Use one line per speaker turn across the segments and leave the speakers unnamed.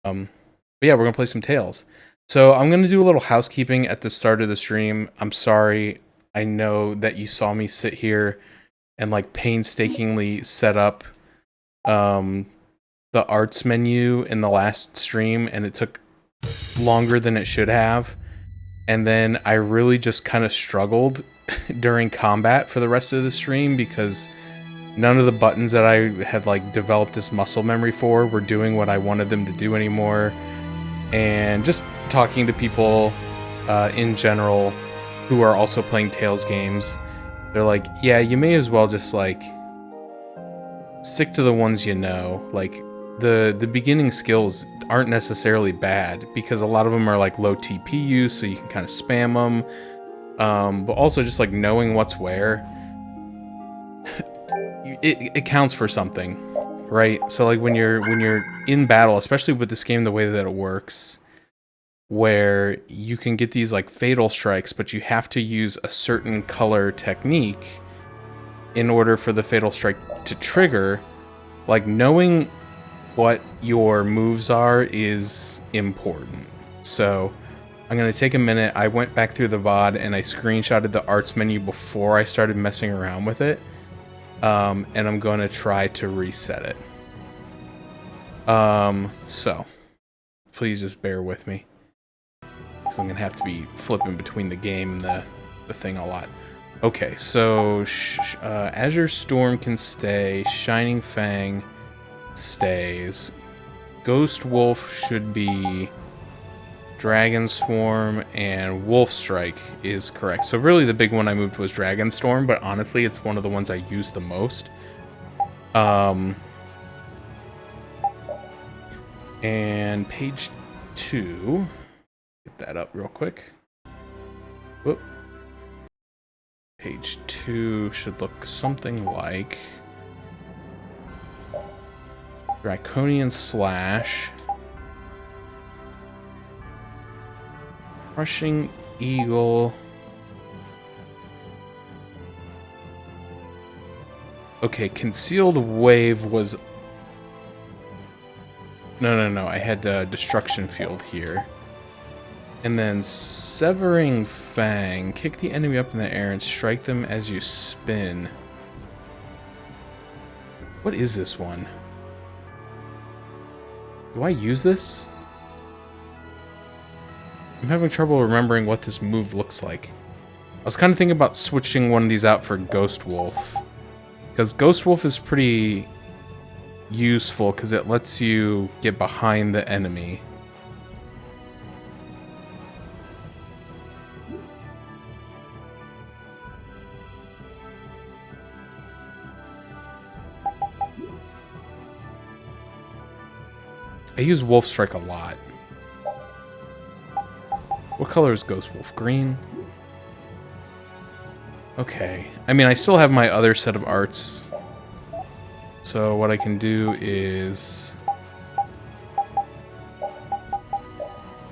But yeah, we're gonna play some Tails. So I'm gonna do a little housekeeping at the start of the stream. I'm sorry. I know that you saw me sit here and like painstakingly set up um the arts menu in the last stream, and it took longer than it should have. And then I really just kind of struggled during combat for the rest of the stream because none of the buttons that I had like developed this muscle memory for were doing what I wanted them to do anymore. And just talking to people in general who are also playing Tales games, they're like, yeah, you may as well just like stick to the ones you know. Like the beginning skills aren't necessarily bad because a lot of them are like low TP use, so you can kind of spam them. But also just like knowing what's where, it counts for something, right? So like when you're in battle, especially with this game the way that it works, where you can get these like fatal strikes, but you have to use a certain color technique in order for the fatal strike to trigger. Like knowing what your moves are is important. So I'm gonna take a minute. I went back through the VOD and I screenshotted the arts menu before I started messing around with it. And I'm going to try to reset it. So please just bear with me, because I'm going to have to be flipping between the game and the thing a lot. Okay, so Azure Storm can stay. Shining Fang stays. Ghost Wolf should be. Dragon Swarm and Wolf Strike is correct. So really the big one I moved was Dragon Storm, but honestly it's one of the ones I use the most. And page 2. Get that up real quick. Whoop. Page 2 should look something like Draconian Slash, Crushing Eagle. Okay, Concealed Wave was... No. I had Destruction Field here. And then Severing Fang. Kick the enemy up in the air and strike them as you spin. What is this one? Do I use this? I'm having trouble remembering what this move looks like. I was kind of thinking about switching one of these out for Ghost Wolf, because Ghost Wolf is pretty useful because it lets you get behind the enemy. I use Wolf Strike a lot. What color is Ghost Wolf? Green? Okay. I mean, I still have my other set of arts. So what I can do is...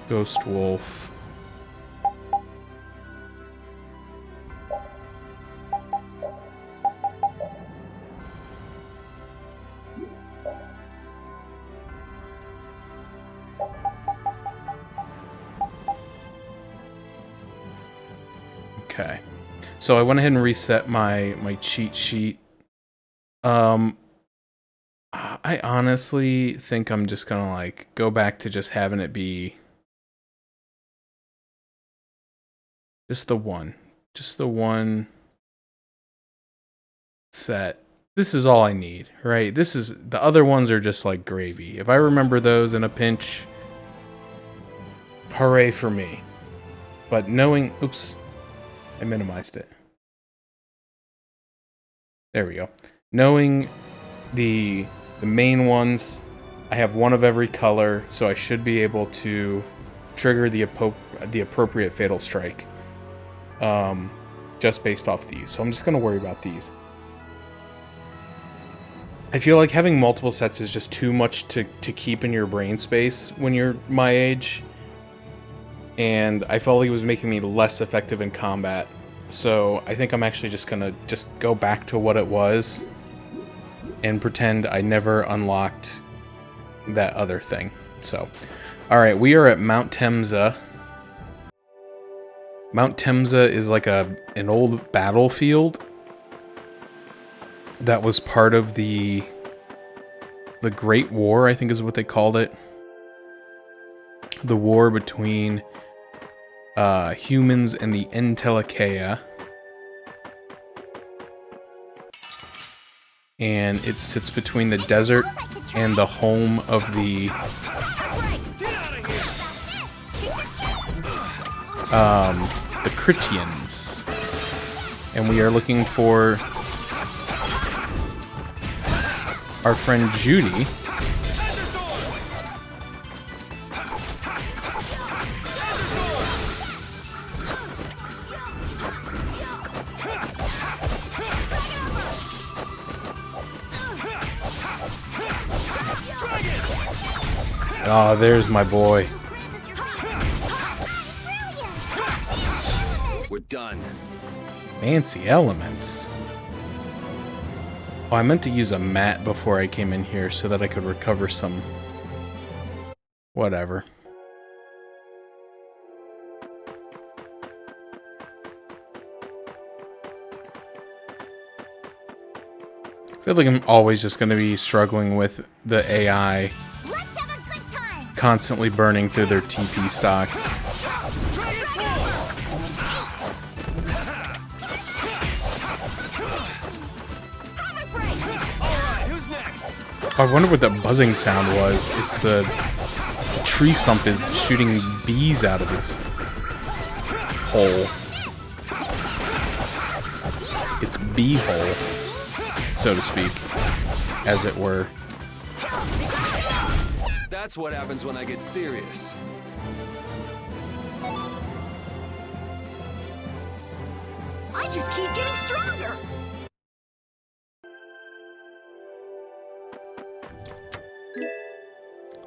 Ghost Wolf. Okay. So I went ahead and reset my cheat sheet. I honestly think I'm just gonna like go back to just having it be just the one set. This is all I need, right? This is, the other ones are just like gravy. If I remember those in a pinch, hooray for me. But knowing, oops, I minimized it. There we go. Knowing the main ones, I have one of every color, so I should be able to trigger the appropriate fatal strike just based off these. So I'm just going to worry about these. I feel like having multiple sets is just too much to keep in your brain space when you're my age. And I felt like it was making me less effective in combat. So I think I'm actually just going to just go back to what it was and pretend I never unlocked that other thing. So, alright, we are at Mount Temsa. Mount Temsa is like an old battlefield that was part of the Great War, I think is what they called it. The war between humans and the Entelecheia. And it sits between the desert and the home of the Critians. And we are looking for our friend Judy. Oh, there's my boy.
We're done.
Fancy elements. Oh, I meant to use a mat before I came in here so that I could recover some... whatever. I feel like I'm always just going to be struggling with the AI constantly burning through their TP stocks. Oh, I wonder what that buzzing sound was. It's the tree stump is shooting bees out of its hole. Its bee hole, so to speak, as it were.
That's what happens when I get serious.
I just keep getting stronger.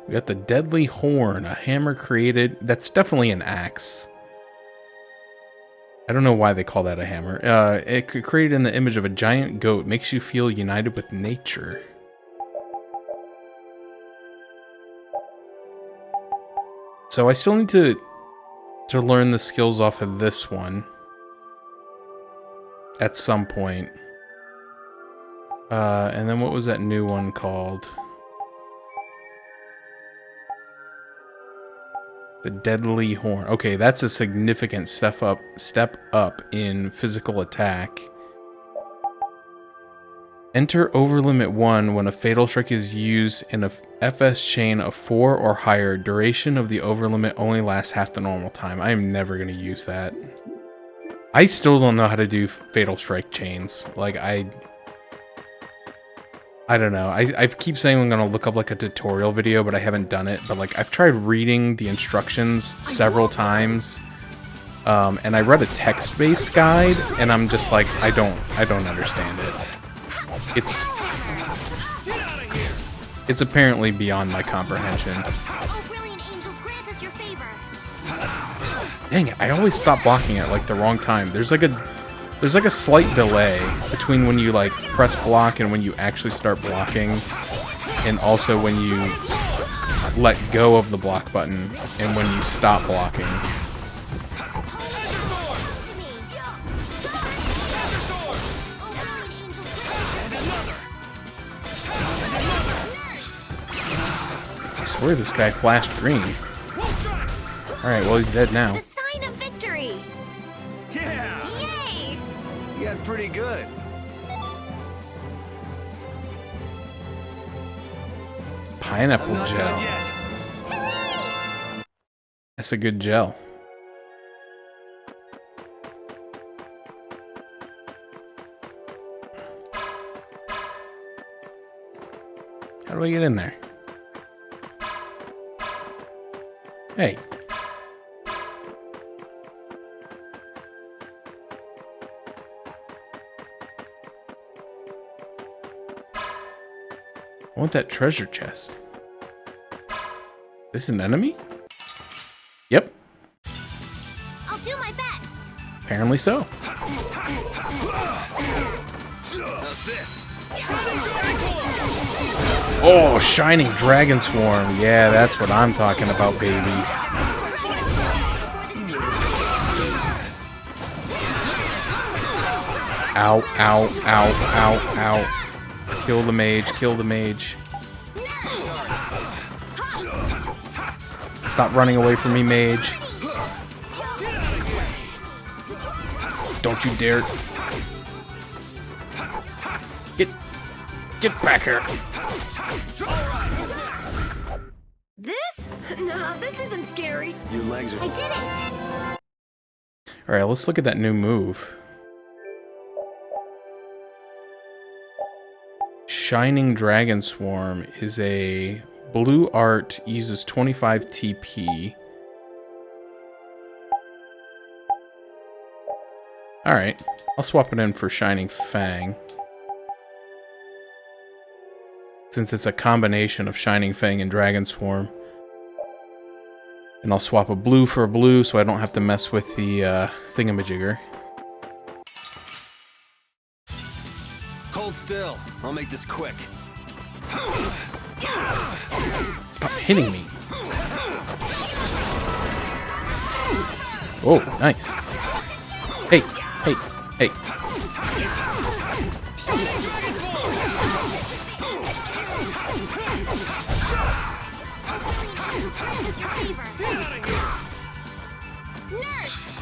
We got the Deadly Horn, a hammer created... That's definitely an axe. I don't know why they call that a hammer. It could create in the image of a giant goat. Makes you feel united with nature. So I still need to learn the skills off of this one. At some point. And then what was that new one called? The Deadly Horn. Okay, that's a significant step up in physical attack. Enter Overlimit 1 when a Fatal Strike is used in a FS chain of 4 or higher. Duration of the Overlimit only lasts half the normal time. I am never going to use that. I still don't know how to do Fatal Strike chains. Like, I don't know. I keep saying I'm going to look up like a tutorial video, but I haven't done it. But like, I've tried reading the instructions several times. And I read a text-based guide, and I'm just like, I don't understand it. It's apparently beyond my comprehension.
Oh, brilliant angels, grant us your favor.
Dang it, I always stop blocking at like the wrong time. There's like a slight delay between when you like press block and when you actually start blocking, and also when you let go of the block button and when you stop blocking. I swear this guy flashed green. Alright, well he's dead now.
The sign of victory.
Yeah!
Yay!
You got pretty good.
Pineapple
I'm not
gel.
done yet.
That's a good gel. How do I get in there? Hey. I want that treasure chest. This an enemy? Yep.
I'll do my best.
Apparently so.
How's this?
Oh, Shining Dragon Swarm. Yeah, that's what I'm talking about, baby. Ow, ow, ow, ow, ow. Kill the mage, kill the mage. Stop running away from me, mage. Don't you dare. Get back here.
This? No, this isn't scary.
Your legs are.
I did it.
Alright, let's look at that new move. Shining Dragon Swarm is a blue art, uses 25 TP. Alright, I'll swap it in for Shining Fang. Since it's a combination of Shining Fang and Dragon Swarm. And I'll swap a blue for a blue so I don't have to mess with the thingamajigger.
Hold still. I'll make this quick.
Stop hitting me. Oh, nice. Hey, hey, hey.
Nurse!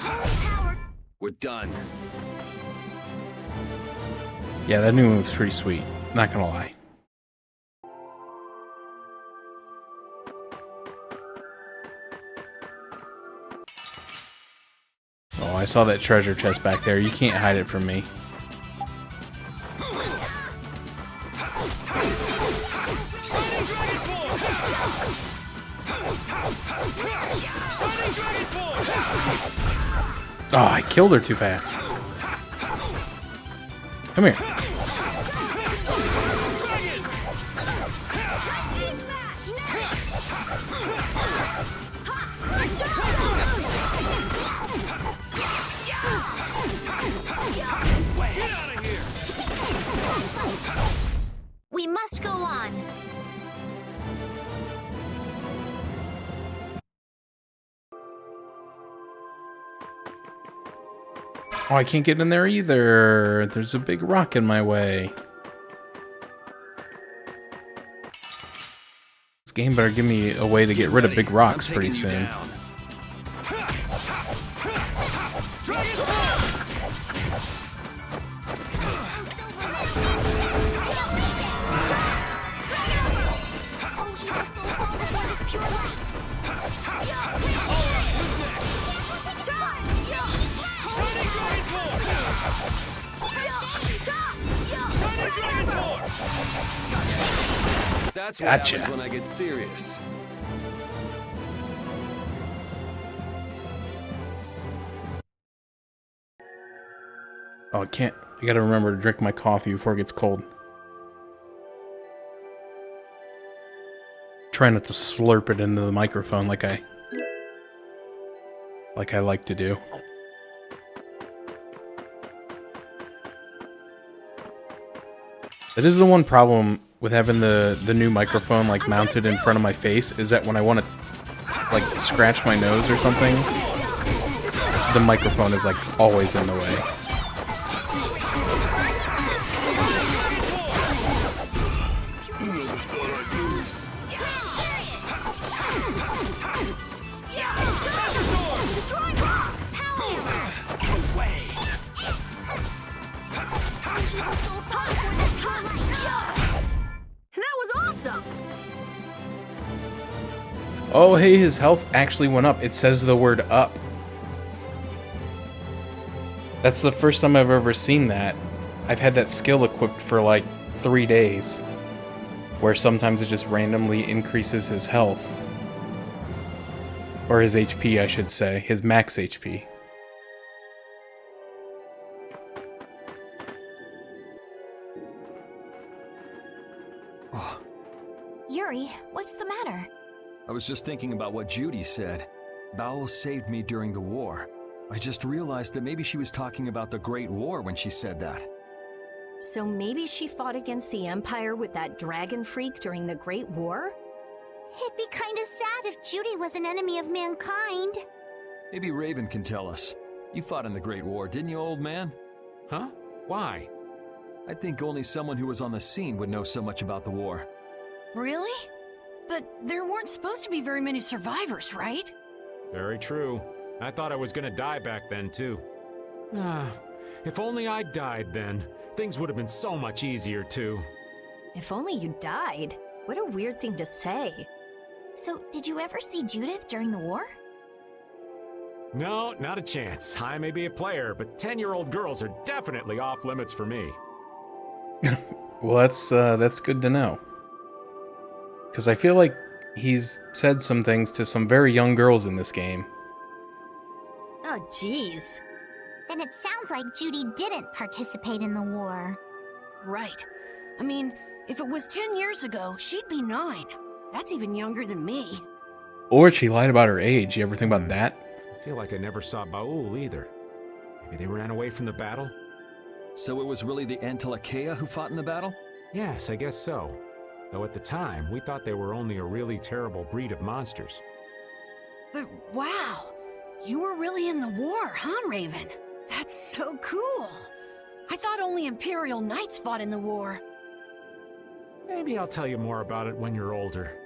Holy power!
We're done.
Yeah, that new move's pretty sweet. Not gonna lie. Oh, I saw that treasure chest back there. You can't hide it from me. Oh, I killed her too fast. Come here.
We must go on.
Oh, I can't get in there either. There's a big rock in my way. This game better give me a way to get rid of big rocks pretty soon.
That's what
Gotcha.
happens when I get serious.
Oh, I can't. I gotta remember to drink my coffee before it gets cold. Try not to slurp it into the microphone like I like to do. That is the one problem with having the new microphone like mounted in front of my face, is that when I want to like scratch my nose or something, the microphone is like always in the way. Oh, hey, his health actually went up. It says the word up. That's the first time I've ever seen that. I've had that skill equipped for like 3 days, where sometimes it just randomly increases his health. Or his HP, I should say. His max HP.
Yuri, what's the matter?
I was just thinking about what Judy said. Bowel saved me during the war. I just realized that maybe she was talking about the Great War when she said that.
So maybe she fought against the Empire with that dragon freak during the Great War?
It'd be kinda sad if Judy was an enemy of mankind.
Maybe Raven can tell us. You fought in the Great War, didn't you, old man?
Huh? Why?
I think only someone who was on the scene would know so much about the war.
Really? But there weren't supposed to be very many survivors, right?
Very true. I thought I was gonna die back then, too. If only I'd died then. Things would have been so much easier, too.
If only you died. What a weird thing to say.
So, did you ever see Judith during the war?
No, not a chance. I may be a player, but 10-year-old girls are definitely off limits for me.
Well, that's good to know. Because I feel like he's said some things to some very young girls in this game.
Oh, jeez.
Then it sounds like Judy didn't participate in the war.
Right. I mean, if it was 10 years ago, she'd be 9. That's even younger than me.
Or she lied about her age. You ever think about that?
I feel like I never saw Baul either. Maybe they ran away from the battle?
So it was really the Antilochea who fought in the battle?
Yes, I guess so. Though at the time, we thought they were only a really terrible breed of monsters.
But wow, you were really in the war, huh, Raven? That's so cool. I thought only Imperial Knights fought in the war.
Maybe I'll tell you more about it when you're older.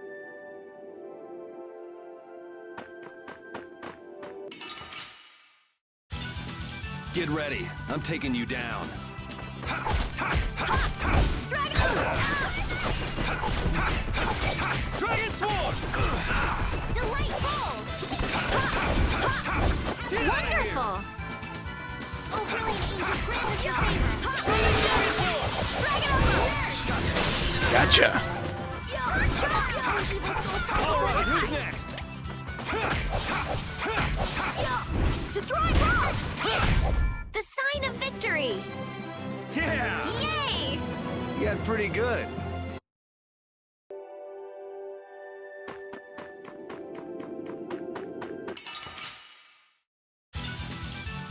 Get ready. I'm taking you down. Dragon Sword!
Delightful! Wonderful! Oh, brilliant angels, grant us your favor!
Gotcha.
Alright, who's next?
Destroy rock! The sign of victory!
Yeah!
Yay!
You got pretty good.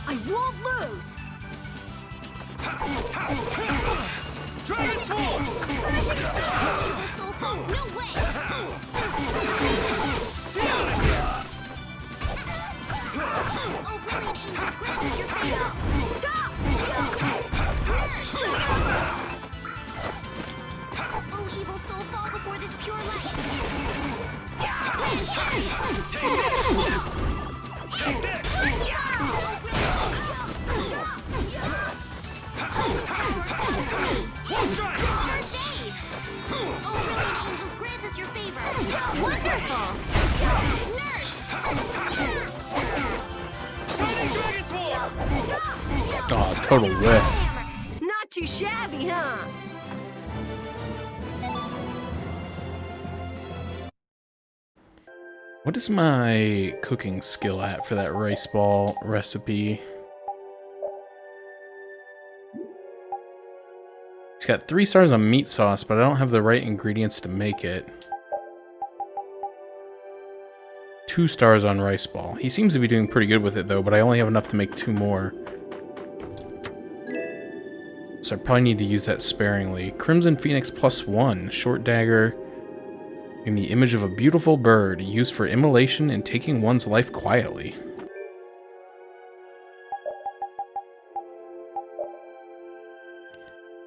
I won't lose!
Dragon Sword!
Evil soul folk, no way! Oh, brilliant angels, grant us your favor! Oh, evil soul, fall before this pure light!
Take this! One strike!
First aid! Oh, brilliant angels, grant us your favor! Wonderful! Nurse!
Shining Dragon Sword!
Oh, total whiff.
Not too shabby, huh?
What is my cooking skill at for that rice ball recipe? It's got 3 stars on meat sauce, but I don't have the right ingredients to make it. 2 stars on rice ball. He seems to be doing pretty good with it though, but I only have enough to make 2 more. So I probably need to use that sparingly. Crimson Phoenix +1. Short dagger. In the image of a beautiful bird, used for immolation and taking one's life quietly.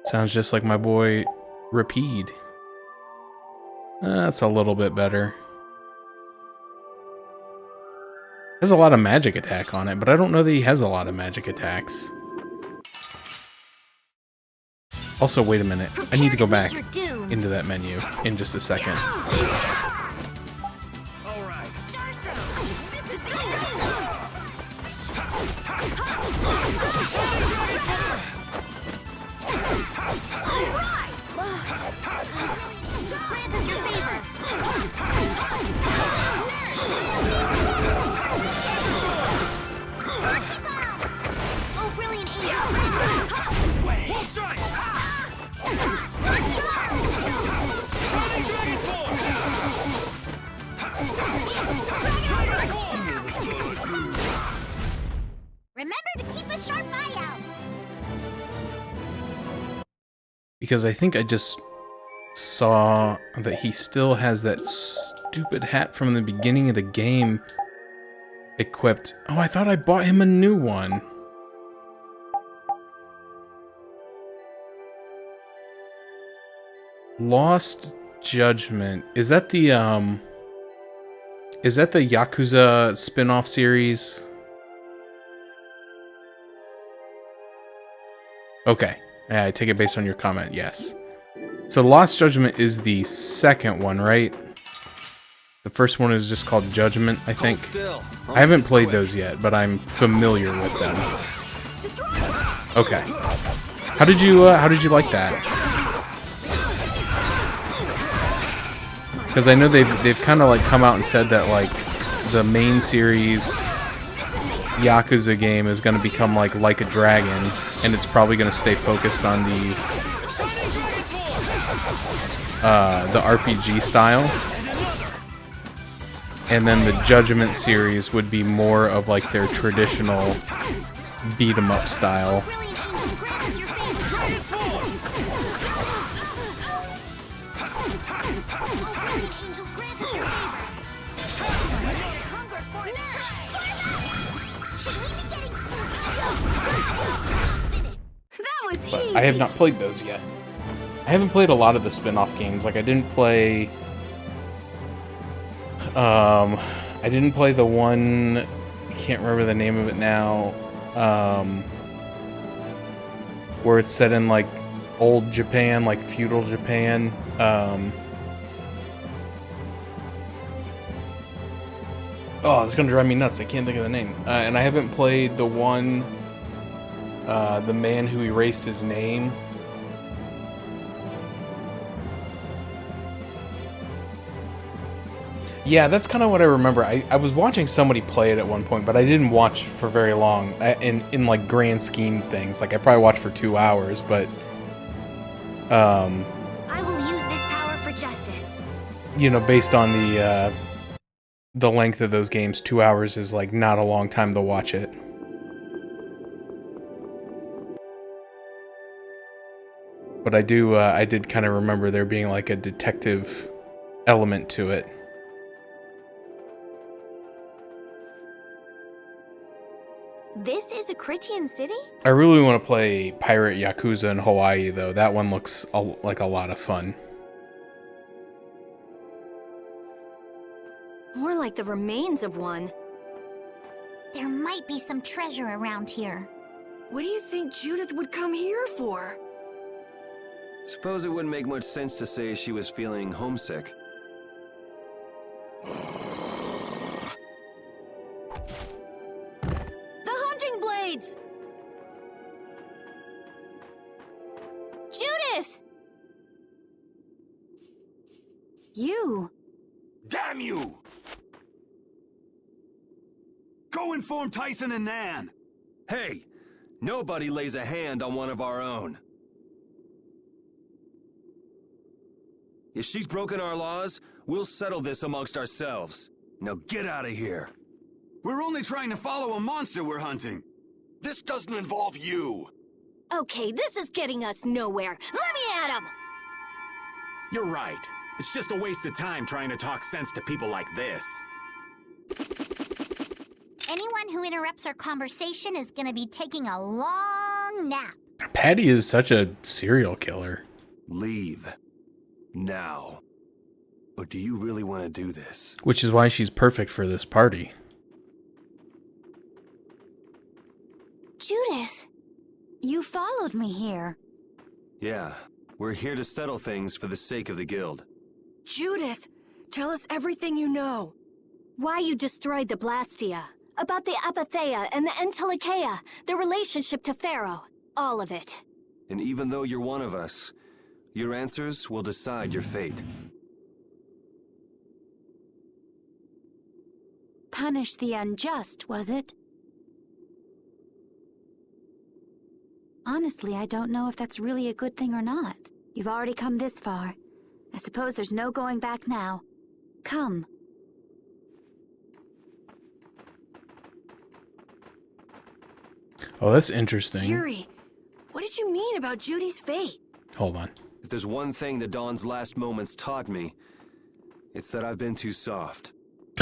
Sounds just like my boy, Rapide. That's a little bit better. Has a lot of magic attack on it, but I don't know that he has a lot of magic attacks. Also, wait a minute. I need to go back into that menu in just a second.
Alright.
Starstroke! This is Just grant us your favor! Oh, brilliant angels, grant us
One strike! Shining Dragon Sword! Dragon Sword!
Because I think I just saw that he still has that stupid hat from the beginning of the game equipped. Oh, I thought I bought him a new one. Lost Judgment. Is that the Yakuza spin-off series? Okay. Yeah, I take it based on your comment, yes. So Lost Judgment is the second one, right? The first one is just called Judgment, I think. I haven't played those yet, but I'm familiar with them. Okay. How did you like that? Because I know they've kind of like come out and said that like the main series Yakuza game is going to become like a Dragon, and it's probably going to stay focused on the RPG style, and then the Judgment series would be more of like their traditional beat 'em up style. But I have not played those yet. I haven't played a lot of the spin-off games. Like I didn't play the one, I can't remember the name of it now, where it's set in like old Japan, like feudal Japan. Oh, it's gonna drive me nuts. I can't think of the name. And I haven't played the one, The Man Who Erased His Name. Yeah, that's kind of what I remember. I was watching somebody play it at one point, but I didn't watch for very long in like grand scheme things. Like I probably watched for 2 hours, but
I will use this power for justice.
you know, based on the length of those games, 2 hours is like not a long time to watch it. But I did kind of remember there being like a detective element to it.
This is a Critian city?
I really want to play Pirate Yakuza in Hawaii, though. That one looks like a lot of fun.
More like the remains of one.
There might be some treasure around here.
What do you think Judith would come here for?
Suppose it wouldn't make much sense to say she was feeling homesick.
Judith!
You!
Damn you! Go inform Tyson and Nan!
Hey! Nobody lays a hand on one of our own. If she's broken our laws, we'll settle this amongst ourselves. Now get out of here.
We're only trying to follow a monster we're hunting. This doesn't involve you.
Okay, this is getting us nowhere. Let me at him!
You're right. It's just a waste of time trying to talk sense to people like this.
Anyone who interrupts our conversation is gonna be taking a long nap.
Patty is such a serial killer.
Leave. Now. Or do you really want to do this?
Which is why she's perfect for this party.
Judith, you followed me here.
Yeah, we're here to settle things for the sake of the guild.
Judith, tell us everything you know.
Why you destroyed the Blastia. About the Apatheia and the Entelikeia. Their relationship to Pharaoh. All of it.
And even though you're one of us, your answers will decide your fate.
Punish the unjust, was it? Honestly, I don't know if that's really a good thing or not. You've already come this far. I suppose there's no going back now. Come.
Oh, that's interesting.
Yuri, what did you mean about Judy's fate?
Hold on.
If there's one thing that Dawn's last moments taught me, it's that I've been too soft.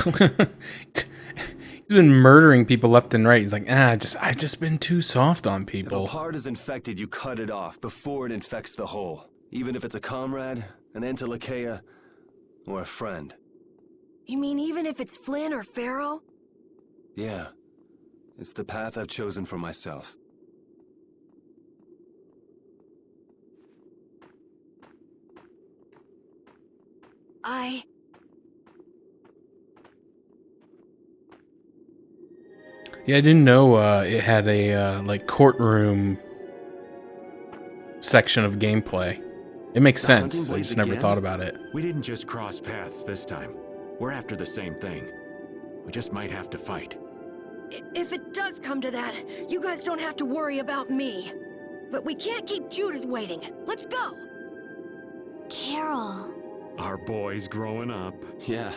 He's been murdering people left and right. He's like, I've just been too soft on
If a
people.
part is infected, you cut it off before it infects the whole. Even if it's a comrade, an Entelekea, or a friend.
You mean even if it's Flynn or Pharaoh?
Yeah. It's the path I've chosen for myself.
Yeah, I didn't know it had a like courtroom section of gameplay. It makes
The
sense.
hunting
I
blades
just never
again?
thought about it.
We didn't just cross paths this time. We're after the same thing. We just might have to fight.
If it does come to that, you guys don't have to worry about me. But we can't keep Judith waiting. Let's go!
Carol,
Our boy's growing up.
Yeah,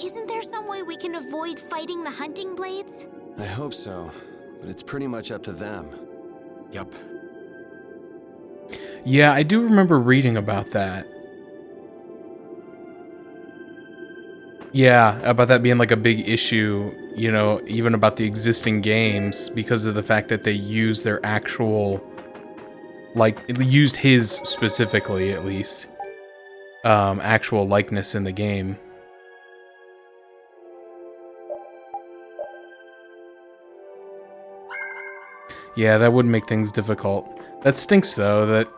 isn't there some way we can avoid fighting the hunting blades?
I hope so. But it's pretty much up to them.
Yup.
Yeah, I do remember reading about that. Yeah, about that being like a big issue, you know, even about the existing games because of the fact that they use their actual, like, used his specifically at least, actual likeness in the game. Yeah, that would make things difficult. That stinks though, that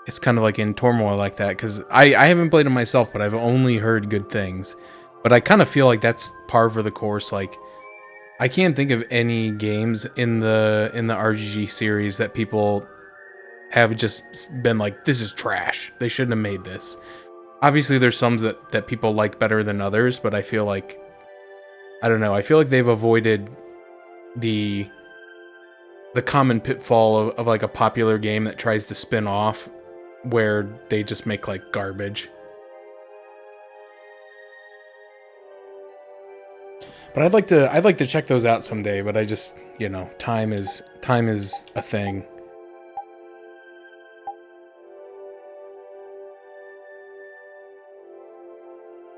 it's kind of like in turmoil like that, because I haven't played it myself, but I've only heard good things. But I kind of feel like that's par for the course. Like, I can't think of any games in the RGG series that people have just been like, this is trash. They shouldn't have made this. Obviously, there's some that people like better than others, but I feel like, I don't know, I feel like they've avoided the common pitfall of like a popular game that tries to spin off where they just make like garbage. But I'd like to check those out someday, but I just, you know, time is a thing.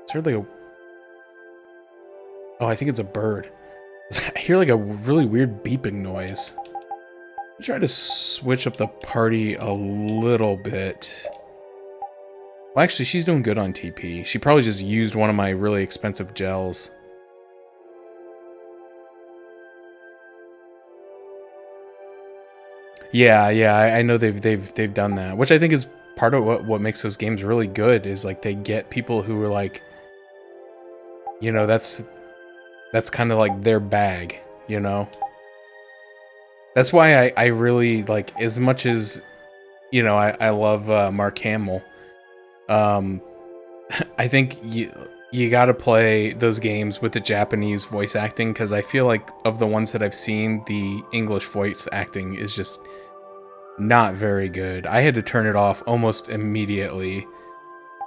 It's heard like a, oh, I think it's a bird. I hear like a really weird beeping noise. Try to switch up the party a little bit. Well, actually, she's doing good on TP. She probably just used one of my really expensive gels. Yeah, I know they've done that, which I think is part of what makes those games really good. Is like they get people who are like, you know, that's kind of like their bag, you know. That's why I really like, as much as, you know, I love Mark Hamill. I think you got to play those games with the Japanese voice acting, because I feel like of the ones that I've seen, the English voice acting is just not very good. I had to turn it off almost immediately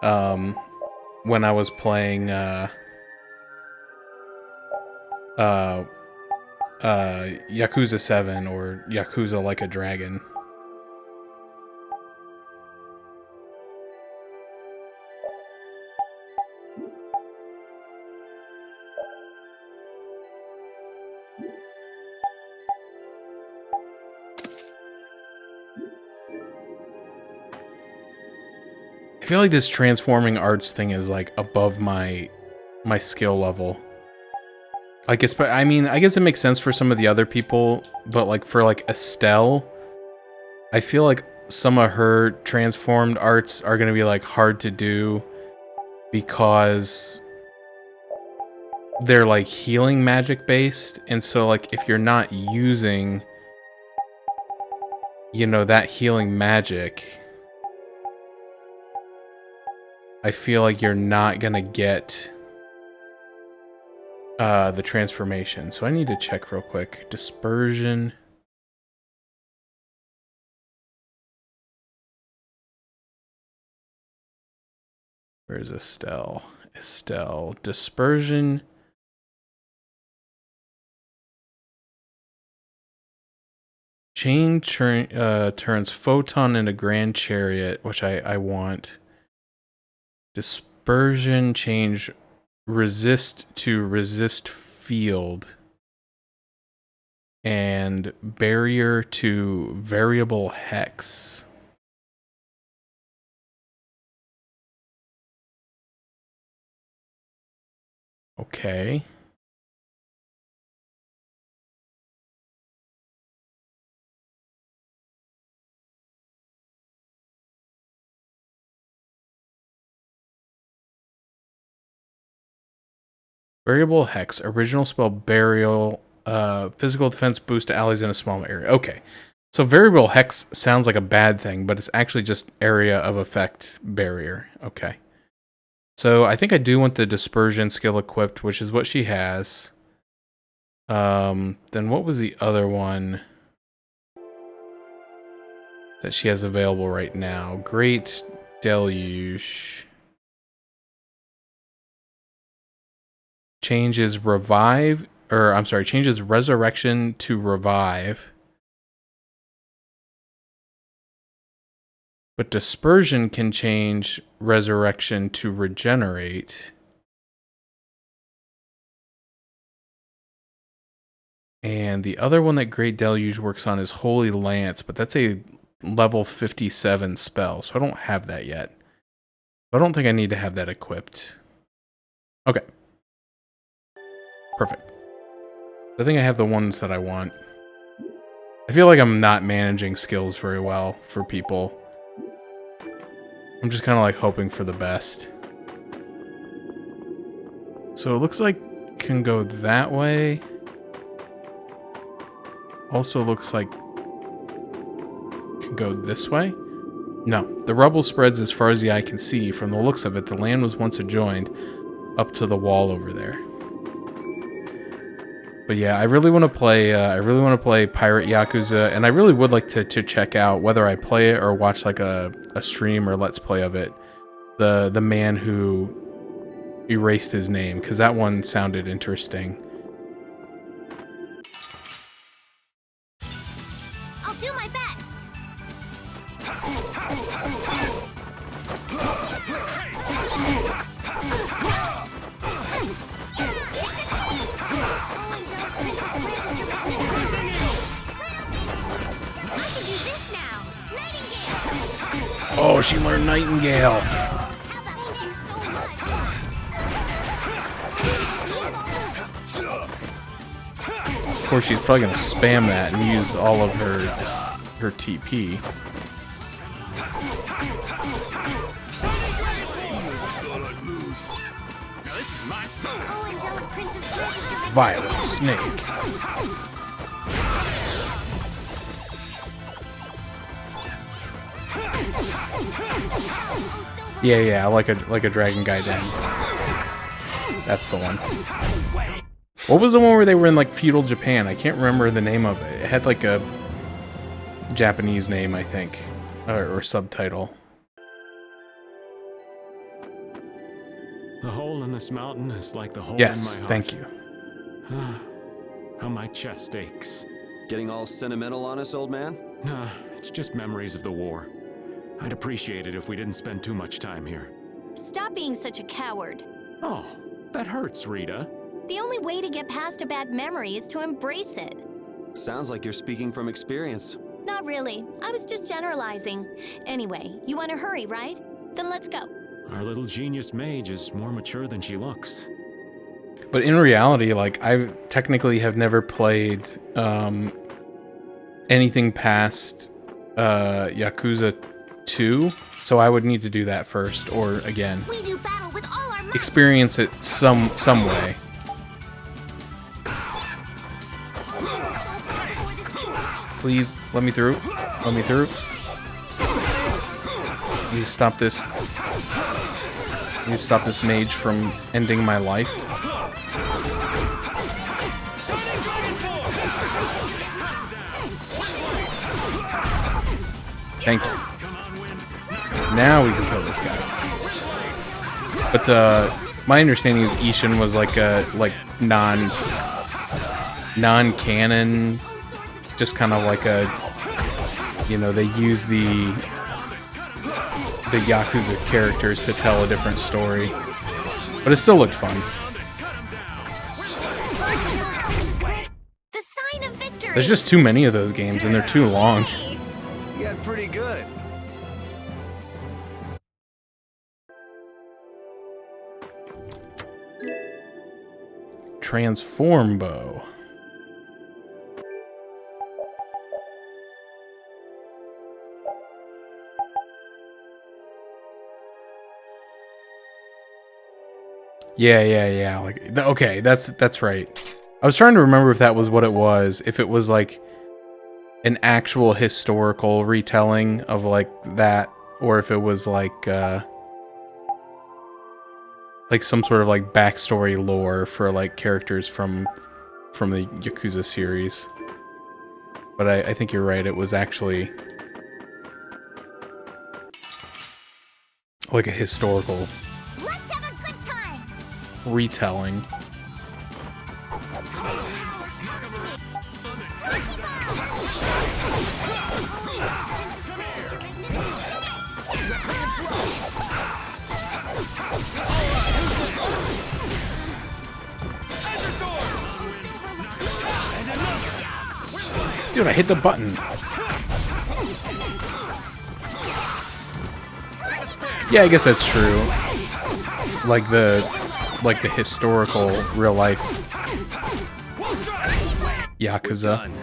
when I was playing Yakuza 7 or Yakuza Like a Dragon. I feel like this transforming arts thing is like above my skill level. Like, I mean, I guess it makes sense for some of the other people, but like for like Estelle, I feel like some of her transformed arts are gonna be like hard to do because they're like healing magic based, and so like if you're not using, you know, that healing magic, I feel like you're not gonna get the transformation. So I need to check real quick. Dispersion. Where's Estelle? Estelle. Dispersion. Turns Photon into Grand Chariot, which I want. Dispersion change resist to resist field. And barrier to variable hex. Okay. Variable hex. Original spell burial. Physical defense boost to allies in a small area. Okay. So variable hex sounds like a bad thing, but it's actually just area of effect barrier. Okay. So I think I do want the dispersion skill equipped, which is what she has. Then what was the other one that she has available right now? Great Deluge. Changes revive, or I'm sorry, changes resurrection to revive. But dispersion can change resurrection to regenerate. And the other one that Great Deluge works on is Holy Lance, but that's a level 57 spell, so I don't have that yet. I don't think I need to have that equipped. Okay. Perfect. I think I have the ones that I want. I feel like I'm not managing skills very well for people. I'm just kind of like hoping for the best. So it looks like can go that way. Also looks like can go this way. No, the rubble spreads as far as the eye can see. From the looks of it, the land was once adjoined up to the wall over there. But yeah, I really want to play. Pirate Yakuza, and I really would like to check out whether I play it or watch like a stream or let's play of it. The man who erased his name, because that one sounded interesting.
I'll do my best.
Oh, she learned Nightingale.
Thank you so much.
Of course, she's probably gonna spam that and use all of her TP.
Oh, angelic princess, purchase your
Violet Snake. Yeah, I like a dragon guy den. That's the one. What was the one where they were in like feudal Japan? I can't remember the name of it. It had like a Japanese name, I think, or subtitle.
The hole in this mountain is like the hole
Yes,
in my heart.
thank you.
How my chest aches.
Getting all sentimental on us, old man?
Nah, it's just memories of the war. I'd appreciate it if we didn't spend too much time here.
Stop being such a coward.
Oh, that hurts, Rita.
The only way to get past a bad memory is to embrace it.
Sounds like you're speaking from experience.
Not really. I was just generalizing. Anyway, you want to hurry, right? Then let's go.
Our little genius mage is more mature than she looks.
But in reality, like, I technically have never played anything past Yakuza 2, so I would need to do that first, or again,
We do battle with all our might.
experience it some way. Please, let me through. Let me through. I need to stop this. I need to stop this mage from ending my life. Thank you. Now we can kill this guy. But my understanding is Ishin was like a non-canon, just kind of like a you know, they use the Yakuza characters to tell a different story. But it still looked fun.
The sign of victory.
There's just too many of those games, and they're too long.
You got pretty good.
Transform bow. Yeah. Like, okay, that's right. I was trying to remember if that was what it was. If it was like an actual historical retelling of like that, or if it was like some sort of like backstory lore for like characters from the Yakuza series. But I think you're right. It was actually like a historical
Let's have a good time.
retelling. Dude, I hit the button. Yeah, I guess that's true. Like the historical real life Yakuza.
Done.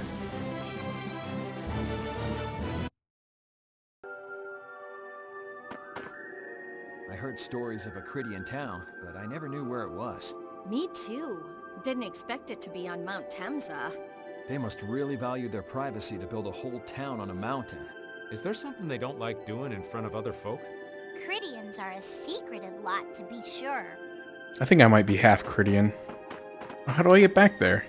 I heard stories of a Cridian town, but I never knew where it was.
Me too. Didn't expect it to be on Mount Temza.
They must really value their privacy to build a whole town on a mountain.
Is there something they don't like doing in front of other folk?
Cridians are a secretive lot, to be sure.
I think I might be half Cridian. How do I get back there?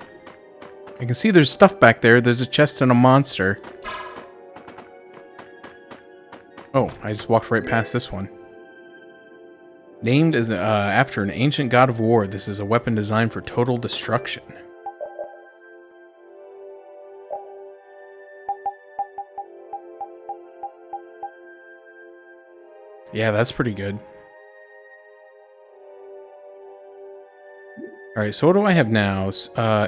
I can see there's stuff back there. There's a chest and a monster. Oh, I just walked right past this one. Named as after an ancient god of war, this is a weapon designed for total destruction. Yeah, that's pretty good. Alright, so what do I have now? I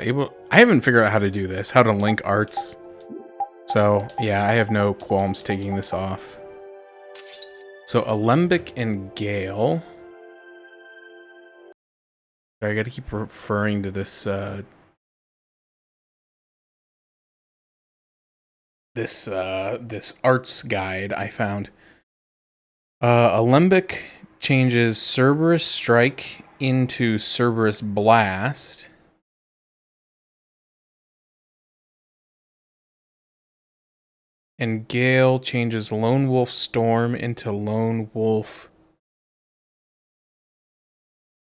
haven't figured out how to do this, how to link arts. So, yeah, I have no qualms taking this off. So, Alembic and Gale. I gotta keep referring to this, this arts guide I found. Alembic changes Cerberus Strike into Cerberus Blast. And Gale changes Lone Wolf Storm into Lone Wolf...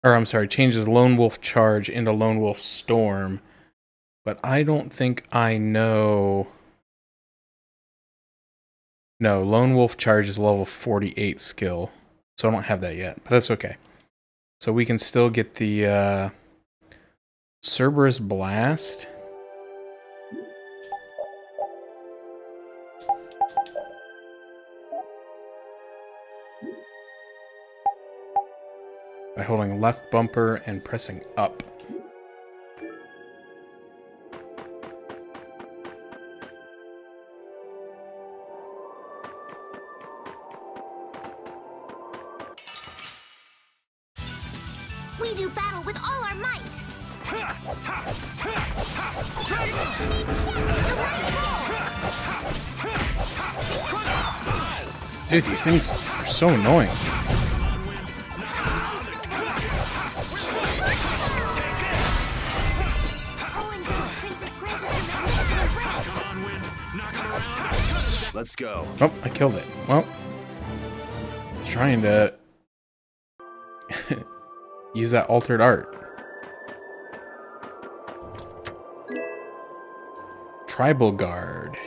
Or, I'm sorry, changes Lone Wolf Charge into Lone Wolf Storm. But I don't think I know... No, Lone Wolf Charge is level 48 skill. So I don't have that yet, but that's okay. So we can still get the Cerberus Blast. By holding left bumper and pressing up.
We do battle with all our might.
Dude, these things are so annoying.
Let's go.
Oh, I killed it. Well, I was trying to use that altered art. Tribal Guard.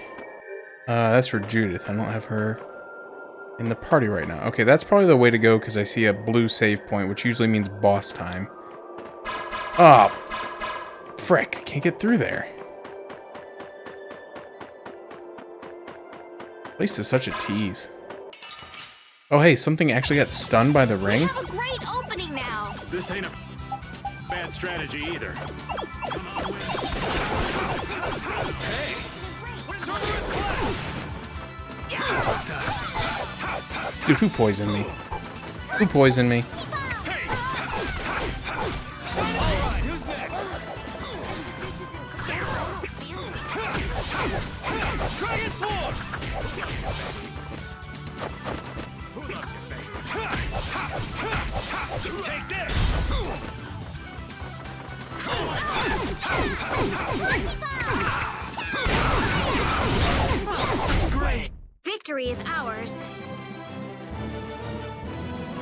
That's for Judith. I don't have her in the party right now. Okay, that's probably the way to go because I see a blue save point, which usually means boss time. Oh, frick. Can't get through there. Place is such a tease. Oh hey, something actually got stunned by the
We
ring?
have a great opening now.
This ain't a bad strategy either. Come on, win. Hey! Sorcerer's Blast!
Dude, who poisoned me? Who poisoned me?
Alright, who's next? Dragon Sword! Who loves you, baby? Take this! Great!
Victory is ours.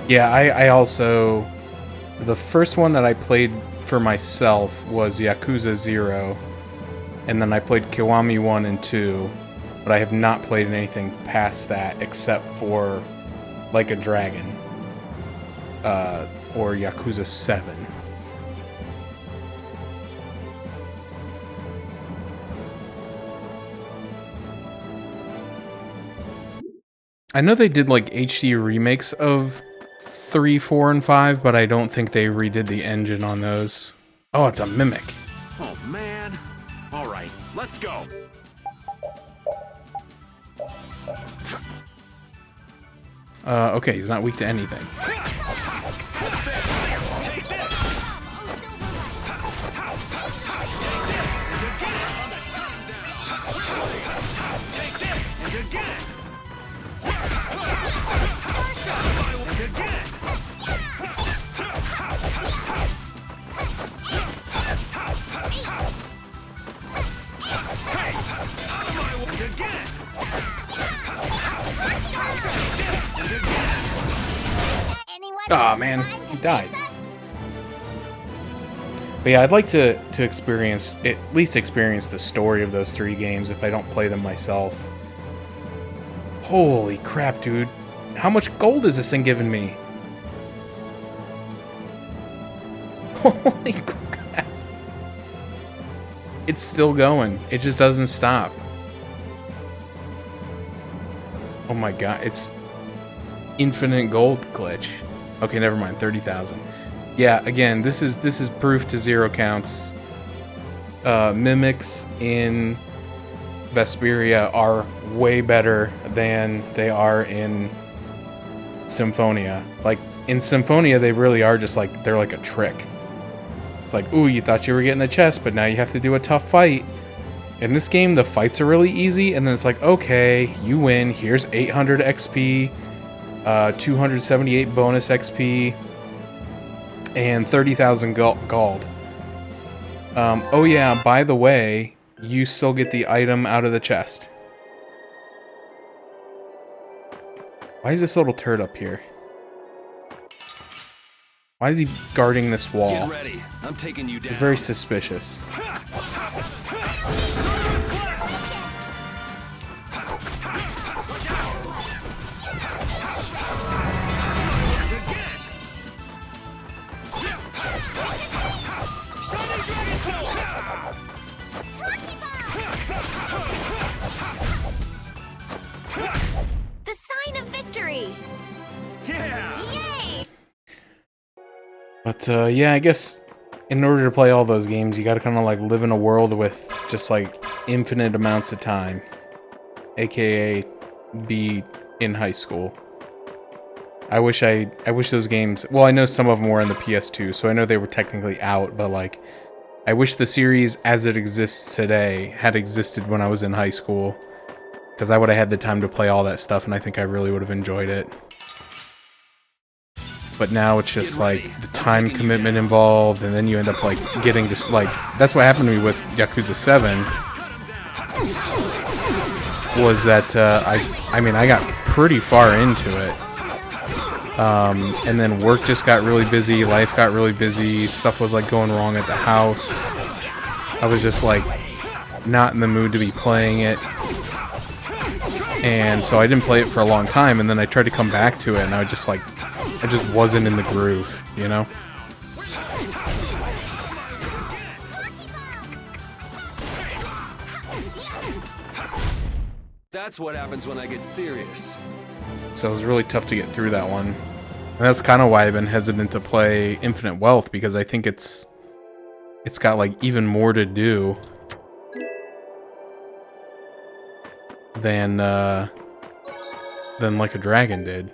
Yeah, I also... The first one that I played for myself was Yakuza 0. And then I played Kiwami 1 and 2. But I have not played anything past that except for Like a Dragon. Or Yakuza 7. I know they did like HD remakes of 3, 4, and 5, but I don't think they redid the engine on those. Oh, it's a mimic.
Oh, man. Alright, let's go.
Okay, he's not weak to anything.
Take this! Take this! And again! And again! Hey! Out of my way! And again! Take this! And again!
Anyone
Aw,
else
man,
like
he
to
died.
face us?
But yeah, I'd like to experience, at least experience the story of those 3 games if I don't play them myself. Holy crap, dude. How much gold is this thing giving me? Holy crap. It's still going. It just doesn't stop. Oh my god, it's infinite gold glitch. Okay, never mind, 30,000. Yeah, again, this is proof to 0 counts. Mimics in Vesperia are way better than they are in Symphonia. Like, in Symphonia, they really are just like, they're like a trick. It's like, ooh, you thought you were getting a chest, but now you have to do a tough fight. In this game, the fights are really easy, and then it's like, okay, you win. Here's 800 XP, 278 bonus XP, and 30,000 gold. Oh yeah, by the way, you still get the item out of the chest. Why is this little turd up here? Why is he guarding this wall?
Get ready. I'm taking you down.
It's very suspicious.
The sign of victory.
Yeah!
Yay!
But yeah, I guess in order to play all those games, you gotta kind of like live in a world with just like infinite amounts of time, aka be in high school. I wish those games. Well, I know some of them were on the PS2, so I know they were technically out. But like, I wish the series as it exists today had existed when I was in high school, because I would have had the time to play all that stuff, and I think I really would have enjoyed it. But now it's just like the time commitment involved, and then you end up like getting just like, that's what happened to me with Yakuza 7. Was that I mean I got pretty far into it, and then work just got really busy, life got really busy, stuff was like going wrong at the house. I was just like not in the mood to be playing it, and so I didn't play it for a long time. And then I tried to come back to it, and I just wasn't in the groove, you know?
That's what happens when I get serious.
So it was really tough to get through that one. And that's kind of why I've been hesitant to play Infinite Wealth, because I think it's got like even more to do than like a dragon did.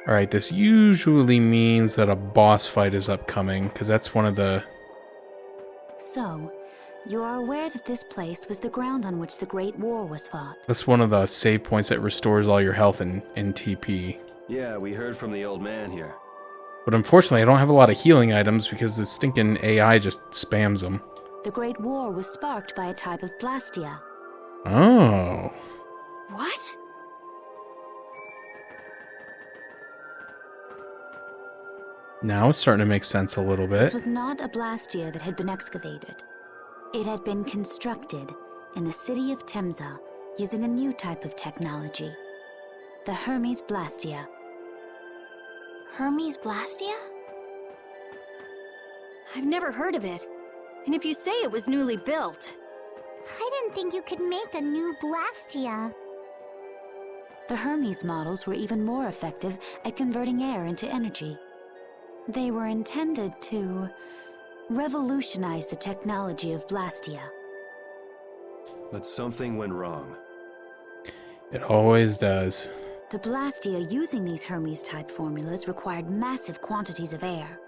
Alright, this usually means that a boss fight is upcoming, because that's one of the...
So, you are aware that this place was the ground on which the Great War was fought.
That's one of the save points that restores all your health in TP.
Yeah, we heard from the old man here.
But unfortunately, I don't have a lot of healing items because the stinking AI just spams them.
The Great War was sparked by a type of Blastia.
Oh.
What?
Now it's starting to make sense a little bit.
This was not a Blastia that had been excavated. It had been constructed in the city of Temza using a new type of technology. The Hermes Blastia.
Hermes Blastia?
I've never heard of it. And if you say it was newly built...
I didn't think you could make a new Blastia.
The Hermes models were even more effective at converting air into energy. They were intended to revolutionize the technology of Blastia.
But something went wrong.
It always does.
The Blastia using these Hermes-type formulas required massive quantities of air.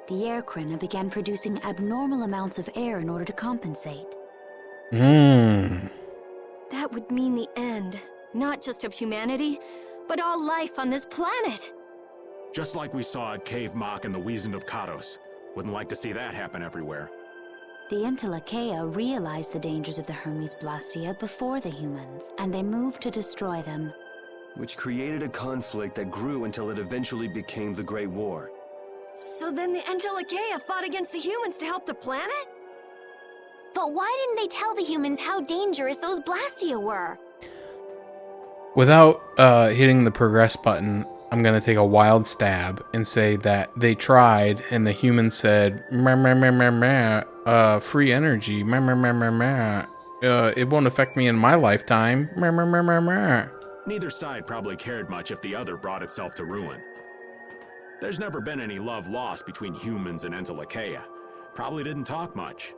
The Airkrina began producing abnormal amounts of air in order to compensate.
That would mean the end, not just of humanity, but all life on this planet.
Just like we saw at Cave Mach and the Wiesen of Kados. Wouldn't like to see that happen everywhere.
The Entelekea realized the dangers of the Hermes Blastia before the humans, and they moved to destroy them.
Which created a conflict that grew until it eventually became the Great War.
So then the Entelekea fought against the humans to help the planet?
But why didn't they tell the humans how dangerous those Blastia were?
Without hitting the progress button, I'm going to take a wild stab and say that they tried and the humans said, meh, meh, meh, meh, meh, free energy, meh, meh, meh, meh, meh. It won't affect me in my lifetime, meh, meh, meh, meh, meh.
Neither side probably cared much if the other brought itself to ruin. There's never been any love lost between humans and Entelekea. Probably didn't talk much.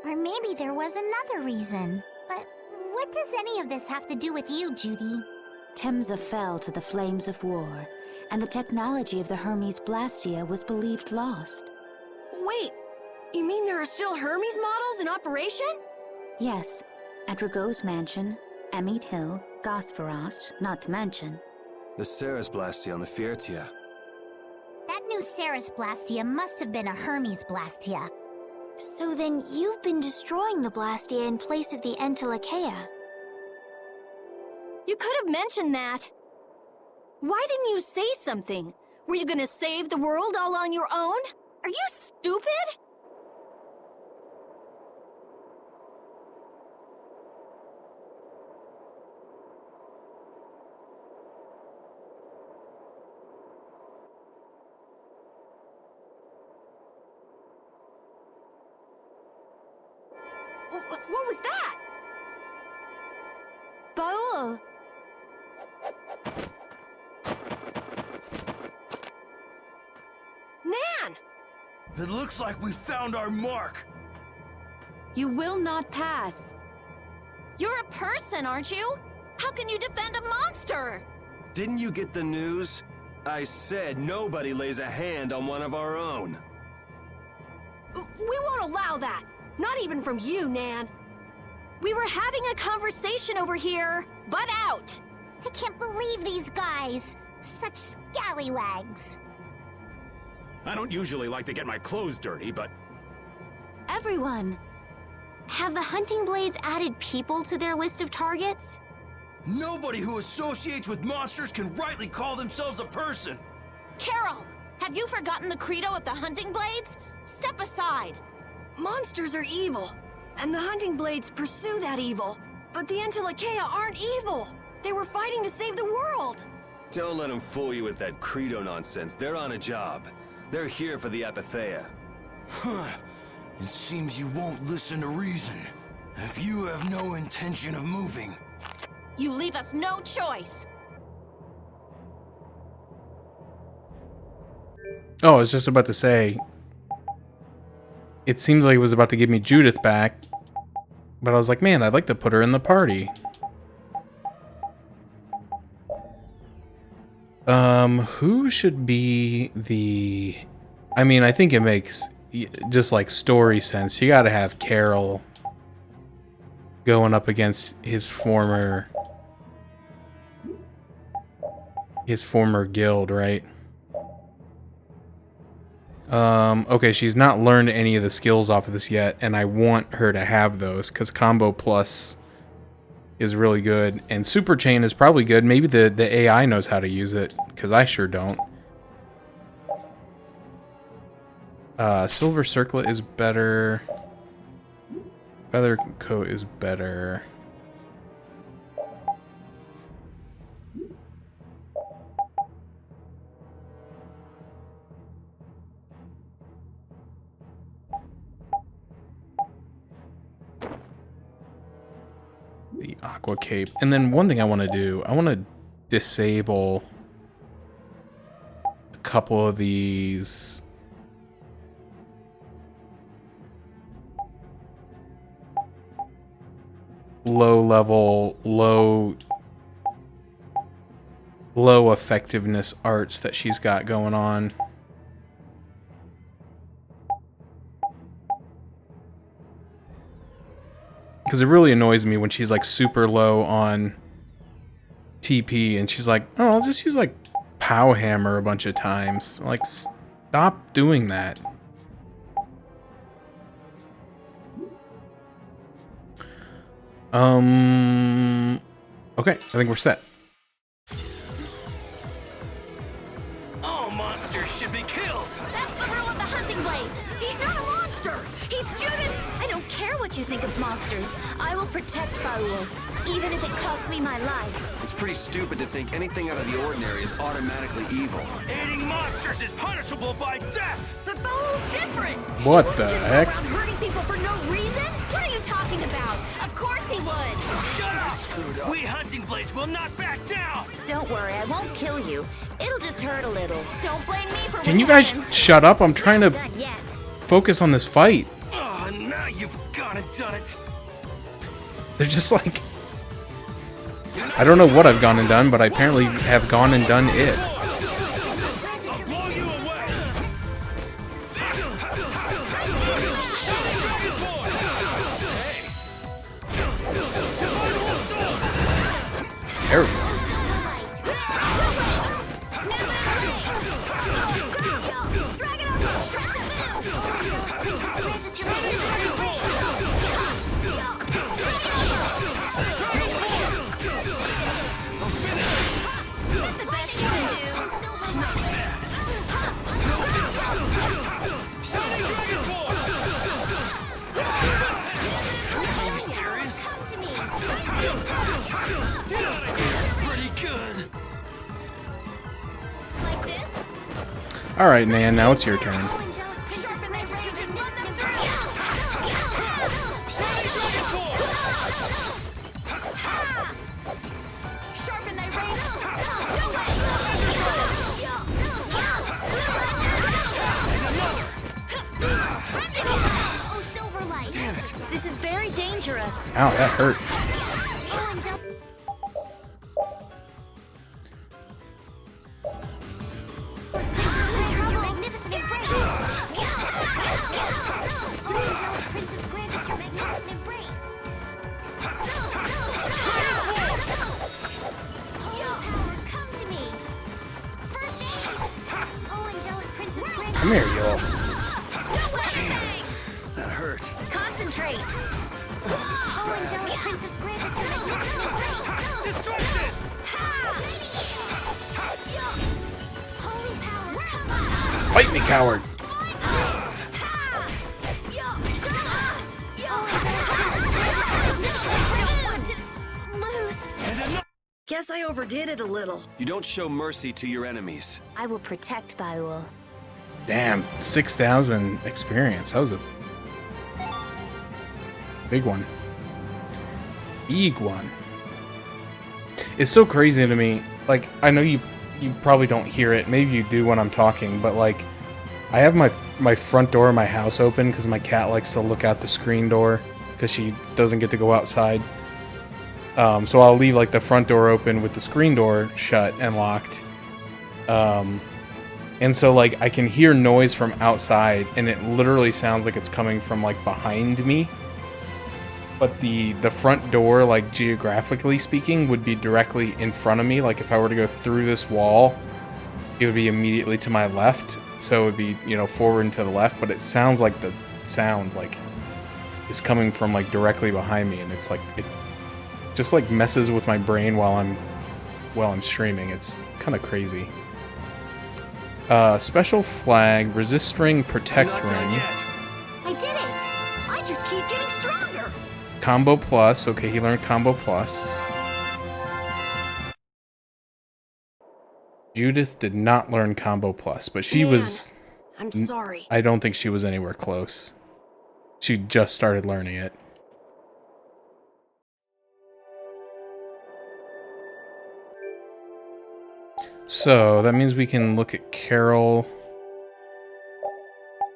Or maybe there was another reason. But what does any of this have to do with you, Judy?
Temza fell to the flames of war, and the technology of the Hermes Blastia was believed lost.
Wait, you mean there are still Hermes models in operation?
Yes, at Rago's mansion, Amit Hill, Gosferost, not to mention.
The Ceres Blastia on the Fiertia.
That new Ceres Blastia must have been a Hermes Blastia. So then you've been destroying the Blastia in place of the Entelekea.
You could have mentioned that. Why didn't you say something? Were you gonna save the world all on your own? Are you stupid?
What was that?
Baul!
Nan!
It looks like we found our mark.
You will not pass.
You're a person, aren't you? How can you defend a monster?
Didn't you get the news? I said nobody lays a hand on one of our own.
We won't allow that. Not even from you, Nan.
We were having a conversation over here. Butt out!
I can't believe these guys. Such scallywags.
I don't usually like to get my clothes dirty, but
Everyone!
Have the hunting blades added people to their list of targets?
Nobody who associates with monsters can rightly call themselves a person.
Carol, have you forgotten the credo of the hunting blades? Step aside.
Monsters are evil, and the hunting blades pursue that evil. But the Entelekea aren't evil. They were fighting to save the world.
Don't let them fool you with that credo nonsense. They're on a job. They're here for the Apatheia.
It seems you won't listen to reason. If you have no intention of moving,
You leave us no choice.
Oh, I was just about to say, it seems like it was about to give me Judith back, but I was like, man, I'd like to put her in the party. Who should be the... I mean, I think it makes just like story sense. You gotta have Carol going up against his former guild, right? Okay, she's not learned any of the skills off of this yet, and I want her to have those, because Combo Plus is really good, and Super Chain is probably good. Maybe the AI knows how to use it, because I sure don't. Silver Circlet is better. Feather Coat is better. The Aqua Cape. And then one thing I want to do, I want to disable a couple of these low-level, low effectiveness arts that she's got going on. Because it really annoys me when she's like super low on TP and she's like, oh, I'll just use like Pow Hammer a bunch of times. Like, stop doing that. Okay, I think we're set.
all monsters should be killed.
That's the rule of the hunting blades. He's not a monster. He's Judith. I don't care what you think of monsters. I will protect Barul, even if it costs me my life.
It's pretty stupid to think anything out of the ordinary is automatically evil.
Aiding monsters is punishable by death.
But Barul's different.
What
He wouldn't
the
just
heck?
go around hurting people for no reason.
What are you talking about? Of course he would.
Shut up. We hunting blades will not back down.
Don't worry, I won't kill you. It'll just hurt a little.
Don't blame me for
Can
what
you guys
happens.
shut up? I'm trying to
Done yet.
focus on this fight.
Oh, now you've gone and done it.
They're just like... I don't know what I've gone and done, but I apparently have gone and done it.
I'll blow you away.
There we go.
Pretty good.
All right, Nan, now it's your turn.
This is very dangerous.
Ow, that hurt. Come here, y'all.
That hurt.
Concentrate.
Oh, angelic princess, grant us your magnificent embrace.
Destruction.
Holy power, come on.
Fight me, coward.
Guess I overdid it a little.
You don't show mercy to your enemies.
I will protect Baul.
Damn, 6,000 experience. That was a big one. Big one. It's so crazy to me. Like, I know you probably don't hear it. Maybe you do when I'm talking, but like, I have my front door of my house open because my cat likes to look out the screen door because she doesn't get to go outside. So I'll leave like the front door open with the screen door shut and locked. And so like I can hear noise from outside, and it literally sounds like it's coming from like behind me. But the front door, like geographically speaking, would be directly in front of me. Like if I were to go through this wall, it would be immediately to my left. So it would be, you know, forward and to the left. But it sounds like the sound like is coming from like directly behind me, and it's like it just like messes with my brain while I'm streaming. It's kind of crazy. Special flag, resist ring, protect ring.
I did it! I just keep getting stronger!
Combo plus. Okay, he learned combo plus. Judith did not learn combo plus, but she was...
I'm sorry.
I don't think she was anywhere close. She just started learning it. So, that means we can look at Carol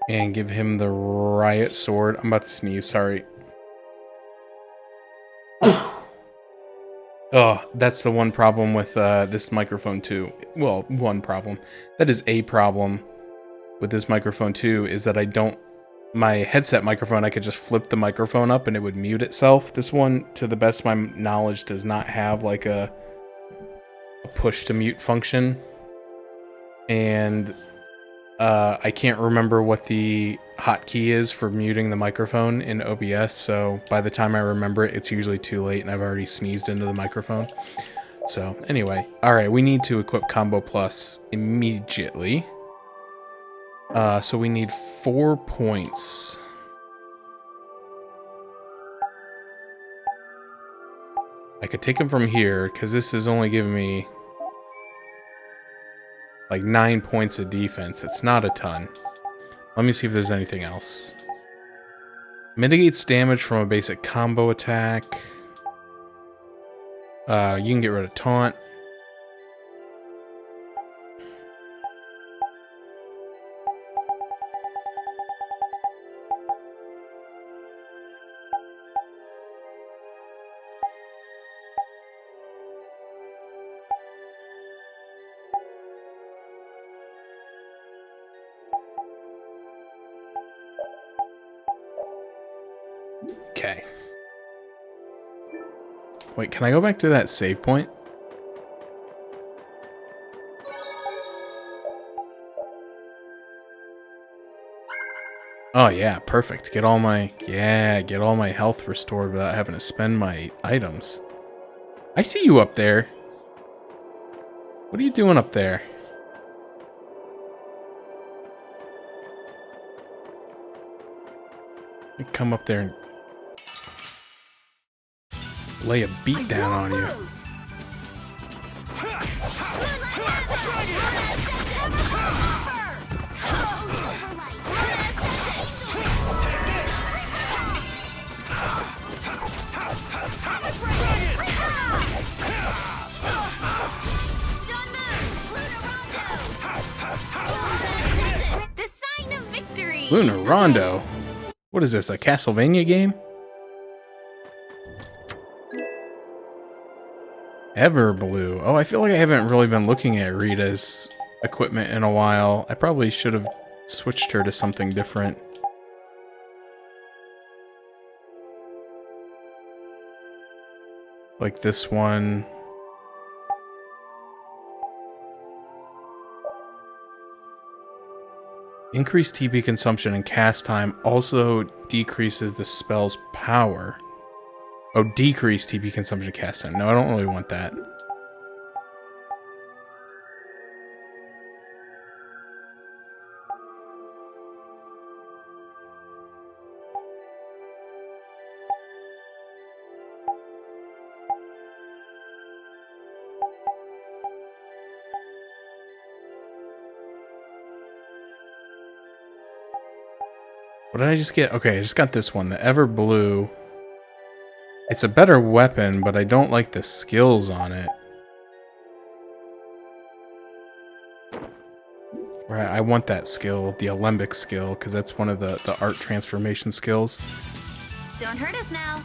and give him the riot sword. I'm about to sneeze, sorry. Oh, that's the one problem with this microphone too. Well, one problem. That is a problem with this microphone too, is that I don't... My headset microphone, I could just flip the microphone up and it would mute itself. This one, to the best of my knowledge, does not have like a push to mute function. And I can't remember what the hotkey is for muting the microphone in OBS, so by the time I remember it, it's usually too late and I've already sneezed into the microphone. So anyway, alright, we need to equip Combo Plus immediately. So we need 4 points. I could take him from here, because this is only giving me like 9 points of defense. It's not a ton. Let me see if there's anything else. Mitigates damage from a basic combo attack. You can get rid of taunt. Okay. Wait, can I go back to that save point? Oh yeah, perfect. Get all my health restored without having to spend my items. I see you up there. What are you doing up there? Come up there and lay a beat down on you.
The sign of victory!
Lunar Rondo? What is this, a Castlevania game? Everblue. Oh, I feel like I haven't really been looking at Rita's equipment in a while. I probably should have switched her to something different. Like this one. Increased TP consumption and cast time also decreases the spell's power. Oh, decrease TP consumption cast time. No, I don't really want that. What did I just get? Okay, I just got this one, the Everblue. It's a better weapon, but I don't like the skills on it. Right, I want that skill, the Alembic skill, because that's one of the art transformation skills.
Don't hurt us now.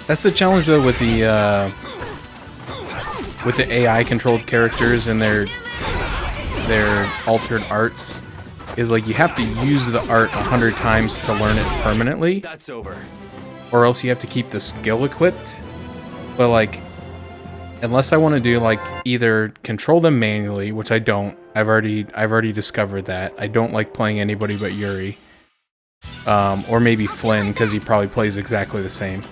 That's the challenge though with the AI controlled characters and their altered arts, is like you have to use the art 100 times to learn it permanently.
That's over.
Or else you have to keep the skill equipped. But like, unless I want to do like either control them manually, which I don't. I've already discovered that. I don't like playing anybody but Yuri. Or maybe Flynn, because he probably plays exactly the same.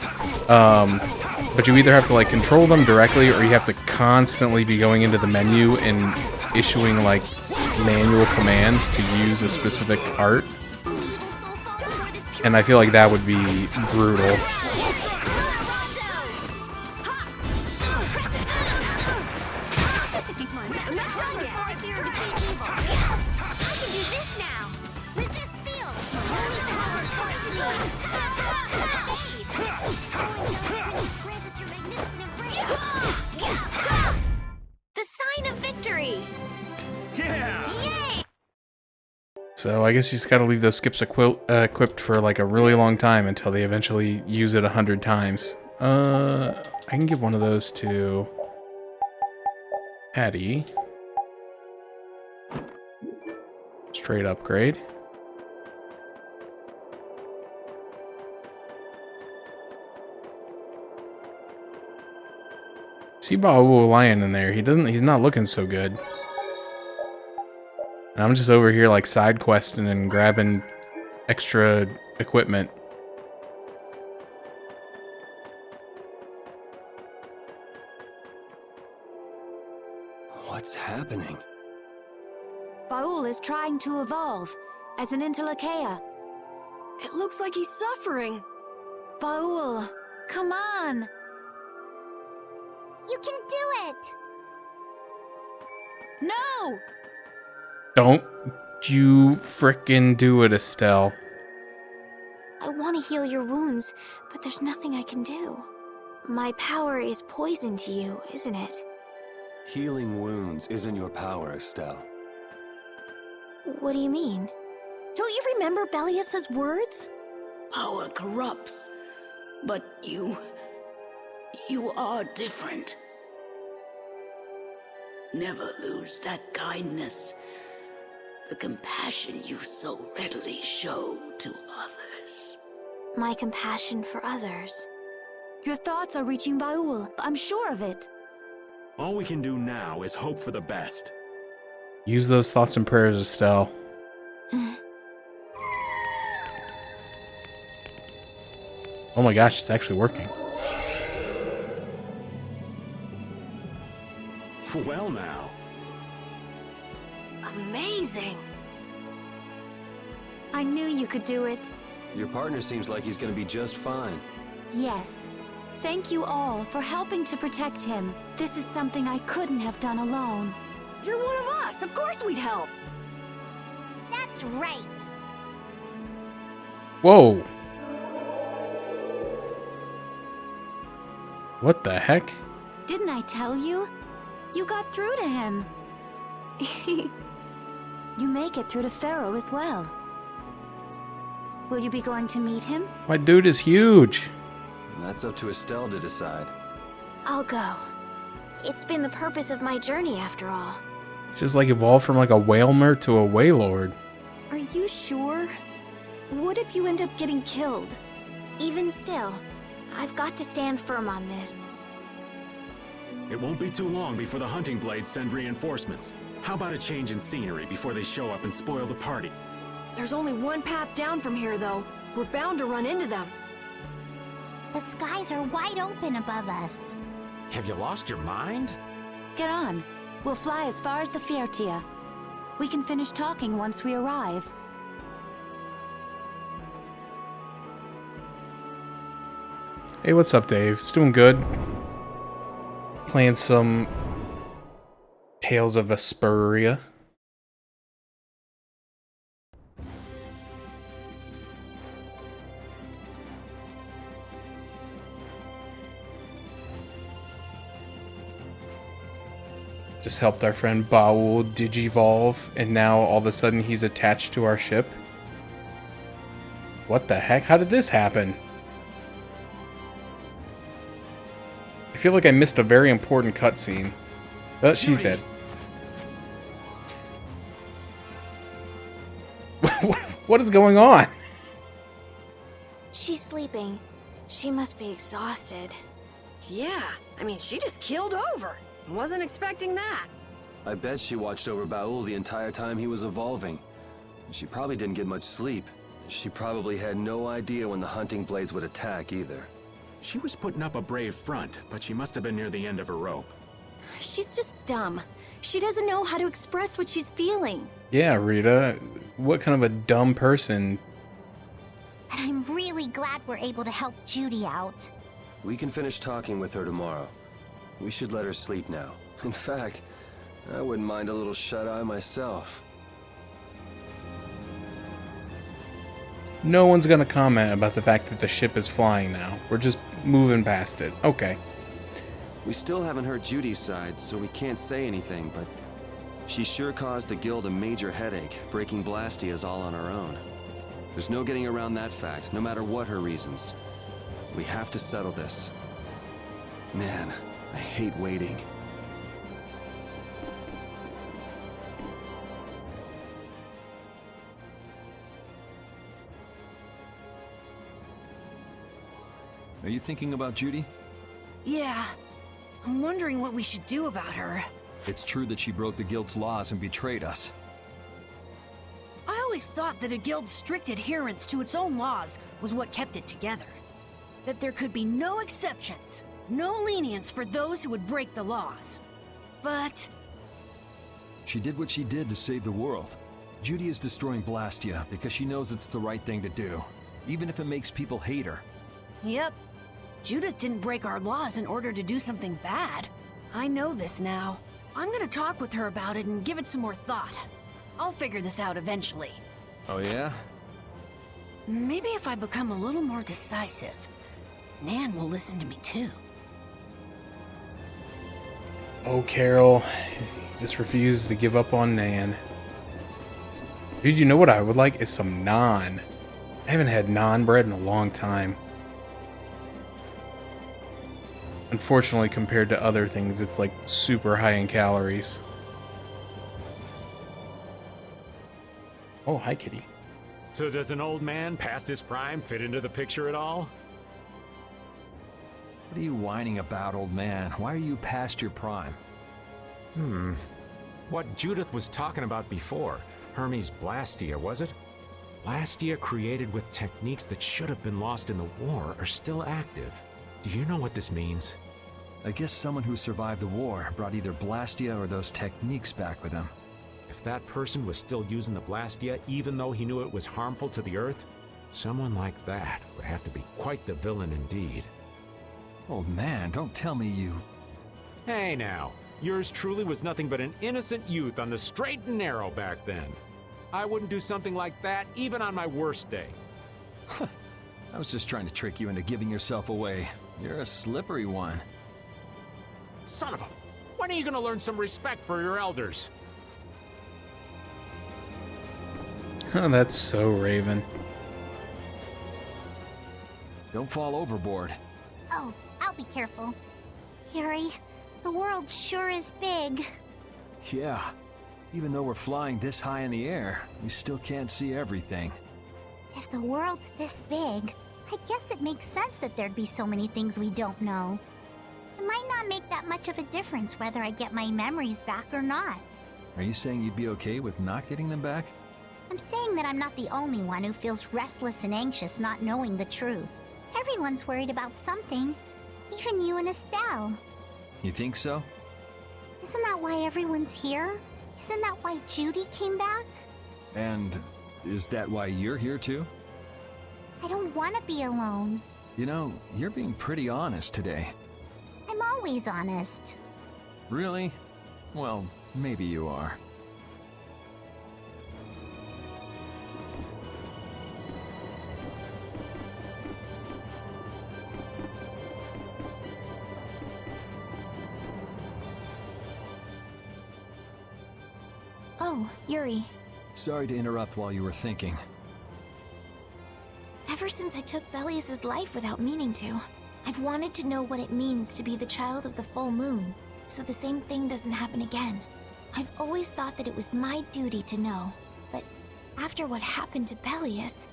But you either have to like control them directly, or you have to constantly be going into the menu and issuing like manual commands to use a specific art. And I feel like that would be brutal.
The sign of victory!
Yeah!
Yay!
So I guess you just gotta leave those skips equipped for like a really long time until they eventually use it 100 times. I can give one of those to Patty. Straight upgrade. See Baowu Lion in there. He's not looking so good. And I'm just over here like side questing and grabbing extra equipment.
What's happening?
Baul is trying to evolve as an Entelekea.
It looks like he's suffering.
Baul, come on!
You can do it!
No!
Don't you frickin' do it, Estelle.
I want to heal your wounds, but there's nothing I can do. My power is poison to you, isn't it?
Healing wounds isn't your power, Estelle.
What do you mean?
Don't you remember Bellius's words?
Power corrupts, but you are different. Never lose that kindness, the compassion you so readily show to others.
My compassion for others.
Your thoughts are reaching Baul. I'm sure of it.
All we can do now is hope for the best.
Use those thoughts and prayers, Estelle. Oh my gosh, it's actually working.
Well now.
Amazing.
I knew you could do it.
Your partner seems like he's gonna be just fine.
Yes. Thank you all for helping to protect him. This is something I couldn't have done alone.
You're one of us. Of course we'd help.
That's right.
Whoa. What the heck?
Didn't I tell you? You got through to him. You make it through to Pharaoh as well. Will you be going to meet him?
My dude is huge.
That's up to Estelle to decide.
I'll go. It's been the purpose of my journey after all.
Just like evolved from like a whalmer to a waylord.
Are you sure? What if you end up getting killed?
Even still, I've got to stand firm on this.
It won't be too long before the hunting blades send reinforcements. How about a change in scenery before they show up and spoil the party?
There's only one path down from here, though. We're bound to run into them.
The skies are wide open above us.
Have you lost your mind?
Get on. We'll fly as far as the Fiertia. We can finish talking once we arrive.
Hey, what's up, Dave? It's doing good. Playing some Tales of Vesperia. Just helped our friend Baul digivolve, and now all of a sudden he's attached to our ship. What the heck? How did this happen? I feel like I missed a very important cutscene. Oh, she's dead. What is going on?
She's sleeping. She must be exhausted.
Yeah, I mean, she just keeled over. Wasn't expecting that.
I bet she watched over Baul the entire time he was evolving. She probably didn't get much sleep. She probably had no idea when the hunting blades would attack either.
She was putting up a brave front, but she must have been near the end of her rope.
She's just dumb. She doesn't know how to express what she's feeling.
Yeah, Rita. What kind of a dumb person?
And I'm really glad we're able to help Judy out.
We can finish talking with her tomorrow. We should let her sleep now. In fact, I wouldn't mind a little shut-eye myself.
No one's gonna comment about the fact that the ship is flying now. We're just moving past it. Okay.
We still haven't heard Judy's side, so we can't say anything, but she sure caused the guild a major headache, breaking Blastias all on her own. There's no getting around that fact, no matter what her reasons. We have to settle this. Man, I hate waiting.
Are you thinking about Judy?
Yeah, I'm wondering what we should do about her.
It's true that she broke the guild's laws and betrayed us.
I always thought that a guild's strict adherence to its own laws was what kept it together. That there could be no exceptions, no lenience for those who would break the laws. But
She did what she did to save the world. Judy is destroying Blastia because she knows it's the right thing to do, even if it makes people hate her.
yep, Judith didn't break our laws in order to do something bad. I know this now. I'm gonna talk with her about it and give it some more thought. I'll figure this out eventually.
Oh yeah?
Maybe if I become a little more decisive, Nan will listen to me too.
Oh, Carol. He just refuses to give up on Nan. Dude, you know what I would like? Is some naan. I haven't had naan bread in a long time. Unfortunately, compared to other things, it's like super high in calories. Oh, hi, kitty.
So does an old man past his prime fit into the picture at all?
What are you whining about, old man? Why are you past your prime?
What Judith was talking about before. Hermes Blastia, was it? Blastia created with techniques that should have been lost in the war are still active. Do you know what this means?
I guess someone who survived the war brought either Blastia or those techniques back with him.
If that person was still using the Blastia, even though he knew it was harmful to the Earth, someone like that would have to be quite the villain indeed.
Old man, don't tell me you...
Hey now, yours truly was nothing but an innocent youth on the straight and narrow back then. I wouldn't do something like that even on my worst day.
I was just trying to trick you into giving yourself away. You're a slippery one.
Son of a... When are you gonna learn some respect for your elders?
Oh, that's so Raven.
Don't fall overboard.
Oh, I'll be careful. Yuri, the world sure is big.
Yeah. Even though we're flying this high in the air, we still can't see everything.
If the world's this big, I guess it makes sense that there'd be so many things we don't know. It might not make that much of a difference whether I get my memories back or not.
Are you saying you'd be okay with not getting them back?
I'm saying that I'm not the only one who feels restless and anxious not knowing the truth. Everyone's worried about something. Even you and Estelle.
You think so?
Isn't that why everyone's here? Isn't that why Judy came back?
And is that why you're here too?
I don't want to be alone.
You know, you're being pretty honest today.
I'm always honest.
Really? Well, Maybe you are.
Oh, Yuri.
Sorry to interrupt while you were thinking.
Ever since I took Belius's life without meaning to, I've wanted to know what it means to be the child of the full moon, so the same thing doesn't happen again. I've always thought that it was my duty to know, but after what happened to Belius...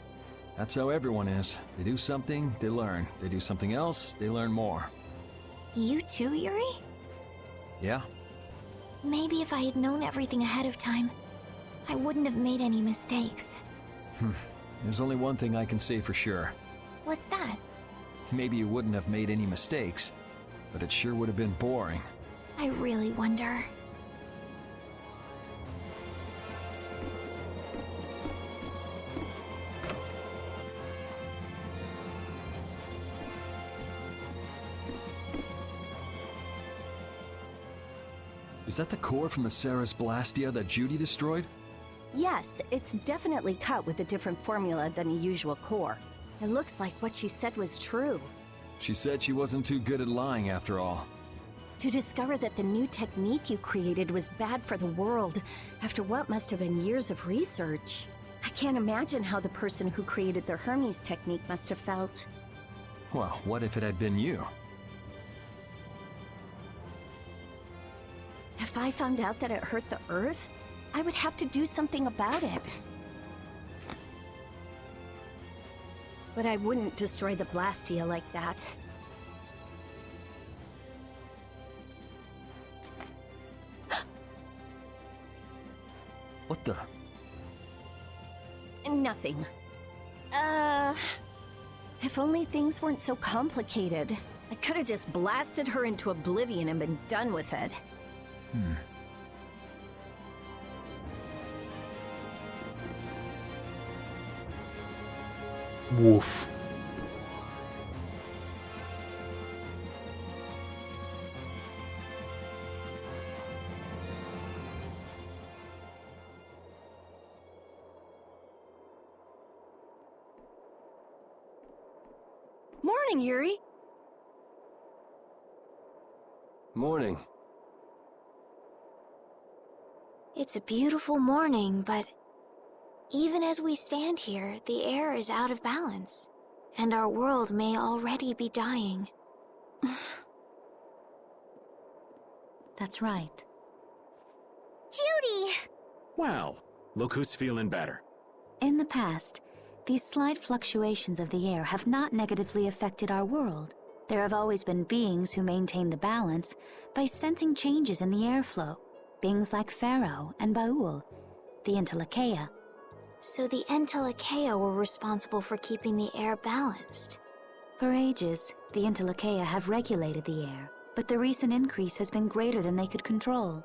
That's how everyone is. They do something, they learn. They do something else, they learn more.
You too, Yuri?
Yeah?
Maybe if I had known everything ahead of time, I wouldn't have made any mistakes.
There's only one thing I can say for sure.
What's that?
Maybe you wouldn't have made any mistakes, but it sure would have been boring.
I really wonder.
Is that the core from the Ceres Blastia that Judy destroyed?
Yes, it's definitely cut with a different formula than a usual core. It looks like what she said was true.
She said she wasn't too good at lying after all.
To discover that the new technique you created was bad for the world, after what must have been years of research. I can't imagine how the person who created the Hermes technique must have felt.
Well, what if it had been you?
If I found out that it hurt the Earth, I would have to do something about it. But I wouldn't destroy the Blastia like that.
What the?
Nothing. If only things weren't so complicated. I could have just blasted her into oblivion and been done with it.
Woof.
Morning, Yuri.
Morning.
It's a beautiful morning, but even as we stand here, the air is out of balance, and our world may already be dying.
That's right.
Judy!
Well, look who's feeling better.
In the past, these slight fluctuations of the air have not negatively affected our world. There have always been beings who maintain the balance by sensing changes in the airflow. Beings like Pharaoh and Baul, the Entelekea.
So the Entelekea were responsible for keeping the air balanced.
For ages, the Entelekea have regulated the air, but the recent increase has been greater than they could control.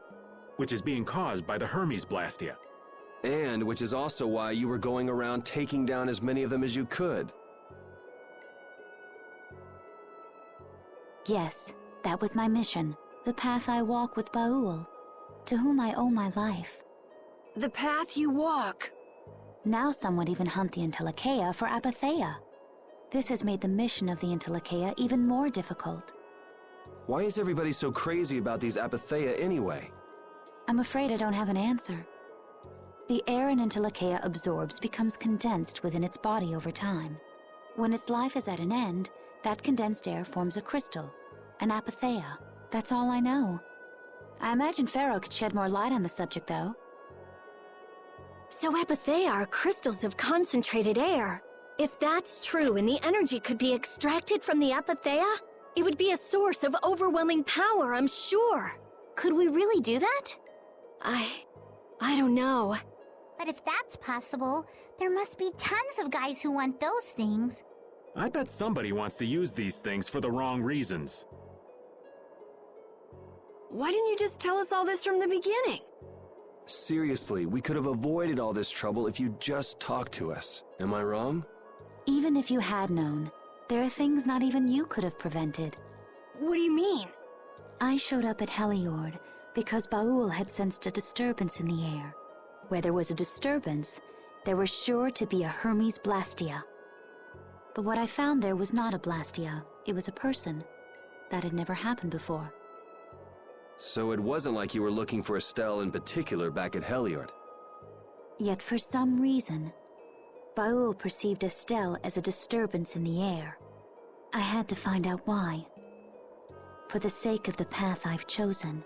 Which is being caused by the Hermes Blastia.
And which is also why you were going around taking down as many of them as you could.
Yes, that was my mission, the path I walk with Baul, to whom I owe my life.
The path you walk.
Now some would even hunt the Entelekea for apatheia. This has made the mission of the Entelekea even more difficult.
Why is everybody so crazy about these apatheia anyway?
I'm afraid I don't have an answer. The air an Entelekea absorbs becomes condensed within its body over time. When its life is at an end, that condensed air forms a crystal, an apatheia. That's all I know. I imagine Pharaoh could shed more light on the subject, though.
So apatheia are crystals of concentrated air. If that's true and the energy could be extracted from the apatheia, it would be a source of overwhelming power, I'm sure.
Could we really do that?
I don't know.
But if that's possible, there must be tons of guys who want those things.
I bet somebody wants to use these things for the wrong reasons.
Why didn't you just tell us all this from the beginning?
Seriously, we could have avoided all this trouble if you just talked to us. Am I wrong?
Even if you had known, there are things not even you could have prevented.
What do you mean?
I showed up at Heliord Because Baul had sensed a disturbance in the air. Where there was a disturbance, there was sure to be a Hermes Blastia. But what I found there was not a Blastia, it was a person. That had never happened before.
So it wasn't like you were looking for Estelle in particular back at Heliord.
Yet for some reason, Baul perceived Estelle as a disturbance in the air. I had to find out why. For the sake of the path I've chosen.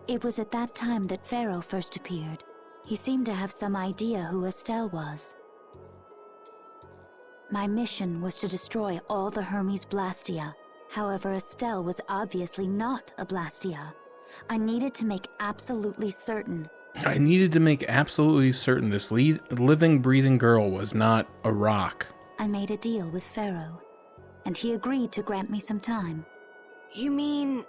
It was at that time that Pharaoh first appeared. He seemed to have some idea who Estelle was. My mission was to destroy all the Hermes Blastia. However, Estelle was obviously not a Blastia. I needed to make absolutely certain.
This living, breathing girl was not a rock.
I made a deal with Pharaoh, and he agreed to grant me some time.
You mean...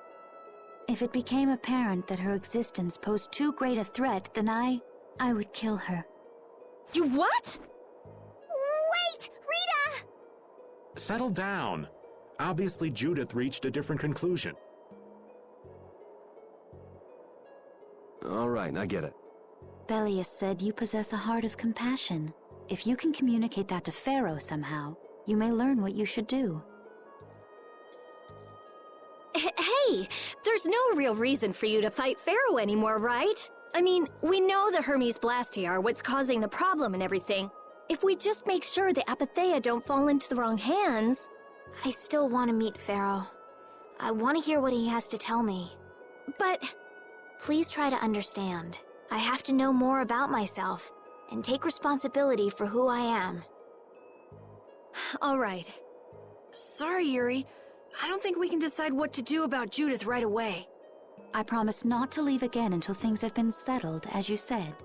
If it became apparent that her existence posed too great a threat, then I would kill her.
You what?
Wait! Rita!
Settle down. Obviously, Judith reached a different conclusion.
All right, I get it.
Belius said you possess a heart of compassion. If you can communicate that to Pharaoh somehow, you may learn what you should do.
Hey, there's no real reason for you to fight Pharaoh anymore, right? I mean, we know the Hermes Blastia are what's causing the problem and everything. If we just make sure the Apatheia don't fall into the wrong hands...
I still want to meet Pharaoh. I want to hear what he has to tell me.
But...
Please try to understand. I have to know more about myself, and take responsibility for who I am.
All right.
Sorry, Yuri. I don't think we can decide what to do about Judith right away.
I promise not to leave again until things have been settled, as you said.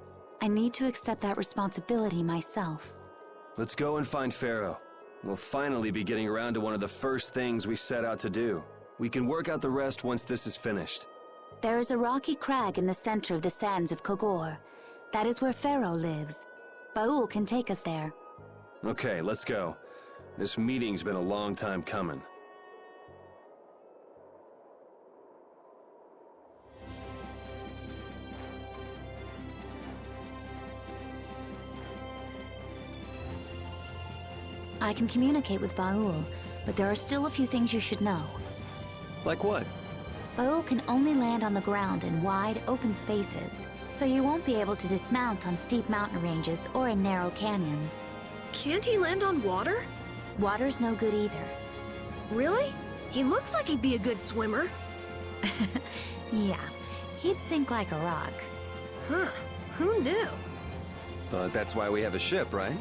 I need to accept that responsibility myself.
Let's go and find Pharaoh. We'll finally be getting around to one of the first things we set out to do. We can work out the rest once this is finished.
There is a rocky crag in the center of the sands of Kogor. That is where Pharaoh lives. Baul can take us there.
Okay, let's go. This meeting's been a long time coming.
I can communicate with Baul, but there are still a few things you should know.
Like what?
Baul can only land on the ground in wide, open spaces, so you won't be able to dismount on steep mountain ranges or in narrow canyons.
Can't he land on water?
Water's no good either.
Really? He looks like he'd be a good swimmer.
Yeah, he'd sink like a rock.
Huh, who knew?
But that's why we have a ship, right?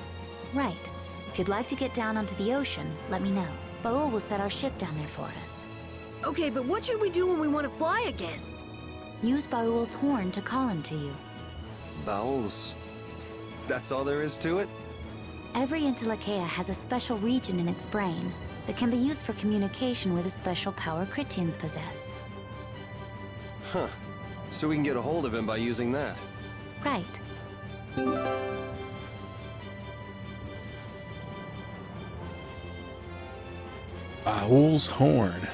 Right. If you'd like to get down onto the ocean, let me know. Baul will set our ship down there for us.
Okay, but what should we do when we want to fly again?
Use Baul's horn to call him to you.
Bowels. That's all there is to it?
Every Intellikeia has a special region in its brain that can be used for communication with a special power Critians possess.
Huh. So we can get a hold of him by using that.
Right.
Baul's horn.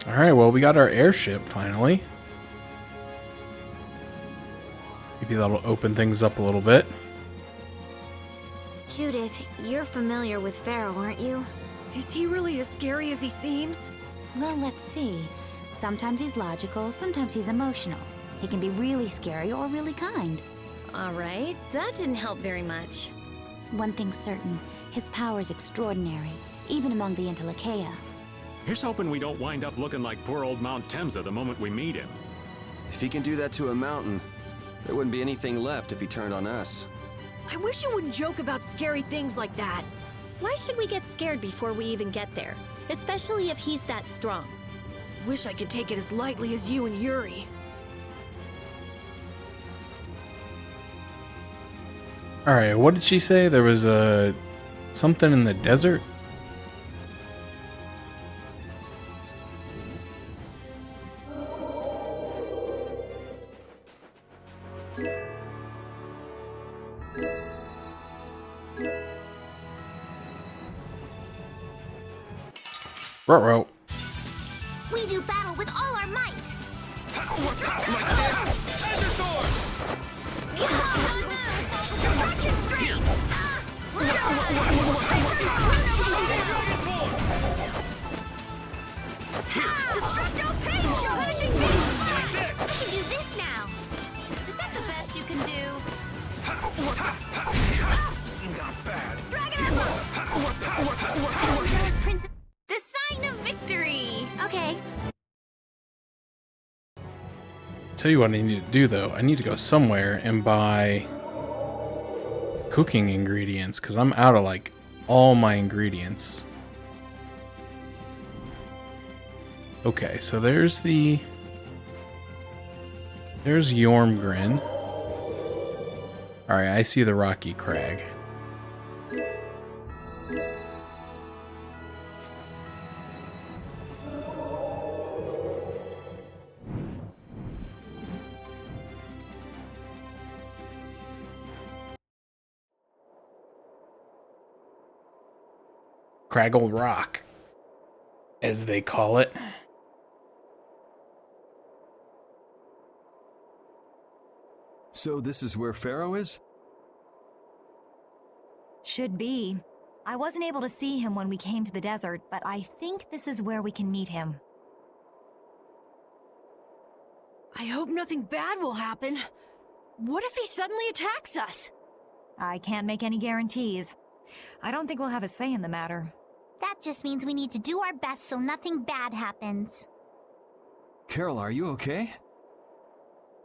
Alright, well, we got our airship, finally. Maybe that'll open things up a little bit.
Judith, you're familiar with Pharaoh, aren't you?
Is he really as scary as he seems?
Well, let's see. Sometimes he's logical, sometimes he's emotional. He can be really scary or really kind.
All right, that didn't help very much.
One thing's certain, his power's extraordinary, even among the Intellikeia.
Here's hoping we don't wind up looking like poor old Mount Temsa the moment we meet him.
If he can do that to a mountain, there wouldn't be anything left if he turned on us.
I wish you wouldn't joke about scary things like that.
Why should we get scared before we even get there? Especially if he's that strong.
Wish I could take it as lightly as you and Yuri.
Alright, what did she say? There was something in the desert? Ruh-roh.
We do battle with all our might. Destruction Stream! Destructo Pain Punishing Me! We can do this now. Is that the best you can do?
Not bad.
Prince, the sign of victory. Okay.
Tell you what I need to do though. I need to go somewhere and buy cooking ingredients because I'm out of like all my ingredients. Okay, so there's Yormgren. Alright, I see the rocky crag. Craggle Rock, as they call it.
So this is where Pharaoh is?
Should be. I wasn't able to see him when we came to the desert, but I think this is where we can meet him.
I hope nothing bad will happen. What if he suddenly attacks us?
I can't make any guarantees. I don't think we'll have a say in the matter.
That just means we need to do our best so nothing bad happens.
Carol, are you okay?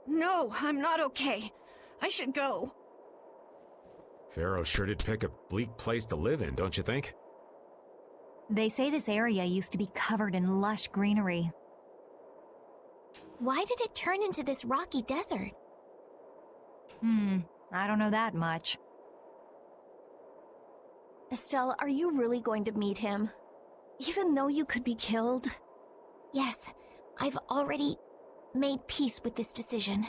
No, I'm not okay. I should go.
Pharaoh sure did pick a bleak place to live in, don't you think?
They say this area used to be covered in lush greenery.
Why did it turn into this rocky desert?
I don't know that much.
Estelle, are you really going to meet him? Even though you could be killed?
Yes, I've already made peace with this decision.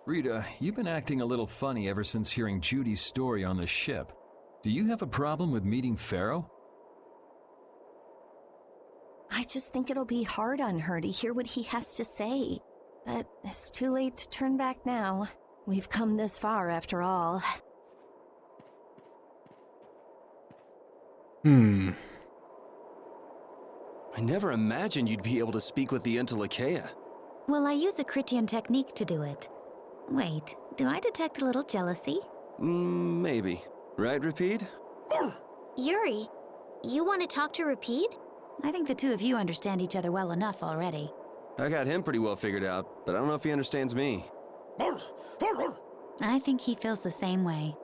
Rita, you've been acting a little funny ever since hearing Judy's story on the ship. Do you have a problem with meeting Pharaoh?
I just think it'll be hard on her to hear what he has to say. But it's too late to turn back now. We've come this far after all.
I never imagined you'd be able to speak with the Entelecheia.
Well, I use a Critian technique to do it. Wait, do I detect a little jealousy?
Maybe. Right, Rapide?
Yuri, you want to talk to Rapide?
I think the two of you understand each other well enough already.
I got him pretty well figured out, but I don't know if he understands me.
I think he feels the same way.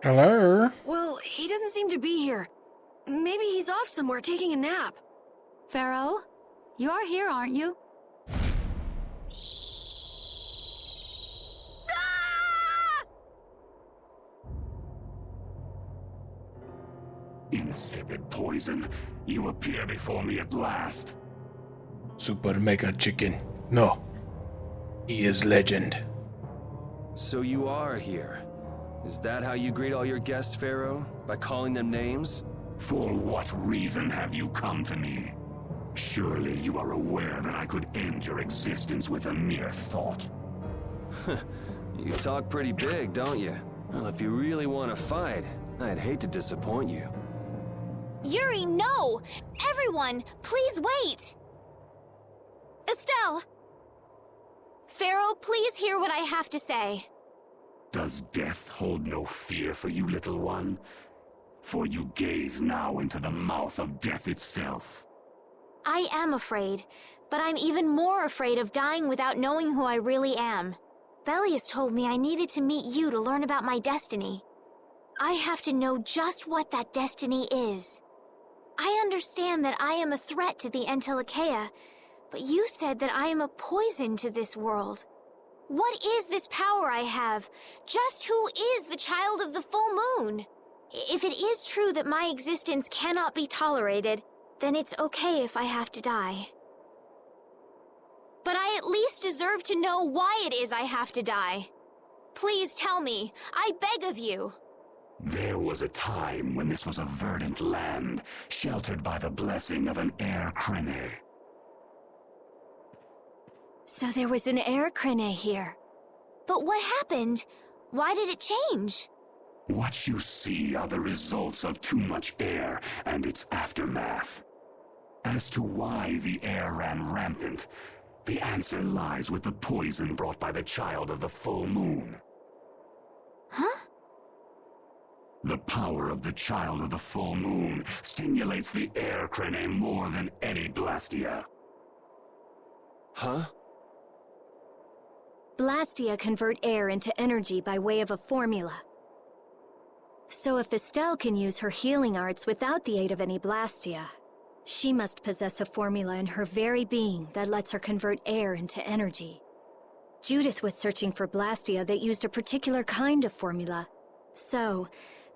Hello?
Well, he doesn't seem to be here. Maybe he's off somewhere taking a nap.
Pharaoh, you are here, aren't you?
Insipid poison, you appear before me at last.
Super Mega Chicken. No. He is legend.
So you are here. Is that how you greet all your guests, Pharaoh? By calling them names?
For what reason have you come to me? Surely you are aware that I could end your existence with a mere thought.
You talk pretty big, don't you? Well, if you really want to fight, I'd hate to disappoint you.
Yuri, no! Everyone, please wait!
Estelle!
Pharaoh, please hear what I have to say.
Does death hold no fear for you, little one? For you gaze now into the mouth of death itself.
I am afraid, but I'm even more afraid of dying without knowing who I really am. Belius told me I needed to meet you to learn about my destiny. I have to know just what that destiny is. I understand that I am a threat to the Entelekea, but you said that I am a poison to this world. What is this power I have? Just who is the child of the full moon? If it is true that my existence cannot be tolerated, then it's okay if I have to die. But I at least deserve to know why it is I have to die. Please tell me, I beg of you.
There was a time when this was a verdant land, sheltered by the blessing of an air crene.
So there was an air crene here. But what happened? Why did it change?
What you see are the results of too much air and its aftermath. As to why the air ran rampant, the answer lies with the poison brought by the child of the full moon.
Huh?
The power of the child of the full moon stimulates the air crene more than any Blastia.
Huh?
Blastia convert air into energy by way of a formula. So if Estelle can use her healing arts without the aid of any Blastia, she must possess a formula in her very being that lets her convert air into energy. Judith was searching for Blastia that used a particular kind of formula. So,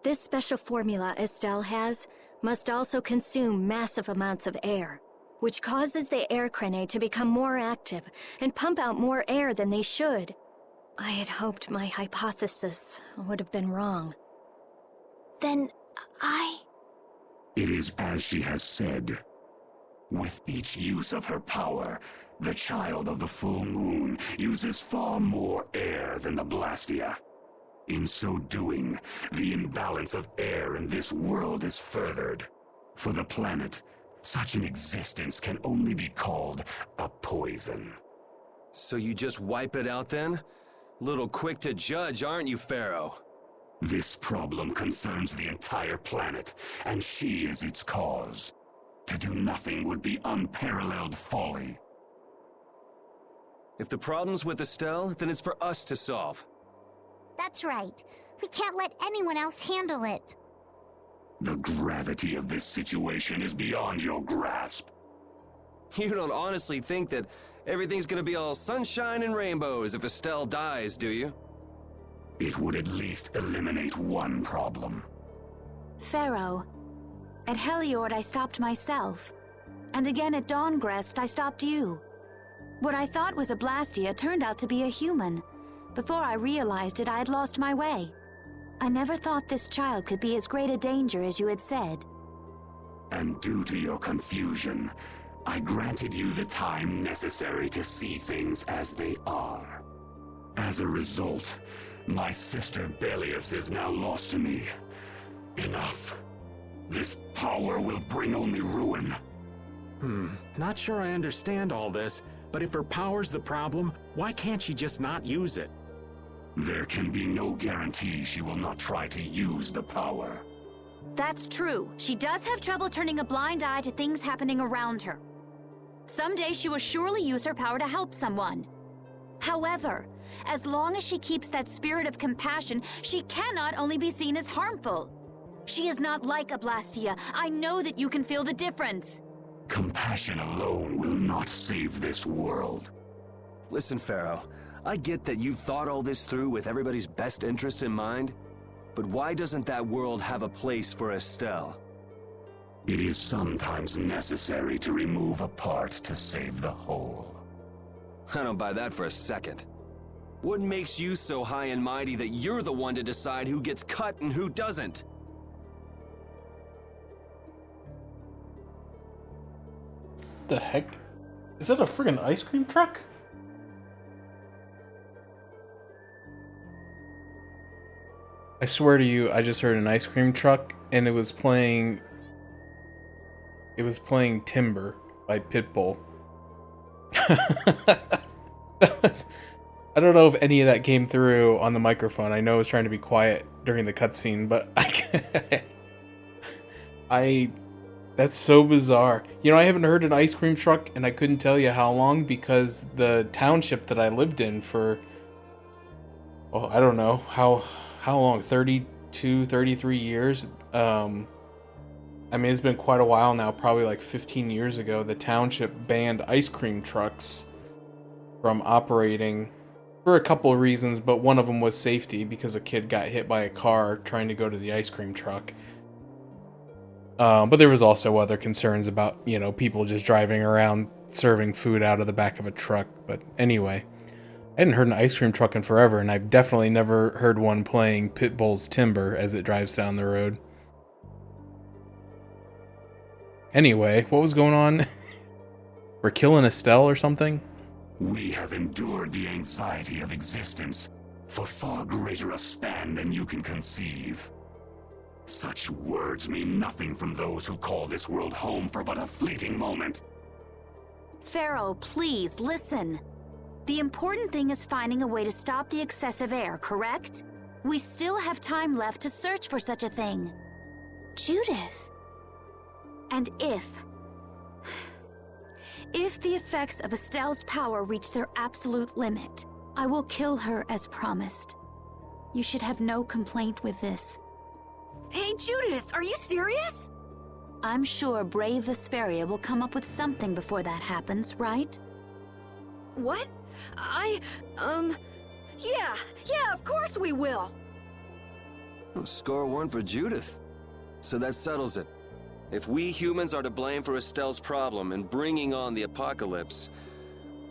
this special formula Estelle has must also consume massive amounts of air, which causes the air crene to become more active and pump out more air than they should. I had hoped my hypothesis would have been wrong.
Then
It is as she has said. With each use of her power, the child of the full moon uses far more air than the Blastia. In so doing, the imbalance of air in this world is furthered. For the planet, such an existence can only be called a poison.
So you just wipe it out then? Little quick to judge, aren't you, Pharaoh?
This problem concerns the entire planet, and she is its cause. To do nothing would be unparalleled folly.
If the problem's with Estelle, then it's for us to solve.
That's right. We can't let anyone else handle it.
The gravity of this situation is beyond your grasp.
You don't honestly think that everything's gonna be all sunshine and rainbows if Estelle dies, do you?
It would at least eliminate one problem.
Pharaoh, at Heliord I stopped myself, and again at Dawngrest I stopped you. What I thought was a Blastia turned out to be a human. Before I realized it, I had lost my way. I never thought this child could be as great a danger as you had said.
And due to your confusion, I granted you the time necessary to see things as they are. As a result, my sister Belius is now lost to me. Enough. This power will bring only ruin.
Not sure I understand all this, but if her power's the problem, why can't she just not use it?
There can be no guarantee she will not try to use the power.
That's true. She does have trouble turning a blind eye to things happening around her. Someday she will surely use her power to help someone. However, as long as she keeps that spirit of compassion, she cannot only be seen as harmful. She is not like a Blastia. I know that you can feel the difference.
Compassion alone will not save this world.
Listen, Pharaoh, I get that you've thought all this through with everybody's best interest in mind, but why doesn't that world have a place for Estelle?
It is sometimes necessary to remove a part to save the whole.
I don't buy that for a second. What makes you so high and mighty that you're the one to decide who gets cut and who doesn't?
The heck? Is that a friggin' ice cream truck? I swear to you, I just heard an ice cream truck and it was playing Timber by Pitbull. I don't know if any of that came through on the microphone. I know I was trying to be quiet during the cutscene, but that's so bizarre. You know, I haven't heard an ice cream truck, and I couldn't tell you how long, because the township that I lived in for, well, I don't know, how long, 32, 33 years? I mean, it's been quite a while now, probably like 15 years ago, the township banned ice cream trucks from operating for a couple of reasons, but one of them was safety, because a kid got hit by a car trying to go to the ice cream truck. But there was also other concerns about, you know, people just driving around serving food out of the back of a truck. But anyway, I hadn't heard an ice cream truck in forever, and I've definitely never heard one playing Pitbull's Timber as it drives down the road. Anyway, what was going on? We're killing Estelle or something?
We have endured the anxiety of existence for far greater a span than you can conceive. Such words mean nothing from those who call this world home for but a fleeting moment.
Pharaoh, please, listen. The important thing is finding a way to stop the excessive air, correct? We still have time left to search for such a thing.
Judith.
And if the effects of Estelle's power reach their absolute limit, I will kill her as promised. You should have no complaint with this.
Hey, Judith, are you serious?
I'm sure brave Vesperia will come up with something before that happens, right?
What? Yeah, of course we will.
Oh, score one for Judith. So that settles it. If we humans are to blame for Estelle's problem and bringing on the apocalypse,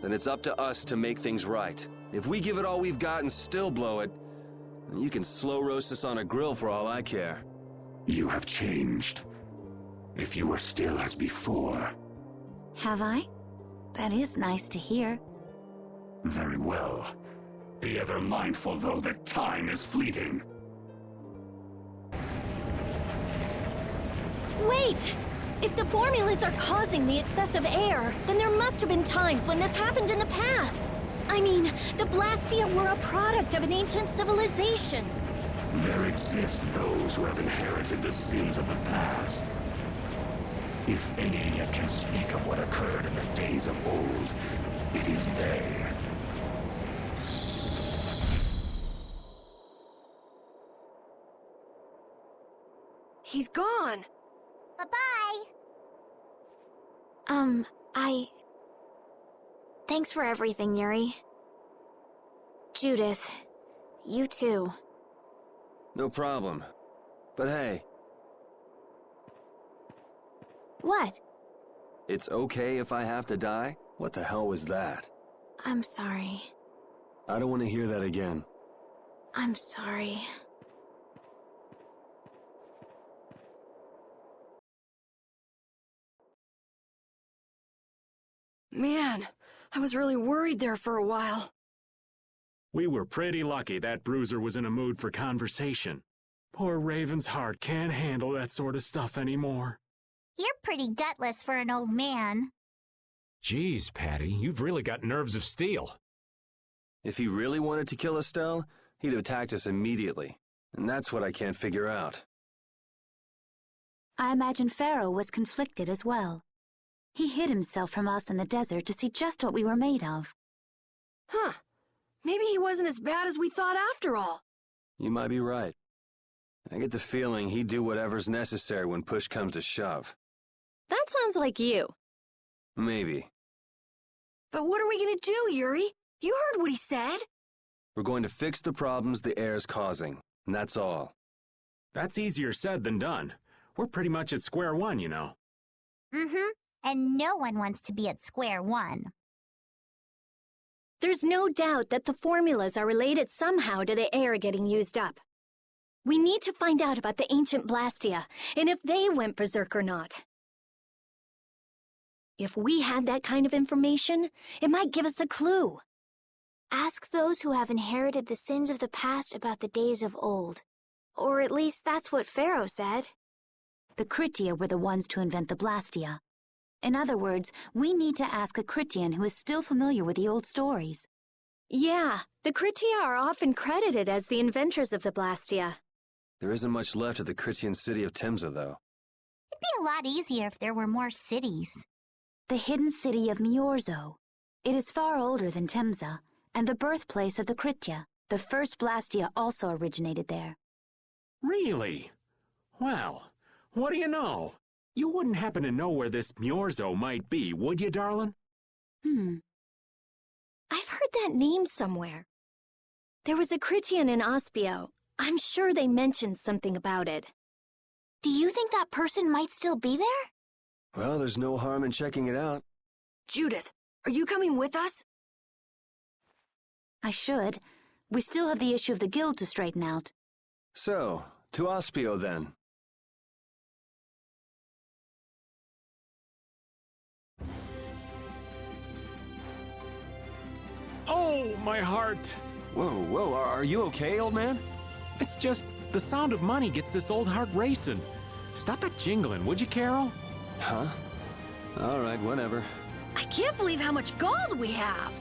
then it's up to us to make things right. If we give it all we've got and still blow it, you can slow roast us on a grill for all I care.
You have changed. If you were still as before.
Have I? That is nice to hear.
Very well. Be ever mindful, though, that time is fleeting.
Wait! If the formulas are causing the excessive air, then there must have been times when this happened in the past. I mean, the Blastia were a product of an ancient civilization.
There exist those who have inherited the sins of the past. If any yet can speak of what occurred in the days of old, it is they.
He's gone.
Bye-bye.
Thanks for everything, Yuri. Judith, you too.
No problem. But hey,
What?
it's okay if I have to die? What the hell was that?
I'm sorry.
I don't want to hear that again.
I'm sorry.
Man, I was really worried there for a while.
We were pretty lucky that bruiser was in a mood for conversation. Poor Raven's heart can't handle that sort of stuff anymore.
You're pretty gutless for an old man.
Geez, Patty, you've really got nerves of steel.
If he really wanted to kill Estelle, he'd have attacked us immediately. And that's what I can't figure out.
I imagine Pharaoh was conflicted as well. He hid himself from us in the desert to see just what we were made of.
Huh. Maybe he wasn't as bad as we thought after all.
You might be right. I get the feeling he'd do whatever's necessary when push comes to shove.
That sounds like you.
Maybe.
But what are we gonna do, Yuri? You heard what he said.
We're going to fix the problems the air's causing, and that's all.
That's easier said than done. We're pretty much at square one, you know.
Mm-hmm. And no one wants to be at square one.
There's no doubt that the formulas are related somehow to the air getting used up. We need to find out about the ancient Blastia, and if they went berserk or not. If we had that kind of information, it might give us a clue.
Ask those who have inherited the sins of the past about the days of old. Or at least that's what Pharaoh said.
The Critia were the ones to invent the Blastia. In other words, we need to ask a Critian who is still familiar with the old stories.
Yeah, the Kritia are often credited as the inventors of the Blastia.
There isn't much left of the Critian city of Temza, though.
It'd be a lot easier if there were more cities.
The hidden city of Miorzo. It is far older than Temza, and the birthplace of the Kritia. The first Blastia also originated there.
Really? Well, what do you know? You wouldn't happen to know where this Miorzo might be, would you, darling?
I've heard that name somewhere. There was a Critian in Ospio. I'm sure they mentioned something about it.
Do you think that person might still be there?
Well, there's no harm in checking it out.
Judith, are you coming with us?
I should. We still have the issue of the guild to straighten out.
So, to Ospio then.
Oh, my heart!
Whoa, are you okay, old man?
It's just the sound of money gets this old heart racing. Stop that jingling, would you, Carol?
Huh? Alright, whatever.
I can't believe how much gold we have.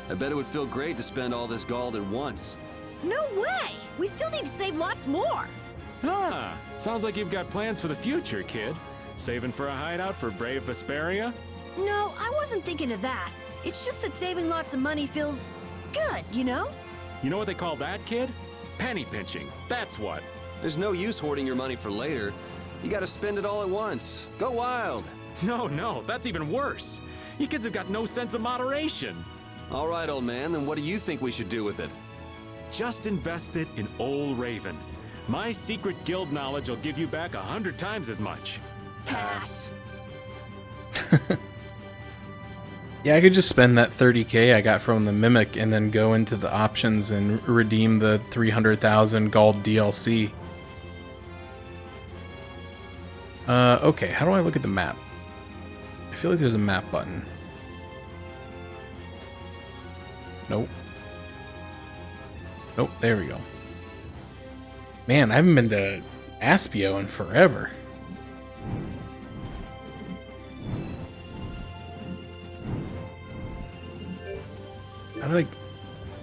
I bet it would feel great to spend all this gold at once.
No way! We still need to save lots more.
Ah, sounds like you've got plans for the future, kid. Saving for a hideout for brave Vesperia?
No, I wasn't thinking of that. It's just that saving lots of money feels good, you know?
You know what they call that, kid? Penny pinching. That's what.
There's no use hoarding your money for later. You gotta spend it all at once. Go wild.
No, that's even worse. You kids have got no sense of moderation.
All right, old man, then what do you think we should do with it?
Just invest it in Old Raven. My secret guild knowledge will give you back 100 times as much.
Pass.
Yeah, I could just spend that 30k I got from the Mimic and then go into the options and redeem the 300,000 gold DLC. Okay, how do I look at the map? I feel like there's a map button. Nope. Nope, there we go. Man, I haven't been to Aspio in forever. How do I...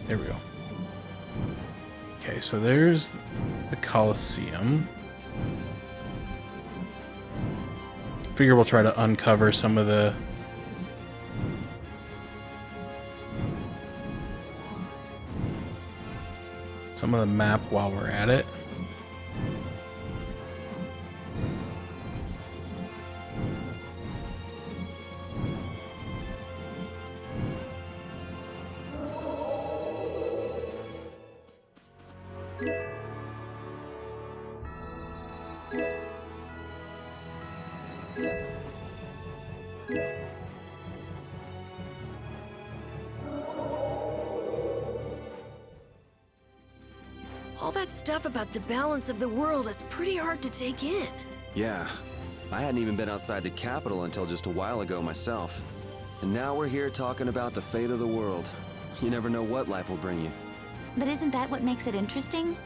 There we go. Okay, so there's the Colosseum. Figure we'll try to uncover some of the... map while we're at it.
All that stuff about the balance of the world is pretty hard to take in.
Yeah, I hadn't even been outside the capital until just a while ago myself. And now we're here talking about the fate of the world. You never know what life will bring you.
But isn't that what makes it interesting?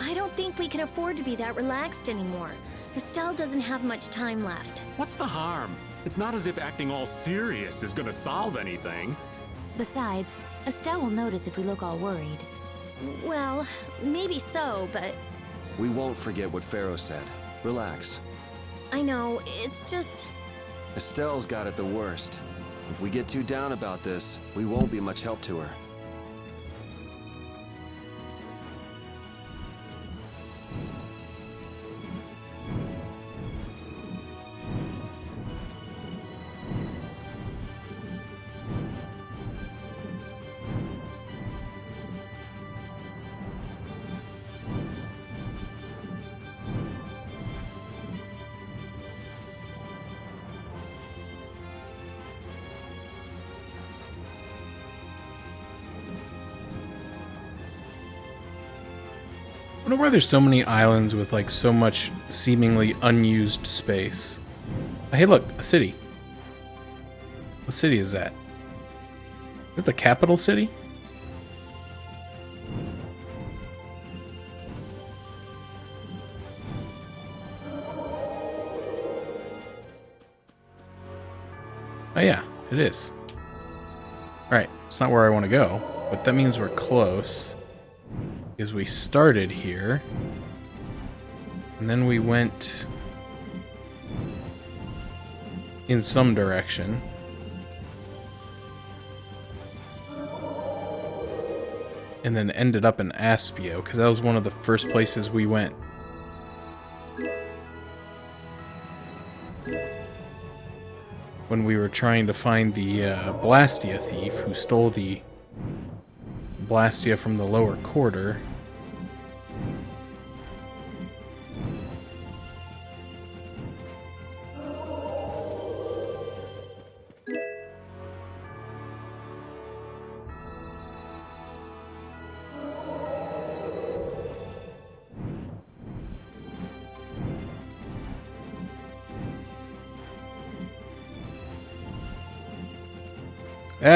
I don't think we can afford to be that relaxed anymore. Estelle doesn't have much time left.
What's the harm? It's not as if acting all serious is gonna solve anything.
Besides, Estelle will notice if we look all worried.
Well, maybe so, but...
We won't forget what Pharaoh said. Relax.
I know, it's just...
Estelle's got it the worst. If we get too down about this, we won't be much help to her.
I wonder why there's so many islands with like so much seemingly unused space. Hey look, a city. What city is that? Is it the capital city? Oh yeah, it is. Alright, it's not where I want to go. but that means we're close. Because we started here. And then we went in some direction. And then ended up in Aspio, because that was one of the first places we went. When we were trying to find the Blastia thief who stole the Blastia from the lower quarter.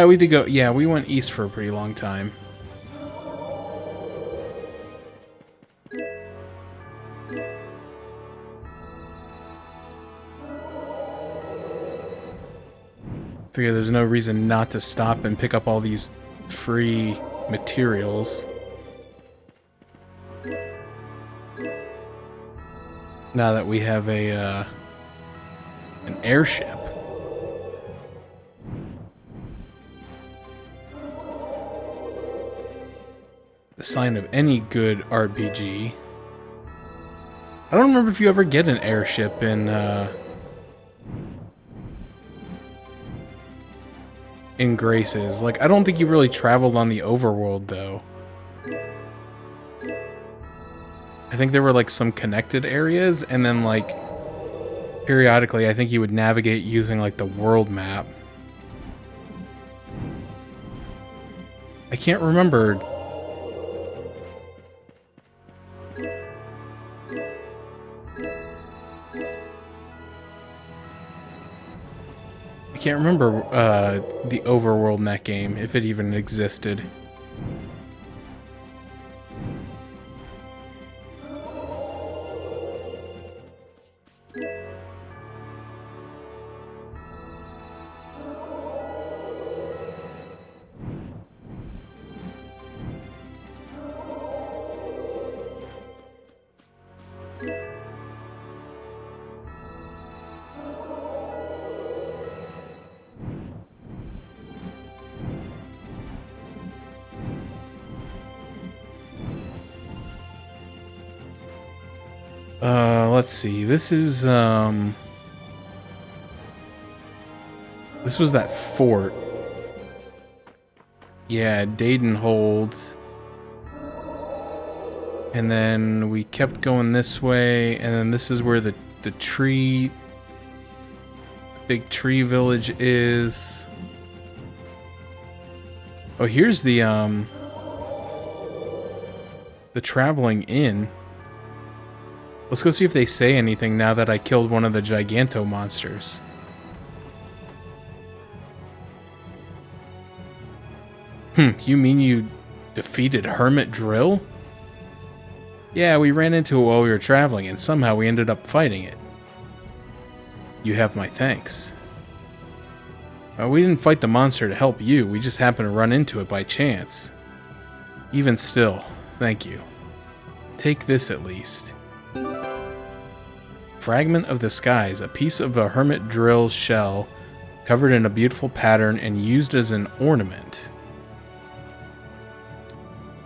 We did go, yeah, we went east for a pretty long time. Figure there's no reason not to stop and pick up all these free materials. Now that we have a an airship. The sign of any good RPG. I don't remember if you ever get an airship in Graces. Like, I don't think you really traveled on the overworld, though. I think there were, like, some connected areas, and then, like, periodically, I think you would navigate using, like, the world map. I can't remember. I can't remember the overworld in that game, if it even existed. Let's see. This is, this was that fort. Yeah, Dadenhold. And then we kept going this way, and then this is where the tree, big tree village is. Oh, here's the traveling inn. Let's go see if they say anything now that I killed one of the Giganto monsters. You mean you defeated Hermit Drill? Yeah, we ran into it while we were traveling, and somehow we ended up fighting it. You have my thanks. We didn't fight the monster to help you, we just happened to run into it by chance. Even still, thank you. Take this at least. Fragment of the skies, a piece of a hermit drill shell covered in a beautiful pattern and used as an ornament.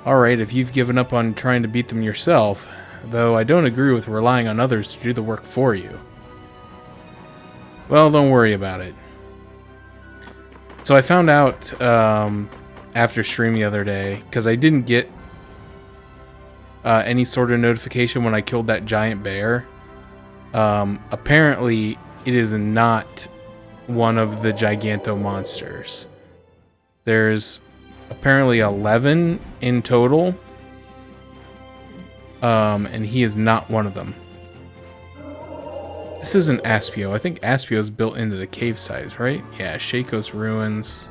Alright, if you've given up on trying to beat them yourself, though I don't agree with relying on others to do the work for you. Well, don't worry about it. So I found out after stream the other day, because I didn't get any sort of notification when I killed that giant bear. Apparently, it is not one of the Giganto monsters. There's apparently 11 in total, and he is not one of them. This isn't Aspio. I think Aspio is built into the cave sides, right? Yeah, Shaco's Ruins.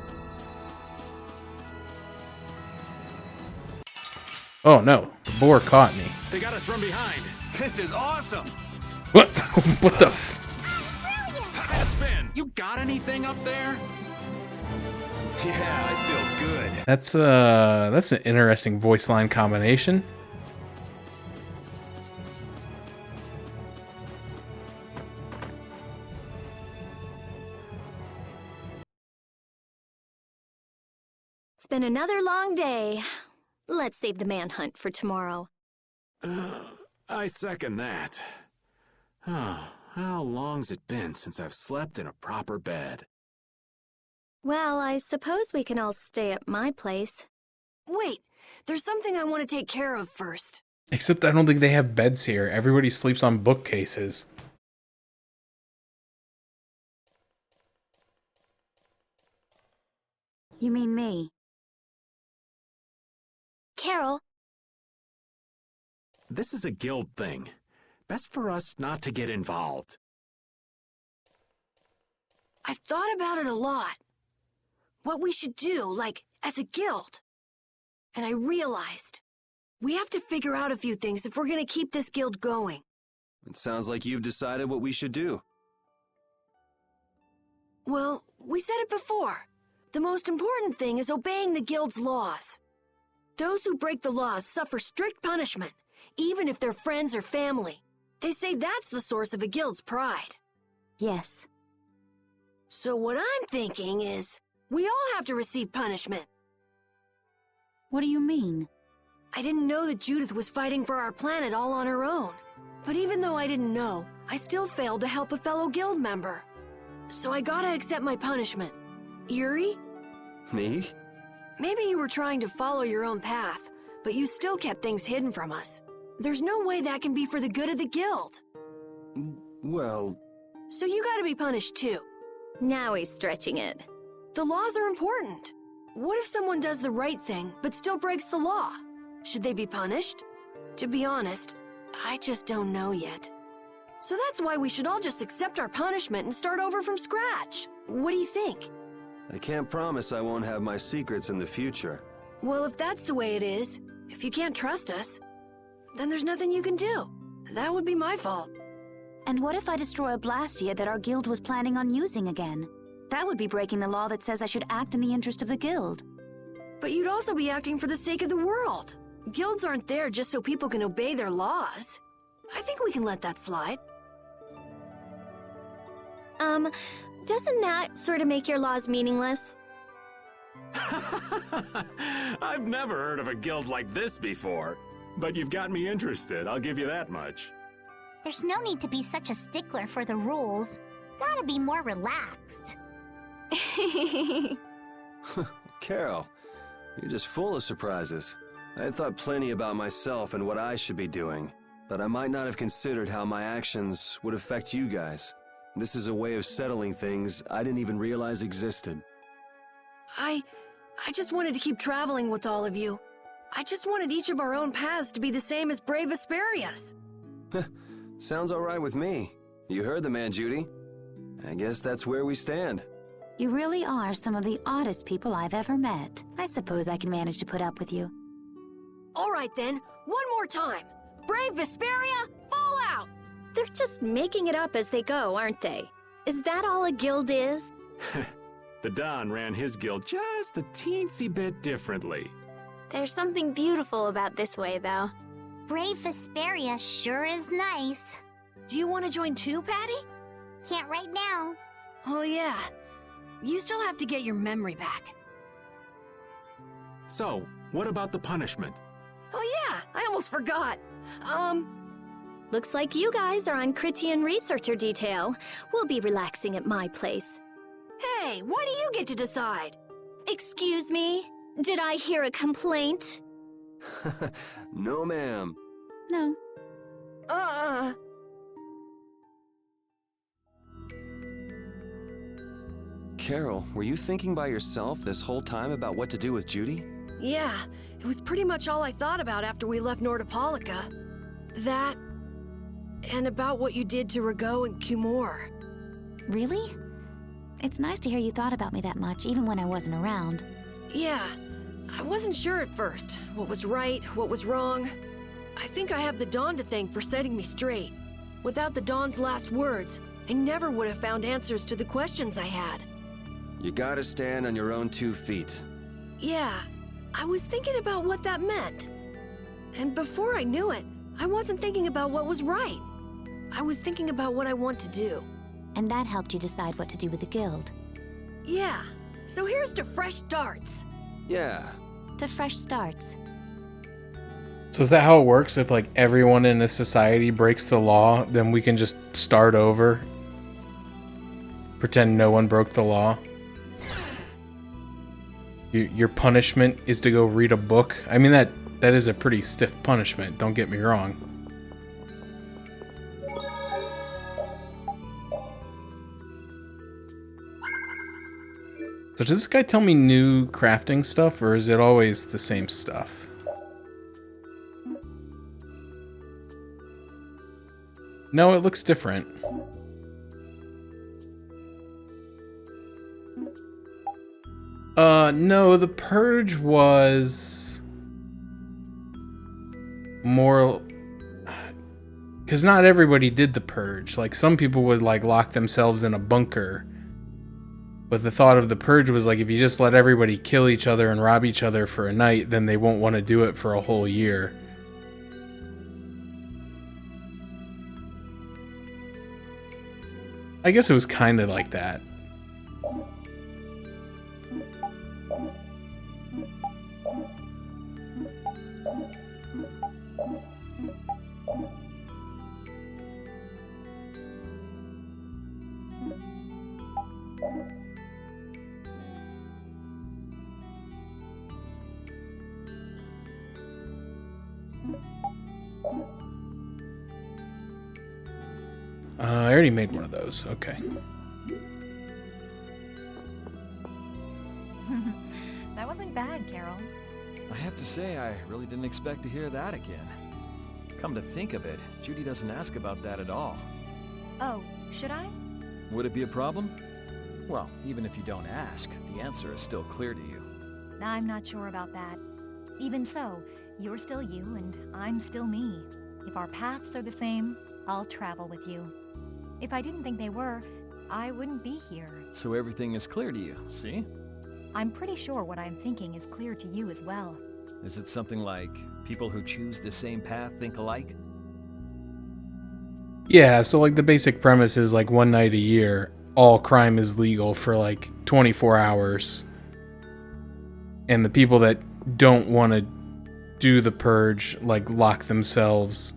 Oh no, the boar caught me.
They got us from behind. This is awesome.
What? What the?
Spin. You got anything up there? Yeah, I feel good.
That's an interesting voice line combination.
It's been another long day. Let's save the manhunt for tomorrow.
I second that. Oh, how long's it been since I've slept in a proper bed?
Well, I suppose we can all stay at my place.
Wait, there's something I want to take care of first.
Except I don't think they have beds here. Everybody sleeps on bookcases.
You mean me?
Carol,
This is a guild thing. Best for us not to get involved.
I've thought about it a lot. What we should do, like, as a guild. And I realized we have to figure out a few things if we're gonna keep this guild going.
It sounds like you've decided what we should do.
Well, we said it before. The most important thing is obeying the guild's laws. Those who break the laws suffer strict punishment, even if they're friends or family. They say that's the source of a guild's pride.
Yes.
So what I'm thinking is, we all have to receive punishment.
What do you mean?
I didn't know that Judith was fighting for our planet all on her own. But even though I didn't know, I still failed to help a fellow guild member. So I gotta accept my punishment. Yuri?
Me?
Maybe you were trying to follow your own path, but you still kept things hidden from us. There's no way that can be for the good of the guild.
Well...
So you gotta be punished too.
Now he's stretching it.
The laws are important. What if someone does the right thing, but still breaks the law? Should they be punished? To be honest, I just don't know yet. So that's why we should all just accept our punishment and start over from scratch. What do you think?
I can't promise I won't have my secrets in the future.
Well, if that's the way it is, if you can't trust us, then there's nothing you can do. That would be my fault.
And what if I destroy a Blastia that our guild was planning on using again? That would be breaking the law that says I should act in the interest of the guild.
But you'd also be acting for the sake of the world. Guilds aren't there just so people can obey their laws. I think we can let that slide.
Doesn't that sort of make your laws meaningless?
I've never heard of a guild like this before. But you've got me interested, I'll give you that much.
There's no need to be such a stickler for the rules. Gotta be more relaxed.
Carol, you're just full of surprises. I had thought plenty about myself and what I should be doing, but I might not have considered how my actions would affect you guys. This is a way of settling things I didn't even realize existed.
I just wanted to keep traveling with all of you. I just wanted each of our own paths to be the same as brave Vesperia's.
Sounds all right with me. You heard the man, Judy. I guess that's where we stand.
You really are some of the oddest people I've ever met. I suppose I can manage to put up with you.
All right then, one more time. Brave Vesperia, fall out!
They're just making it up as they go, aren't they? Is that all a guild is?
The Don ran his guild just a teensy bit differently.
there's something beautiful about this way, though.
Brave Vesperia sure is nice.
Do you want to join too, Patty?
Can't right now.
Oh yeah. You still have to get your memory back.
So, what about the punishment?
Oh yeah, I almost forgot.
Looks like you guys are on Critian researcher detail. We'll be relaxing at my place.
Hey, why do you get to decide?
Excuse me? Did I hear a complaint?
No, ma'am.
No.
Carol, were you thinking by yourself this whole time about what to do with Judy?
Yeah, it was pretty much all I thought about after we left Nordopolica. That, and about what you did to Rago and Cumor.
Really? It's nice to hear you thought about me that much, even when I wasn't around.
Yeah, I wasn't sure at first. What was right, what was wrong. I think I have the Dawn to thank for setting me straight. Without the Dawn's last words, I never would have found answers to the questions I had.
You gotta stand on your own 2 feet.
Yeah, I was thinking about what that meant. And before I knew it, I wasn't thinking about what was right. I was thinking about what I want to do.
And that helped you decide what to do with the guild.
Yeah, so here's to fresh starts.
Yeah.
To fresh starts.
So is that how it works? If like everyone in a society breaks the law, then we can just start over? Pretend no one broke the law? Your punishment is to go read a book? I mean, that is a pretty stiff punishment, don't get me wrong. So does this guy tell me new crafting stuff, or is it always the same stuff? No, it looks different. No, the purge was more, because not everybody did the purge. Like, some people would like lock themselves in a bunker. But the thought of the purge was like, if you just let everybody kill each other and rob each other for a night, then they won't want to do it for a whole year. I guess it was kind of like that. I already made one of those. Okay.
That wasn't bad, Carol.
I have to say, I really didn't expect to hear that again. Come to think of it, Judy doesn't ask about that at all.
Oh, should I?
Would it be a problem? Well, even if you don't ask, the answer is still clear to you.
I'm not sure about that. Even so, you're still you and I'm still me. If our paths are the same, I'll travel with you. If I didn't think they were, I wouldn't be here.
So everything is clear to you, see?
I'm pretty sure what I'm thinking is clear to you as well.
Is it something like people who choose the same path think alike?
Yeah, so like the basic premise is like one night a year, all crime is legal for like 24 hours. And the people that don't want to do the purge like lock themselves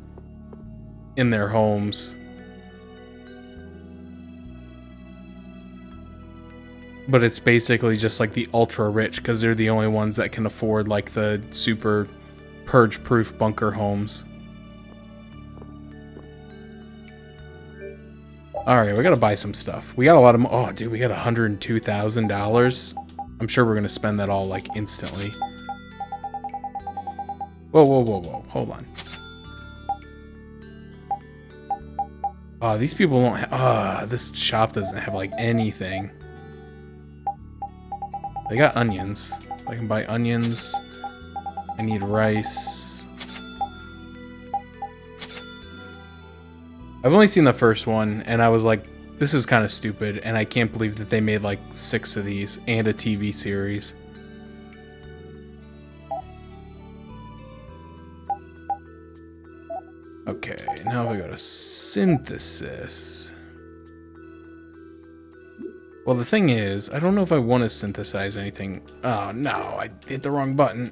in their homes. But it's basically just like the ultra rich because they're the only ones that can afford like the super purge proof bunker homes. Alright, we gotta buy some stuff. We got a lot of... Oh, dude, we got $102,000. I'm sure we're gonna spend that all, like, instantly. Whoa, whoa, whoa, whoa. Hold on. Oh, these people don't have... this shop doesn't have, like, anything. They got onions. I can buy onions. I need rice. I've only seen the first one, and I was like, this is kind of stupid, and I can't believe that they made like 6 of these, and a TV series. Okay, now if I go to synthesis. Well, the thing is, I don't know if I want to synthesize anything. Oh, no, I hit the wrong button.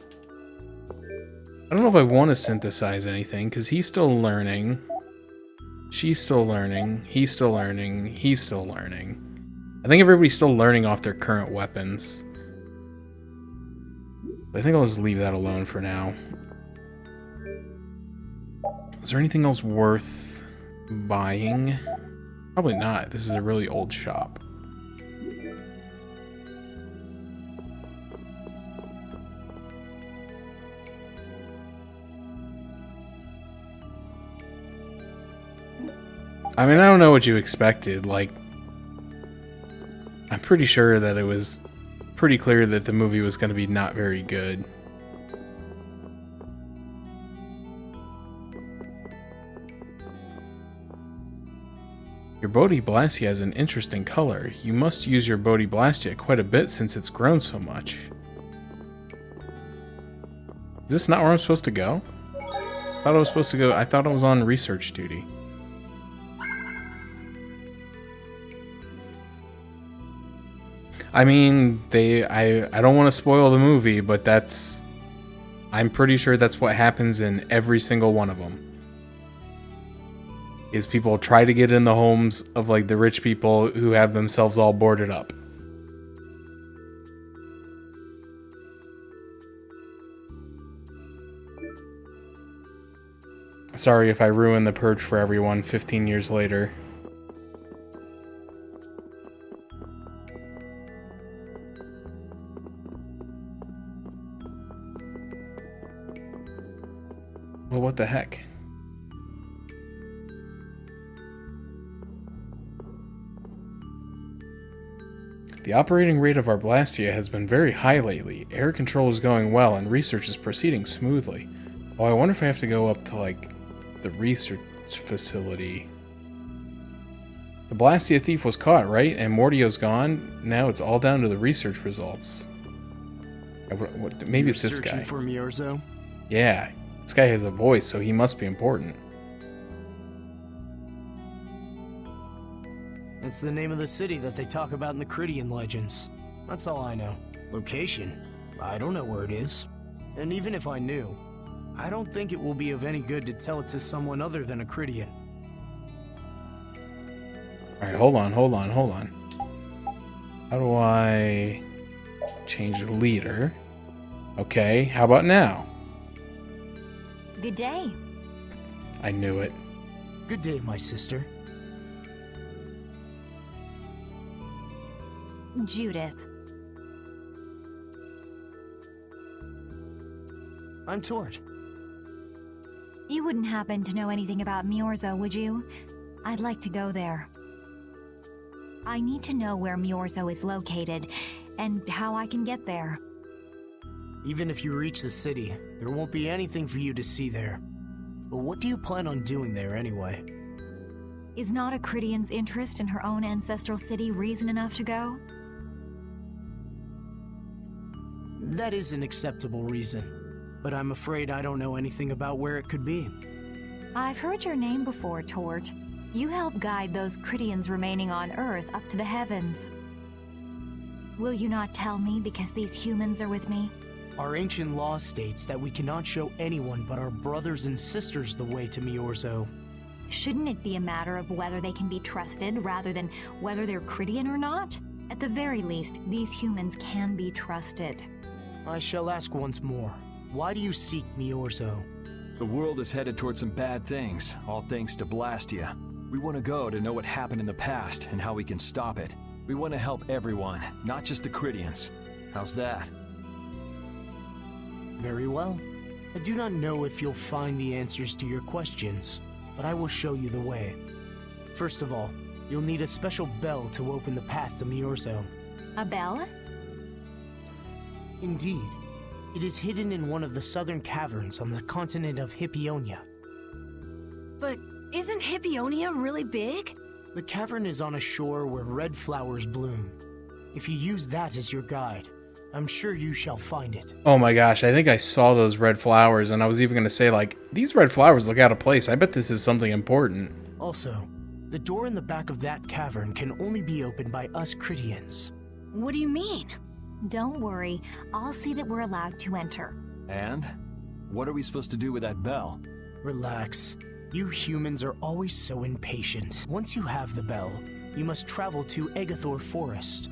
I don't know if I want to synthesize anything, because he's still learning. She's still learning. He's still learning. He's still learning. I think everybody's still learning off their current weapons. I think I'll just leave that alone for now. Is there anything else worth buying? Probably not. This is a really old shop. I mean, I don't know what you expected. Like, I'm pretty sure that it was pretty clear that the movie was going to be not very good. Your Bodhi Blastia has an interesting color. You must use your Bodhi Blastia quite a bit since it's grown so much. Is this not where I'm supposed to go? I thought I was supposed to go. I thought I was on research duty. I mean, I don't want to spoil the movie, but I'm pretty sure that's what happens in every single one of them. Is people try to get in the homes of like the rich people who have themselves all boarded up. Sorry if I ruined the purge for everyone 15 years later. Well, what the heck? The operating rate of our Blastia has been very high lately. Air control is going well and research is proceeding smoothly. Oh, I wonder if I have to go up to, like, the research facility. The Blastia thief was caught, right? And Mortio's gone. Now it's all down to the research results. Maybe it's this guy.
Searching for Miorzo?
Yeah. This guy has a voice, so he must be important.
It's the name of the city that they talk about in the Cridian legends. That's all I know. Location? I don't know where it is. And even if I knew, I don't think it will be of any good to tell it to someone other than a Cridian.
Alright, hold on. How do I change the leader? Okay, how about now?
Good day.
I knew it.
Good day, my sister.
Judith.
I'm Tord.
You wouldn't happen to know anything about Miorzo, would you? I'd like to go there. I need to know where Miorzo is located, and how I can get there.
Even if you reach the city, there won't be anything for you to see there. But what do you plan on doing there anyway?
Is not a Cridian's interest in her own ancestral city reason enough to go?
That is an acceptable reason, but I'm afraid I don't know anything about where it could be.
I've heard your name before, Tort. You help guide those Cridians remaining on Earth up to the heavens. Will you not tell me because these humans are with me?
Our ancient law states that we cannot show anyone but our brothers and sisters the way to Miorzo.
Shouldn't it be a matter of whether they can be trusted rather than whether they're Cridian or not? At the very least, these humans can be trusted.
I shall ask once more. Why do you seek Miorzo?
The world is headed towards some bad things, all thanks to Blastia. We want to go to know what happened in the past and how we can stop it. We want to help everyone, not just the Cridians. How's that?
Very well. I do not know if you'll find the answers to your questions, but I will show you the way. First of all, you'll need a special bell to open the path to Miorzo.
A bell?
Indeed. It is hidden in one of the southern caverns on the continent of Hippionia.
But isn't Hippionia really big?
The cavern is on a shore where red flowers bloom. If you use that as your guide, I'm sure you shall find it.
Oh my gosh, I think I saw those red flowers, and I was even going to say, like, these red flowers look out of place. I bet this is something important.
Also, the door in the back of that cavern can only be opened by us Cridians.
What do you mean?
Don't worry, I'll see that we're allowed to enter.
And? What are we supposed to do with that bell?
Relax. You humans are always so impatient. Once you have the bell, you must travel to Agathor Forest.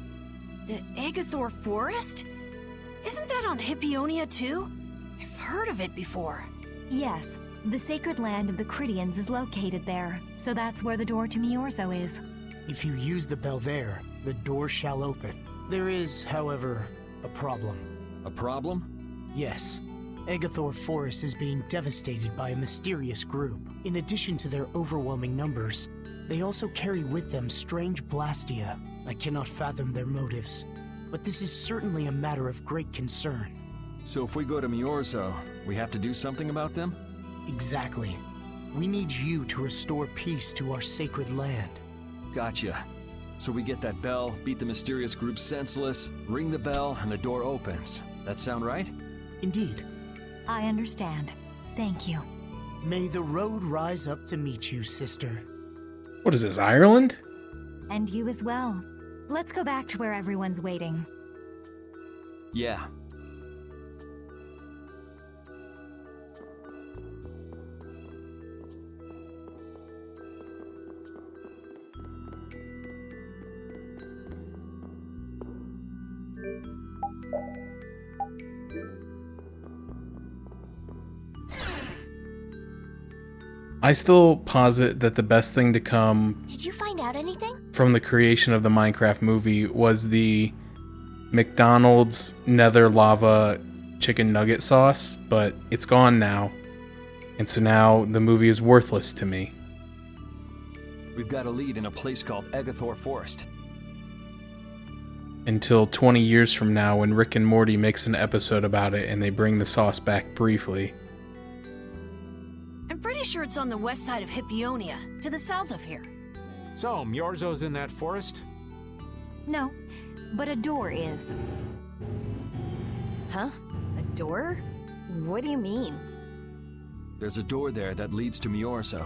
The Agathor Forest? Isn't that on Hippionia too? I've heard of it before.
Yes, the sacred land of the Cridians is located there, so that's where the door to Miorzo is.
If you use the bell there, the door shall open. There is, however, a problem.
A problem?
Yes. Agathor Forest is being devastated by a mysterious group. In addition to their overwhelming numbers, they also carry with them strange Blastia. I cannot fathom their motives, but this is certainly a matter of great concern.
So if we go to Miorzo, we have to do something about them?
Exactly. We need you to restore peace to our sacred land.
Gotcha. So we get that bell, beat the mysterious group senseless, ring the bell, and the door opens. That sound right?
Indeed.
I understand. Thank you.
May the road rise up to meet you, sister.
What is this, Ireland?
And you as well. Let's go back to where everyone's waiting.
Yeah.
I still posit that the best thing to come
Did you find out anything?
from the creation of the Minecraft movie was the McDonald's Nether Lava chicken nugget sauce, but it's gone now. And so now the movie is worthless to me.
We've got a lead in a place called Egathor Forest.
Until 20 years from now when Rick and Morty makes an episode about it and they bring the sauce back briefly.
I'm pretty sure it's on the west side of Hippionia, to the south of here.
So, Myorzo's in that forest?
No, but a door is.
Huh? A door? What do you mean?
There's a door there that leads to Myorzo.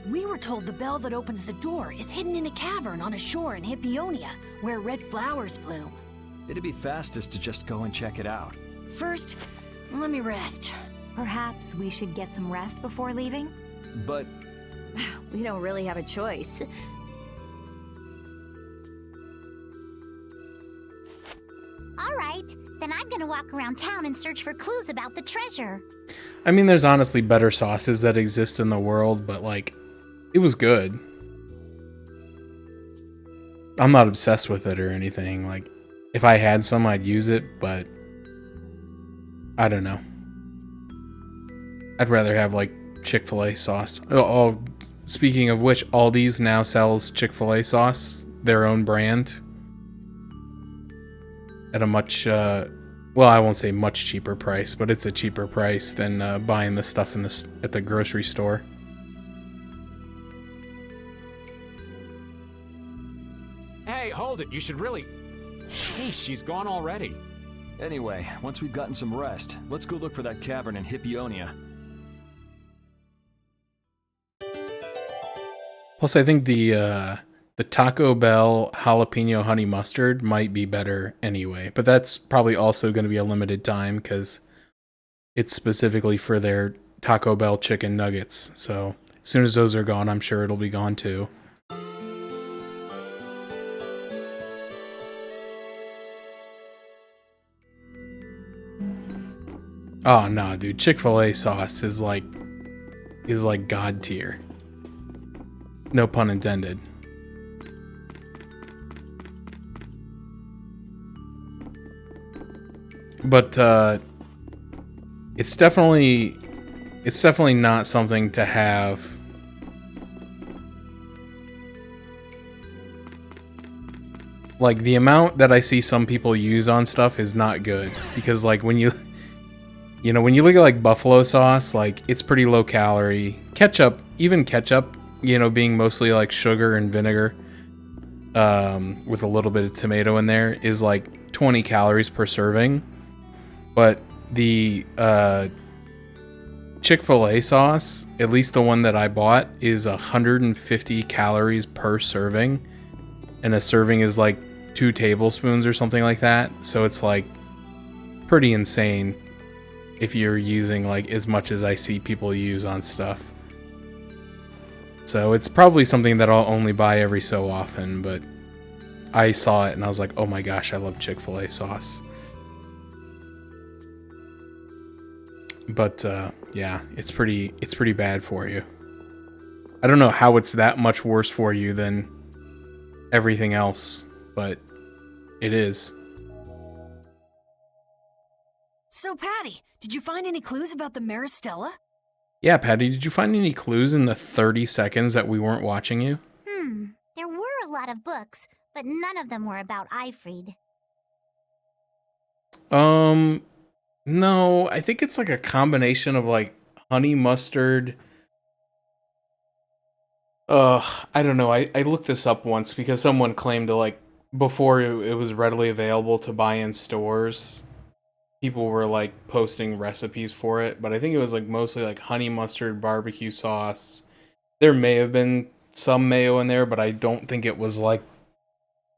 We were told the bell that opens the door is hidden in a cavern on a shore in Hippionia, where red flowers bloom.
It'd be fastest to just go and check it out.
First, let me rest.
Perhaps we should get some rest before leaving?
But
We don't really have a choice.
All right, then I'm gonna walk around town and search for clues about the treasure.
I mean, there's honestly better sauces that exist in the world, but like, it was good. I'm not obsessed with it or anything. Like, if I had some, I'd use it, but I don't know. I'd rather have like Chick-fil-A sauce. Oh, speaking of which, Aldi's now sells Chick-fil-A sauce, their own brand, at a much, well, I won't say much cheaper price, but it's a cheaper price than buying the stuff in at the grocery store.
Hey, hold it. You should really... Hey, she's gone already.
anyway, once we've gotten some rest, let's go look for that cavern in Hippionia.
Plus, I think the Taco Bell jalapeno honey mustard might be better anyway, but that's probably also going to be a limited time because it's specifically for their Taco Bell chicken nuggets. So as soon as those are gone, I'm sure it'll be gone too. Oh no, dude, Chick-fil-A sauce is like god tier. No pun intended. But it's definitely not something to have. Like, the amount that I see some people use on stuff is not good, because like when you look at like buffalo sauce, like it's pretty low calorie. Ketchup, even ketchup, being mostly like sugar and vinegar, with a little bit of tomato in there, is like 20 calories per serving. But the Chick-fil-A sauce, at least the one that I bought, is 150 calories per serving. And a serving is like 2 tablespoons or something like that. So it's like pretty insane if you're using like as much as I see people use on stuff. So it's probably something that I'll only buy every so often, but I saw it and I was like, oh my gosh, I love Chick-fil-A sauce. But yeah, it's pretty bad for you. I don't know how it's that much worse for you than everything else, but it is.
So, Patty, did you find any clues about the Maristella?
Yeah, Patty, did you find any clues in the 30 seconds that we weren't watching you?
There were a lot of books, but none of them were about Eifried.
No, I think it's like a combination of like honey mustard. I don't know. I looked this up once because someone claimed to, like, before it was readily available to buy in stores, people were like posting recipes for it, but I think it was like mostly like honey mustard barbecue sauce. There may have been some mayo in there, but I don't think it was like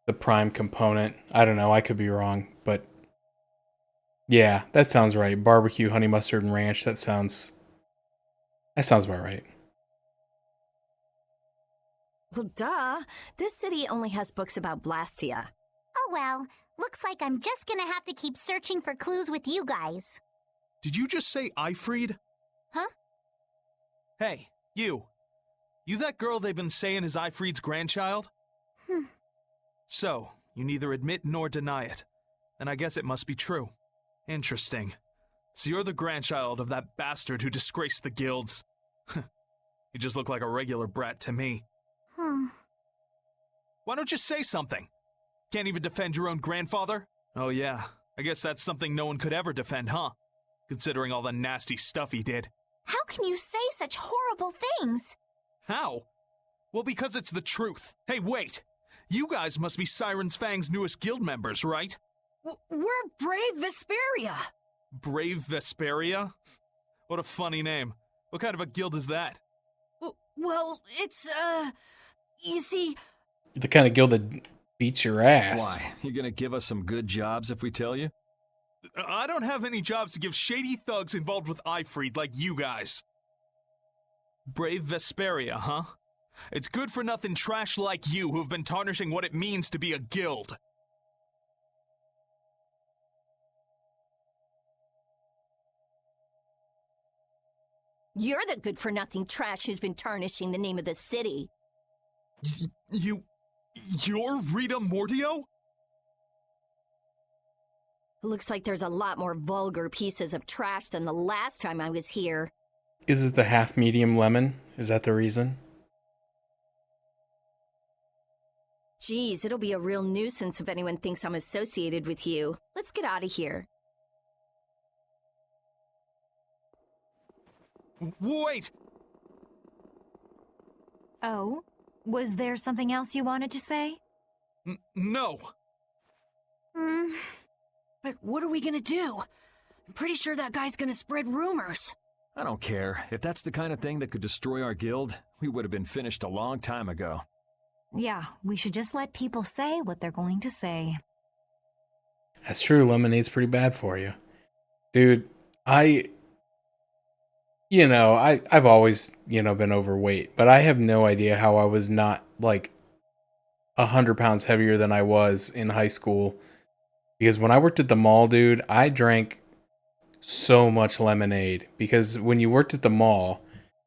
the prime component. I don't know, I could be wrong, but yeah, that sounds right. Barbecue, honey mustard, and ranch. That sounds about right.
Well, duh. This city only has books about Blastia.
Oh well, looks like I'm just gonna have to keep searching for clues with you guys.
Did you just say Ifried?
Huh?
Hey, you. You that girl they've been saying is Ifried's grandchild? So, you neither admit nor deny it. And I guess it must be true. Interesting. So you're the grandchild of that bastard who disgraced the guilds. You just look like a regular brat to me. Why don't you say something? Can't even defend your own grandfather? Oh yeah, I guess that's something no one could ever defend, huh? Considering all the nasty stuff he did.
How can you say such horrible things?
How? Well, because it's the truth. Hey, wait! You guys must be Siren's Fang's newest guild members, right?
We're Brave Vesperia.
Brave Vesperia? What a funny name. What kind of a guild is that?
Well, it's, you see...
The kind of guild that beats your ass.
Why? You gonna give us some good jobs if we tell you?
I don't have any jobs to give shady thugs involved with Ifried like you guys. Brave Vesperia, huh? It's good-for-nothing trash like you who've been tarnishing what it means to be a guild.
You're the good-for-nothing trash who's been tarnishing the name of the city.
You're Rita Mordio?
Looks like there's a lot more vulgar pieces of trash than the last time I was here.
Is it the half-medium lemon? Is that the reason?
Geez, it'll be a real nuisance if anyone thinks I'm associated with you. Let's get out of here.
Wait!
Oh? Was there something else you wanted to say?
No.
But what are we gonna do? I'm pretty sure that guy's gonna spread rumors.
I don't care. If that's the kind of thing that could destroy our guild, we would have been finished a long time ago.
Yeah, we should just let people say what they're going to say.
That's true. Lemonade's pretty bad for you. Dude, I've always, been overweight, but I have no idea how I was not like 100 pounds heavier than I was in high school. Because when I worked at the mall, dude, I drank so much lemonade. Because when you worked at the mall,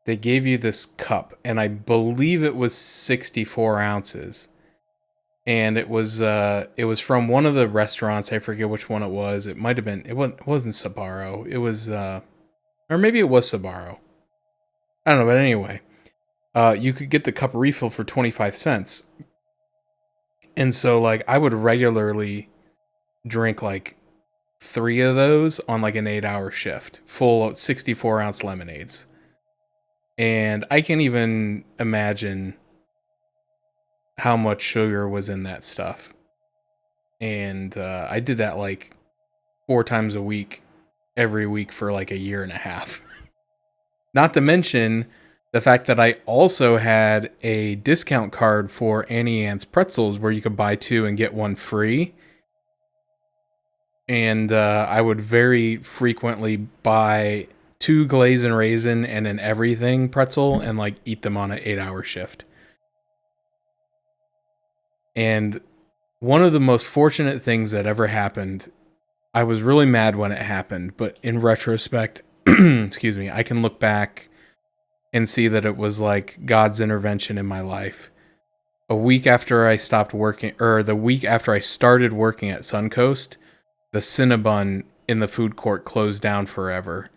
they gave you this cup, and I believe it was 64 ounces. And it was from one of the restaurants. I forget which one it was. It might have been, it wasn't Sbarro. It was, or maybe it was Sbarro. I don't know, but anyway, you could get the cup refill for 25 cents. And so, like, I would regularly drink, like, 3 of those on, like, an 8-hour shift. Full 64-ounce lemonades. And I can't even imagine how much sugar was in that stuff. And I did that, like, 4 times a week, every week for, like, a year and a half. Not to mention the fact that I also had a discount card for Annie Ann's Pretzels where you could buy 2 and get 1 free. And I would very frequently buy 2 glaze and raisin and an everything pretzel and like eat them on an 8-hour shift. And one of the most fortunate things that ever happened, I was really mad when it happened, but in retrospect, excuse me, I can look back and see that it was like God's intervention in my life. A week after I stopped working, or the week after I started working at Suncoast, the Cinnabon in the food court closed down forever.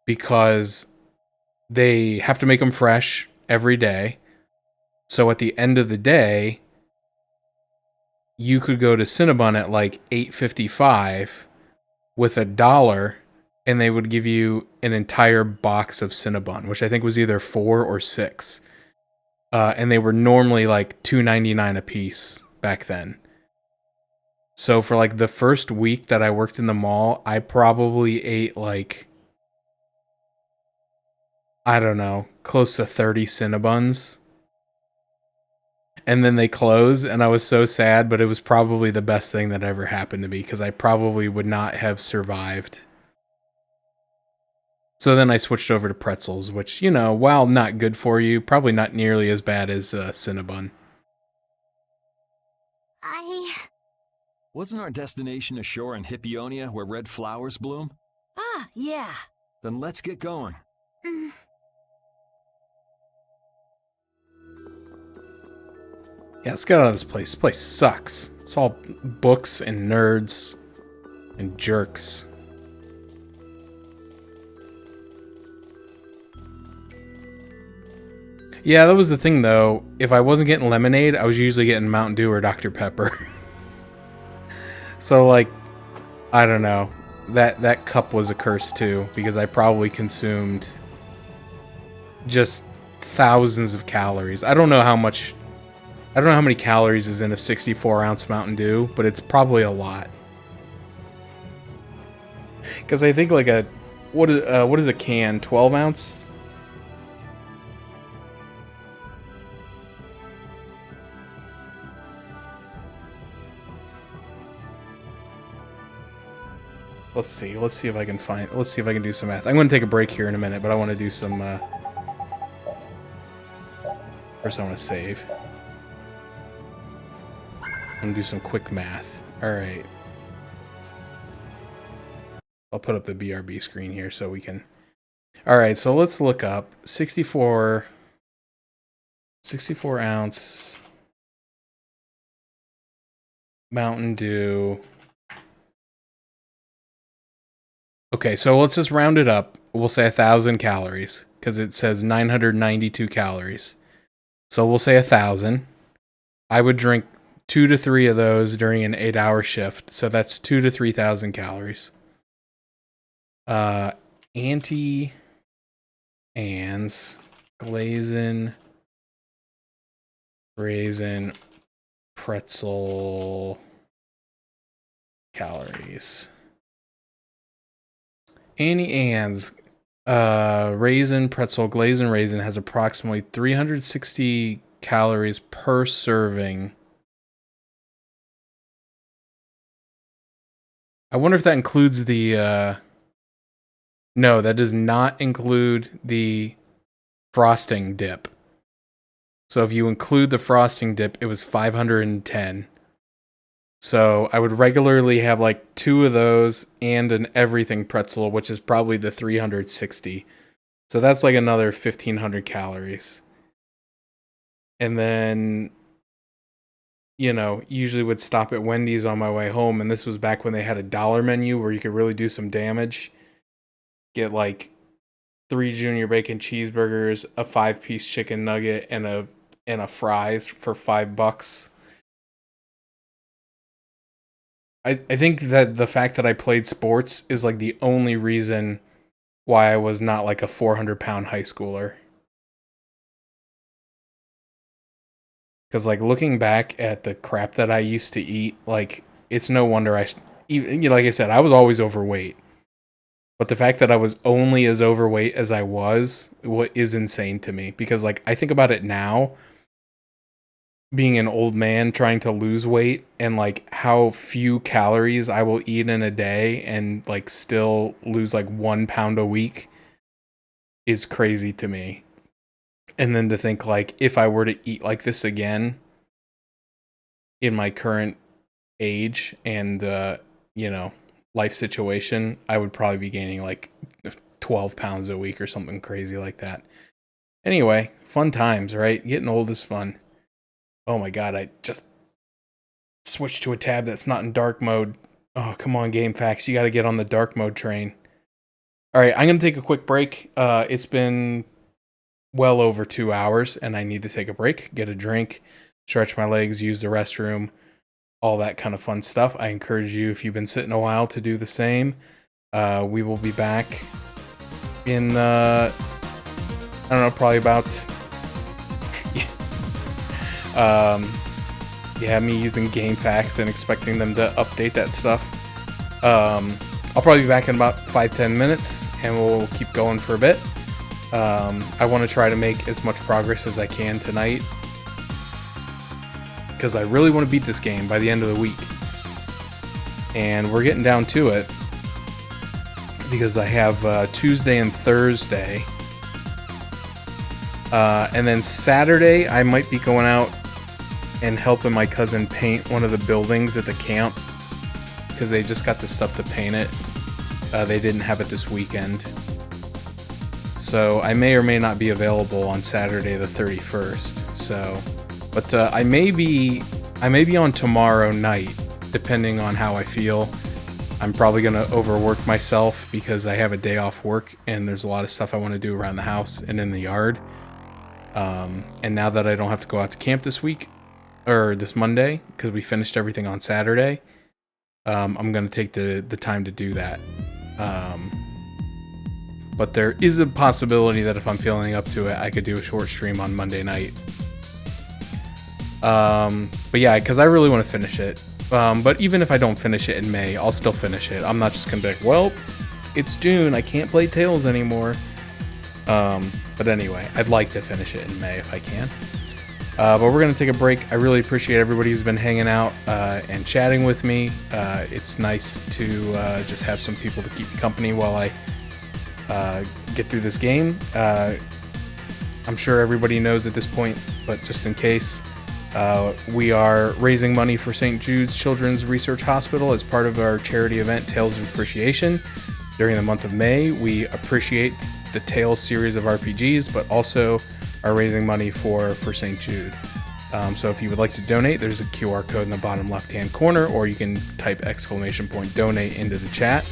Because they have to make them fresh every day. So at the end of the day, you could go to Cinnabon at like $8.55 with $1, and they would give you an entire box of Cinnabon, which I think was either 4 or 6. And they were normally like $2.99 a piece back then. So for like the first week that I worked in the mall, I probably ate like, I don't know, close to 30 Cinnabons. And then they closed, and I was so sad, but it was probably the best thing that ever happened to me, because I probably would not have survived. So then I switched over to pretzels, which, you know, while not good for you, probably not nearly as bad as Cinnabon.
Wasn't our destination ashore in Hippionia where red flowers bloom?
Ah, yeah.
Then let's get going.
Yeah, let's get out of this place. This place sucks. It's all books and nerds and jerks. Yeah, that was the thing, though. If I wasn't getting lemonade, I was usually getting Mountain Dew or Dr. Pepper. So, like, I don't know. That cup was a curse, too, because I probably consumed just thousands of calories. I don't know how many calories is in a 64-ounce Mountain Dew, but it's probably a lot. Because I think, like, what is a can? 12-ounce? Let's see if I can do some math. I'm going to take a break here in a minute, but I want to do some, first I want to save. I'm going to do some quick math. Alright. I'll put up the BRB screen here so we can... Alright, so let's look up 64 ounce Mountain Dew. Okay, so let's just round it up. We'll say 1,000 calories, because it says 992 calories. So we'll say 1,000. I would drink 2 to 3 of those during an 8-hour shift, so that's 2,000 to 3,000 calories. Auntie Anne's glazin' raisin pretzel calories. Annie Ann's raisin pretzel glazed raisin has approximately 360 calories per serving. I wonder if that includes the no, that does not include the frosting dip. So if you include the frosting dip, it was 510. So I would regularly have like 2 of those and an everything pretzel, which is probably the 360. So that's like another 1,500 calories. And then, you know, usually would stop at Wendy's on my way home. And this was back when they had a dollar menu where you could really do some damage. Get like 3 junior bacon cheeseburgers, a 5-piece chicken nugget, and a fries for $5. I think that the fact that I played sports is like the only reason why I was not like a 400-pound high schooler. Because like looking back at the crap that I used to eat, like it's no wonder even, like I said, I was always overweight. But the fact that I was only as overweight as I was, what is insane to me. Because like I think about it now, being an old man trying to lose weight and like how few calories I will eat in a day and like still lose like 1 pound a week is crazy to me. And then to think like if I were to eat like this again in my current age and you know, life situation, I would probably be gaining like 12 pounds a week or something crazy like that. Anyway, fun times, right? Getting old is fun. Oh my god, I just switched to a tab that's not in dark mode. Oh, come on, GameFAQs. You got to get on the dark mode train. All right, I'm going to take a quick break. It's been well over 2 hours, and I need to take a break, get a drink, stretch my legs, use the restroom, all that kind of fun stuff. I encourage you, if you've been sitting a while, to do the same. We will be back in, I don't know, probably about... yeah, me using GameFAQs and expecting them to update that stuff. I'll probably be back in about 5-10 minutes, and we'll keep going for a bit. I want to try to make as much progress as I can tonight, because I really want to beat this game by the end of the week. And we're getting down to it, because I have Tuesday and Thursday. And then Saturday, I might be going out and helping my cousin paint one of the buildings at the camp, because they just got the stuff to paint it. They didn't have it this weekend. So I may or may not be available on Saturday the 31st. So, but I may be on tomorrow night, depending on how I feel. I'm probably going to overwork myself because I have a day off work and there's a lot of stuff I want to do around the house and in the yard. And now that I don't have to go out to camp this week, or this Monday, because we finished everything on Saturday, I'm going to take the time to do that. But there is a possibility that if I'm feeling up to it, I could do a short stream on Monday night. But yeah, because I really want to finish it. But even if I don't finish it in May, I'll still finish it. I'm not just going to be like, well, it's June, I can't play Tales anymore. But anyway, I'd like to finish it in May if I can. But we're going to take a break. I really appreciate everybody who's been hanging out and chatting with me. It's nice to just have some people to keep me company while I get through this game. I'm sure everybody knows at this point, but just in case, we are raising money for St. Jude's Children's Research Hospital as part of our charity event, Tales of Appreciation. During the month of May, we appreciate the Tales series of RPGs, but also are raising money for St. Jude. So if you would like to donate, there's a QR code in the bottom left-hand corner, or you can type !donate into the chat.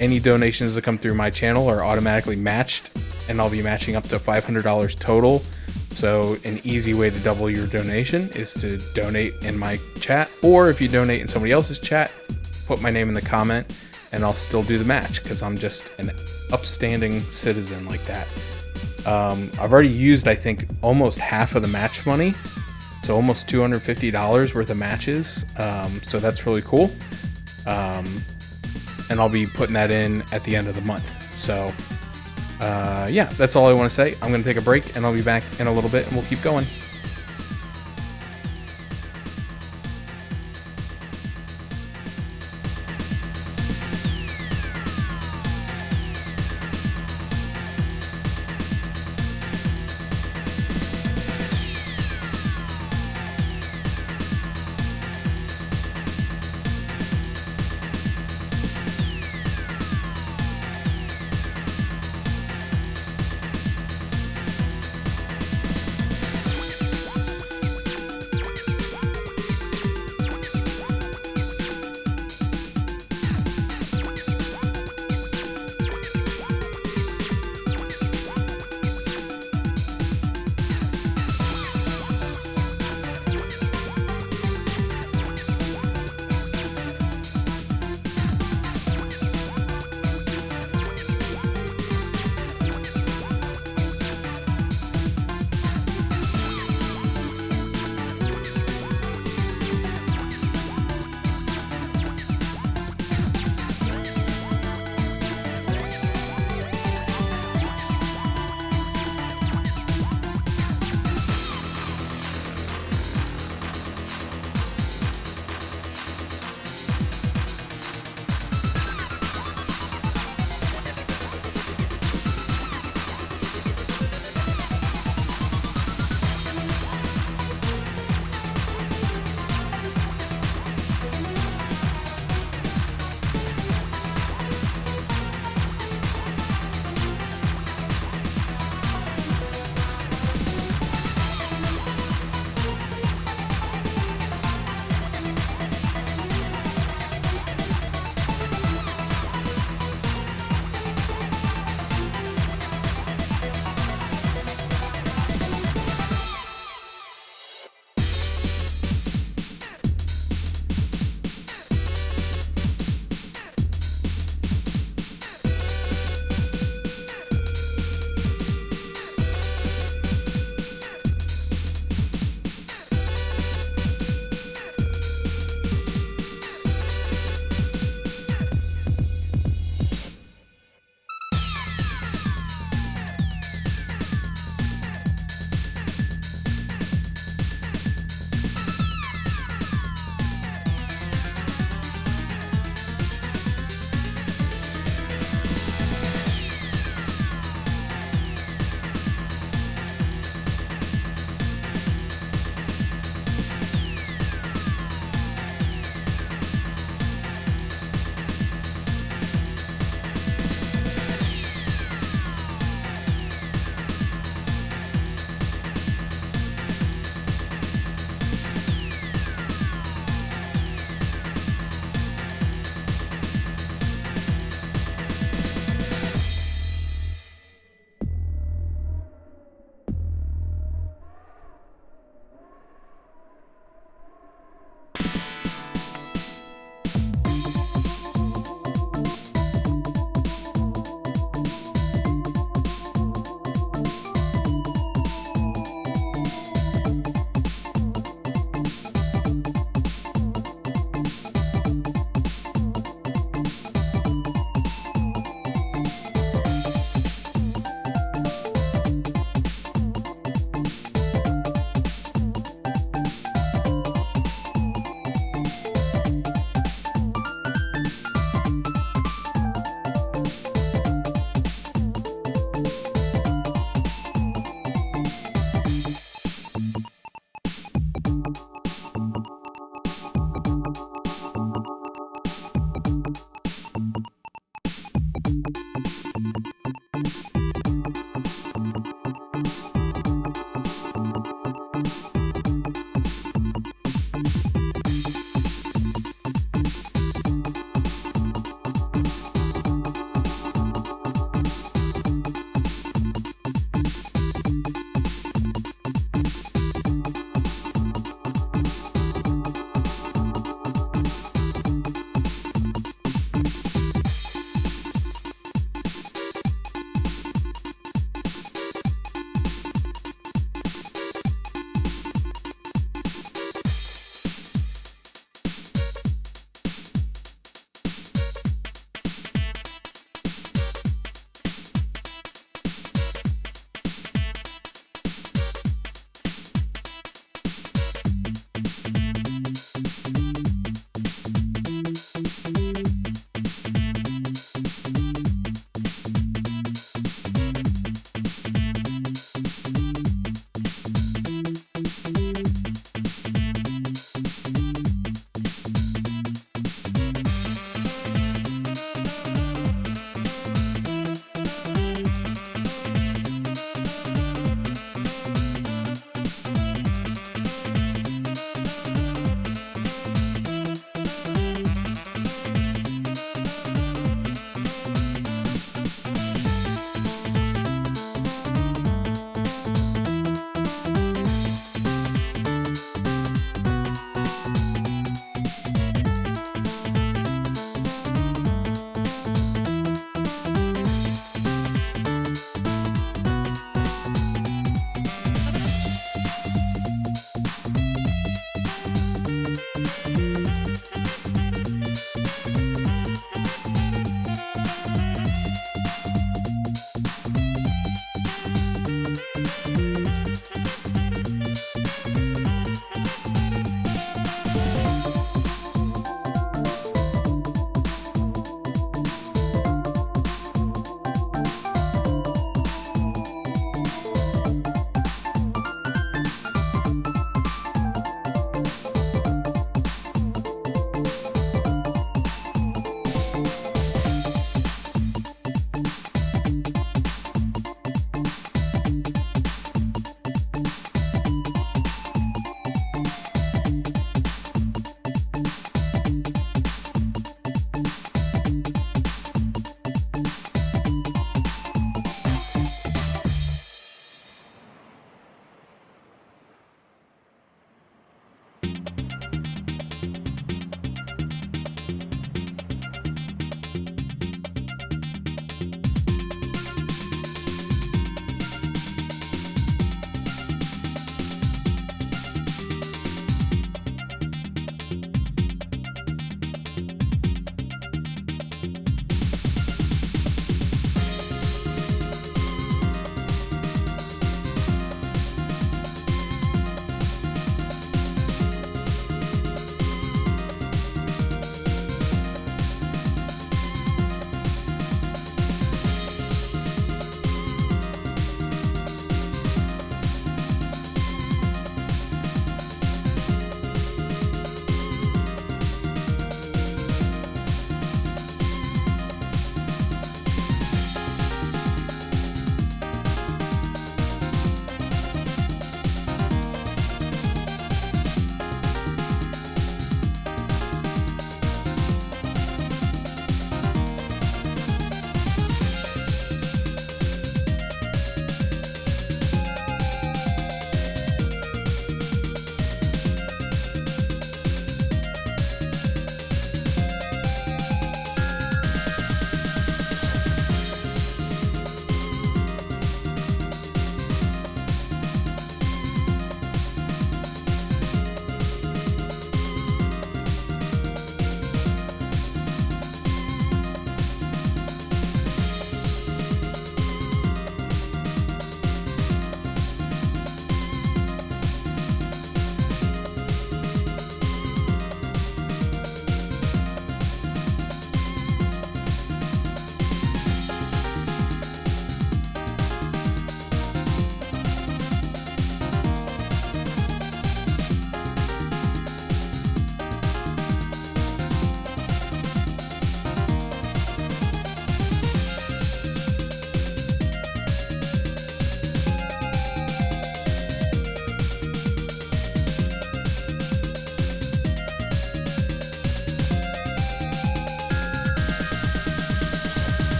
Any donations that come through my channel are automatically matched, and I'll be matching up to $500 total. So an easy way to double your donation is to donate in my chat, or if you donate in somebody else's chat, put my name in the comment, and I'll still do the match, because I'm just an upstanding citizen like that. I've already used, I think, almost half of the match money, so almost $250 worth of matches, so that's really cool. And I'll be putting that in at the end of the month. So yeah, that's all I want to say. I'm going to take a break, and I'll be back in a little bit, and we'll keep going.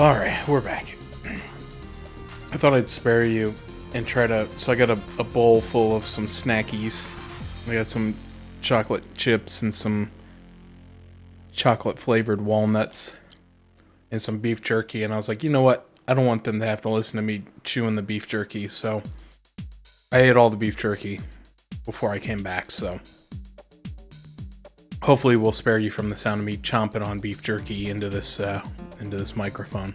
Alright, we're back. I thought I'd spare you and try to... So I got a bowl full of some snackies. I got some chocolate chips and some chocolate flavored walnuts and some beef jerky. And I was like, you know what? I don't want them to have to listen to me chewing the beef jerky. So I ate all the beef jerky before I came back. So hopefully we'll spare you from the sound of me chomping on beef jerky into this microphone.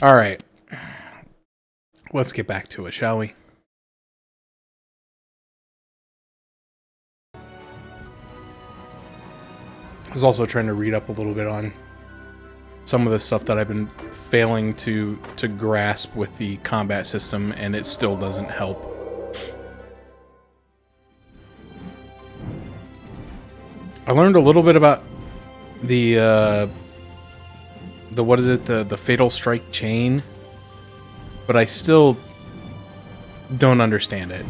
All right. Let's get back to it, shall we? I was also trying to read up a little bit on some of the stuff that I've been failing to grasp with the combat system, and it still doesn't help. I learned a little bit about the what is it, the Fatal Strike chain, but I still don't understand it.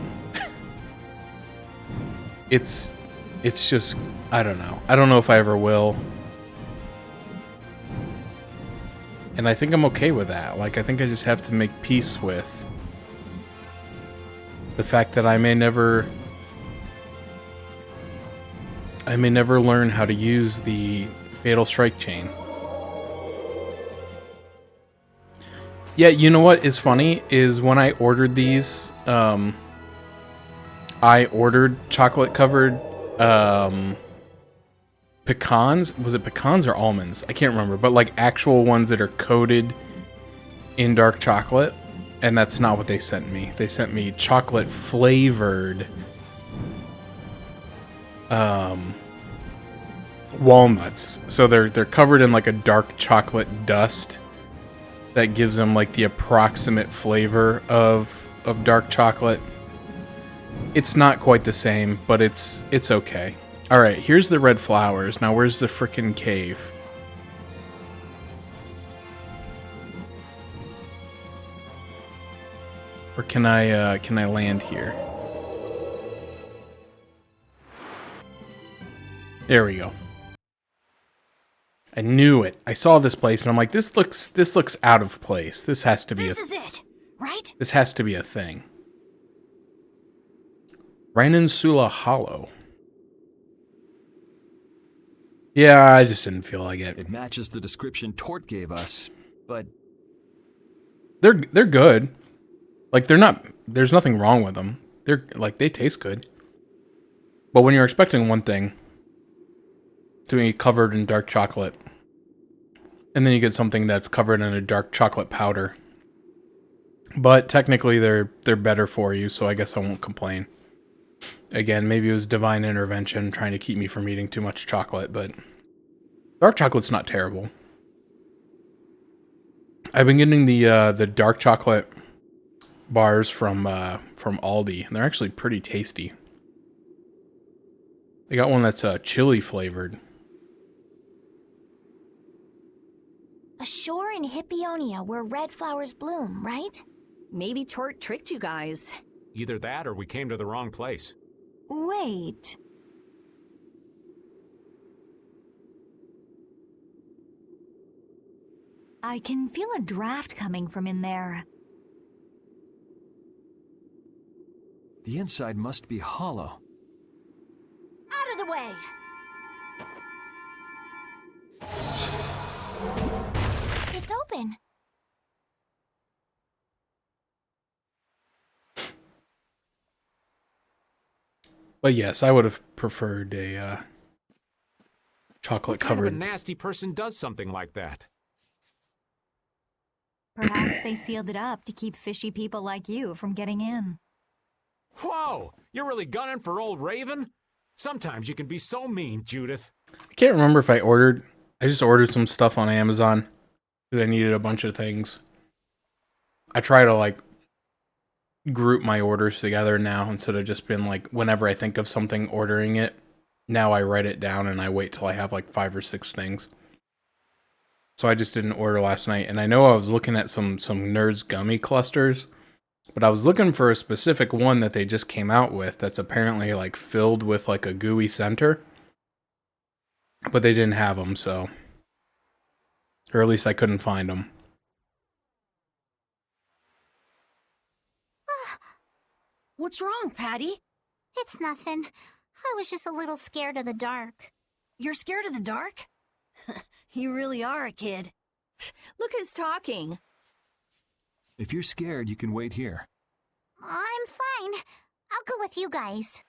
It's just, I don't know. I don't know if I ever will. And I think I'm okay with that. Like, I think I just have to make peace with the fact that I may never learn how to use the Fatal Strike chain. Yeah, you know what is funny is when I ordered these, I ordered chocolate covered pecans. Was it pecans or almonds? I can't remember, but like actual ones that are coated in dark chocolate, and that's not what they sent me. They sent me chocolate flavored walnuts. So they're covered in like a dark chocolate dust that gives them like the approximate flavor of dark chocolate. It's not quite the same, but it's okay. All right, here's the red flowers. Now where's the frickin' cave? Or can I land here? There we go. I knew it. I saw this place and I'm like, this looks out of place. This has to be
This is it, right?
This has to be a thing. Raininsula Hollow. Yeah, I just didn't feel like it.
It matches the description Tort gave us, but
they're good. Like there's nothing wrong with them. They taste good. But when you're expecting one thing to be covered in dark chocolate, and then you get something that's covered in a dark chocolate powder. But technically they're better for you, so I guess I won't complain. Again, maybe it was divine intervention trying to keep me from eating too much chocolate, but dark chocolate's not terrible. I've been getting the dark chocolate bars from Aldi, and they're actually pretty tasty. They got one that's chili flavored.
A shore in Hippionia where red flowers bloom, right?
Maybe Tort tricked you guys.
Either that or we came to the wrong place.
Wait. I can feel a draft coming from in there.
the inside must be hollow.
Out of the way!
It's open.
But yes, I would have preferred a chocolate covered.
What kind of a nasty person does something like that?
Perhaps they sealed it up to keep fishy people like you from getting in.
Whoa! You're really gunning for old Raven? Sometimes you can be so mean, Judith.
I can't remember if I just ordered some stuff on Amazon because I needed a bunch of things. I try to group my orders together now instead of just being whenever I think of something, ordering it. Now I write it down and I wait till I have 5 or 6 things. So I just didn't order last night. And I know I was looking at some Nerds gummy clusters, but I was looking for a specific one that they just came out with that's apparently filled with a gooey center. But they didn't have them, so. Or at least I couldn't find them.
What's wrong, Patty?
It's nothing. I was just a little scared of the dark.
You're scared of the dark? You really are a kid.
Look who's talking.
If you're scared, you can wait here.
I'm fine. I'll go with you guys.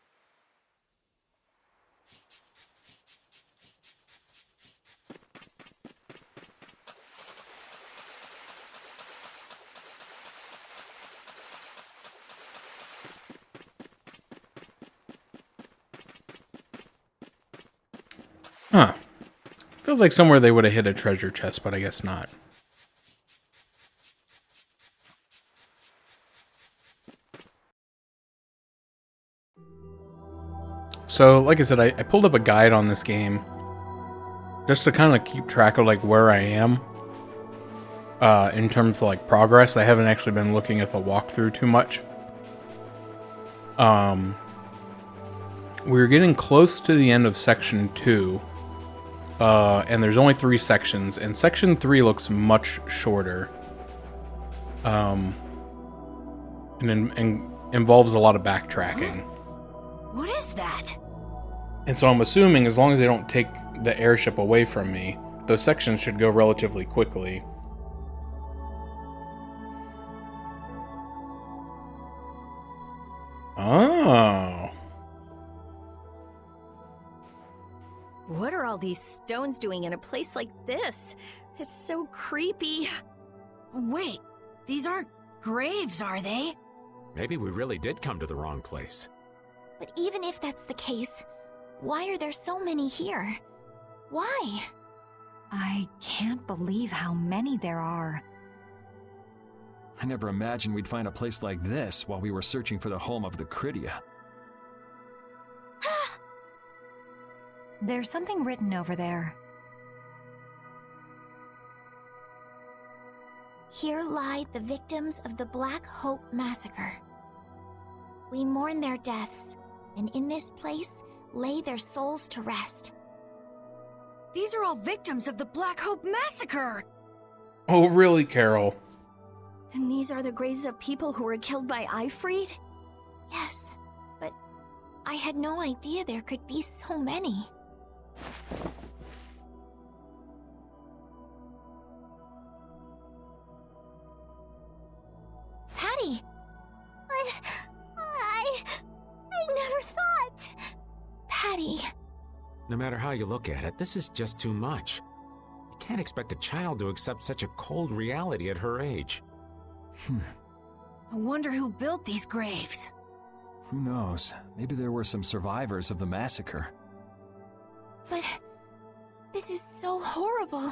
Huh. Feels like somewhere they would have hit a treasure chest, but I guess not. So, like I said, I pulled up a guide on this game just to kind of keep track of like where I am in terms of like progress. I haven't actually been looking at the walkthrough too much. We're getting close to the end of section 2. And there's only 3 sections, and section 3 looks much shorter. And involves a lot of backtracking.
What is that?
And so I'm assuming as long as they don't take the airship away from me, those sections should go relatively quickly. Oh.
What are all these stones doing in a place like this? It's so creepy.
Wait, these aren't graves, are they?
Maybe we really did come to the wrong place.
But even if that's the case, why are there so many here? Why?
I can't believe how many there are.
I never imagined we'd find a place like this while we were searching for the home of the Cridia.
There's something written over there.
Here lie the victims of the Black Hope Massacre. We mourn their deaths, and in this place lay their souls to rest.
These are all victims of the Black Hope Massacre!
Oh, really, Carol?
And these are the graves of people who were killed by Ifrit?
Yes, but I had no idea there could be so many. Patty!
I never thought.
Patty!
No matter how you look at it, this is just too much. You can't expect a child to accept such a cold reality at her age.
I wonder who built these graves.
Who knows? Maybe there were some survivors of the massacre.
But this is so horrible.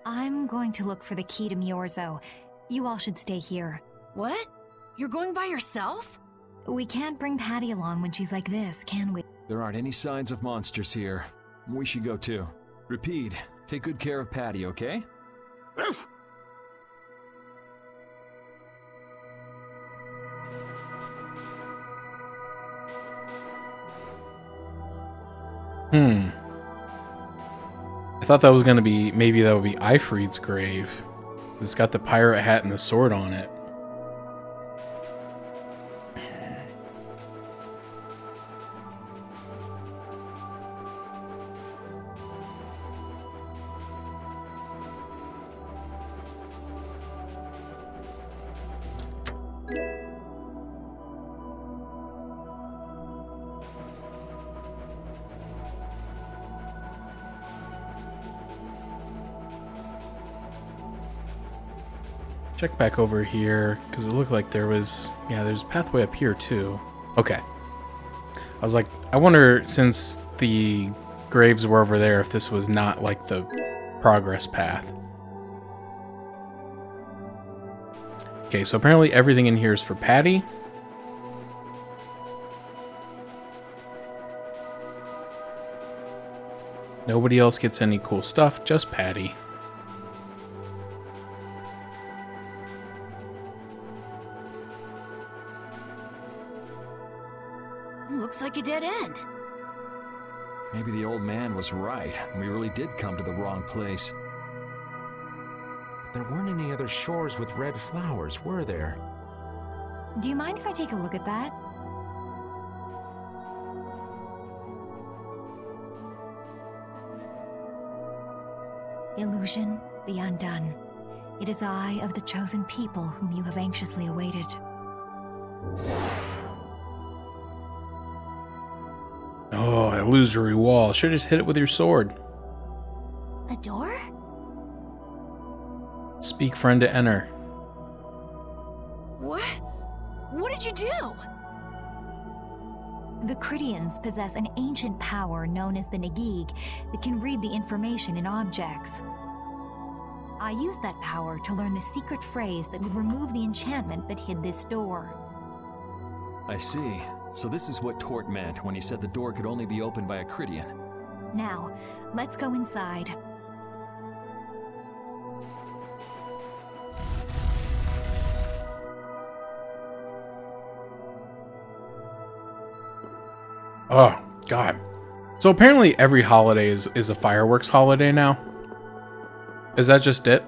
I'm going to look for the key to Miorzo. You all should stay here.
What? You're going by yourself?
We can't bring Patty along when she's like this, can we?
There aren't any signs of monsters here. We should go too. Repeat, take good care of Patty, okay?
I thought that was going to be, maybe that would be Ifrit's grave. It's got the pirate hat and the sword on it. Check back over here, because it looked like there was... Yeah, there's a pathway up here, too. Okay. I was like, I wonder, since the graves were over there, if this was not, like, the progress path. Okay, so apparently everything in here is for Patty. Nobody else gets any cool stuff, just Patty.
Looks like a dead end.
Maybe the old man was right, and we really did come to the wrong place.
But there weren't any other shores with red flowers, were there?
Do you mind if I take a look at that? Illusion, be undone. It is I of the chosen people whom you have anxiously awaited.
Oh, illusory wall. Should just hit it with your sword.
A door?
Speak, friend, to enter.
What? What did you do?
The Critians possess an ancient power known as the Negig that can read the information in objects. I used that power to learn the secret phrase that would remove the enchantment that hid this door.
I see. So this is what Tort meant when he said the door could only be opened by a Critian.
Now, let's go inside.
Oh, God. So apparently every holiday is a fireworks holiday now? Is that just it?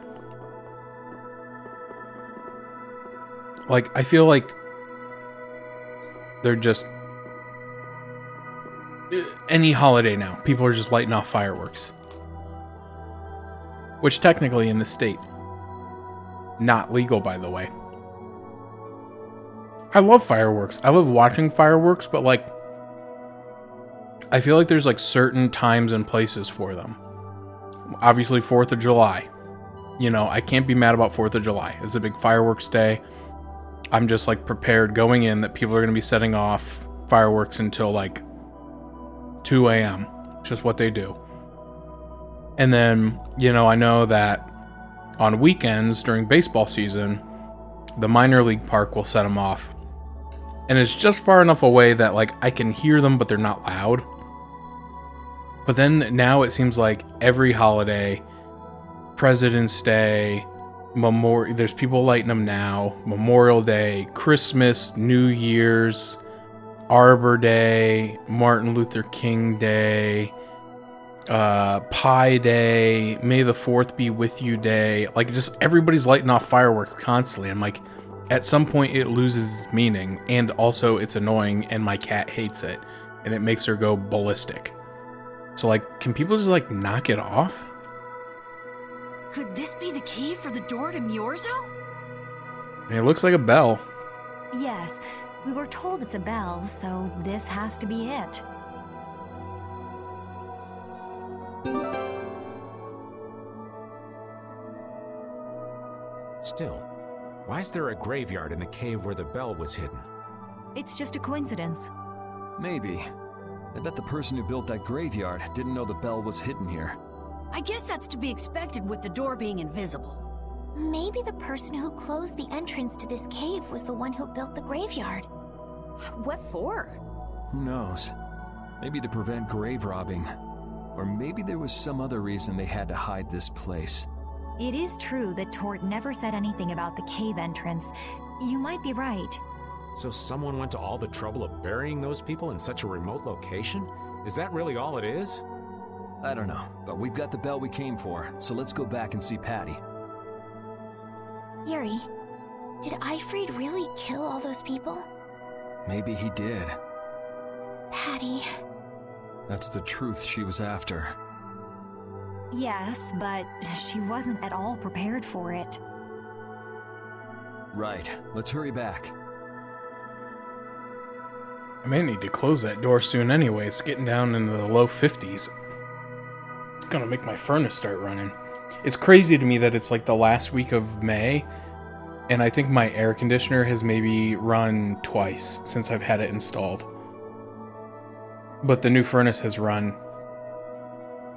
Like, I feel like they're just... Any holiday now, people are just lighting off fireworks. Which technically in the state, not legal, by the way. I love fireworks. I love watching fireworks, but like, I feel like there's like certain times and places for them. Obviously 4th of July. You know, I can't be mad about 4th of July. It's a big fireworks day. I'm just like prepared going in that people are going to be setting off fireworks until like 2 a.m. Just what they do. And then, you know, I know that on weekends during baseball season, the minor league park will set them off. And it's just far enough away that like I can hear them, but they're not loud. But then now it seems like every holiday, President's Day, there's people lighting them now, Memorial Day, Christmas, New Year's, Arbor Day, Martin Luther King Day, Pi Day, May the 4th be with you Day. Like, just everybody's lighting off fireworks constantly. I'm like, at some point it loses its meaning, and also it's annoying, and my cat hates it, and it makes her go ballistic. So, like, can people just, like, knock it off?
Could this be the key for the door to Myorzo?
I mean, it looks like a bell.
Yes, we were told it's a bell, so this has to be it.
Still, why is there a graveyard in the cave where the bell was hidden?
It's just a coincidence.
Maybe. I bet the person who built that graveyard didn't know the bell was hidden here.
I guess that's to be expected with the door being invisible.
Maybe the person who closed the entrance to this cave was the one who built the graveyard.
What for?
Who knows? Maybe to prevent grave robbing. Or maybe there was some other reason they had to hide this place.
It is true that Tort never said anything about the cave entrance. You might be right.
So someone went to all the trouble of burying those people in such a remote location? Is that really all it is?
I don't know, but we've got the bell we came for, so let's go back and see Patty.
Yuri, did Ifrid really kill all those people?
Maybe he did.
Patty.
That's the truth she was after.
Yes, but she wasn't at all prepared for it.
Right, let's hurry back.
I may need to close that door soon anyway. It's getting down into the low 50s. It's gonna make my furnace start running. It's crazy to me that it's like the last week of May, and I think my air conditioner has maybe run twice since I've had it installed. But the new furnace has run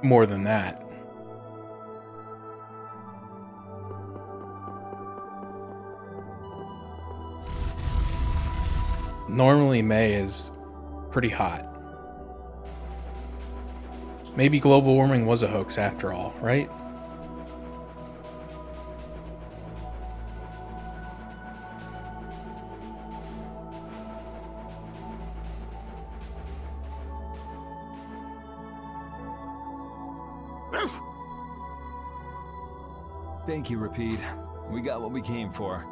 more than that. Normally May is pretty hot. Maybe global warming was a hoax after all, right?
Thank you, Rapide. We got what we came for.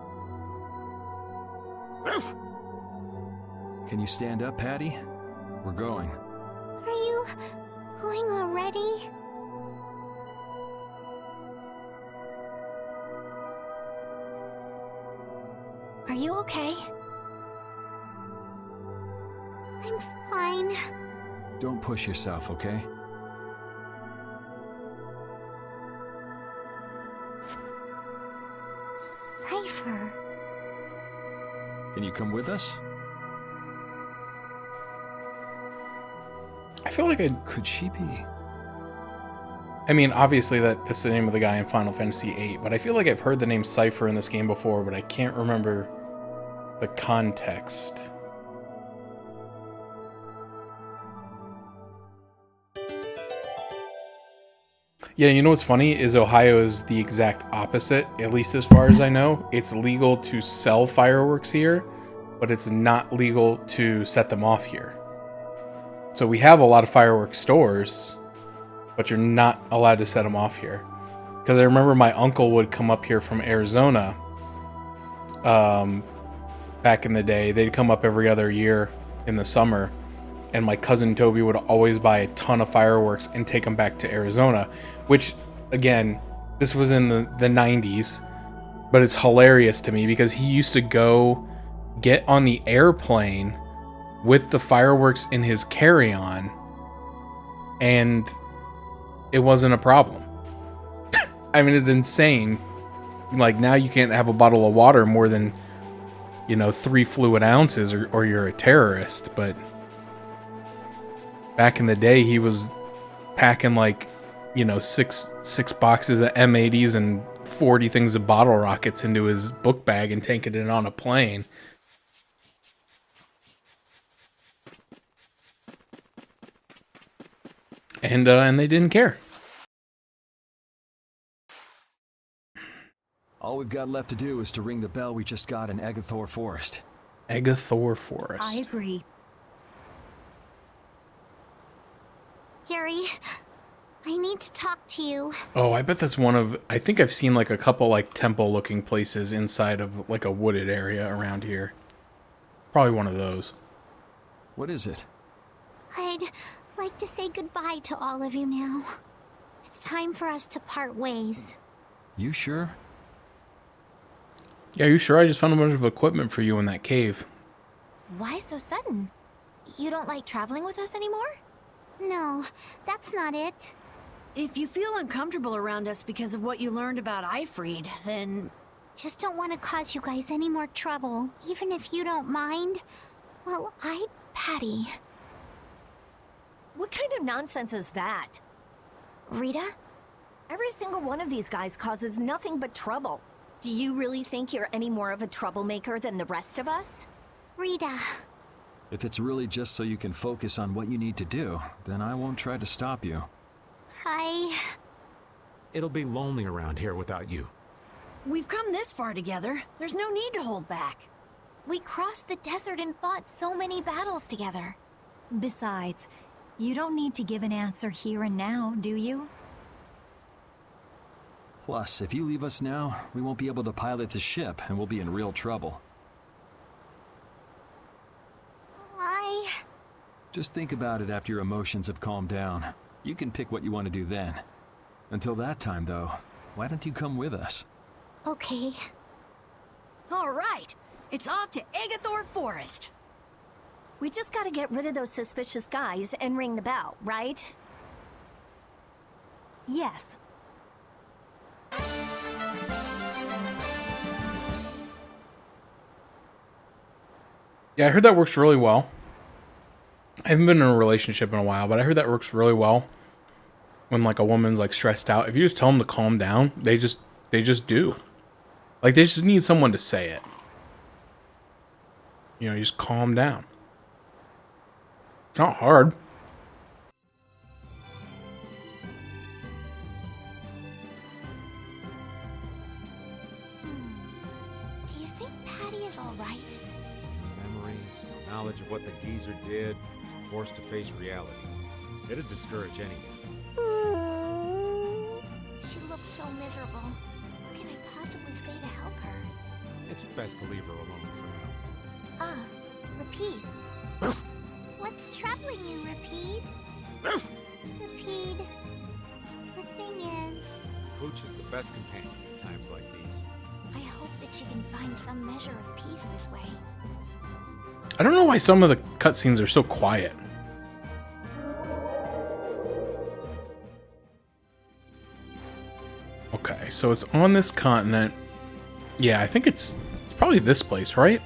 Can you stand up, Patty? We're going.
Are you going already?
Are you okay?
I'm fine.
Don't push yourself, okay?
Cypher.
Can you come with us?
I feel like
Could she be?
I mean, obviously that's the name of the guy in Final Fantasy VIII, but I feel like I've heard the name Cypher in this game before, but I can't remember the context. Yeah, you know what's funny is Ohio is the exact opposite, at least as far as I know. It's legal to sell fireworks here, but it's not legal to set them off here. So we have a lot of fireworks stores, but you're not allowed to set them off here. Because I remember my uncle would come up here from Arizona back in the day. They'd come up every other year in the summer, and my cousin Toby would always buy a ton of fireworks and take them back to Arizona, which, again, this was in the 90s, but it's hilarious to me because he used to go get on the airplane with the fireworks in his carry-on, and it wasn't a problem. I mean, it's insane. Like, now you can't have a bottle of water more than, 3 fluid ounces or you're a terrorist, but back in the day, he was packing like, six boxes of M80s and 40 things of bottle rockets into his book bag and taking it on a plane. And they didn't care.
All we've got left to do is to ring the bell we just got in Agathor Forest.
Agathor Forest.
I agree.
Yuri, I need to talk to you.
Oh, I bet that's one of... I think I've seen like a couple like temple-looking places inside of like a wooded area around here. Probably one of those.
What is it?
I'd like to say goodbye to all of you now. It's time for us to part ways.
You sure?
Yeah, you sure? I just found a bunch of equipment for you in that cave.
Why so sudden? You don't like traveling with us anymore?
No, that's not it.
If you feel uncomfortable around us because of what you learned about Ifried, then...
Just don't want to cause you guys any more trouble, even if you don't mind. Well,
Patty...
What kind of nonsense is that?
Rita?
Every single one of these guys causes nothing but trouble. Do you really think you're any more of a troublemaker than the rest of us?
Rita.
If it's really just so you can focus on what you need to do, then I won't try to stop you.
It'll be lonely around here without you.
We've come this far together. There's no need to hold back.
We crossed the desert and fought so many battles together.
Besides, you don't need to give an answer here and now, do you?
Plus, if you leave us now, we won't be able to pilot the ship and we'll be in real trouble. Just think about it after your emotions have calmed down. You can pick what you want to do then. Until that time, though, why don't you come with us?
Okay.
All right, it's off to Agathor Forest.
We just gotta get rid of those suspicious guys and ring the bell, right?
Yes.
Yeah, I heard that works really well. I haven't been in a relationship in a while, but I heard that works really well when like a woman's like stressed out. If you just tell them to calm down, they just do. Like they just need someone to say it. You just calm down. It's not hard.
Do you think Patty is all right?
Memories, knowledge of what the geezer did, forced to face reality. It'd discourage anyone.
She looks so miserable. What can I possibly say to help her?
It's best to leave her alone for now.
Repeat. What's troubling you, Repeat? Repeat. The thing is...
Pooch is the best companion in times like these.
I hope that she can find some measure of peace this way.
I don't know why some of the cutscenes are so quiet. Okay, so it's on this continent. Yeah, I think it's probably this place, right?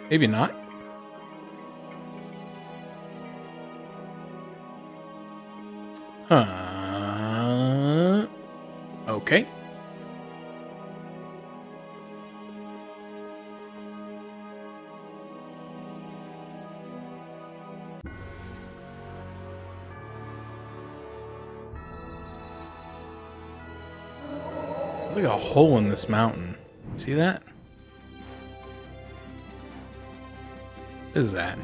Maybe not. Huh. Okay. There's like a hole in this mountain. See that? What is that?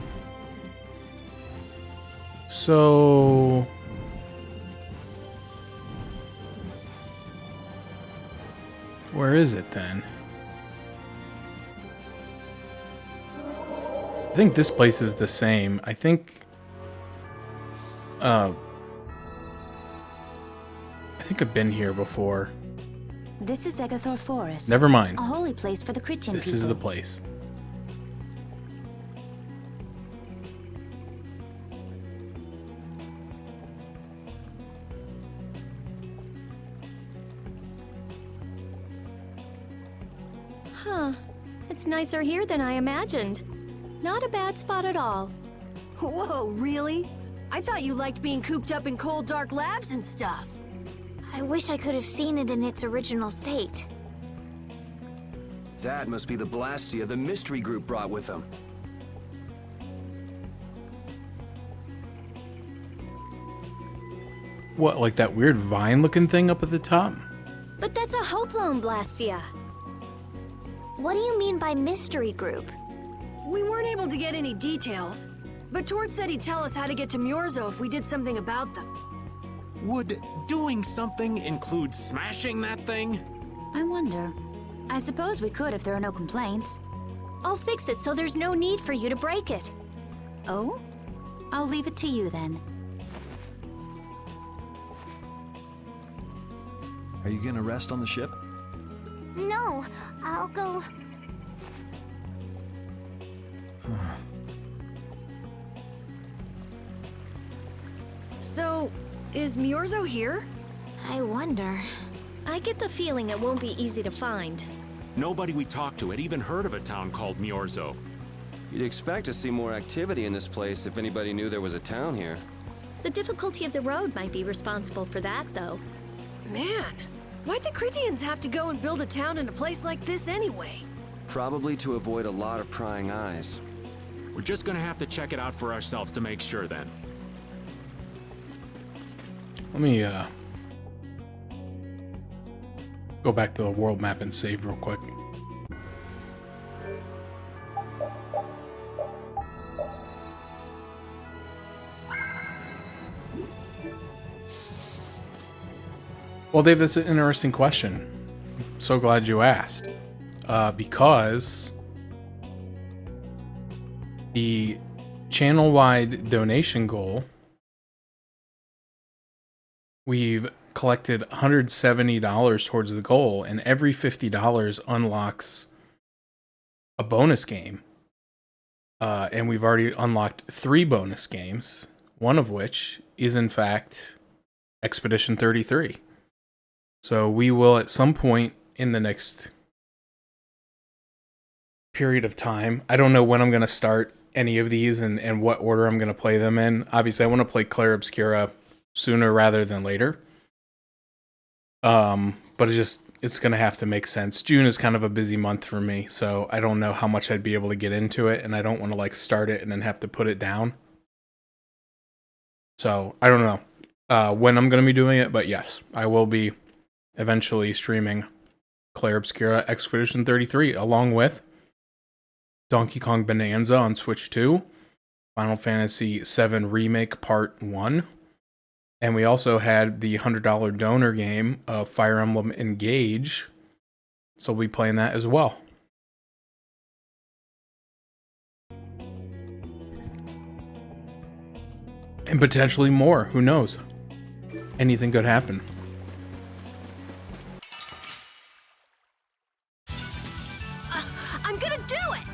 So... where is it then? I think this place is the same. I think I've been here before.
This is Egathor Forest.
Never mind.
A holy place for the Christian
This
people.
is the place.
Huh. It's nicer here than I imagined. Not a bad spot at all.
Whoa, really? I thought you liked being cooped up in cold, dark labs and stuff.
I wish I could have seen it in its original state.
That must be the Blastia the mystery group brought with them.
What, like that weird vine-looking thing up at the top?
But that's a Hoplone Blastia.
What do you mean by mystery group?
We weren't able to get any details, but Tord said he'd tell us how to get to Myorzo if we did something about them.
Would doing something include smashing that thing?
I wonder. I suppose we could if there are no complaints.
I'll fix it so there's no need for you to break it.
Oh? I'll leave it to you then.
Are you gonna rest on the ship?
No, I'll go...
So, is Myorzo here?
I wonder.
I get the feeling it won't be easy to find.
Nobody we talked to had even heard of a town called Myorzo.
You'd expect to see more activity in this place if anybody knew there was a town here.
The difficulty of the road might be responsible for that, though.
Man, why'd the Critians have to go and build a town in a place like this anyway?
Probably to avoid a lot of prying eyes.
We're just gonna have to check it out for ourselves to make sure then.
Let me go back to the world map and save real quick. Well, Dave, that's an interesting question. I'm so glad you asked. Because the channel-wide donation goal, we've collected $170 towards the goal, and every $50 unlocks a bonus game. And we've already unlocked 3 bonus games, one of which is, in fact, Expedition 33. So we will, at some point in the next period of time, I don't know when I'm going to start any of these and what order I'm going to play them in. Obviously, I want to play Claire Obscura sooner rather than later. But it's going to have to make sense. June is kind of a busy month for me, so I don't know how much I'd be able to get into it, and I don't want to like start it and then have to put it down. So I don't know when I'm going to be doing it, but yes, I will be eventually streaming Clair Obscura Expedition 33, along with Donkey Kong Bonanza on Switch 2, Final Fantasy VII Remake Part 1, and we also had the $100 donor game of Fire Emblem Engage, so we'll be playing that as well. And potentially more, who knows? Anything could happen.
I'm gonna do it!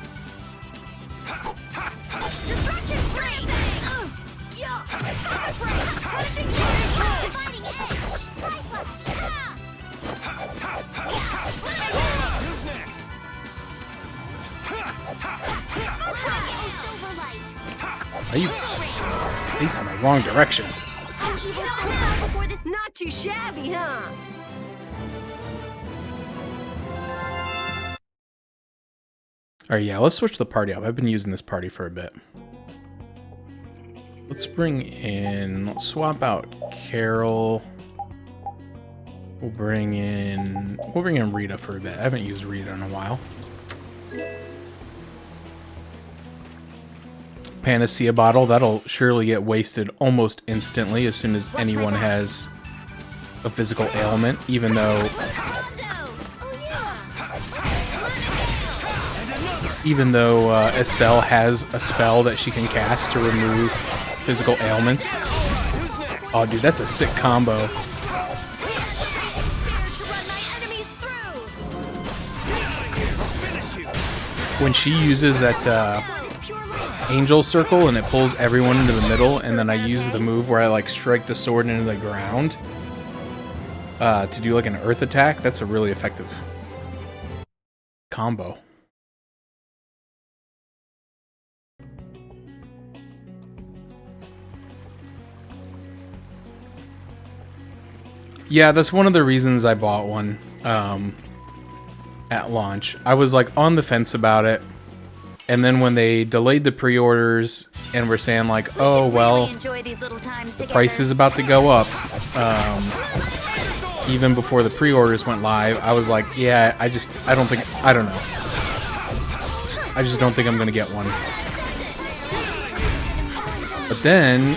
Destruction Stream! Yeah! Punishing Dividing Edge!
Who's next?
Are you facing the wrong direction?
Not too shabby, huh?
Alright, yeah, let's switch the party up. I've been using this party for a bit. Let's let's swap out Carol. We'll bring in Rita for a bit. I haven't used Rita in a while. Panacea bottle, that'll surely get wasted almost instantly as soon as anyone has a physical ailment, even though Estelle has a spell that she can cast to remove physical ailments. Oh dude, that's a sick combo. When she uses that angel circle and it pulls everyone into the middle, and then I use the move where I like strike the sword into the ground to do like an earth attack, that's a really effective combo. Yeah, that's one of the reasons I bought one at launch. I was like on the fence about it. And then when they delayed the pre-orders and were saying like, oh, well, the price is about to go up, even before the pre-orders went live, I was like, yeah, I just don't think I'm going to get one. But then,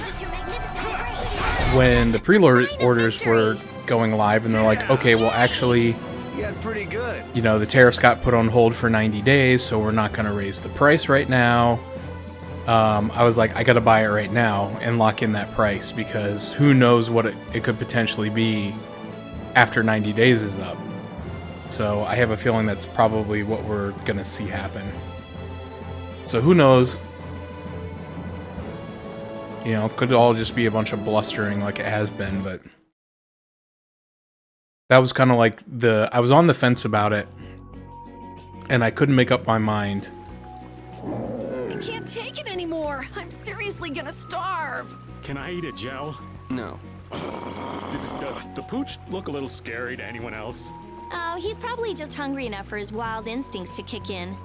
when the pre-orders were going live and they're like, okay, well, actually,
pretty good.
You know, the tariffs got put on hold for 90 days, so we're not going to raise the price right now. I was like, I got to buy it right now and lock in that price, because who knows what it could potentially be after 90 days is up. So I have a feeling that's probably what we're going to see happen. So who knows? You know, it could all just be a bunch of blustering like it has been, but that was kind of like I was on the fence about it, and I couldn't make up my mind.
I can't take it anymore. I'm seriously gonna starve.
Can I eat a gel?
No.
Does the pooch look a little scary to anyone else?
Oh, he's probably just hungry enough for his wild instincts to kick in.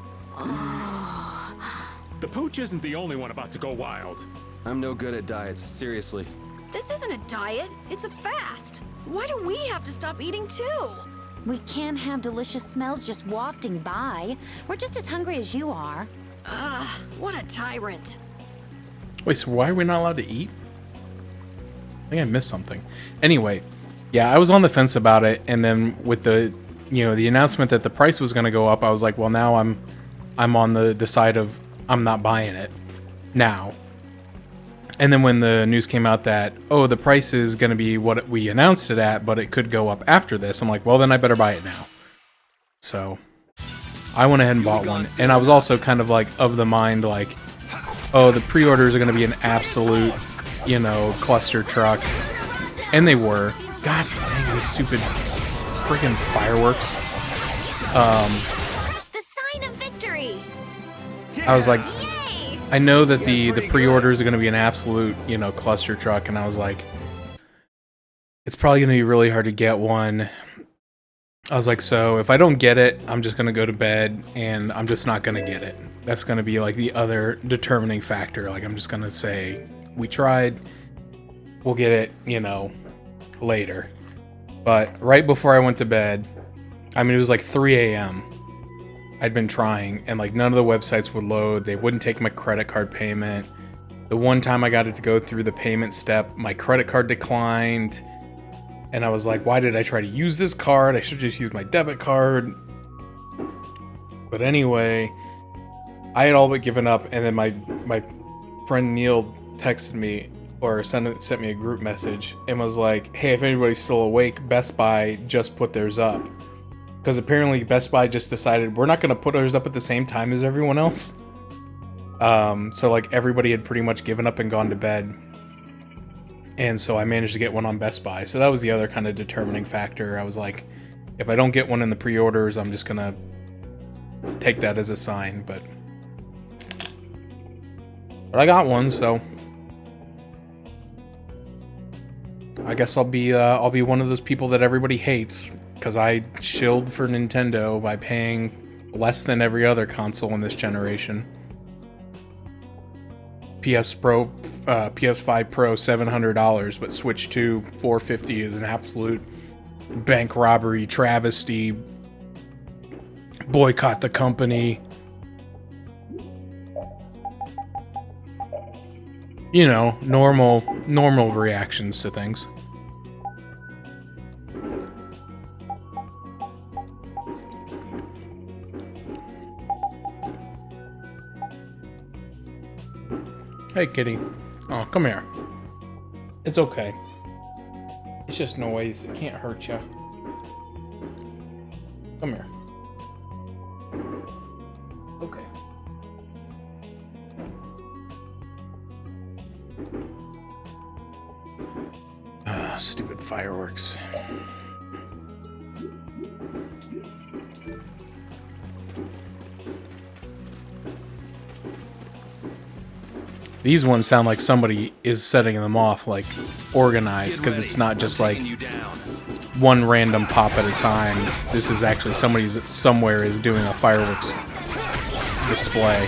The pooch isn't the only one about to go wild.
I'm no good at diets, seriously.
This isn't a diet, it's a fast. Why do we have to stop eating too?
We can't have delicious smells just wafting by. We're just as hungry as you are.
What a tyrant.
Wait, so why are we not allowed to eat? I think I missed something. Anyway, yeah, I was on the fence about it, and then with the announcement that the price was going to go up, I was like, well, now I'm on the side of I'm not buying it now. And then when the news came out that, oh, the price is going to be what we announced it at, but it could go up after this, I'm like, well, then I better buy it now. So I went ahead and bought one. And I was also kind of like of the mind like, oh, the pre-orders are going to be an absolute, cluster truck. And they were. God dang, these stupid freaking fireworks.
The sign of victory.
I was like, I know that the pre-orders are going to be an absolute, cluster truck, and I was like, it's probably going to be really hard to get one. I was like, so if I don't get it, I'm just going to go to bed, and I'm just not going to get it. That's going to be like the other determining factor. Like, I'm just going to say, we tried, we'll get it, later. But right before I went to bed, I mean, it was like 3 a.m. I'd been trying, and like none of the websites would load. They wouldn't take my credit card payment. The one time I got it to go through the payment step, my credit card declined. And I was like, why did I try to use this card? I should just use my debit card. But anyway, I had all but given up, and then my friend Neil texted me or sent me a group message and was like, hey, if anybody's still awake, Best Buy just put theirs up. Because apparently Best Buy just decided we're not going to put ours up at the same time as everyone else. So like everybody had pretty much given up and gone to bed. And so I managed to get one on Best Buy. So that was the other kind of determining factor. I was like, if I don't get one in the pre-orders, I'm just going to take that as a sign. But I got one, so I guess I'll be one of those people that everybody hates because I shilled for Nintendo by paying less than every other console in this generation. PS5 Pro $700, but Switch 2 $450 is an absolute bank robbery, travesty, boycott the company. You know, normal reactions to things. Hey, kitty. Oh, come here. It's okay. It's just noise. It can't hurt you. Come here. Okay. Stupid fireworks. These ones sound like somebody is setting them off, like, organized, because it's not just like one random pop at a time. This is actually somewhere is doing a fireworks display.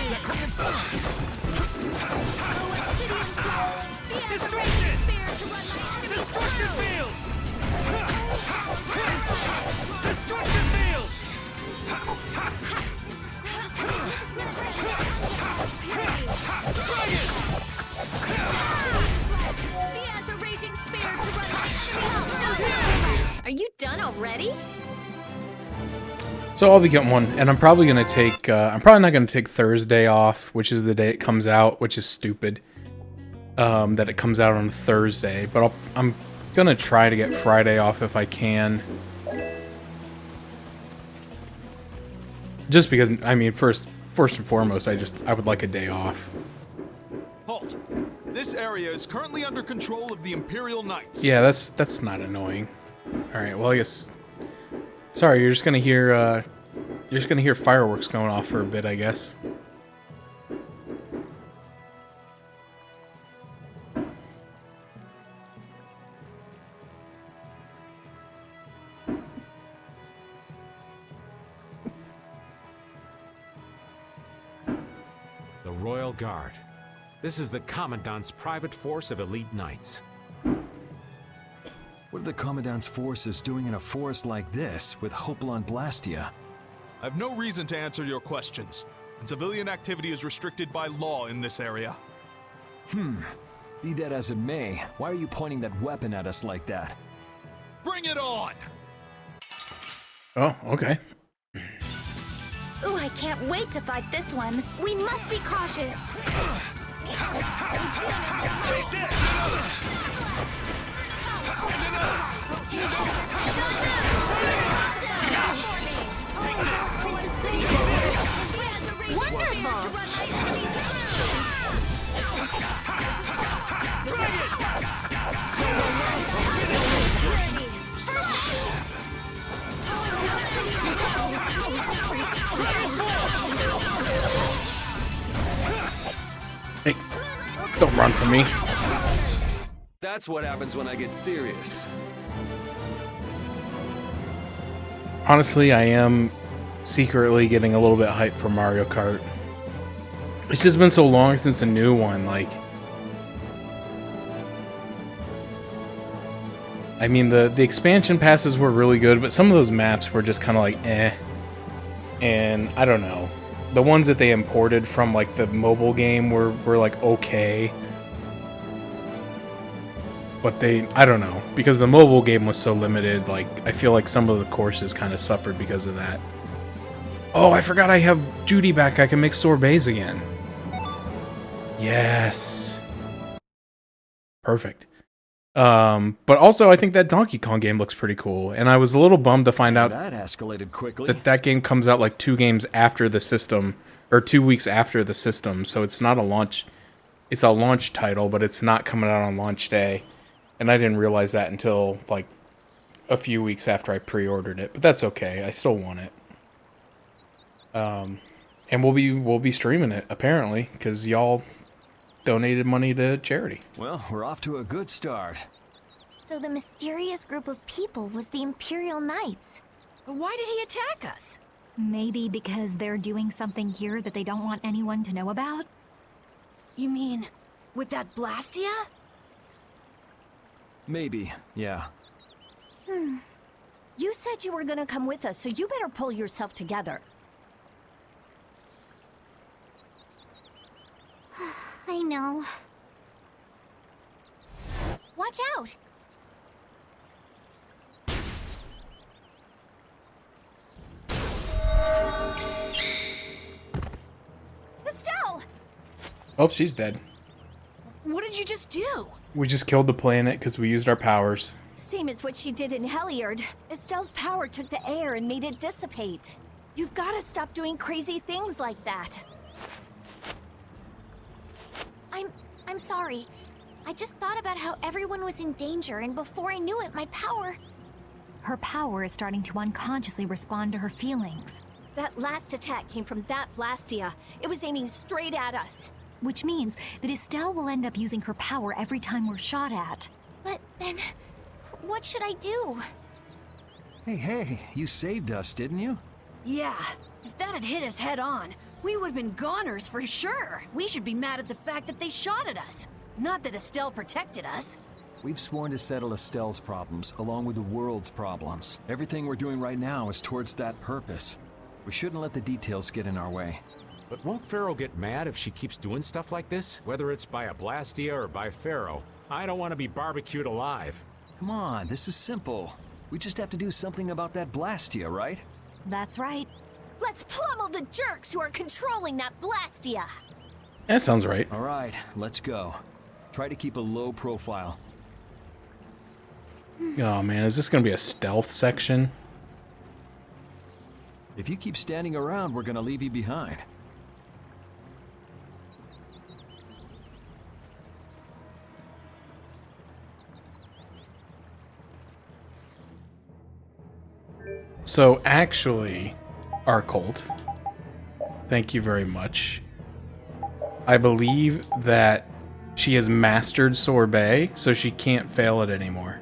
Are you done already?
So I'll be getting one, and I'm probably gonna take. I'm probably not gonna take Thursday off, which is the day it comes out, which is stupid. That it comes out on Thursday, but I'm gonna try to get Friday off if I can. Just because, I mean, first and foremost, I would like a day off.
Halt! This area is currently under control of the Imperial Knights.
Yeah, that's not annoying. All right, well, I guess. Sorry, you're just gonna hear fireworks going off for a bit, I guess.
The Royal Guard. This is the Commandant's private force of elite knights.
What are the Commandant's forces doing in a forest like this with Hopalon Blastia?
I have no reason to answer your questions, and civilian activity is restricted by law in this area.
Be that as it may, why are you pointing that weapon at us like that?
Bring it on!
Oh, okay.
Ooh, I can't wait to fight this one. We must be cautious.
Hey, don't run from me.
That's what happens when I get serious.
Honestly, I am secretly getting a little bit hyped for Mario Kart. It's just been so long since a new one, like... I mean, the expansion passes were really good, but some of those maps were just kind of like, eh. And I don't know. The ones that they imported from, like, the mobile game were like, okay. But I don't know. Because the mobile game was so limited, like, I feel like some of the courses kind of suffered because of that. Oh, I forgot I have Judy back. I can make sorbets again. Yes. Perfect. But also I think that Donkey Kong game looks pretty cool, and I was a little bummed to find out
that escalated quickly.
that game comes out like 2 games after the system, or 2 weeks after the system, so it's not a launch. It's a launch title, but it's not coming out on launch day, and I didn't realize that until like a few weeks after I pre-ordered it. But that's okay. I still want it. And we'll be streaming it apparently because y'all donated money to charity.
Well, we're off to a good start.
So the mysterious group of people was the Imperial Knights.
Why did he attack us?
Maybe because they're doing something here that they don't want anyone to know about?
You mean, with that Blastia?
Maybe, yeah.
You said you were gonna come with us, so you better pull yourself together.
I know.
Watch out!
Estelle!
Oh, she's dead.
What did you just do?
We just killed the planet because we used our powers.
Same as what she did in Heliard. Estelle's power took the air and made it dissipate. You've got to stop doing crazy things like that.
I'm sorry. I just thought about how everyone was in danger, and before I knew it, my power...
Her power is starting to unconsciously respond to her feelings.
That last attack came from that Blastia. It was aiming straight at us.
Which means that Estelle will end up using her power every time we're shot at.
But then, what should I do?
Hey, you saved us, didn't you?
Yeah, if that had hit us head on, we would have been goners for sure. We should be mad at the fact that they shot at us, not that Estelle protected us.
We've sworn to settle Estelle's problems, along with the world's problems. Everything we're doing right now is towards that purpose. We shouldn't let the details get in our way.
But won't Pharaoh get mad if she keeps doing stuff like this? Whether it's by a Blastia or by Pharaoh. I don't want to be barbecued alive.
Come on, this is simple. We just have to do something about that Blastia, right?
That's right.
Let's pummel the jerks who are controlling that Blastia!
That sounds right.
All right, let's go. Try to keep a low profile.
Oh man, is this going to be a stealth section?
If you keep standing around, we're gonna leave you behind.
So actually, Arcold, thank you very much. I believe that she has mastered Sorbet, so she can't fail it anymore.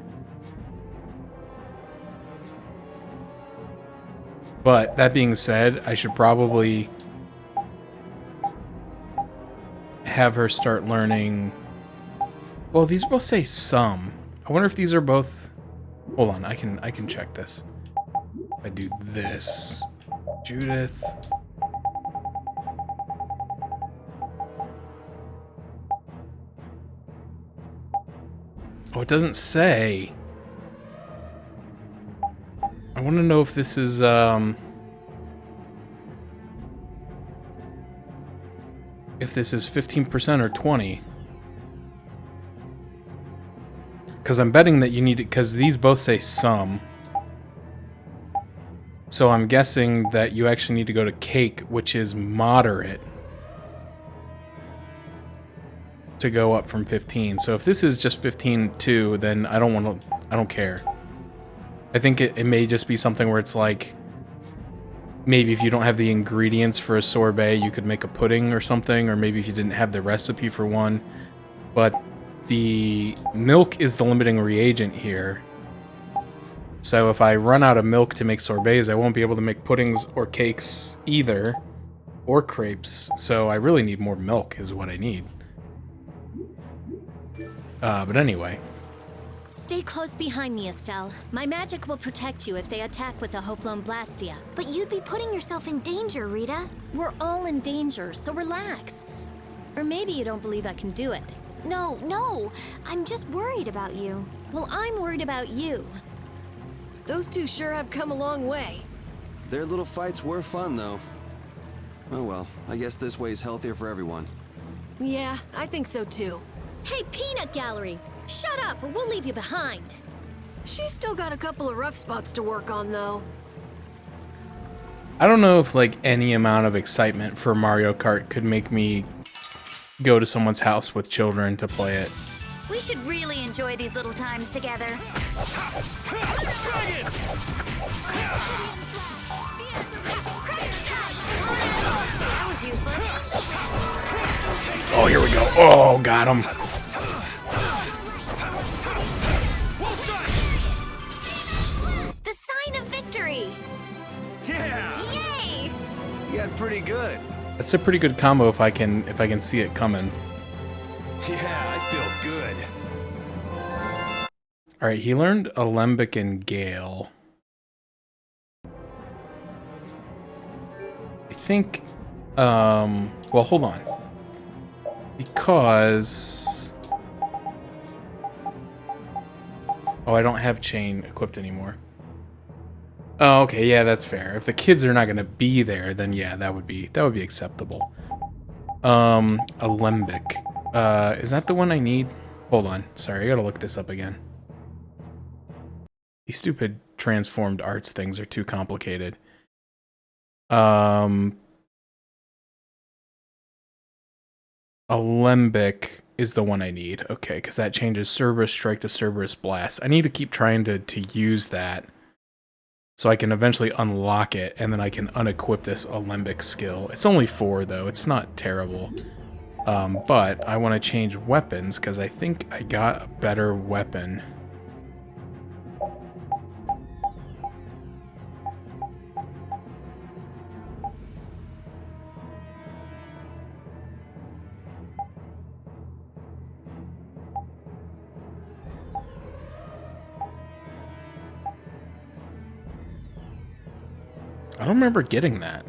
But that being said, I should probably have her start learning... Well, these both say some. I wonder if these are both... Hold on, I can check this. I do this. Judith. Oh, it doesn't say. I want to know if this is, if this is 15% or 20. Because I'm betting that you need it, because these both say some. So I'm guessing that you actually need to go to cake, which is moderate, to go up from 15. So if this is just 15 too, then I don't care. I think it may just be something where it's like, maybe if you don't have the ingredients for a sorbet, you could make a pudding or something, or maybe if you didn't have the recipe for one. But the milk is the limiting reagent here. So if I run out of milk to make sorbets, I won't be able to make puddings or cakes either, or crepes. So I really need more milk is what I need. But anyway.
Stay close behind me, Estelle. My magic will protect you if they attack with a Hoplon Blastia.
But you'd be putting yourself in danger, Rita.
We're all in danger, so relax. Or maybe you don't believe I can do it.
No. I'm just worried about you.
Well, I'm worried about you.
Those two sure have come a long way.
Their little fights were fun, though. Oh well, I guess this way's healthier for everyone.
Yeah, I think so too.
Hey, Peanut Gallery! Shut up, or we'll leave you behind.
She's still got a couple of rough spots to work on, though.
I don't know if like any amount of excitement for Mario Kart could make me go to someone's house with children to play it.
We should really enjoy these little times together. That was useless.
Oh, here we go. Oh, got him.
The sign of victory!
Yeah!
Yay!
You got pretty good.
That's a pretty good combo if I can see it coming.
Yeah, I feel good.
All right, he learned Alembic and Gale. I think well, hold on. Because oh, I don't have chain equipped anymore. Oh, okay, yeah, that's fair. If the kids are not going to be there, then yeah, that would be acceptable. Alembic. Is that the one I need? Hold on. Sorry, I got to look this up again. These stupid transformed arts things are too complicated. Alembic is the one I need. Okay, because that changes Cerberus Strike to Cerberus Blast. I need to keep trying to use that so I can eventually unlock it, and then I can unequip this Alembic skill. It's only 4, though. It's not terrible. But I want to change weapons, because I think I got a better weapon. I don't remember getting that.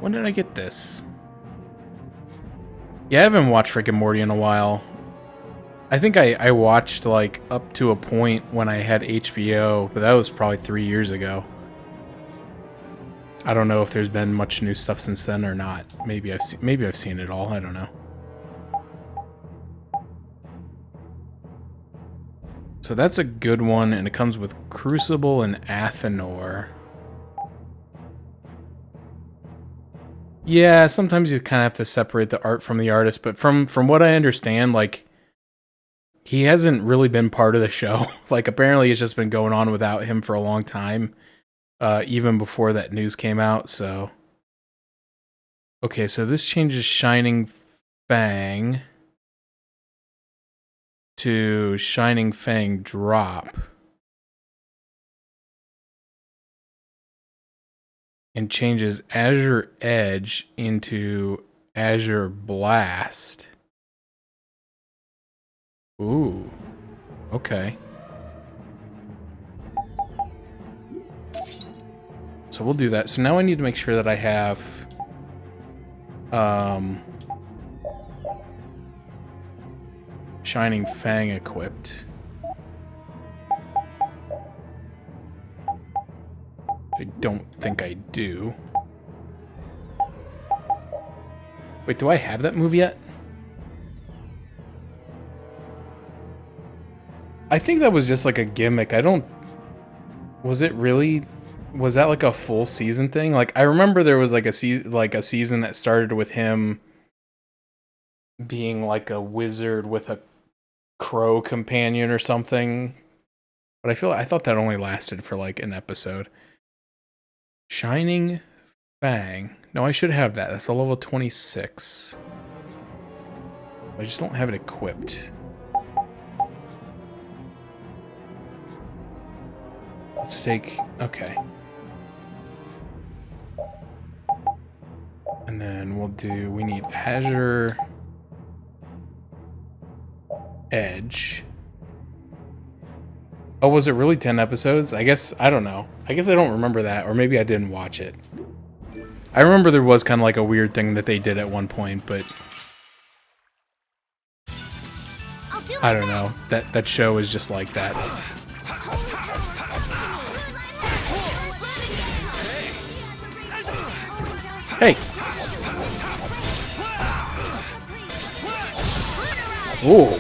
When did I get this? Yeah, I haven't watched Rick and Morty in a while. I think I watched like up to a point when I had HBO, but that was probably 3 years ago. I don't know if there's been much new stuff since then or not. Maybe I've seen it all. I don't know. So that's a good one, and it comes with Crucible and Athenor. Yeah, sometimes you kind of have to separate the art from the artist, but from what I understand, like, he hasn't really been part of the show. Like, apparently it's just been going on without him for a long time, even before that news came out, so... Okay, so this changes Shining Fang to Shining Fang Drop. And changes Azure Edge into Azure Blast. Ooh. Okay. So we'll do that. So now I need to make sure that I have Shining Fang equipped. I don't think I do. Wait, do I have that move yet? I think that was just like a gimmick. I don't... Was it really... Was that like a full season thing? Like, I remember there was like a season that started with him being like a wizard with a crow companion or something. But I thought that only lasted for like an episode. Shining Fang. No, I should have that. That's a level 26. I just don't have it equipped. Let's take... Okay. And then we'll do... We need Azure Edge. Oh, was it really 10 episodes? I guess, I don't know. I guess I don't remember that, or maybe I didn't watch it. I remember there was kind of like a weird thing that they did at one point, but I don't know. That show is just like that. Hey! Ooh.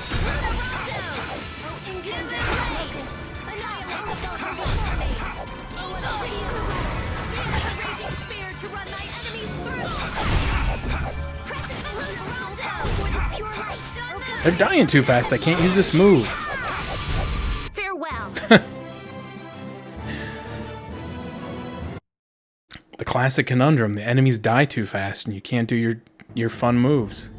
They're dying too fast. I can't use this move.
Farewell.
The classic conundrum. The enemies die too fast and you can't do your fun moves.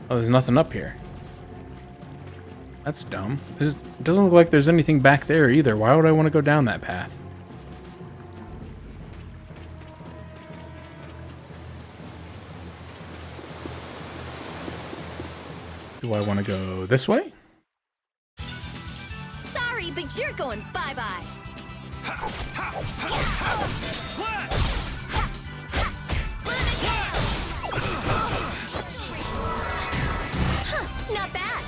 Oh, there's nothing up here. That's dumb. It doesn't look like there's anything back there either. Why would I want to go down that path? Do I want to go this way?
Sorry, but you're going bye-bye. Not bad.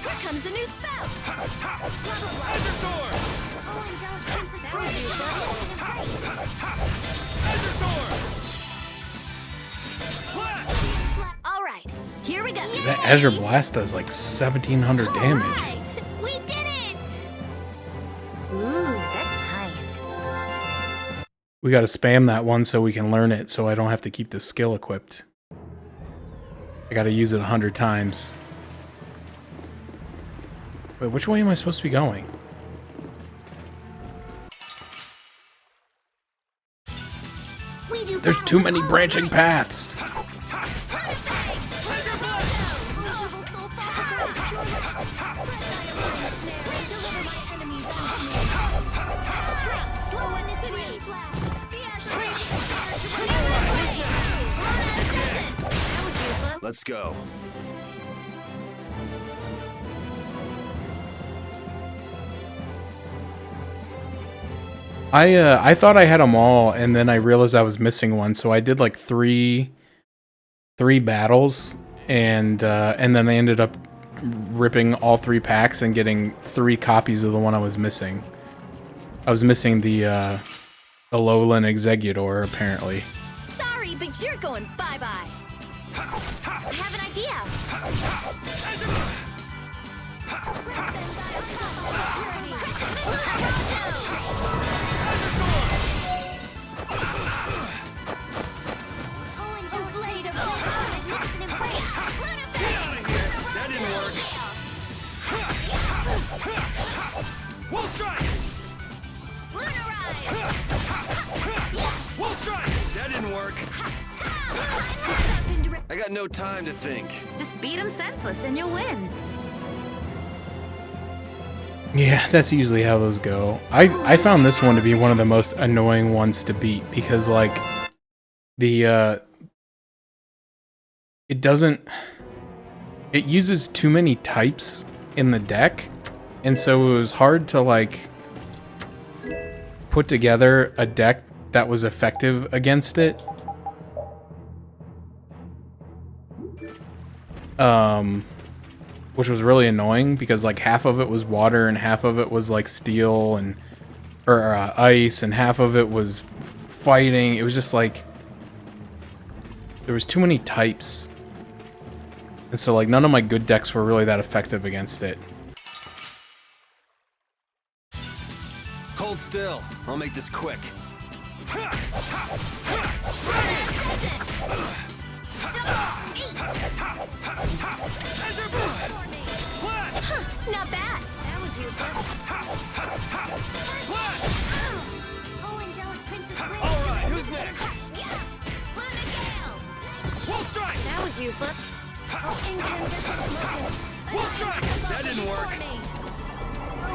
Here comes a new spout.
Oh, Angelic Princess
All right, here we go.
See, that Azure Blast does like 1700 damage.
Right, we did it. Ooh, that's nice.
We gotta spam that one so we can learn it, so I don't have to keep the skill equipped. I gotta use it 100 times. Wait, which way am I supposed to be going? There's too many branching paths.
Let's go.
I thought I had them all, and then I realized I was missing one, so I did like three battles, and then I ended up ripping all 3 packs and getting 3 copies of the one I was missing. I was missing the Alolan Executor, apparently.
Sorry, but you're going bye-bye. I have an idea.
That didn't work. Wolf strike. Wolf strike. That didn't work.
I got no time to think.
Just beat him senseless and you'll win.
Yeah, that's usually how those go. I found this one to be one of the most annoying ones to beat because, like, it uses too many types in the deck, and so it was hard to, like, put together a deck that was effective against it. Which was really annoying because, like, half of it was water and half of it was like steel or ice, and half of it was fighting. It was just like there was too many types, and so, like, none of my good decks were really that effective against it.
Hold still. I'll make this quick.
Not bad. That was useless.
Oh, Angelic Princess
All right, who's next? Wolf strike.
That was useless.
Wolf strike. That didn't work.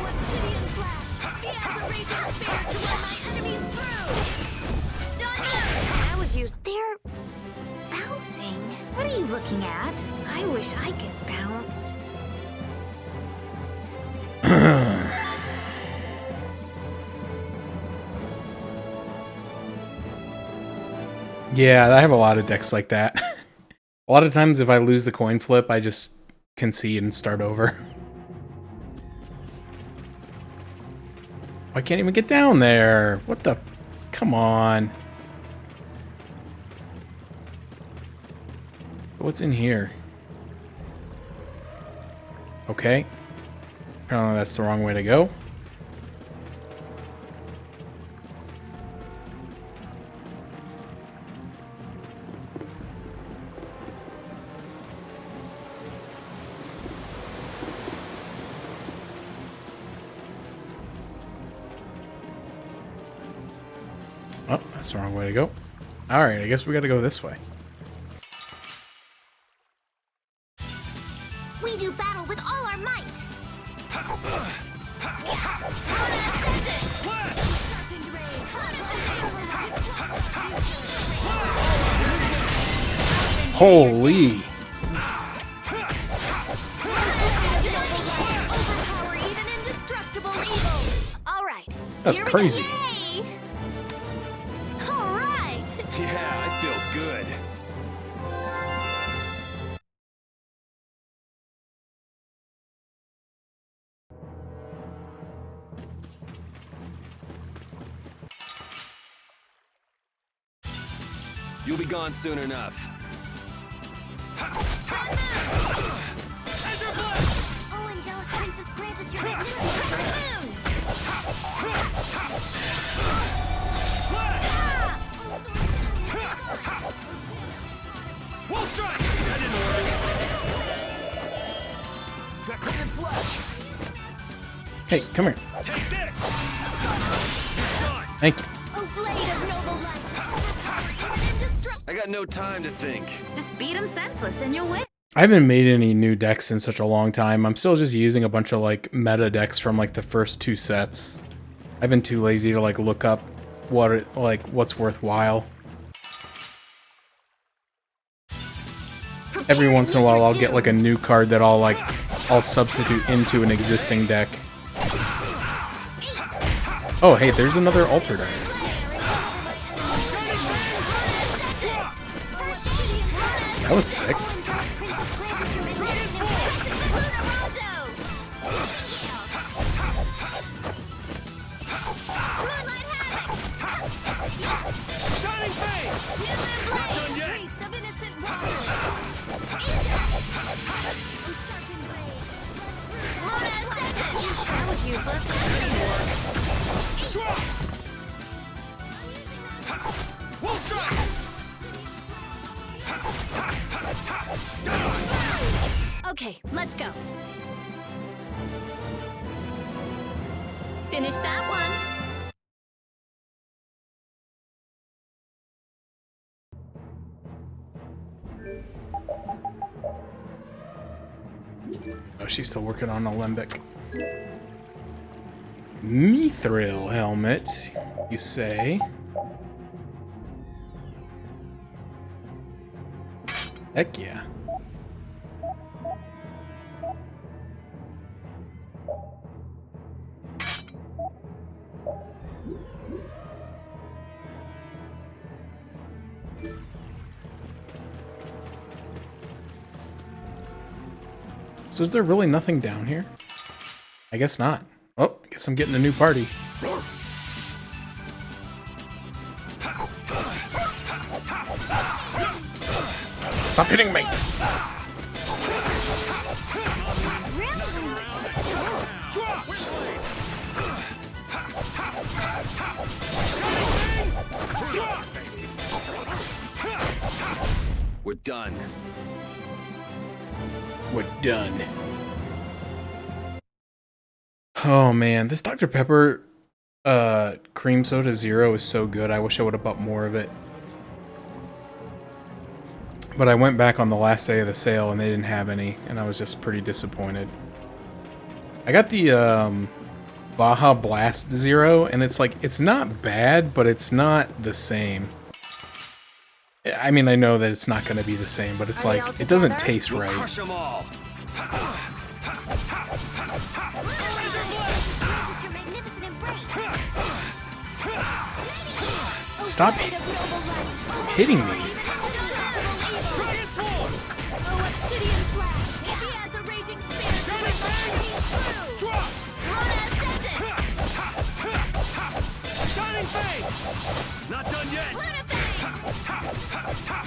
Obsidian flash.
That was used. They're bouncing. What are you looking at? I wish I could bounce.
Yeah, I have a lot of decks like that. A lot of times if I lose the coin flip, I just concede and start over. I can't even get down there. What the? Come on. What's in here? Okay. Apparently that's the wrong way to go. Oh, that's the wrong way to go. Alright, I guess we gotta go this way.
We do battle with all our might.
Holy! That's crazy.
All right.
Yeah, I feel good. You'll be gone soon enough.
Oh, angelic princess, grant us your crescent moon.
Wall strike! That didn't work. Draconian sledge.
Hey, come here.
Take this.
Thank you.
Oh, blade of noble light.
I got no time to think.
Just beat him senseless and you'll win.
I haven't made any new decks in such a long time. I'm still just using a bunch of like meta decks from like the first two sets. I've been too lazy to like look up what's worthwhile. Every once in a while I'll get like a new card that I'll substitute into an existing deck. Oh hey, there's another Altered Iron. That was sick.
That was useless.
Okay, let's go. Finish that one.
Oh, she's still working on Alembic. Mithril helmet, you say? Heck yeah. So is there really nothing down here? I guess not. Oh, I guess I'm getting a new party. Stop hitting me!
We're done.
We're done. Oh man, this Dr. Pepper cream soda zero is so good. I wish I would have bought more of it. But I went back on the last day of the sale and they didn't have any, and I was just pretty disappointed. I got the Baja Blast Zero, and it's like, it's not bad, but it's not the same. I mean, I know that it's not going to be the same, but it's like, it doesn't taste right.
Crush them all.
Stop hitting me.
Not done yet.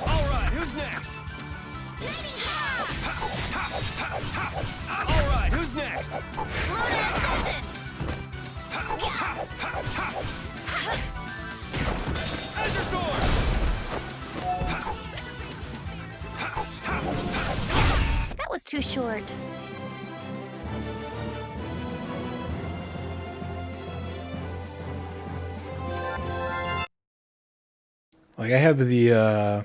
All right, who's next? All right, who's next? Azure Storm.
That was too short.
Like, I have the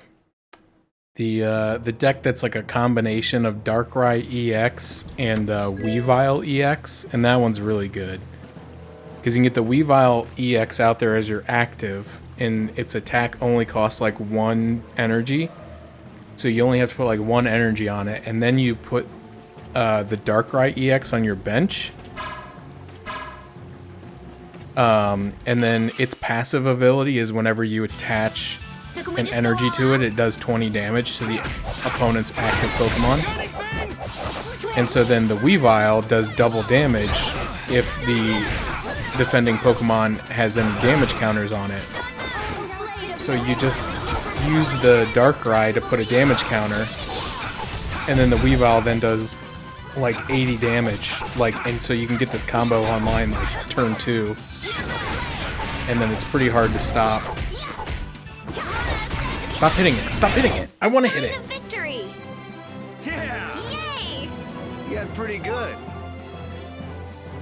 deck that's like a combination of Darkrai EX and Weavile EX, and that one's really good. Because you can get the Weavile EX out there as your active, and its attack only costs like 1 energy. So you only have to put like 1 energy on it, and then you put the Darkrai EX on your bench. And then its passive ability is whenever you attach an energy to it, it does 20 damage to the opponent's active Pokemon. And so then the Weavile does double damage if the defending Pokemon has any damage counters on it. So you just use the Darkrai to put a damage counter, and then the Weavile then does like 80 damage, like, and so you can get this combo online like turn 2, and then it's pretty hard to stop. Stop hitting it! Stop hitting it! I want to hit it!
Victory!
Yeah!
Yay!
You got pretty good.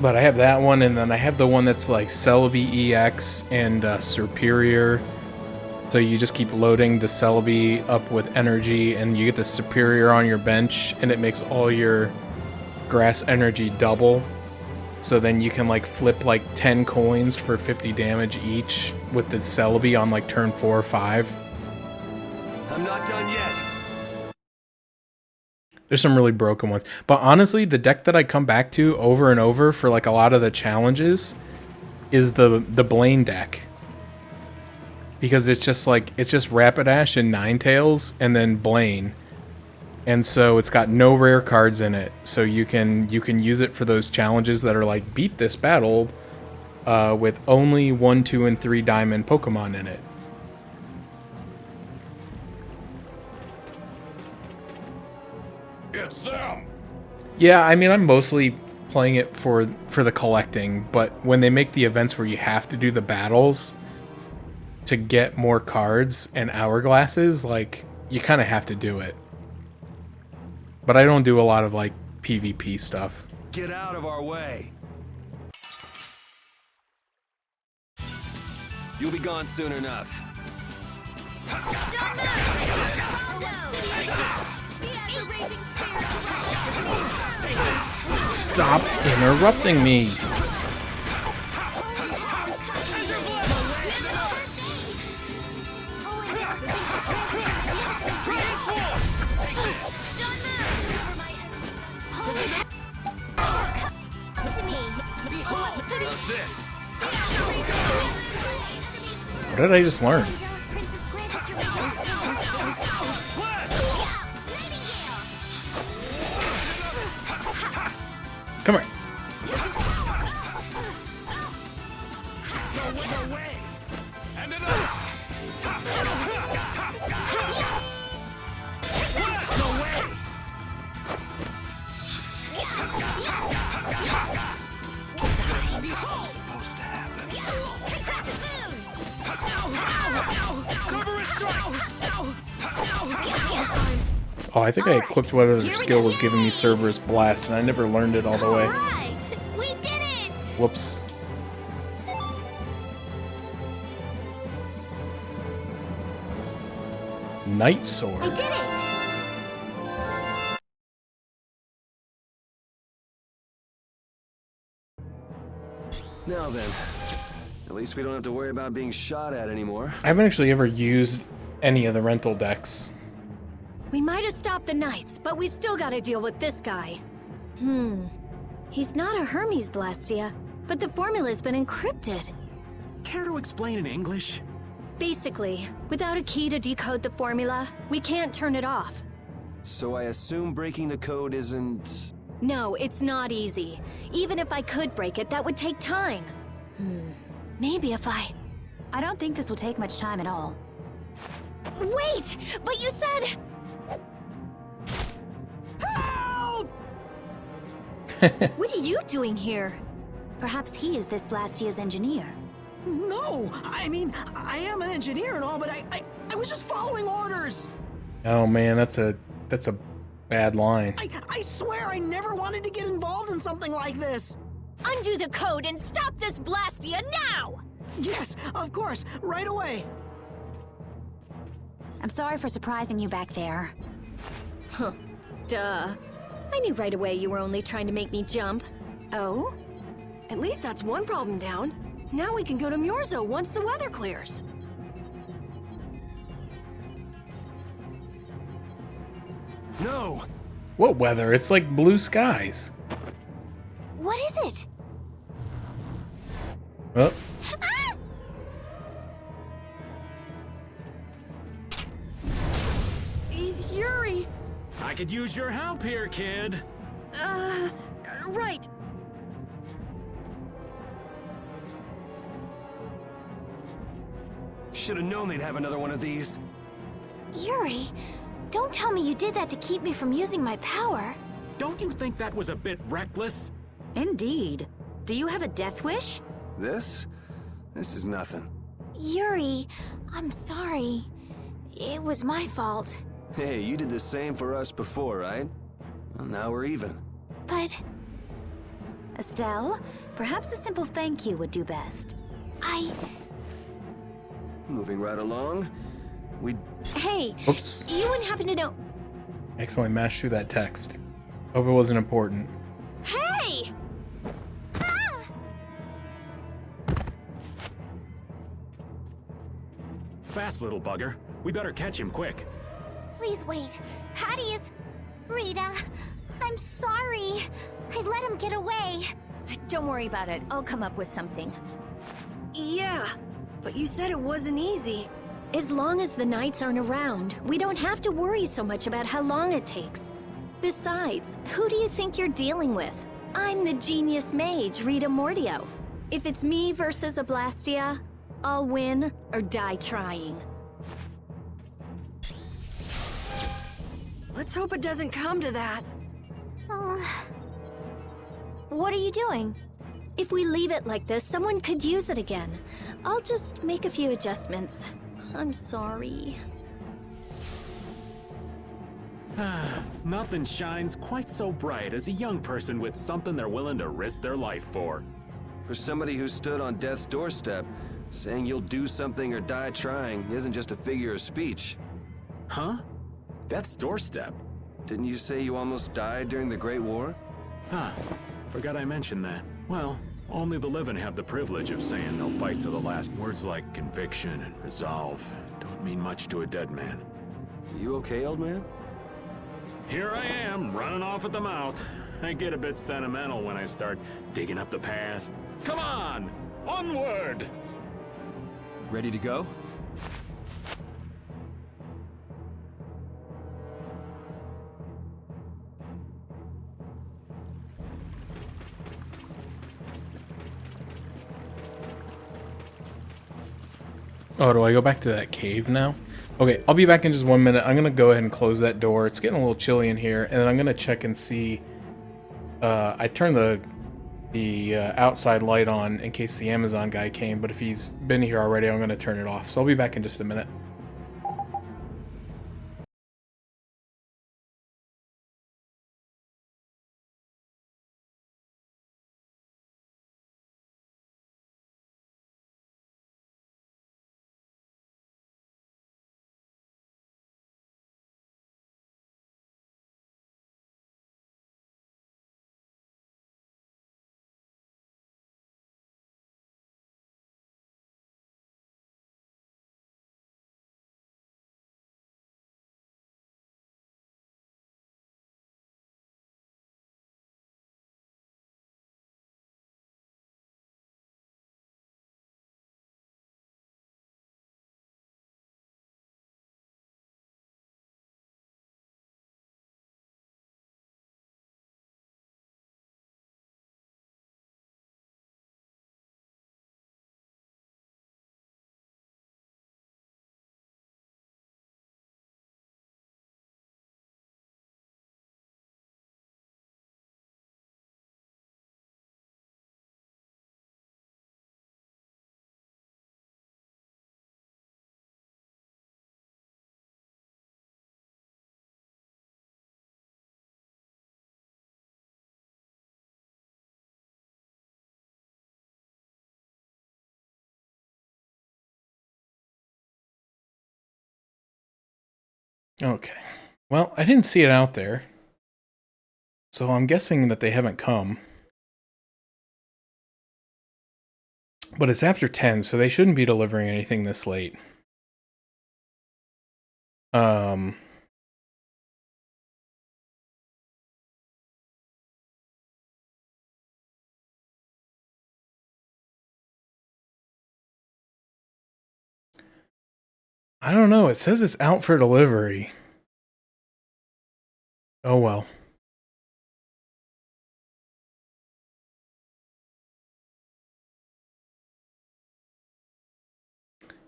But I have that one, and then I have the one that's like Celebi EX and Superior. So you just keep loading the Celebi up with energy, and you get the Superior on your bench, and it makes all your grass energy double. So then you can like flip like 10 coins for 50 damage each with the Celebi on like turn 4 or 5.
I'm not done yet.
There's some really broken ones. But honestly, the deck that I come back to over and over for like a lot of the challenges is the Blaine deck. Because it's just like, it's just Rapidash and Ninetales and then Blaine. And so it's got no rare cards in it. So you can use it for those challenges that are like, beat this battle with only 1, 2, and 3 diamond Pokemon in it.
It's them!
Yeah, I mean, I'm mostly playing it for the collecting, but when they make the events where you have to do the battles to get more cards and hourglasses, like, you kind of have to do it. But I don't do a lot of, like, PvP stuff.
Get out of our way. You'll be gone soon enough.
Stop interrupting me! What did I just learn? Come here. Oh, I think I equipped whatever their skill was giving me Cerberus Blast, and I never learned it all the way.
Right! We did it!
Whoops. Night Sword.
I did it!
Now then, at least we don't have to worry about being shot at anymore.
I haven't actually ever used any of the rental decks.
We might have stopped the Knights, but we still gotta deal with this guy. He's not a Hermes Blastia, but the formula's been encrypted.
Care to explain in English?
Basically, without a key to decode the formula, we can't turn it off.
So I assume breaking the code isn't...
No, it's not easy. Even if I could break it, that would take time. Maybe if I
don't think this will take much time at all.
Wait! But you said...
Help!
What are you doing here?
Perhaps he is this Blastia's engineer.
No! I mean, I am an engineer and all, but I was just following orders!
Oh man, that's a bad line.
I swear I never wanted to get involved in something like this!
Undo the code and stop this Blastia now!
Yes, of course, right away!
I'm sorry for surprising you back there.
Huh. Duh. I knew right away you were only trying to make me jump.
Oh?
At least that's one problem down. Now we can go to Myorzo once the weather clears.
No!
What weather? It's like blue skies.
What is it?
Oh,
Yuri!
I could use your help here, kid.
Right.
Should have known they'd have another one of these.
Yuri, don't tell me you did that to keep me from using my power.
Don't you think that was a bit reckless?
Indeed. Do you have a death wish?
This is nothing.
Yuri, I'm sorry. It was my fault.
Hey, you did the same for us before, right? Well, now we're even.
But
Estelle, perhaps a simple thank you would do best.
Moving right along.
Hey!
Oops.
You wouldn't happen to know...
Accidentally mashed through that text. Hope it wasn't important.
Hey!
Fast, little bugger. We better catch him quick.
please wait.
Patty's... Rita, I'm sorry. I let him get away.
Don't worry about it. I'll come up with something.
Yeah, but you said it wasn't easy.
As long as the Knights aren't around, we don't have to worry so much about how long it takes. Besides, who do you think you're dealing with? I'm the genius mage, Rita Mordio. If it's me versus a Blastia, I'll win or die trying.
Let's hope it doesn't come to that.
What are you doing?
If we leave it like this, someone could use it again. I'll just make a few adjustments. I'm sorry.
Nothing shines quite so bright as a young person with something they're willing to risk their life for.
For somebody who stood on death's doorstep, saying you'll do something or die trying isn't just a figure of speech.
Huh? Death's doorstep?
Didn't you say you almost died during the Great War?
Huh. Forgot I mentioned that. Well, only the living have the privilege of saying they'll fight to the last. Words like conviction and resolve don't mean much to a dead man.
You okay, old man?
Here I am, running off at the mouth. I get a bit sentimental when I start digging up the past. Come on! Onward!
Ready to go?
Oh, do I go back to that cave now? Okay, I'll be back in just 1 minute. I'm gonna go ahead and close that door. It's getting a little chilly in here, and then I'm gonna check and see. I turned the outside light on in case the Amazon guy came, but if he's been here already, I'm gonna turn it off. So I'll be back in just a minute. Okay. Well, I didn't see it out there. So I'm guessing that they haven't come. But it's after 10, so they shouldn't be delivering anything this late. I don't know. It says it's out for delivery. Oh well.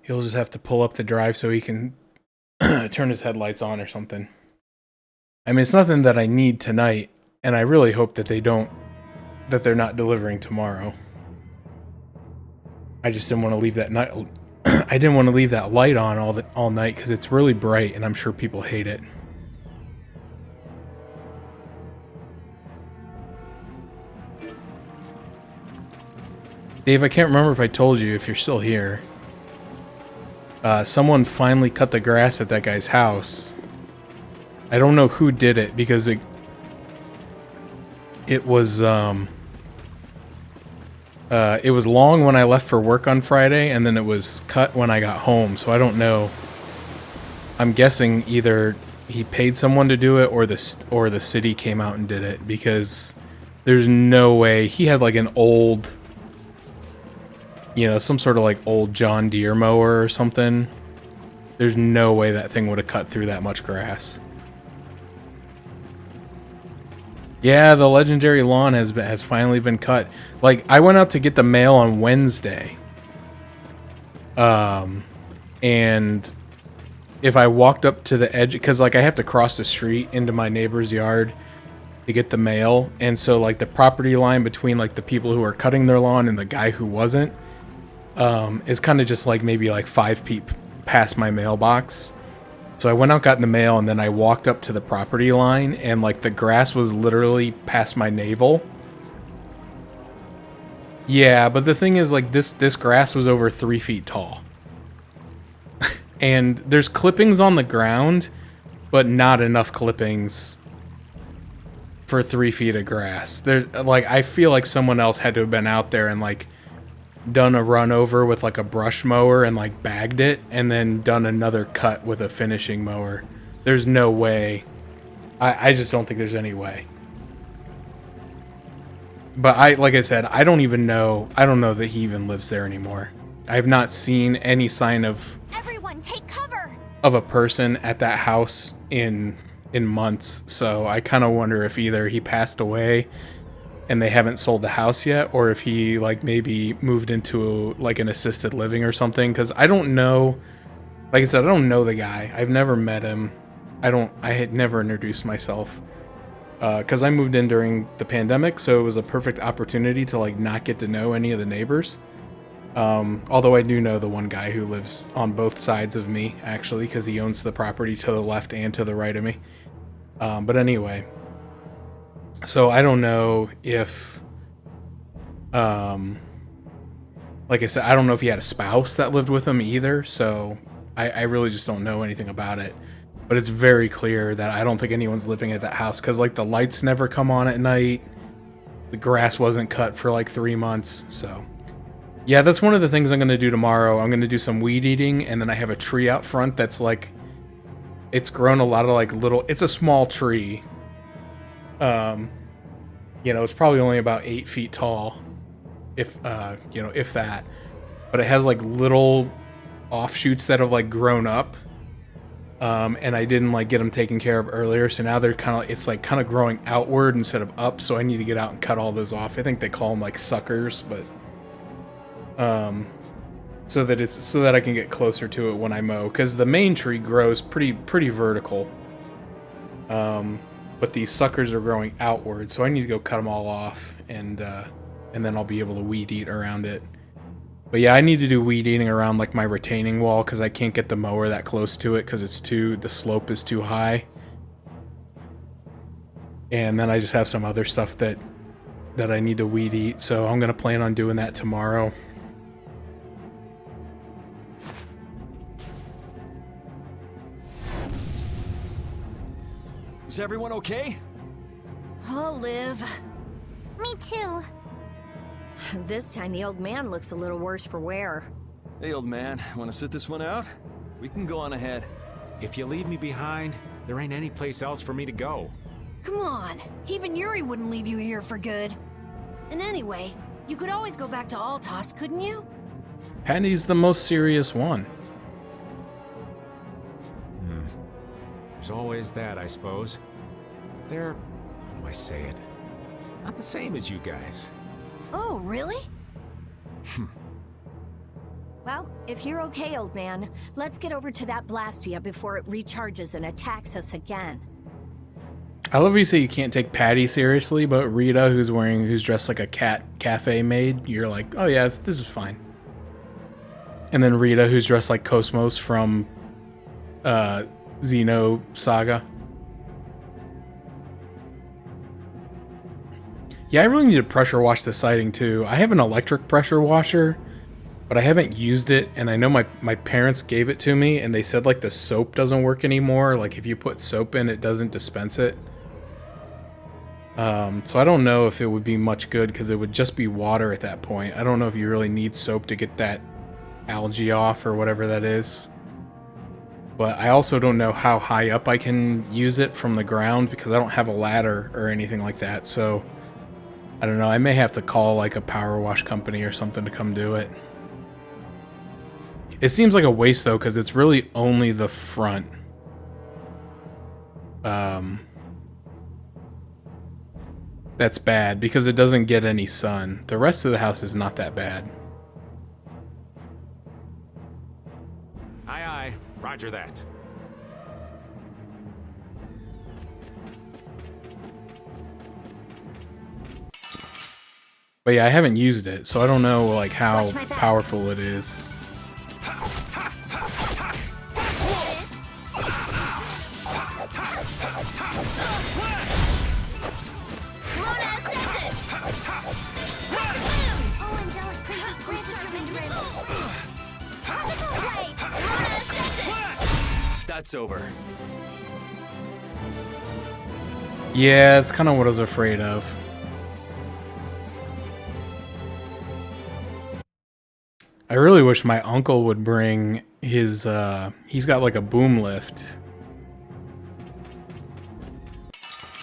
He'll just have to pull up the drive so he can turn his headlights on or something. I mean, it's nothing that I need tonight, and I really hope that they're not delivering tomorrow. I just didn't want to leave that night. I didn't want to leave that light on all night because it's really bright, and I'm sure people hate it. Dave, I can't remember if I told you, if you're still here. Someone finally cut the grass at that guy's house. I don't know who did it because it was long when I left for work on Friday, and then it was cut when I got home, so I don't know. I'm guessing either he paid someone to do it or the city came out and did it, because there's no way. He had like an old, some sort of like old John Deere mower or something. There's no way that thing would have cut through that much grass. Yeah, the legendary lawn has finally been cut. Like, I went out to get the mail on Wednesday. And if I walked up to the edge, because like I have to cross the street into my neighbor's yard to get the mail, and so like the property line between like the people who are cutting their lawn and the guy who wasn't is kind of just like maybe like 5 feet past my mailbox. So I went out, got in the mail, and then I walked up to the property line, and like the grass was literally past my navel. Yeah, but the thing is, like, this grass was over 3 feet tall. And there's clippings on the ground, but not enough clippings for 3 feet of grass. There's like, I feel like someone else had to have been out there and like done a run over with like a brush mower and like bagged it, and then done another cut with a finishing mower. There's no way. I just don't think there's any way. But like I said, I don't know that he even lives there anymore. I have not seen any sign of
Everyone, take cover!
Of a person at that house in months. So I kind of wonder if either he passed away and they haven't sold the house yet, or if he like maybe moved into like an assisted living or something, because I don't know. Like I said, I don't know the guy. I've never met him. I had never introduced myself because I moved in during the pandemic, so it was a perfect opportunity to like not get to know any of the neighbors. Although I do know the one guy who lives on both sides of me, actually, because he owns the property to the left and to the right of me. But anyway, so I don't know if, like I said, I don't know if he had a spouse that lived with him either, so I really just don't know anything about it. But it's very clear that I don't think anyone's living at that house, because like the lights never come on at night. The grass wasn't cut for like 3 months, so... Yeah, that's one of the things I'm going to do tomorrow. I'm going to do some weed eating, and then I have a tree out front that's like... It's grown a lot of like little... It's a small tree. It's probably only about 8 feet tall. If that. But it has like little offshoots that have like grown up. And I didn't like get them taken care of earlier, so now they're it's like kind of growing outward instead of up, so I need to get out and cut all those off. I think they call them like suckers, but... so that I can get closer to it when I mow, because the main tree grows pretty vertical, but these suckers are growing outward, so I need to go cut them all off, and then I'll be able to weed eat around it. But yeah, I need to do weed eating around like my retaining wall, because I can't get the mower that close to it because the slope is too high, and then I just have some other stuff that I need to weed eat, so I'm gonna plan on doing that tomorrow.
Is everyone okay?
I'll live.
Me too.
This time the old man looks a little worse for wear.
Hey, old man, wanna sit this one out? We can go on ahead.
If you leave me behind, there ain't any place else for me to go.
Come on, even Yuri wouldn't leave you here for good. And anyway, you could always go back to Altos, couldn't you?
Patty's the most serious one.
There's always that, I suppose. They're, how do I say it? Not the same as you guys.
Oh, really?
Well, if you're okay, old man, let's get over to that Blastia before it recharges and attacks us again.
I love how you say you can't take Patty seriously, but Rita, who's dressed like a cat cafe maid, you're like, oh yeah, this is fine. And then Rita, who's dressed like Cosmos from Xeno Saga. Yeah, I really need to pressure wash the siding too. I have an electric pressure washer, but I haven't used it, and I know my parents gave it to me, and they said like the soap doesn't work anymore. Like if you put soap in, it doesn't dispense it. So I don't know if it would be much good because it would just be water at that point. I don't know if you really need soap to get that algae off or whatever that is. But I also don't know how high up I can use it from the ground because I don't have a ladder or anything like that. So I don't know. I may have to call like a power wash company or something to come do it. It seems like a waste though because it's really only the front. That's bad because it doesn't get any sun. The rest of the house is not that bad.
Aye, aye. Roger that.
But yeah, I haven't used it, so I don't know like how powerful it is.
That's over.
Yeah, it's kind of what I was afraid of. I really wish my uncle would bring his, he's got like a boom lift.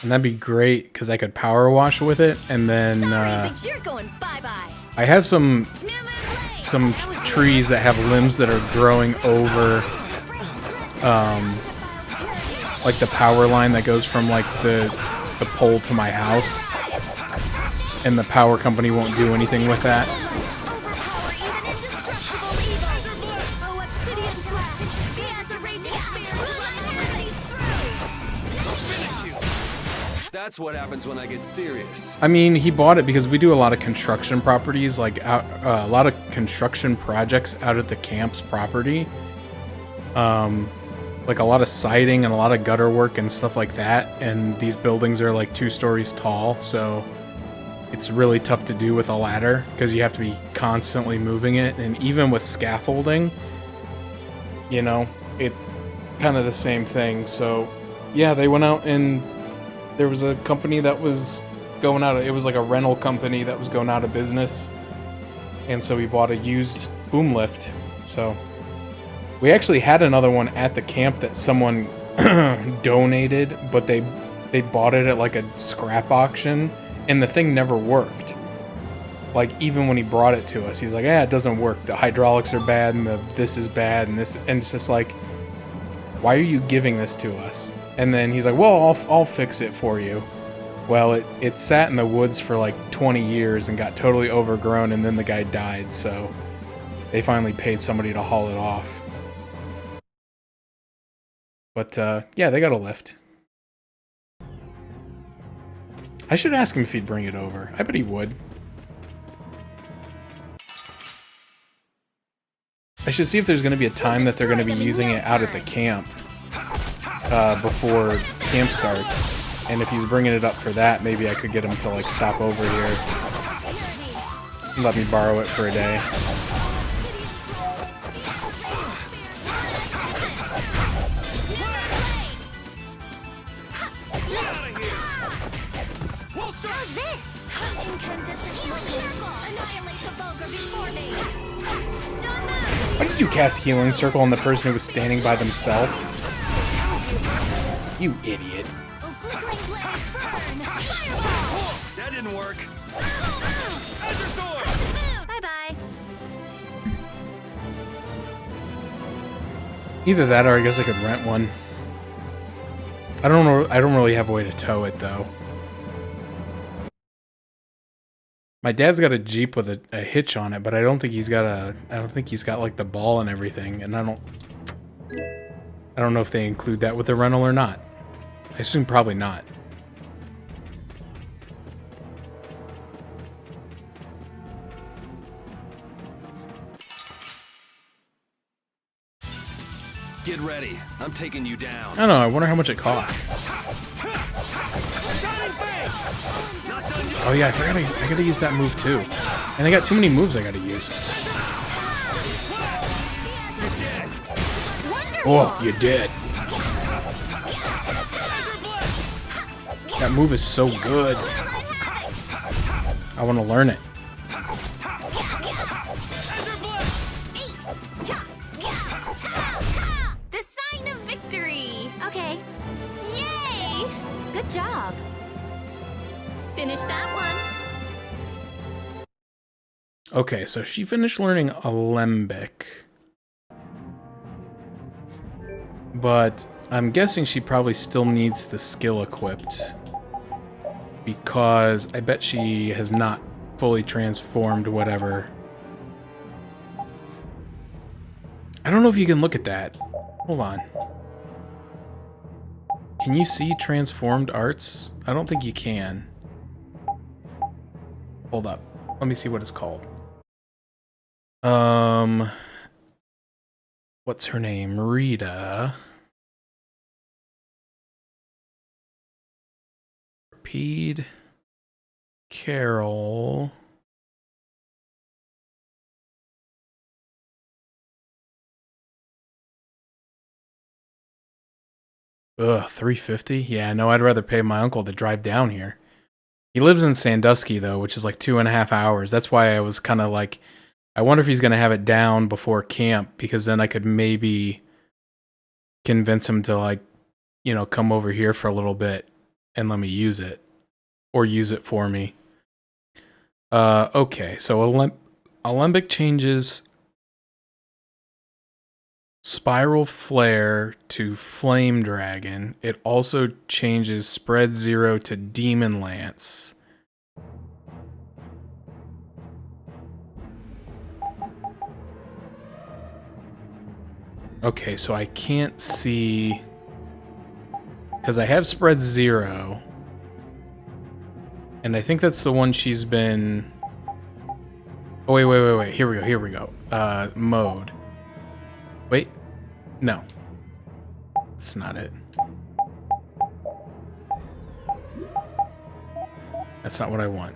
And that'd be great, because I could power wash with it, and then,
You're going bye-bye.
I have some trees that have limbs that are growing over, like the power line that goes from like the pole to my house, and the power company won't do anything with that.
That's what happens when I get serious.
I mean, he bought it because we do a lot of construction properties, like a lot of construction projects out at the camp's property. Like a lot of siding and a lot of gutter work and stuff like that. And these buildings are like 2 stories tall, so it's really tough to do with a ladder because you have to be constantly moving it. And even with scaffolding, you know, it's kind of the same thing. So yeah, they went out and there was a company that was going out. It was like a rental company that was going out of business. And so we bought a used boom lift. So we actually had another one at the camp that someone donated, but they bought it at like a scrap auction, and the thing never worked. Like even when he brought it to us, he's like, "Yeah, it doesn't work. The hydraulics are bad, and this is bad, and this." And it's just like, why are you giving this to us? And then he's like, well, I'll fix it for you. Well, it sat in the woods for like 20 years and got totally overgrown, and then the guy died, so they finally paid somebody to haul it off. But yeah, they got a lift. I should ask him if he'd bring it over. I bet he would. I should see if there's going to be a time that they're going to be using it out at the camp before camp starts. And if he's bringing it up for that, maybe I could get him to like stop over here and let me borrow it for a day.
this? Incandescent healing circle! Annihilate the vulgar before me! Don't move!
Why did you cast Healing Circle on the person who was standing by themselves? You idiot.
That didn't work.
Bye-bye.
Either that or I guess I could rent one. I don't know. I don't really have a way to tow it though. My dad's got a Jeep with a hitch on it, but I don't think he's got like the ball and everything, and I don't know if they include that with the rental or not. I assume probably not.
Get ready. I'm taking you down.
I don't know. I wonder how much it costs. Oh yeah, I gotta use that move too. And I got too many moves I gotta use. Oh, you're dead. That move is so good. I want to learn it.
The sign of victory! Okay. Yay! Good job. Finish that one.
Okay, so she finished learning Alembic. But I'm guessing she probably still needs the skill equipped. Because I bet she has not fully transformed whatever. I don't know if you can look at that. Hold on. Can you see transformed arts? I don't think you can. Hold up. Let me see what it's called. What's her name? Rita. Pede. Carol. Ugh, $350? Yeah, no, I'd rather pay my uncle to drive down here. He lives in Sandusky, though, which is like 2.5 hours. That's why I was kind of like, I wonder if he's going to have it down before camp, because then I could maybe convince him to, like, you know, come over here for a little bit and let me use it. Or use it for me. Okay, so Alembic changes Spiral Flare to Flame Dragon. It also changes Spread Zero to Demon Lance. Okay, so I can't see... Because I have Spread Zero. And I think that's the one she's been... Oh, wait. Here we go. Mode. Wait. No. That's not it. That's not what I want.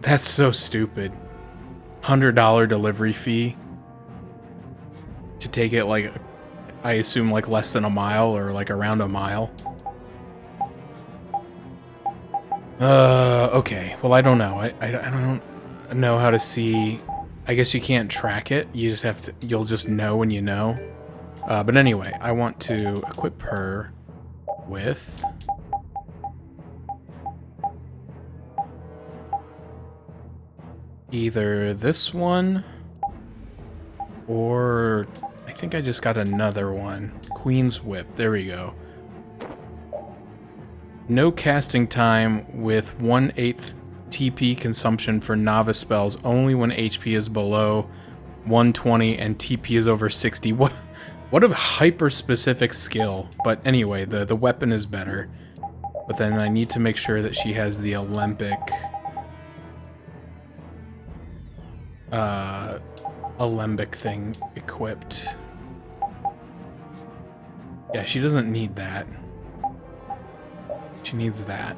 That's so stupid. $100 delivery fee to take it, like, I assume, like, less than a mile or, like, around a mile. Okay. Well, I don't know. I don't know how to see... I guess you can't track it. You just have to... You'll just know when you know. But anyway, I want to equip her with... either this one... or... I think I just got another one. Queen's Whip. There we go. No casting time with 1/8 TP consumption for novice spells only when HP is below 120 and TP is over 60. What a hyper specific skill. But anyway, the weapon is better. But then I need to make sure that she has the Alembic thing equipped. Yeah, she doesn't need that. She needs that.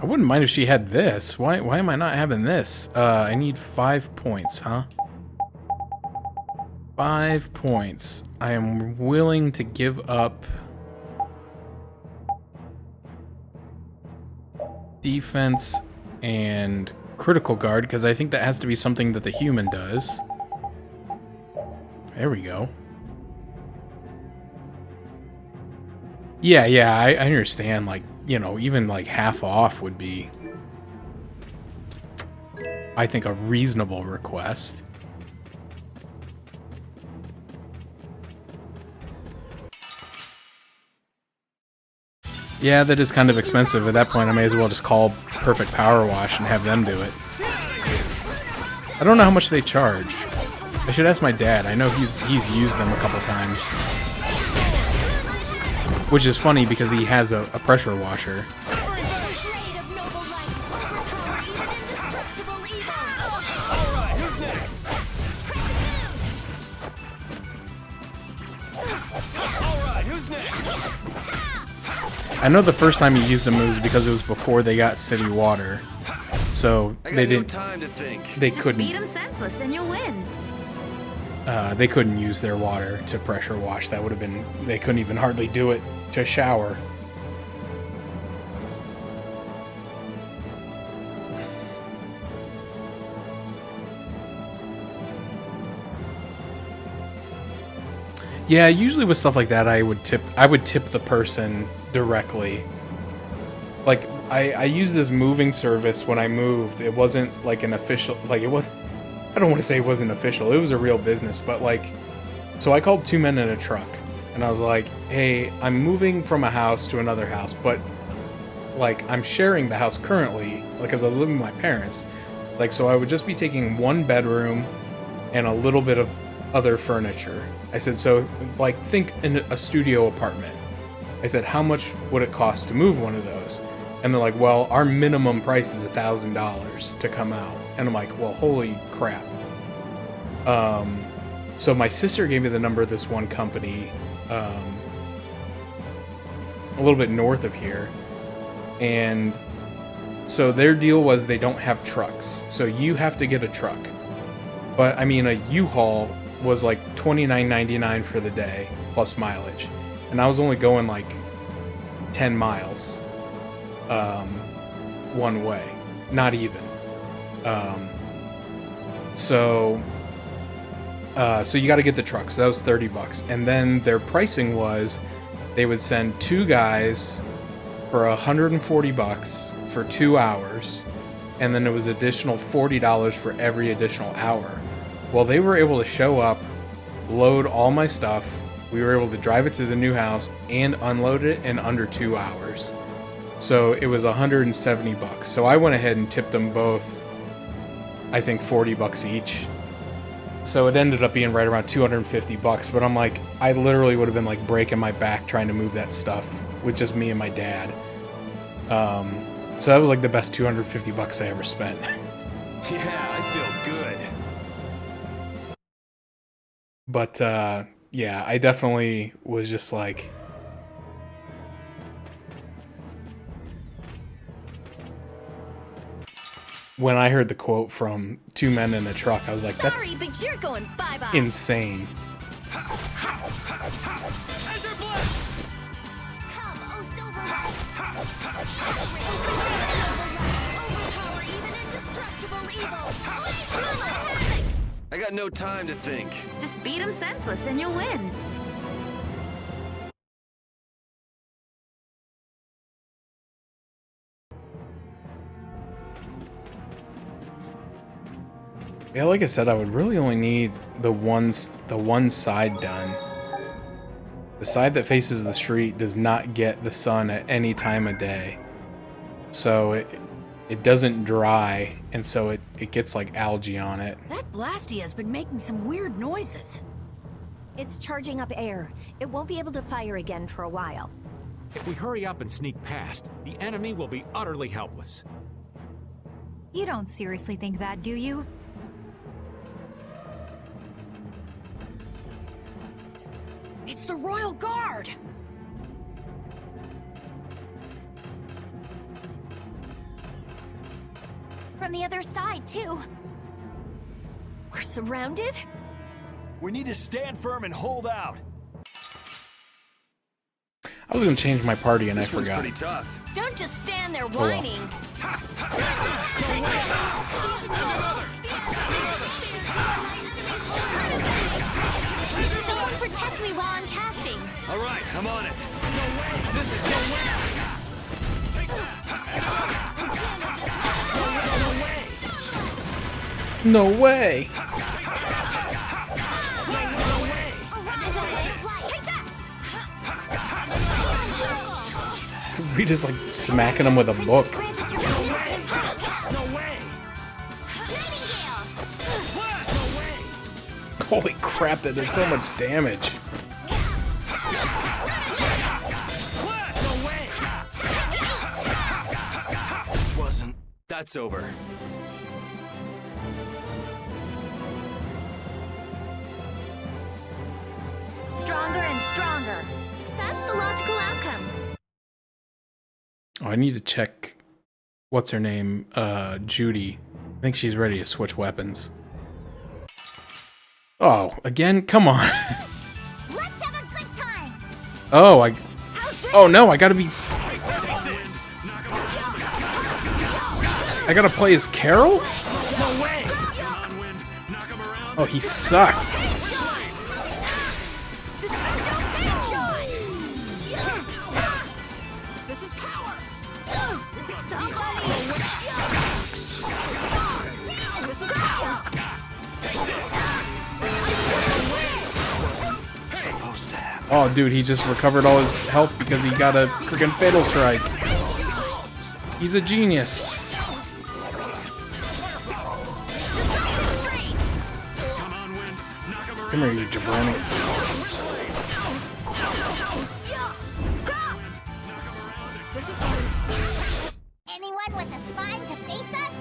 I wouldn't mind if she had this. Why am I not having this? I need 5 points, huh? 5 points. I am willing to give up defense and critical guard, because I think that has to be something that the human does. There we go. Yeah, I understand, like, you know, even like half off would be, I think, a reasonable request. Yeah, that is kind of expensive. At that point, I may as well just call Perfect Power Wash and have them do it. I don't know how much they charge. I should ask my dad. I know he's used them a couple times. Which is funny because he has a pressure washer. I know the first time he used them was because it was before they got city water, so they didn't.
Time to think.
They
Just
couldn't.
beat them senseless and you'll win.
They couldn't use their water to pressure wash. That would have been. They couldn't even hardly do it to shower. Yeah, usually with stuff like that, I would tip the person directly. Like, I used this moving service when I moved. It wasn't like an official, like it was, I don't want to say it wasn't official. It was a real business, but like, so I called 2 men in a truck and I was like, hey, I'm moving from a house to another house, but like I'm sharing the house currently, like, as I was living with my parents. Like, so I would just be taking 1 bedroom and a little bit of other furniture. I said, so like, think in a studio apartment. I said, how much would it cost to move one of those? And they're like, well, our minimum price is $1,000 to come out. And I'm like, well, holy crap. So my sister gave me the number of this one company, a little bit north of here. And so their deal was they don't have trucks. So you have to get a truck. But I mean, a U-Haul was like $29.99 for the day plus mileage. And I was only going like 10 miles one way, not even. So you got to get the truck. So that was $30. And then their pricing was they would send 2 guys for $140 for 2 hours. And then it was additional $40 for every additional hour. Well, they were able to show up, load all my stuff. We were able to drive it to the new house and unload it in under 2 hours. So it was $170. So I went ahead and tipped them both, I think, $40 each. So it ended up being right around $250. But I'm like, I literally would have been like breaking my back trying to move that stuff with just me and my dad. So that was like the best $250 I ever spent.
Yeah, I feel good.
But yeah, I definitely was just like, when I heard the quote from 2 men in a truck, I was like, that's
but you're going bye-bye.
insane.
Come, oh Silverlight! Overpower even indestructible evil!
I got no time to think.
Just beat them senseless and you'll win.
Yeah, like I said, I would really only need the one side done. The side that faces the street does not get the sun at any time of day. So it doesn't dry, and so it gets like algae on it.
That Blastia's been making some weird noises.
It's charging up air. It won't be able to fire again for a while.
If we hurry up and sneak past, the enemy will be utterly helpless.
You don't seriously think that, do you?
It's the Royal Guard!
from the other side, too.
We're surrounded?
We need to stand firm and hold out.
I was gonna change my party and
This
I
one's
forgot.
pretty tough.
Don't just stand there
well.
whining.
Someone protect me while I'm casting.
All right, I'm on it.
This is
No way! Rita's like smacking him with a book. Holy crap, that does so much damage.
This wasn't. That's over.
Stronger and stronger.
That's the logical outcome.
Oh, I need to check. What's her name? Judy. I think she's ready to switch weapons. Oh, again? Come on.
Let's have a good time.
Oh, oh no, I gotta be. I gotta play as Carol? Oh, he sucks.
This is power. This is power.
Oh, dude, he just recovered all his health because he got a freaking Fatal Strike. He's a genius. Come here, you jabroni.
Anyone with a spine to face us?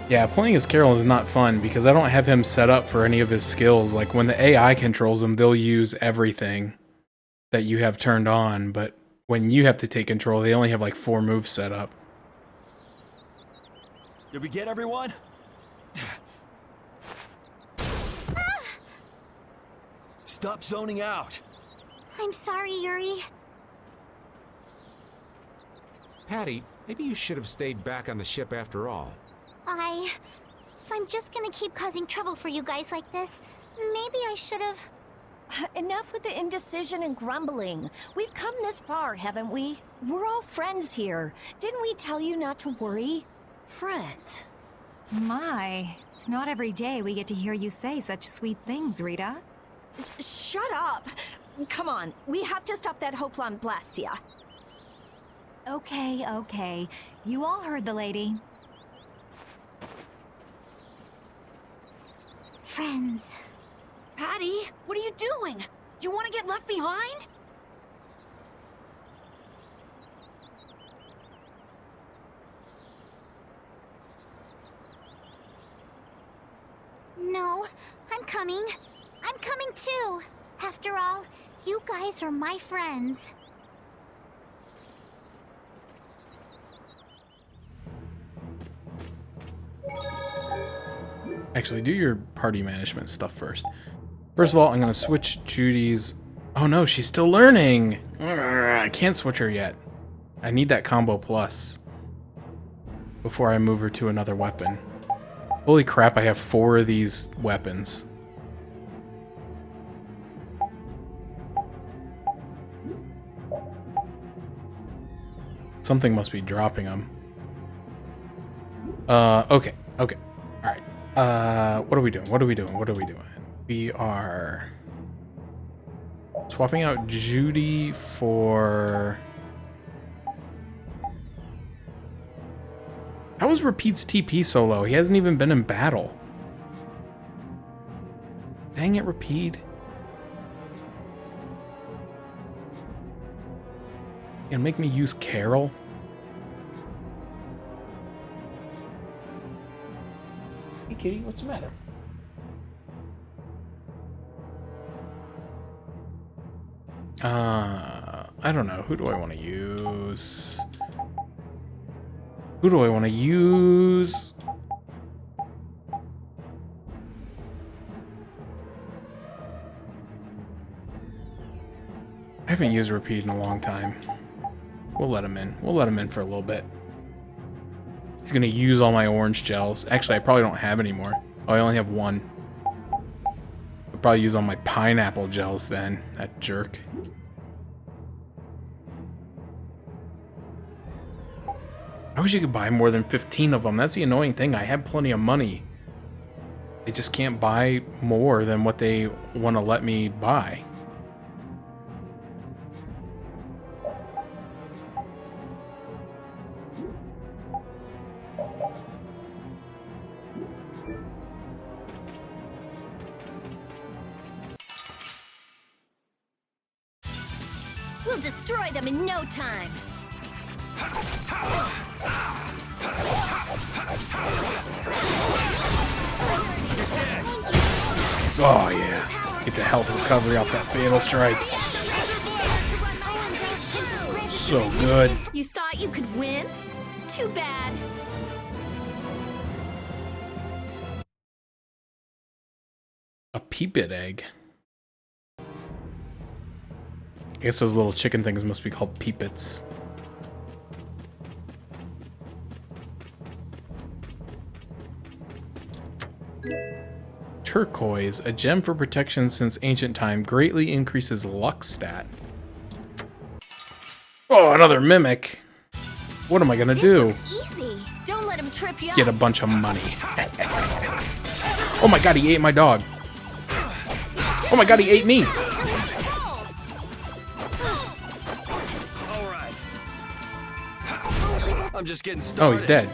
Yeah, playing as Carol is not fun because I don't have him set up for any of his skills. Like, when the AI controls him, they'll use everything that you have turned on, but when you have to take control, they only have like 4 moves set up.
Did we get everyone? Stop zoning out.
I'm sorry, Yuri.
Patty, maybe you should have stayed back on the ship after all.
If I'm just gonna keep causing trouble for you guys like this, maybe I should have...
Enough with the indecision and grumbling. We've come this far, haven't we? We're all friends here. Didn't we tell you not to worry? Friends.
My, it's not every day we get to hear you say such sweet things, Rita.
Shut up! Come on, we have to stop that Hoplon Blastia.
Okay, okay. You all heard the lady.
Friends.
Patty, what are you doing? Do you want to get left behind?
No, I'm coming. I'm coming too. After all, you guys are my friends.
Actually, do your party management stuff first. First of all, I'm going to switch Judy's... Oh no, she's still learning! I can't switch her yet. I need that combo plus before I move her to another weapon. Holy crap, I have 4 of these weapons. Something must be dropping them. Okay. Alright. What are we doing? We are swapping out Judy for... How was Repeat's TP so low? He hasn't even been in battle. Dang it, Repeat. You gonna make me use Carol? Hey, kitty, what's the matter? I don't know. Who do I want to use? Who do I want to use? I haven't used Repeat in a long time. We'll let him in. We'll let him in for a little bit. He's gonna use all my orange gels. Actually, I probably don't have any more. Oh, I only have one. I'll probably use all my pineapple gels then. That jerk. I wish you could buy more than 15 of them. That's the annoying thing. I have plenty of money. I just can't buy more than what they want to let me buy.
We'll destroy them in no time.
Oh yeah. Get the health recovery off that fatal strike. So good.
You thought you could win? Too bad.
A peepit egg. I guess those little chicken things must be called peepits. Turquoise, a gem for protection since ancient time, greatly increases luck stat. Oh, another mimic. What am I gonna do?
Easy. Don't let him trip you up.
Get a bunch of money. Oh my god, he ate my dog. Oh my god, he ate me.
I'm just getting started.
Oh, he's dead.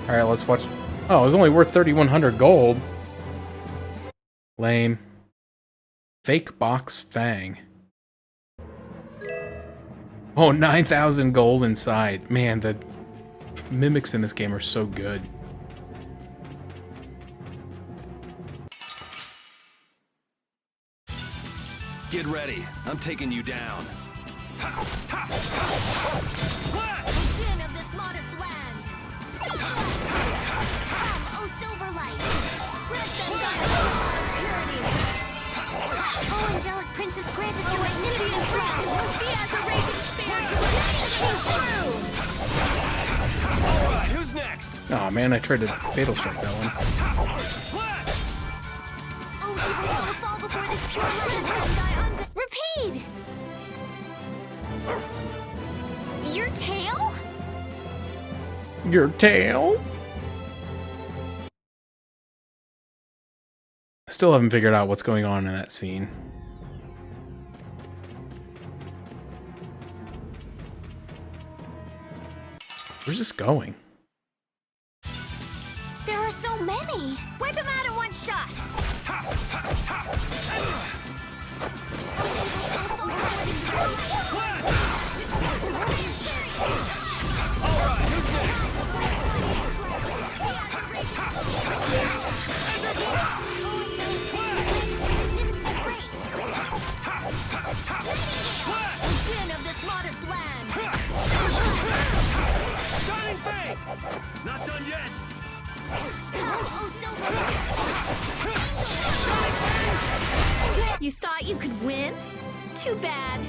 Alright, let's watch. Oh, it was only worth 3,100 gold. Lame. Fake box fang. Oh, 9,000 gold inside. Man, the mimics in this game are so good.
Get ready. I'm taking you down.
The din of this modest land. Come, O Silverlight. Grant them purity.
Oh, angelic princess, grant us your magnificent flesh.
Be as a raging spear to
Alright, who's next?
Oh man, I tried to fatal strike that one.
Oh, evil soul, fall before this pure light.
Repeat! Your tail?
Your tail? I still haven't figured out what's going on in that scene. Where's this going?
There are so many. Wipe them out in one shot.
Not done yet.
You thought you could win? Too bad.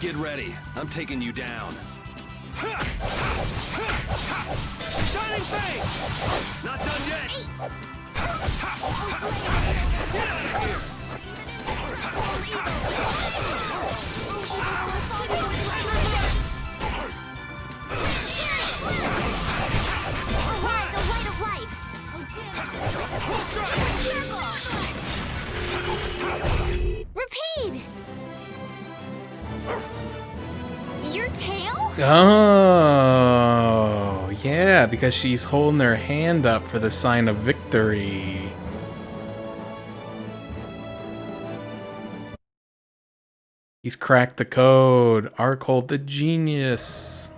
Get ready. I'm taking you down. Shining Fang! Not done yet!
Arise, a light of life.
Repeat! Your tail?
Oh, yeah, because she's holding her hand up for the sign of victory. He's cracked the code. Arkhold the genius.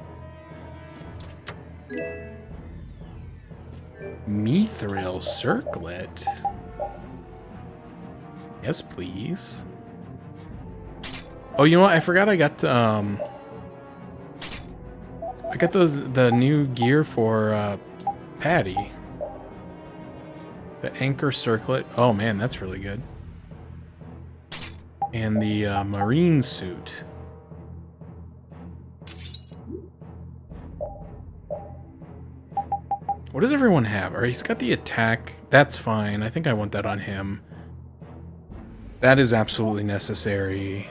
Mithril circlet. Yes, please. Oh, you know what? I forgot I got the new gear for Patty. The anchor circlet. Oh man, that's really good. And the marine suit. What does everyone have? Alright, he's got the attack. That's fine. I think I want that on him. That is absolutely necessary.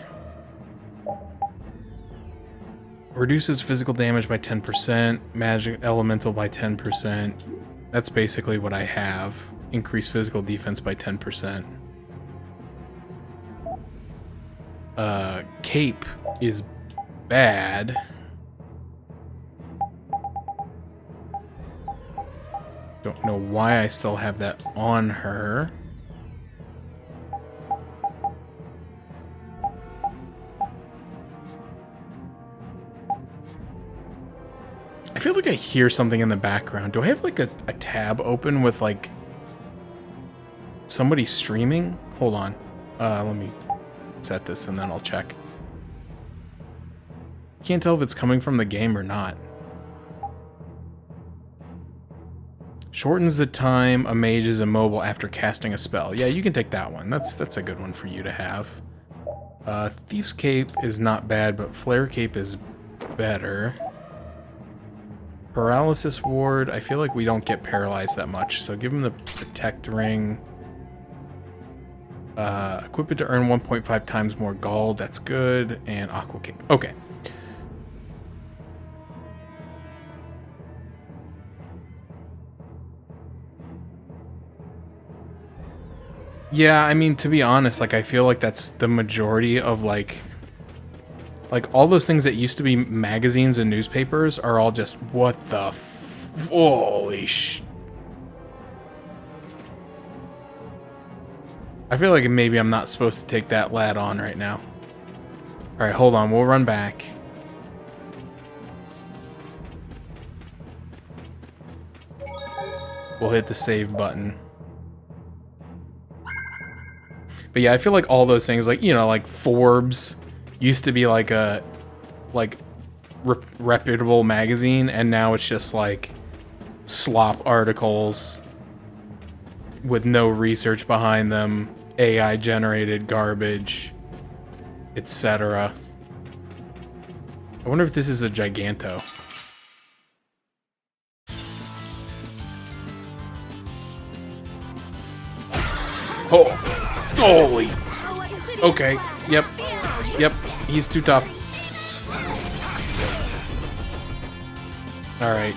Reduces physical damage by 10%. Magic elemental by 10%. That's basically what I have. Increase physical defense by 10%. Cape is bad. Don't know why I still have that on her. I feel like I hear something in the background. Do I have like a tab open with like somebody streaming? Hold on. Let me set this and then I'll check. Can't tell if it's coming from the game or not. Shortens the time a mage is immobile after casting a spell. Yeah, you can take that one. That's a good one for you to have. Thief's Cape is not bad, but Flare Cape is better. Paralysis Ward, I feel like we don't get paralyzed that much, so give him the Protect Ring. Equip it to earn 1.5 times more gold, that's good. And Aqua Cape. Okay. Yeah, I mean, to be honest, like, I feel like that's the majority of, like all those things that used to be magazines and newspapers are all just, what the holy sh... I feel like maybe I'm not supposed to take that lad on right now. Alright, hold on, we'll run back. We'll hit the save button. But yeah, I feel like all those things, like, you know, like Forbes used to be like a reputable magazine, and now it's just like slop articles with no research behind them, AI generated garbage, etc. I wonder if this is a Giganto. Oh, holy. Okay, yep. Yep, he's too tough. Alright.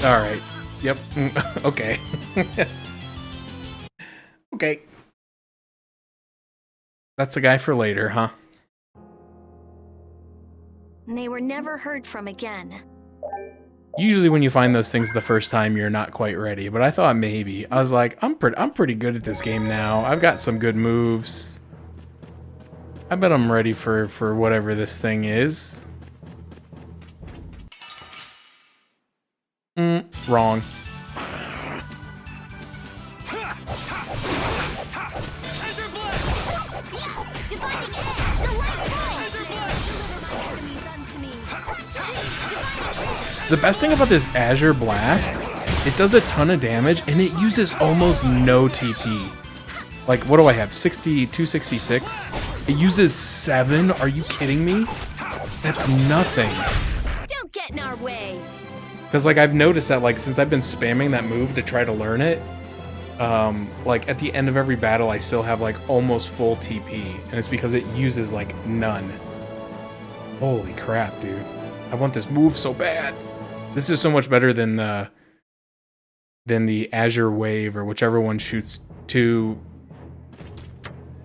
Alright. Yep. Okay. Okay. That's a guy for later, huh?
They were never heard from again.
Usually when you find those things the first time, you're not quite ready, but I thought maybe. I was like, I'm pretty good at this game now. I've got some good moves. I bet I'm ready for whatever this thing is. Wrong. The best thing about this Azure Blast, it does a ton of damage and it uses almost no TP. Like, what do I have? 266? It uses 7? Are you kidding me? That's nothing.
Don't get in our way.
Because, like, I've noticed that, like, since I've been spamming that move to try to learn it, like, at the end of every battle, I still have, like, almost full TP. And it's because it uses, like, none. Holy crap, dude. I want this move so bad. This is so much better than the Azure Wave, or whichever one shoots 2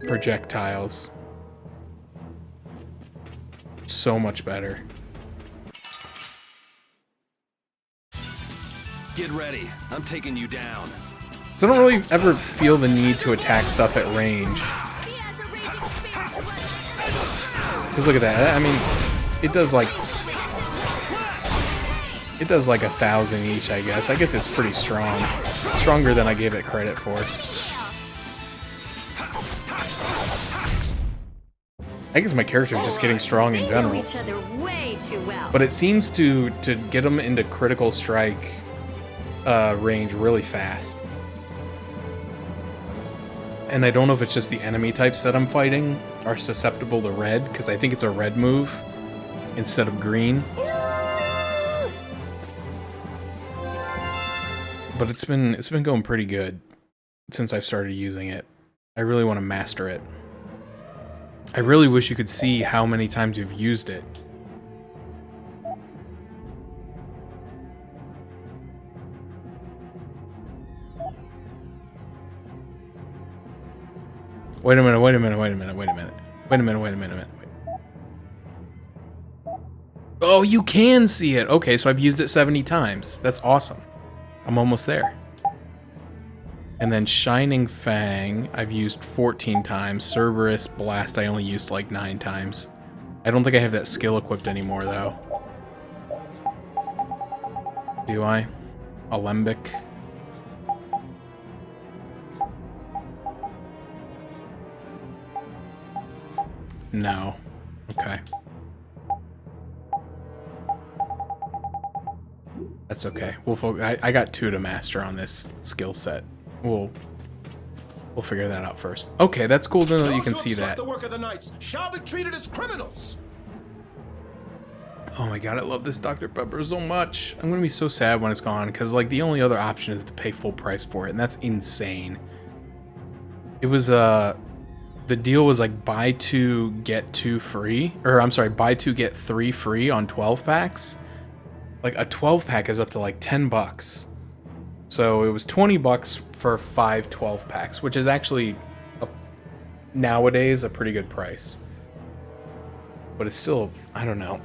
projectiles. So much better.
Get ready. I'm taking you down.
So I don't really ever feel the need to attack stuff at range. Because look at that. I mean, it does like 1,000 each, I guess. I guess it's pretty strong. Stronger than I gave it credit for. I guess my character is just getting strong in general.
They know each other way too well.
But it seems to get them into critical strike range really fast. And I don't know if it's just the enemy types that I'm fighting are susceptible to red, because I think it's a red move instead of green. But it's been going pretty good since I've started using it. I really want to master it. I really wish you could see how many times you've used it. Wait a minute, wait a minute, wait a minute, wait a minute. Wait a minute, wait a minute, wait. Oh, you can see it! Okay, so I've used it 70 times. That's awesome. I'm almost there. And then Shining Fang, I've used 14 times. Cerberus Blast, I only used like 9 times. I don't think I have that skill equipped anymore, though. Do I? Alembic. No. Okay. That's okay. I got 2 to master on this skill set. We'll figure that out first. Okay, that's cool to know that you can see that.
The work of the knights shall be treated as criminals.
Oh my god, I love this Dr. Pepper so much. I'm gonna be so sad when it's gone, because like the only other option is to pay full price for it, and that's insane. It was the deal was like buy 2 get 2 free, or I'm sorry, buy 2 get 3 free on 12 packs. Like a 12 pack is up to like $10. So it was $20 for 5 12 packs, which is actually nowadays a pretty good price. But it's still, I don't know.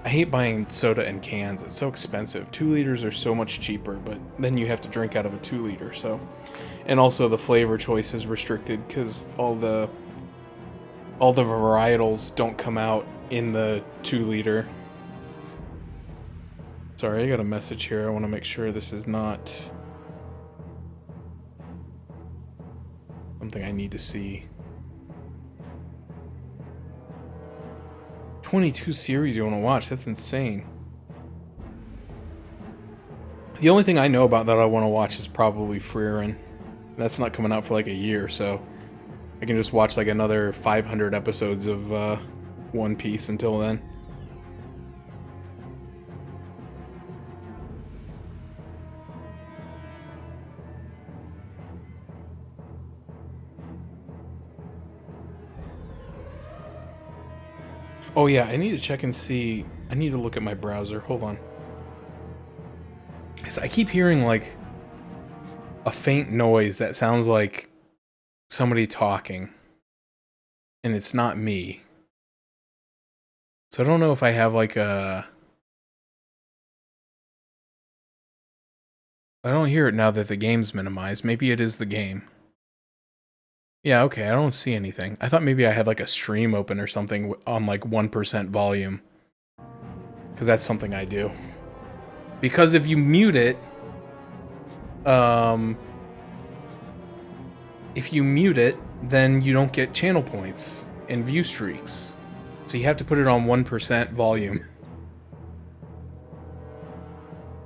I hate buying soda in cans. It's so expensive. 2 liters are so much cheaper, but then you have to drink out of a 2 liter. So, and also the flavor choice is restricted because all the varietals don't come out in the 2 liter. Sorry, I got a message here. I want to make sure this is not something I need to see. 22 series you want to watch? That's insane. The only thing I know about that I want to watch is probably Frieren. That's not coming out for like a year, so I can just watch like another 500 episodes of One Piece until then. Oh yeah, I need to check and see. I need to look at my browser. Hold on. I keep hearing like a faint noise that sounds like somebody talking. And it's not me. So I don't know if I have like a... I don't hear it now that the game's minimized. Maybe it is the game. Yeah, okay, I don't see anything. I thought maybe I had like a stream open or something on like 1% volume. Because that's something I do. Because if you mute it, then you don't get channel points and view streaks. So you have to put it on 1% volume.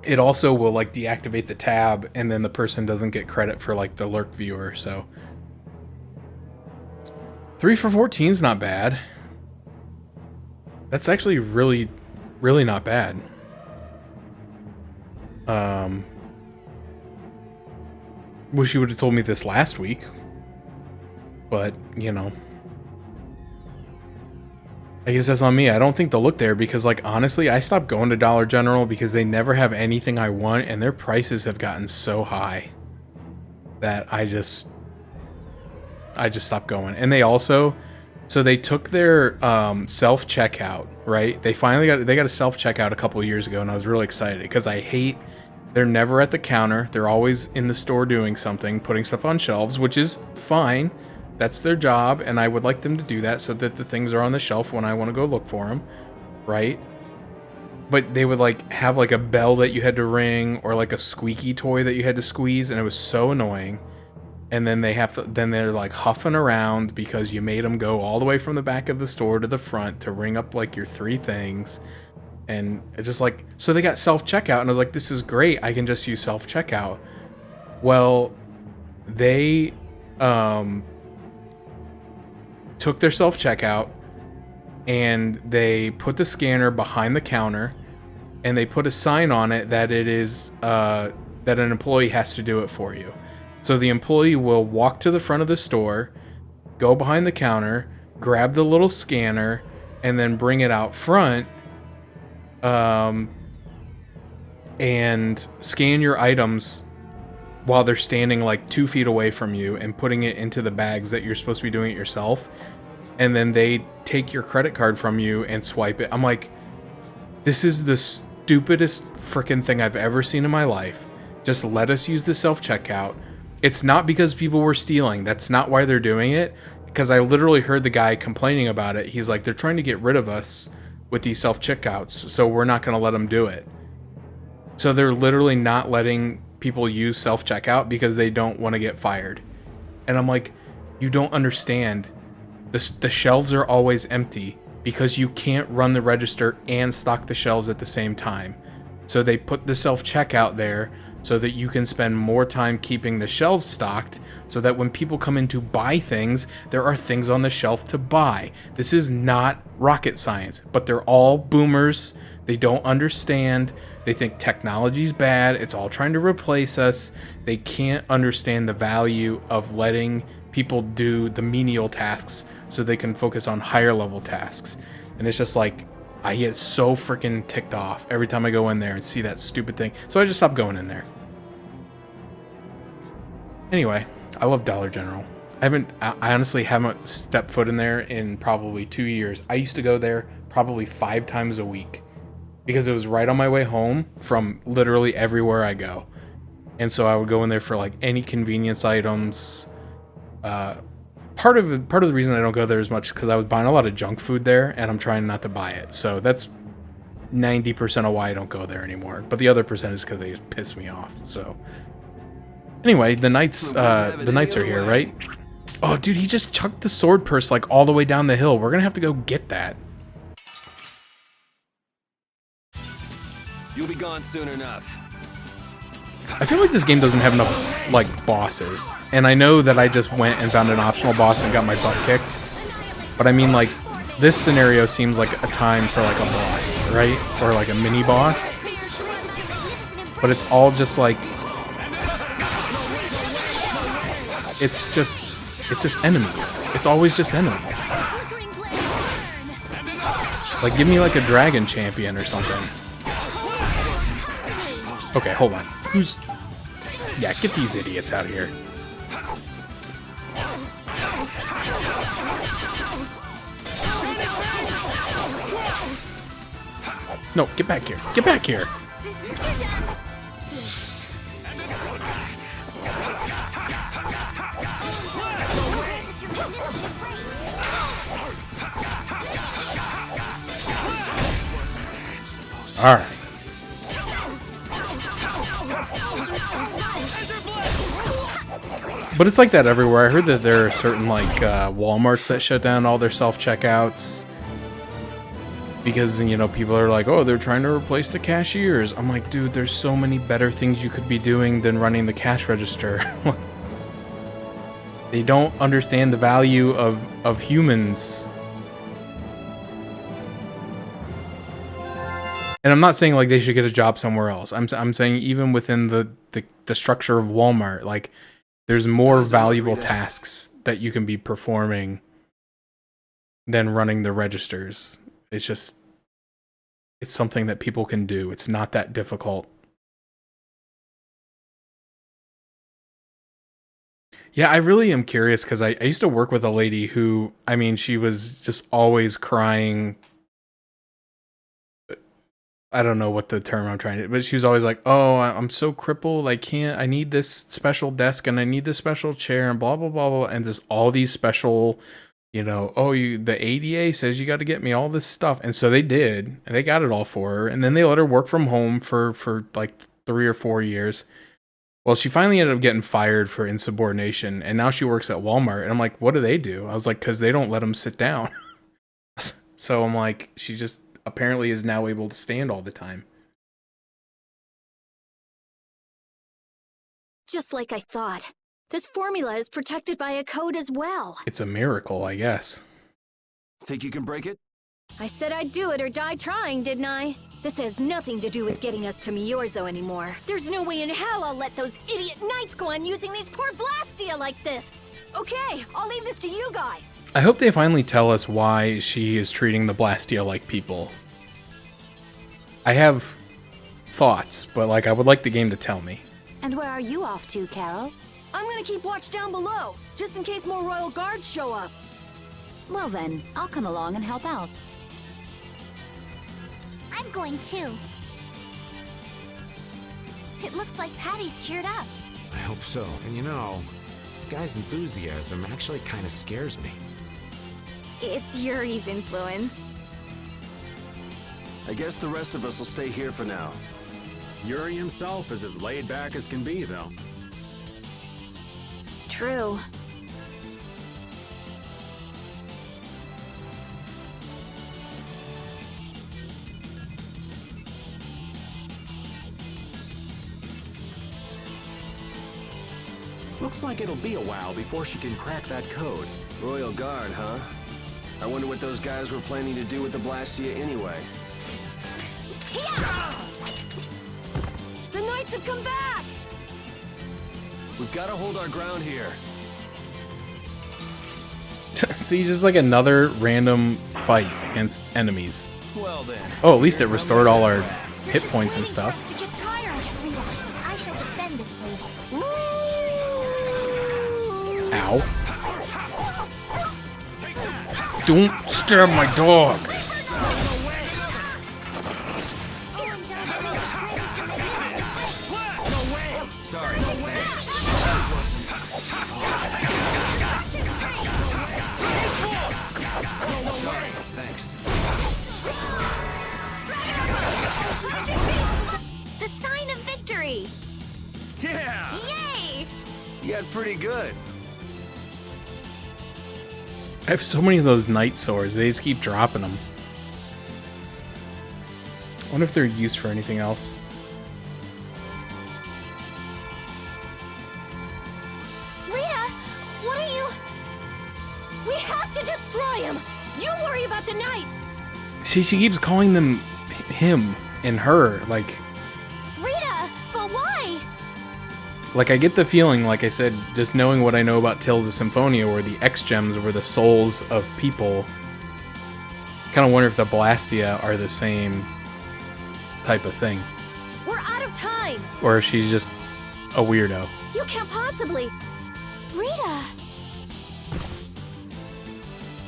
It also will like deactivate the tab, and then the person doesn't get credit for like the lurk viewer, so... 3 for 14 is not bad. That's actually really, really not bad. Wish you would have told me this last week. But, you know. I guess that's on me. I don't think they'll look there because, like, honestly, I stopped going to Dollar General because they never have anything I want, and their prices have gotten so high that I just stopped going. And they also, so they took their self-checkout, right? They got a self-checkout a couple of years ago, and I was really excited because they're never at the counter. They're always in the store doing something, putting stuff on shelves, which is fine. That's their job, and I would like them to do that so that the things are on the shelf when I want to go look for them, right? But they would like have like a bell that you had to ring or like a squeaky toy that you had to squeeze, and it was so annoying. And then they're like huffing around because you made them go all the way from the back of the store to the front to ring up like your 3 things. And it's just like, so they got self-checkout, and I was like, this is great, I can just use self-checkout. Well, they took their self-checkout and they put the scanner behind the counter, and they put a sign on it that it is that an employee has to do it for you. So the employee will walk to the front of the store, go behind the counter, grab the little scanner, and then bring it out front, and scan your items while they're standing like 2 feet away from you and putting it into the bags that you're supposed to be doing it yourself. And then they take your credit card from you and swipe it. I'm like, this is the stupidest freaking thing I've ever seen in my life. Just let us use the self-checkout. It's not because people were stealing. That's not why they're doing it. Because I literally heard the guy complaining about it. He's like, they're trying to get rid of us with these self-checkouts, so we're not going to let them do it. So they're literally not letting people use self-checkout because they don't want to get fired. And I'm like, you don't understand. The shelves are always empty because you can't run the register and stock the shelves at the same time. So they put the self-checkout there so that you can spend more time keeping the shelves stocked, so that when people come in to buy things, there are things on the shelf to buy. This is not rocket science, but they're all boomers. They don't understand. They think technology's bad. It's all trying to replace us. They can't understand the value of letting people do the menial tasks so they can focus on higher level tasks. And it's just like, I get so freaking ticked off every time I go in there and see that stupid thing. So I just stopped going in there. Anyway, I love Dollar General. I honestly haven't stepped foot in there in probably 2 years. I used to go there probably 5 times a week because it was right on my way home from literally everywhere I go. And so I would go in there for like any convenience items. Part of the reason I don't go there as much is because I was buying a lot of junk food there, and I'm trying not to buy it. So that's 90% of why I don't go there anymore. But the other percent is because they just piss me off. So anyway, the knights are here, right? Oh, dude, he just chucked the sword purse like all the way down the hill. We're gonna have to go get that.
You'll be gone soon enough.
I feel like this game doesn't have enough, like, bosses. And I know that I just went and found an optional boss and got my butt kicked. But I mean, like, this scenario seems like a time for, like, a boss, right? Or, like, a mini-boss. But it's all just, like... It's just enemies. It's always just enemies. Like, give me, like, a dragon champion or something. Okay, hold on. Yeah, get these idiots out here. No, get back here. Get back here. All right. But it's like that everywhere. I heard that there are certain, like, Walmarts that shut down all their self-checkouts because, you know, people are like, oh, they're trying to replace the cashiers. I'm like, dude, there's so many better things you could be doing than running the cash register. They don't understand the value of humans. And I'm not saying, like, they should get a job somewhere else. I'm saying even within the structure of Walmart, like, there's more valuable tasks that you can be performing than running the registers. It's just, it's something that people can do. It's not that difficult. Yeah, I really am curious because I used to work with a lady who, I mean, she was just always crying I don't know what the term I'm trying to, but she was always like, "Oh, I'm so crippled. I need this special desk and I need this special chair and blah blah blah blah." And there's all these special, the ADA says you got to get me all this stuff, and so they did, and they got it all for her, and then they let her work from home for like 3 or 4 years. Well, she finally ended up getting fired for insubordination, and now she works at Walmart. And I'm like, "What do they do?" I was like, "Because they don't let them sit down." So I'm like, she just apparently is now able to stand all the time.
Just like I thought. This formula is protected by a code as well.
It's a miracle, I guess.
Think you can break it?
I said I'd do it or die trying, didn't I? This has nothing to do with getting us to Miorzo anymore. There's no way in hell I'll let those idiot knights go on using these poor Blastia like this.
Okay, I'll leave this to you guys.
I hope they finally tell us why she is treating the Blastia like people. I have thoughts, but I would like the game to tell me.
And where are you off to, Carol?
I'm gonna keep watch down below, just in case more royal guards show up.
Well then, I'll come along and help out.
I'm going too.
It looks like Patty's cheered up.
I hope so. And the guy's enthusiasm actually kind of scares me.
It's Yuri's influence.
I guess the rest of us will stay here for now.
Yuri himself is as laid back as can be, though.
True.
Looks like it'll be a while before she can crack that code.
Royal Guard, huh? I wonder what those guys were planning to do with the Blastia anyway.
The knights have come back!
We've got to hold our ground here.
See, just like another random fight against enemies.
Well then.
Oh, at least it restored all our hit points and stuff.
To get tired. I shall defend this place.
Ow. Don't stab my dog.
Sorry, thanks. Sorry, thanks.
The sign of victory!
Yeah!
Yay!
You got pretty good.
I have so many of those night swords. They just keep dropping them. I wonder if they're used for anything else.
Rita, what are you... We have to destroy him! You worry about the knights!
See, she keeps calling them him and her.
Rita, but why?
I get the feeling, like I said, just knowing what I know about Tales of Symphonia, where the X-Gems were the souls of people. Kind of wonder if the Blastia are the same type of thing.
We're out of time!
Or if she's just a weirdo.
You can't possibly...
Rita!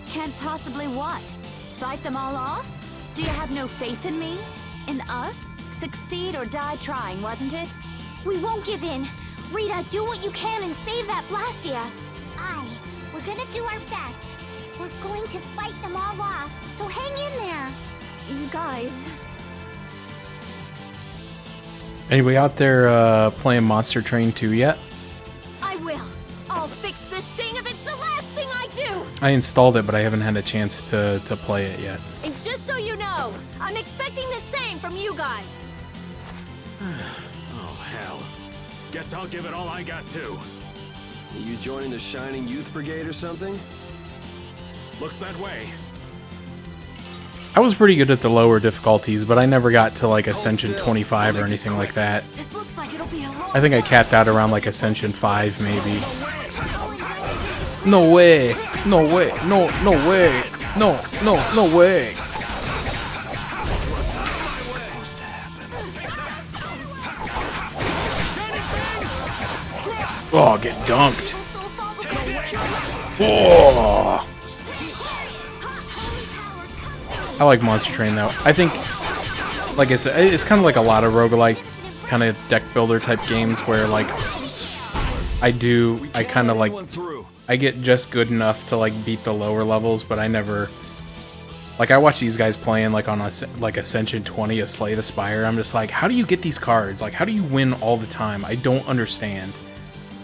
Can't possibly what? Fight them all off? Do you have no faith in me? In us? Succeed or die trying, wasn't it?
We won't give in. Rita, do what you can and save that Blastia.
Aye, we're gonna do our best. We're going to fight them all off, so hang in there.
You guys...
Anybody out there playing Monster Train 2 yet?
I will. I'll fix this thing if it's the last thing I do!
I installed it, but I haven't had a chance to play it yet.
And just so you know, I'm expecting the same from you guys.
Oh, hell. Guess I'll give it all I got, too.
Are you joining the Shining Youth Brigade or something?
Looks that way.
I was pretty good at the lower difficulties, but I never got to Ascension 25 or anything like that.
This looks like it'll be a long...
I think I capped out around Ascension 5 maybe. No way! No way! No way! No way! Oh, get dunked. Oh. I like Monster Train though. I think like I said, it's kind of like a lot of roguelike kind of deck builder type games where like I kind of like I get just good enough to like beat the lower levels, but I never like I watch these guys playing like on like Ascension 20, a Slay the Spire. I'm just like, how do you get these cards? Like, how do you win all the time? I don't understand.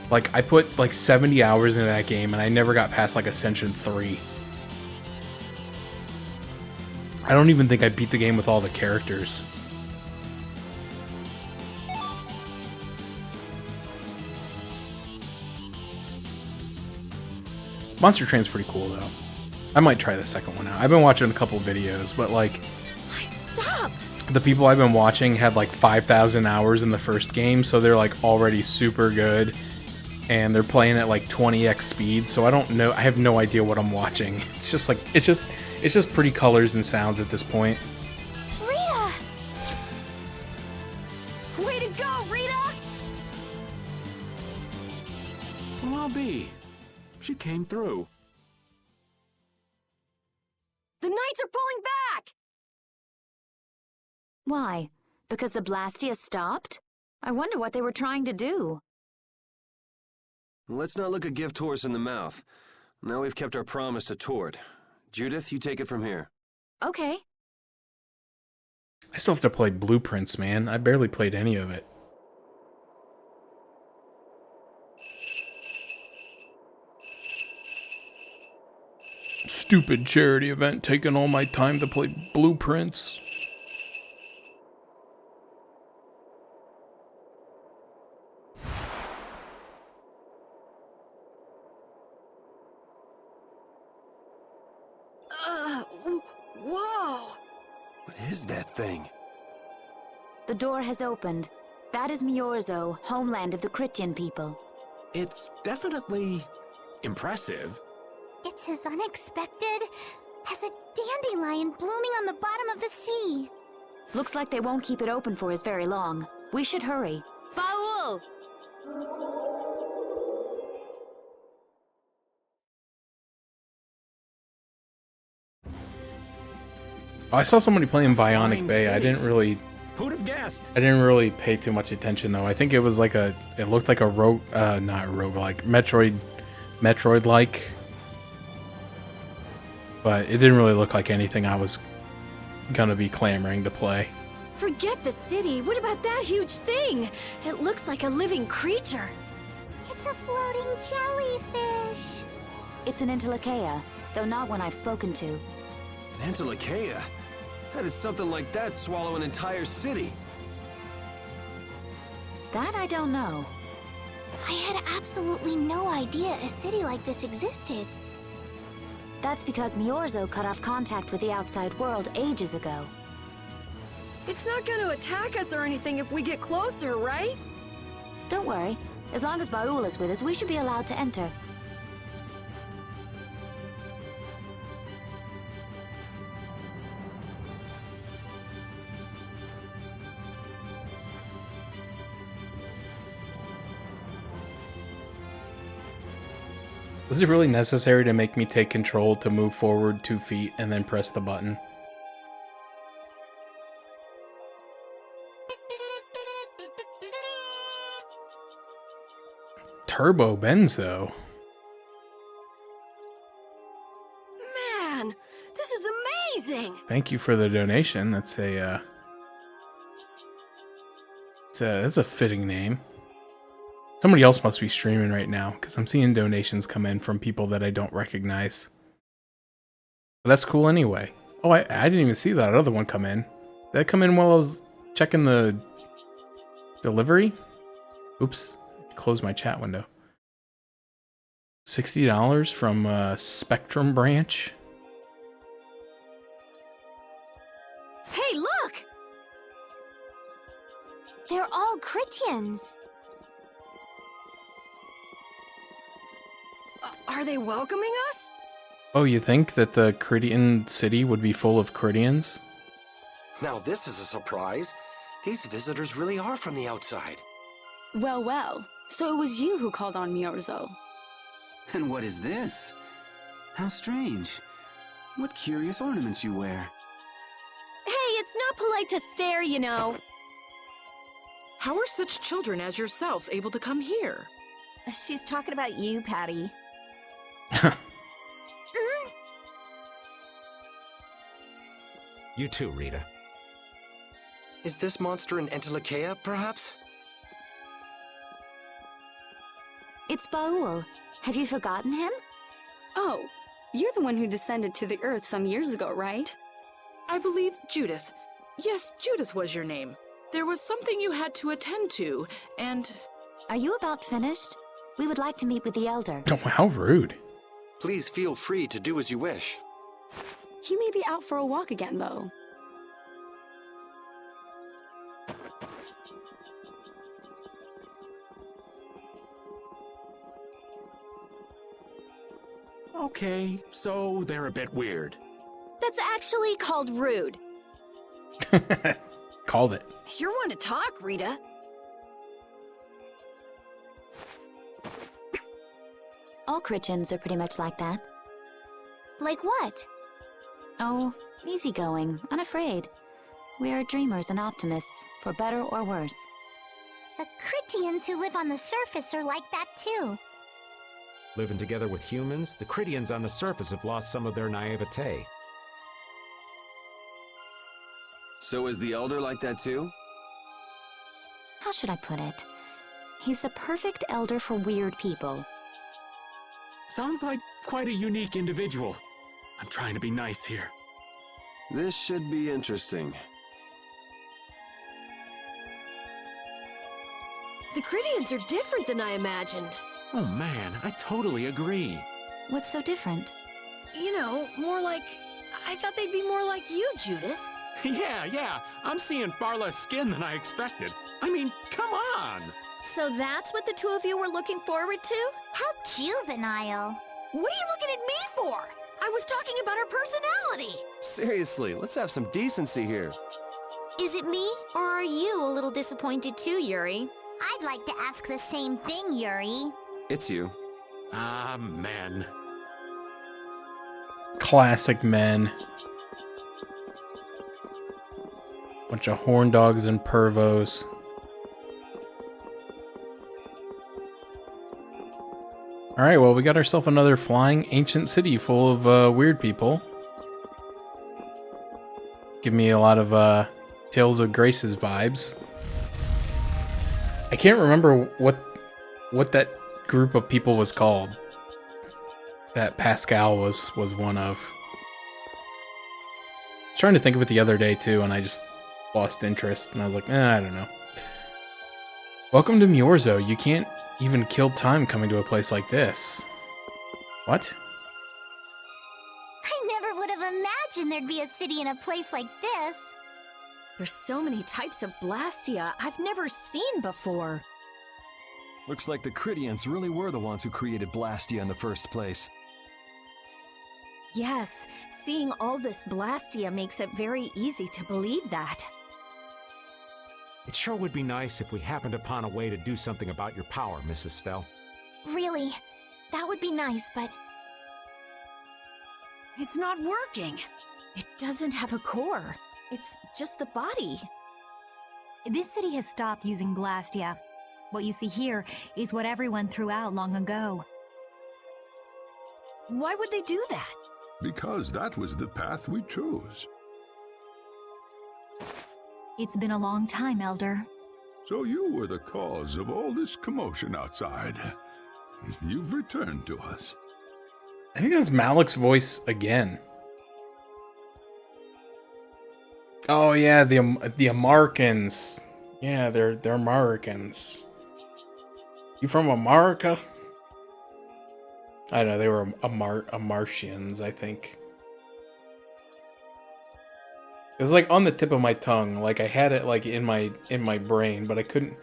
Like, I put like 70 hours into that game and I never got past like Ascension 3. I don't even think I beat the game with all the characters. Monster Train's pretty cool though. I might try the second one out. I've been watching a couple videos, but like
I stopped.
the people I've been watching had like 5,000 hours in the first game, so they're like already super good, and they're playing at like 20x speed. So I don't know. I have no idea what I'm watching. It's just like it's just pretty colors and sounds at this point.
Rita!
Way to go, Rita!
Well, I'll be. She came through.
The Knights are pulling back!
Why? Because the Blastia stopped? I wonder what they were trying to do.
Let's not look a gift horse in the mouth. Now we've kept our promise to Tord. Judith, you take it from here.
Okay.
I still have to play Blueprints, man. I barely played any of it. Stupid charity event taking all my time to play Blueprints.
Whoa!
What is that thing?
The door has opened. That is Miorzo, homeland of the Critian people.
It's definitely impressive.
It's as unexpected as a dandelion blooming on the bottom of the sea.
Looks like they won't keep it open for us very long. We should hurry. Baul!
Oh, I saw somebody playing Bionic Bay. I didn't really.
Who'd have guessed?
I didn't really pay too much attention though. I think it was like a. It looked like a not roguelike, Metroid-like. But it didn't really look like anything I was gonna be clamoring to play.
Forget the city. What about that huge thing? It looks like a living creature.
It's a floating jellyfish.
It's an Intellicheia, though not one I've spoken to.
Antilocheia? How did something like that swallow an entire city?
That I don't know.
I had absolutely no idea a city like this existed.
That's because Miorzo cut off contact with the outside world ages ago.
It's not gonna attack us or anything if we get closer, right?
Don't worry. As long as Baul is with us, we should be allowed to enter.
Was it really necessary to make me take control to move forward 2 feet and then press the button? Turbo Benzo.
Man, this is amazing!
Thank you for the donation. That's that's a fitting name. Somebody else must be streaming right now because I'm seeing donations come in from people that I don't recognize. But that's cool anyway. Oh, I didn't even see that other one come in. Did that come in while I was checking the delivery? Oops. Close my chat window. $60 from Spectrum Branch.
Hey, look!
They're all Critians.
Are they welcoming us?
Oh, you think that the Critian city would be full of Critians?
Now this is a surprise. These visitors really are from the outside.
Well, well. So it was you who called on Miorzo.
And what is this? How strange. What curious ornaments you wear.
Hey, It's not polite to stare, you know.
How are such children as yourselves able to come here?
She's talking about you, Patty.
You too, Rita.
Is this monster an Entelekea, perhaps?
It's Baul. Have you forgotten him?
Oh, you're the one who descended to the Earth some years ago, right?
I believe Judith. Yes, Judith was your name. There was something you had to attend to, and...
Are you about finished? We would like to meet with the Elder.
Oh, how rude.
Please feel free to do as you wish.
He may be out for a walk again, though.
Okay, so they're a bit weird.
That's actually called rude.
Called it.
You're one to talk, Rita.
All Chrittians are pretty much like that.
Like what?
Oh, easygoing, unafraid. We are dreamers and optimists, for better or worse.
The Crittians who live on the surface are like that too.
Living together with humans, the Crittians on the surface have lost some of their naivete.
So is the Elder like that too?
How should I put it? He's the perfect elder for weird people.
Sounds like quite a unique individual. I'm trying to be nice here.
This should be interesting.
The Crittians are different than I imagined.
Oh man, I totally agree.
What's so different?
You know, more like... I thought they'd be more like you, Judith.
Yeah, I'm seeing far less skin than I expected. I mean, come on!
So that's what the two of you were looking forward to?
How juvenile.
What are you looking at me for? I was talking about her personality.
Seriously, let's have some decency here.
Is it me, or are you a little disappointed too, Yuri?
I'd like to ask the same thing, Yuri.
It's you.
Ah, men.
Classic men. Bunch of horn dogs and pervos. Alright, well, we got ourselves another flying ancient city full of weird people. Give me a lot of Tales of Grace's vibes. I can't remember what that group of people was called. That Pascal was one of. I was trying to think of it the other day too, and I just lost interest, and I was like, I don't know. Welcome to Miorzo. You can't even kill time coming to a place like this. What?
I never would have imagined there'd be a city in a place like this.
There's so many types of Blastia I've never seen before.
Looks like the Crittians really were the ones who created Blastia in the first place.
Yes, seeing all this Blastia makes it very easy to believe that.
It sure would be nice if we happened upon a way to do something about your power, Mrs. Stell.
Really? That would be nice, but...
It's not working.
It doesn't have a core. It's just the body.
This city has stopped using Blastia. What you see here is what everyone threw out long ago.
Why would they do that?
Because that was the path we chose.
It's been a long time, Elder.
So you were the cause of all this commotion outside. You've returned to us.
I think that's Malik's voice again. Oh yeah, the Americans. Yeah, they're Americans. You from America? I don't know, they were Martians, I think. It was like on the tip of my tongue, like I had it like in my brain, but I couldn't,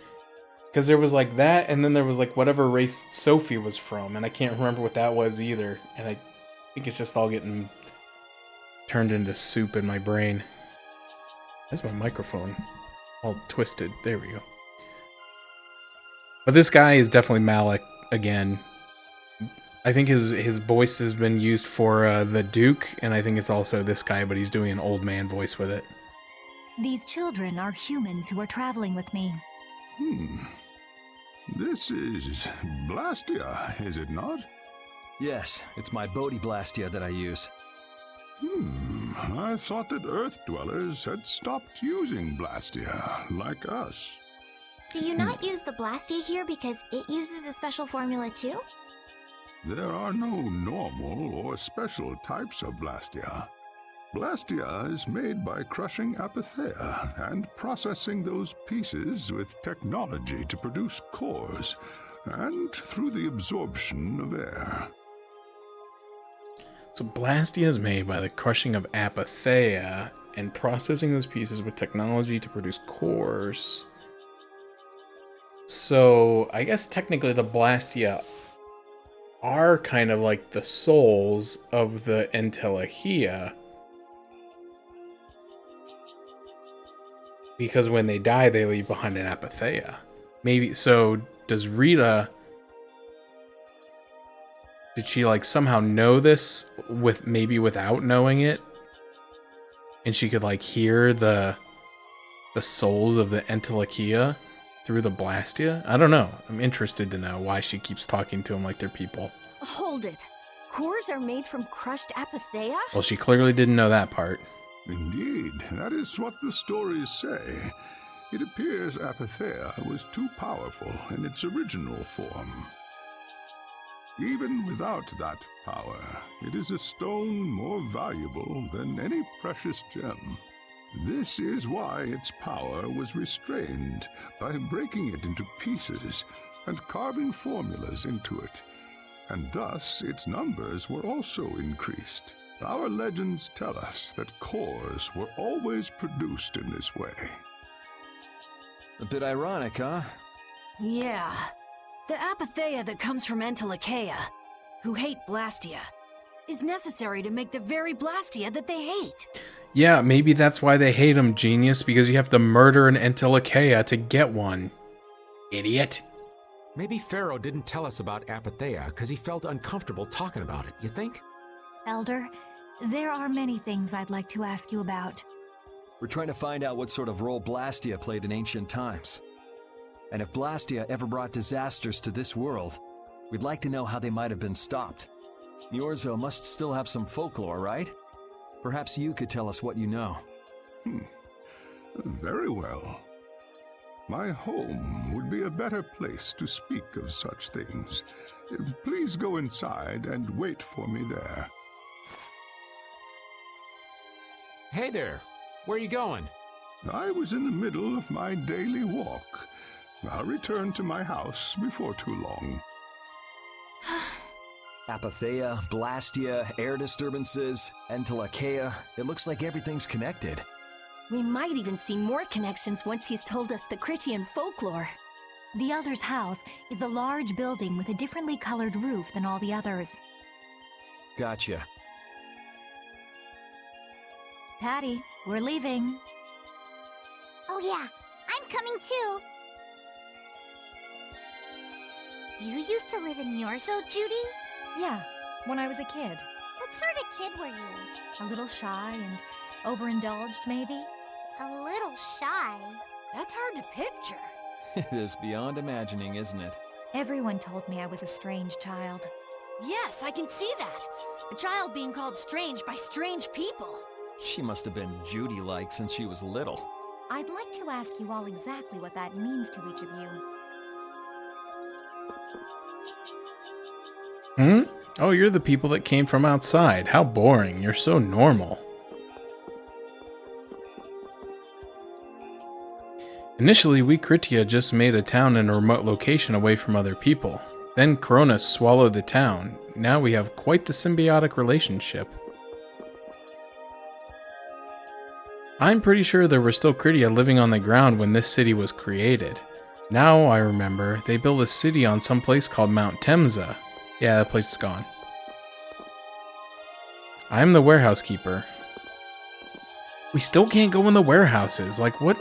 because there was like that, and then there was like whatever race Sophie was from, and I can't remember what that was either, and I think it's just all getting turned into soup in my brain. There's my microphone all twisted. There we go. But this guy is definitely Malik again. I think his voice has been used for the Duke, and I think it's also this guy, but he's doing an old man voice with it.
These children are humans who are traveling with me.
This is Blastia, is it not?
Yes, it's my Bodhi Blastia that I use.
I thought that Earth dwellers had stopped using Blastia, like us.
Do you not use the Blastia here because it uses a special formula too?
There are no normal or special types of Blastia. Blastia is made by crushing Apatheia and processing those pieces with technology to produce cores, and through the absorption of air.
So Blastia is made by the crushing of Apatheia and processing those pieces with technology to produce cores. So I guess technically the Blastia are kind of like the souls of the Entelechia. Because when they die, they leave behind an Apatheia. Maybe, so does Rita... Did she like somehow know this maybe without knowing it? And she could like hear the souls of the Entelechia through the Blastia? I don't know. I'm interested to know why she keeps talking to them like they're people.
Hold it. Cores are made from crushed Apatheia?
Well, she clearly didn't know that part.
Indeed, that is what the stories say. It appears Apatheia was too powerful in its original form. Even without that power, it is a stone more valuable than any precious gem. This is why its power was restrained by breaking it into pieces and carving formulas into it, and thus its numbers were also increased. Our legends tell us that cores were always produced in this way.
A bit ironic, huh?
Yeah. The Apatheia that comes from Entelechia, who hate Blastia, is necessary to make the very Blastia that they hate.
Yeah, maybe that's why they hate him, genius, because you have to murder an Entelechia to get one. Idiot.
Maybe Pharaoh didn't tell us about Apatheia because he felt uncomfortable talking about it, you think?
Elder, there are many things I'd like to ask you about.
We're trying to find out what sort of role Blastia played in ancient times. And if Blastia ever brought disasters to this world, we'd like to know how they might have been stopped. Niorzo must still have some folklore, right? Perhaps you could tell us what you know.
Very well. My home would be a better place to speak of such things. Please go inside and wait for me there.
Hey there, where are you going?
I was in the middle of my daily walk. I'll return to my house before too long.
Apatheia, Blastia, air disturbances, Entelechia. It looks like everything's connected.
We might even see more connections once he's told us the Critian folklore.
The Elder's house is a large building with a differently colored roof than all the others.
Gotcha.
Patty, we're leaving.
Oh yeah, I'm coming too. You used to live in Niorzo, Judy?
Yeah, when I was a kid.
What sort of kid were you?
A little shy and overindulged, maybe?
A little shy.
That's hard to picture.
It is beyond imagining, isn't it?
Everyone told me I was a strange child.
Yes, I can see that. A child being called strange by strange people.
She must have been Judy-like since she was little.
I'd like to ask you all exactly what that means to each of you.
Oh, you're the people that came from outside. How boring. You're so normal. Initially, we Kritia just made a town in a remote location away from other people. Then Cronus swallowed the town. Now we have quite the symbiotic relationship. I'm pretty sure there were still Kritia living on the ground when this city was created. Now I remember, they built a city on some place called Mount Temza. Yeah, that place is gone. I'm the warehouse keeper. We still can't go in the warehouses. Like, what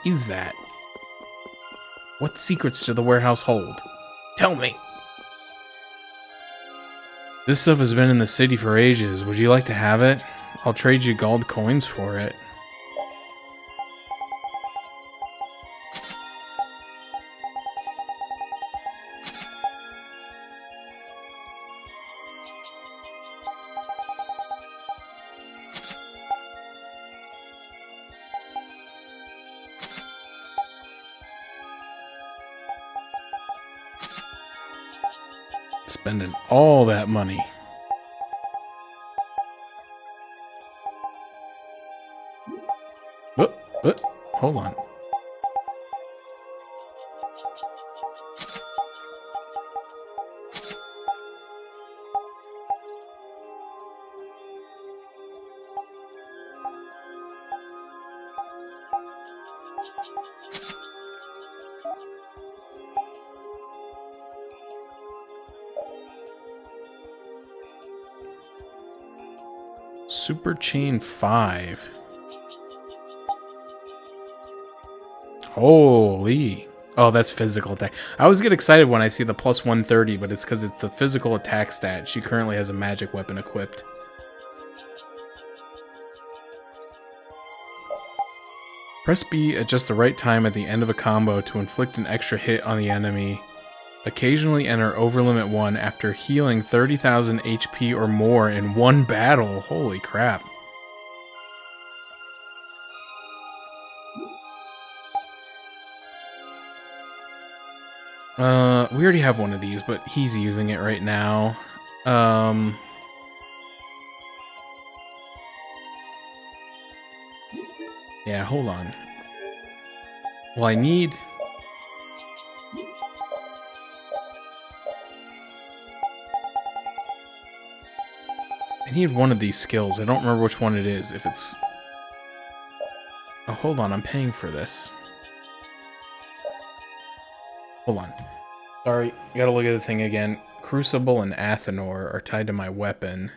is that? What secrets do the warehouse hold? Tell me! This stuff has been in the city for ages. Would you like to have it? I'll trade you gold coins for it. Spending all that money. Hold on. Super Chain 5. Holy. Oh, that's physical attack. I always get excited when I see the plus 130, but it's because it's the physical attack stat. She currently has a magic weapon equipped. Press B at just the right time at the end of a combo to inflict an extra hit on the enemy. Occasionally enter Overlimit 1 after healing 30,000 HP or more in one battle. Holy crap. We already have one of these, but he's using it right now. Yeah, hold on. Well, I need... one of these skills. I don't remember which one it is. If it's... Oh, hold on. I'm paying for this. Hold on. Sorry. Gotta look at the thing again. Crucible and Athenor are tied to my weapon.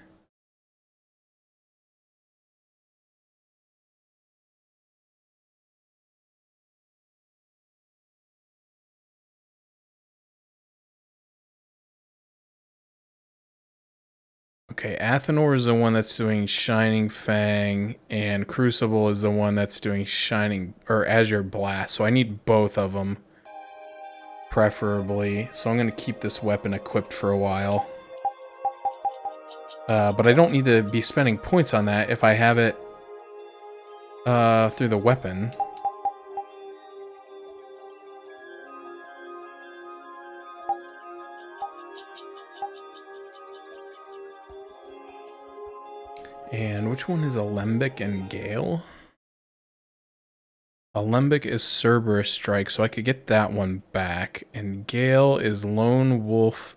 Okay, Athenor is the one that's doing Shining Fang, and Crucible is the one that's doing Shining, or Azure Blast, so I need both of them, preferably. So I'm going to keep this weapon equipped for a while. But I don't need to be spending points on that if I have it through the weapon. And which one is Alembic and Gale? Alembic is Cerberus Strike, so I could get that one back. And Gale is Lone Wolf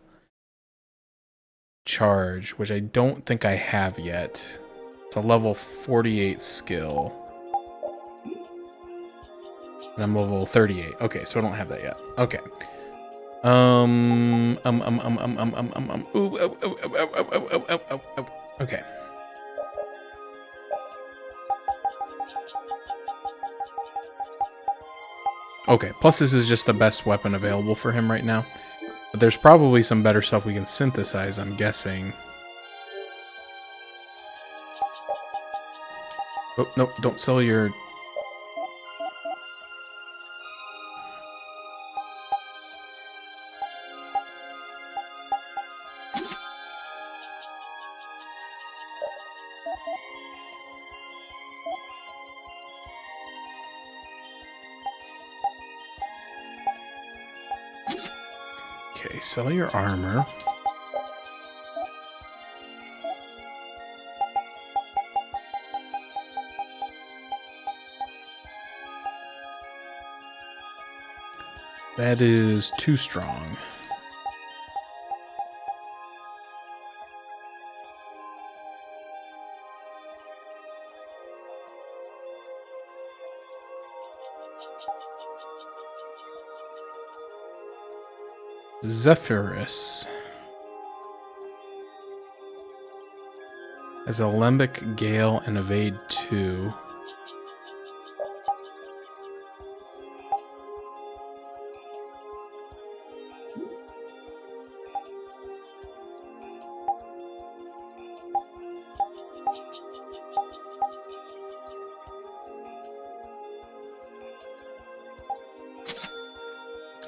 Charge, which I don't think I have yet. It's a level 48 skill. And I'm level 38. Okay, so I don't have that yet. Okay. Okay. Okay, plus this is just the best weapon available for him right now. But there's probably some better stuff we can synthesize, I'm guessing. Oh, nope, don't sell your... Okay, sell your armor. That is too strong. Zephyrus has Alembic, Gale, and Evade 2.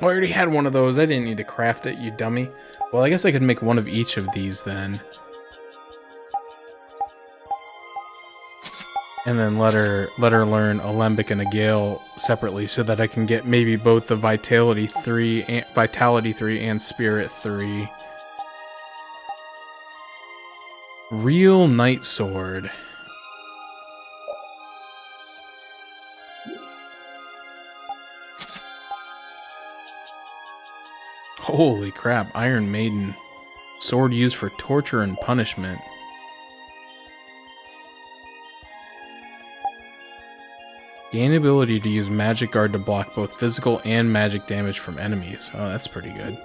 Oh, I already had one of those. I didn't need to craft it, you dummy. Well, I guess I could make one of each of these then. And then let her learn Alembic and a Gale separately so that I can get maybe both the Vitality 3 and Spirit 3 Real Knight Sword. Holy crap, Iron Maiden. Sword used for torture and punishment. Gain ability to use Magic Guard to block both physical and magic damage from enemies. Oh, that's pretty good.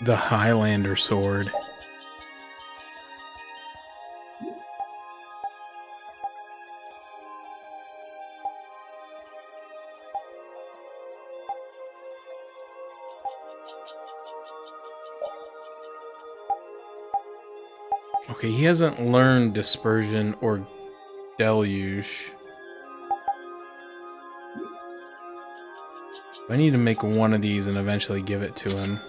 The Highlander Sword. Okay, he hasn't learned Dispersion or Deluge. I need to make one of these and eventually give it to him.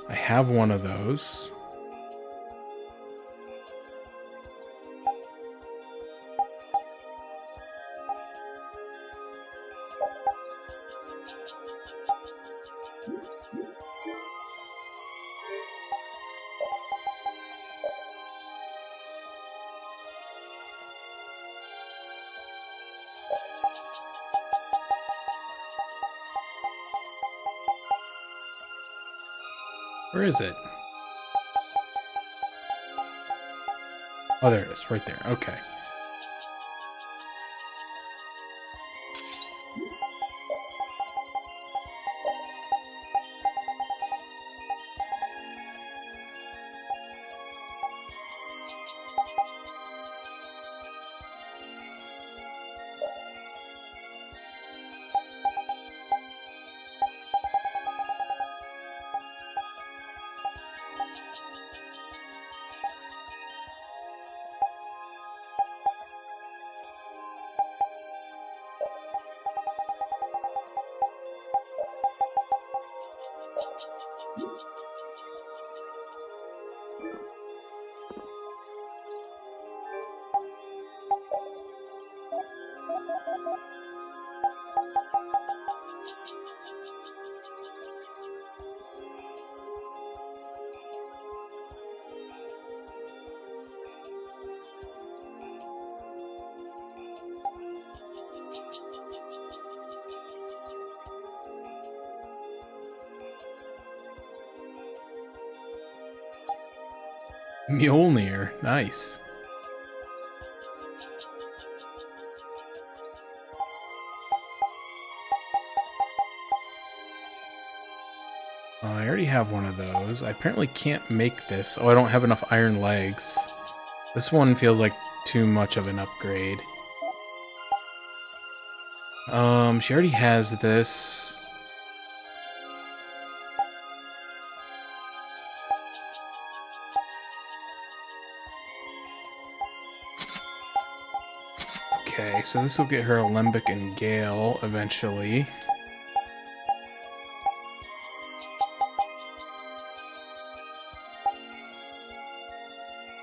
I have one of those. Where is it? Oh, there it is, right there. Okay. Mjolnir, nice. Oh, I already have one of those. I apparently can't make this. Oh, I don't have enough iron legs. This one feels like too much of an upgrade. She already has this. Okay, so this will get her Alembic and Gale eventually.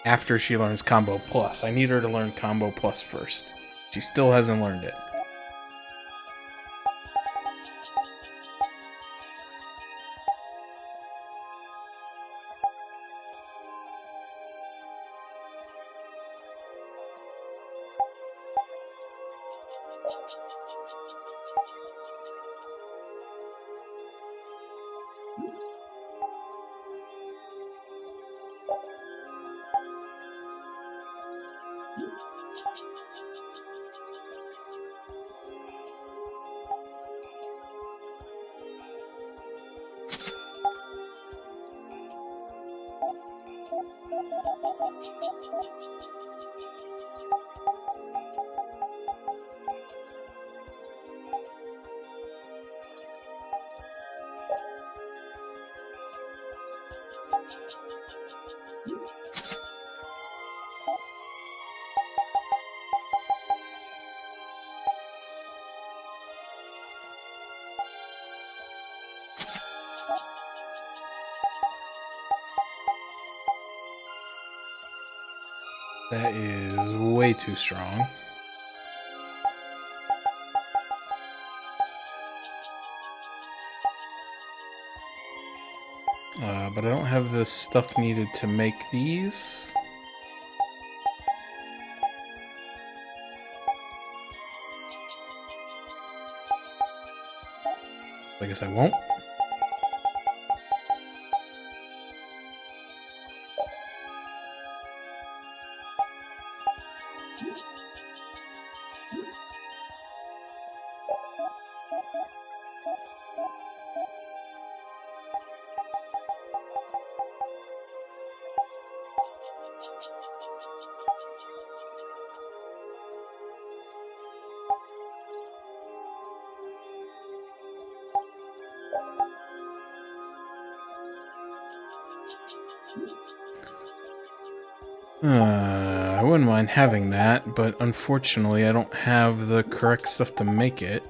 After she learns Combo Plus. I need her to learn Combo Plus first. She still hasn't learned it. That is way too strong. But I don't have the stuff needed to make these. I guess I won't. I wouldn't mind having that, but unfortunately I don't have the correct stuff to make it.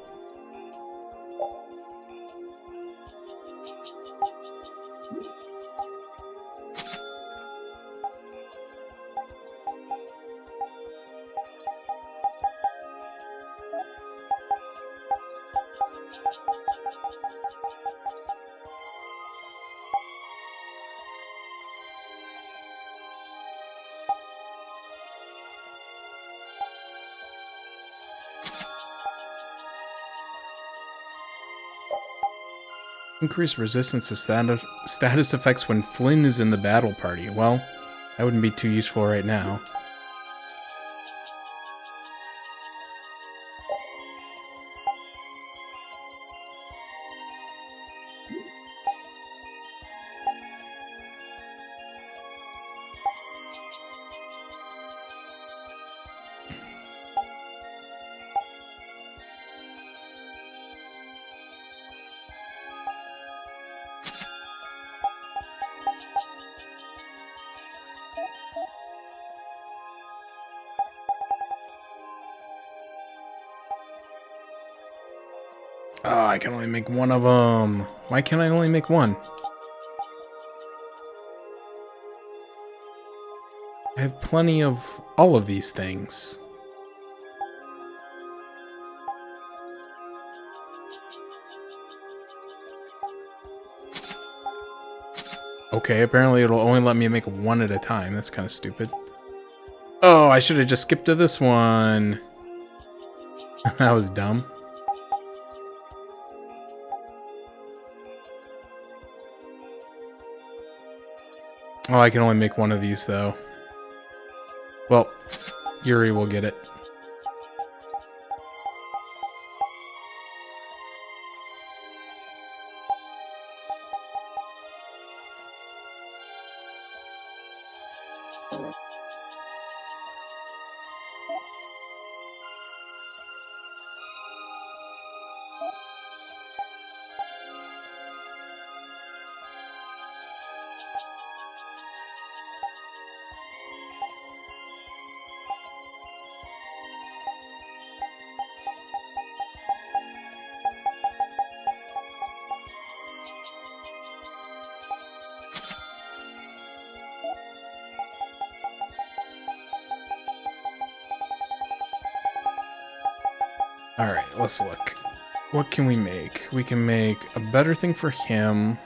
Increase resistance to status effects when Flynn is in the battle party. Well, that wouldn't be too useful right now. Oh, I can only make one of them. Why can't I only make one? I have plenty of all of these things. Okay, apparently it'll only let me make one at a time. That's kind of stupid. Oh, I should have just skipped to this one. That was dumb. Oh, I can only make one of these, though. Well, Yuri will get it. Alright, let's look. What can we make? We can make a better thing for him.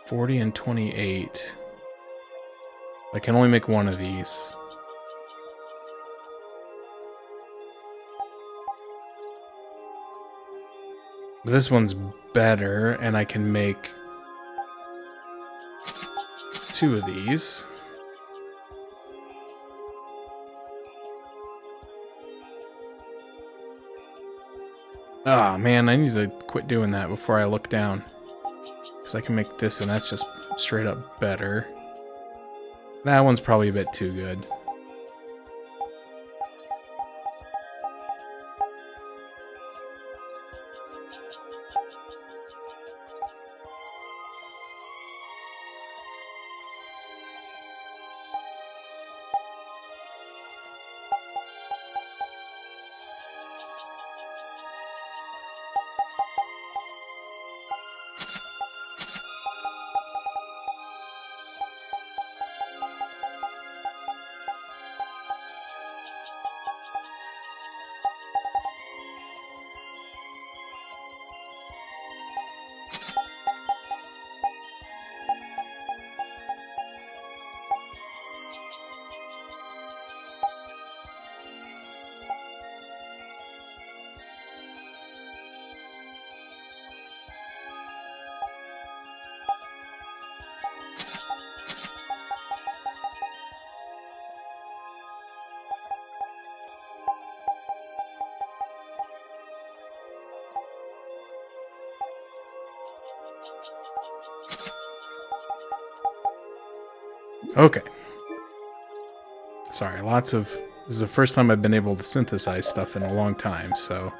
$40 and 28. I can only make one of these. This one's better, and I can make two of these. Ah, man, I need to quit doing that before I look down. Because I can make this, and that's just straight up better. That one's probably a bit too good. Okay. Sorry, this is the first time I've been able to synthesize stuff in a long time, so...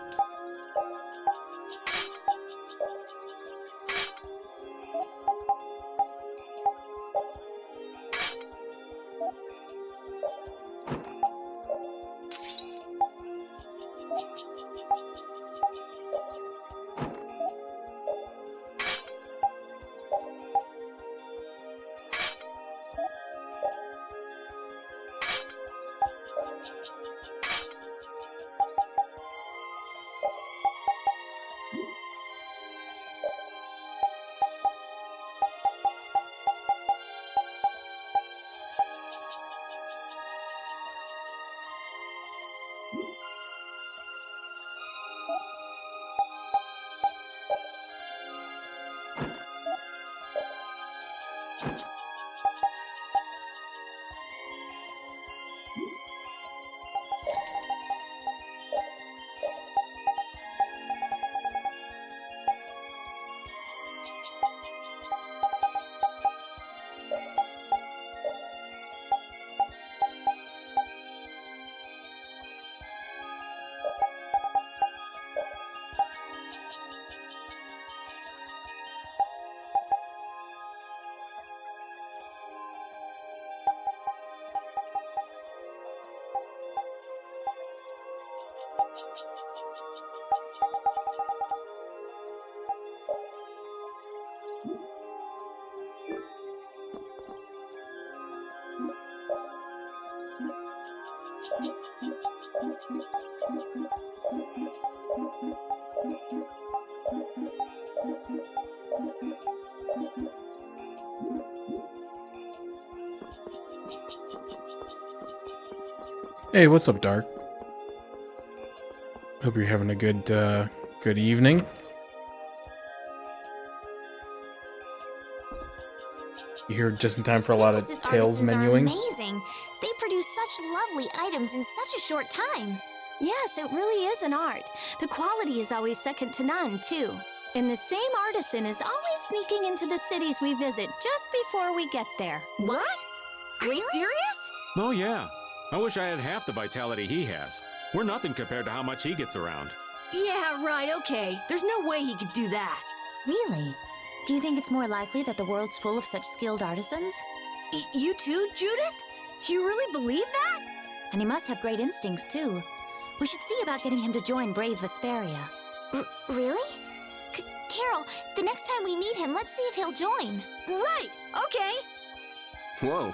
Hey, what's up, Dark? Hope you're having a good evening. You're here just in time for a lot of
Synthesis
Tails
artisans are
menuing.
amazing. They produce such lovely items in such a short time.
Yes, it really is an art. The quality is always second to none, too. And the same artisan is always sneaking into the cities we visit just before we get there.
What? Are you serious?
Oh, yeah. I wish I had half the vitality he has. We're nothing compared to how much he gets around.
Yeah, right, okay. There's no way he could do that.
Really? Do you think it's more likely that the world's full of such skilled artisans?
You too, Judith? You really believe that?
And he must have great instincts, too. We should see about getting him to join Brave Vesperia.
Really? Carol, the next time we meet him, let's see if he'll join.
Right, okay.
Whoa.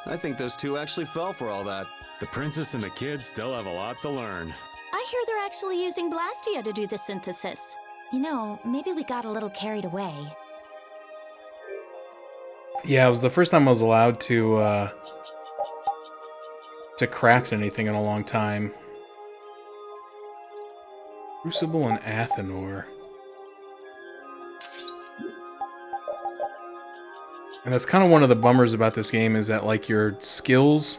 I think those two actually fell for all that.
The princess and the kids still have a lot to learn.
I hear they're actually using Blastia to do the synthesis.
You know, maybe we got a little carried away.
Yeah, it was the first time I was allowed to craft anything in a long time. Crucible and Athenor. And that's kind of one of the bummers about this game, is that like your skills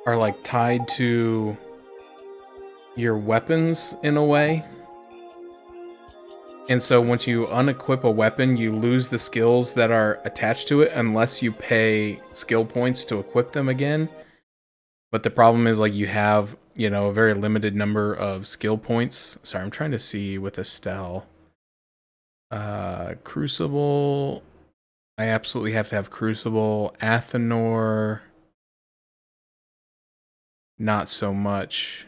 are like tied to your weapons in a way. And so once you unequip a weapon, you lose the skills that are attached to it unless you pay skill points to equip them again. But the problem is, like, you have, you know, a very limited number of skill points. Sorry, I'm trying to see with Estelle. Crucible. I absolutely have to have Crucible. Athenor. Not so much.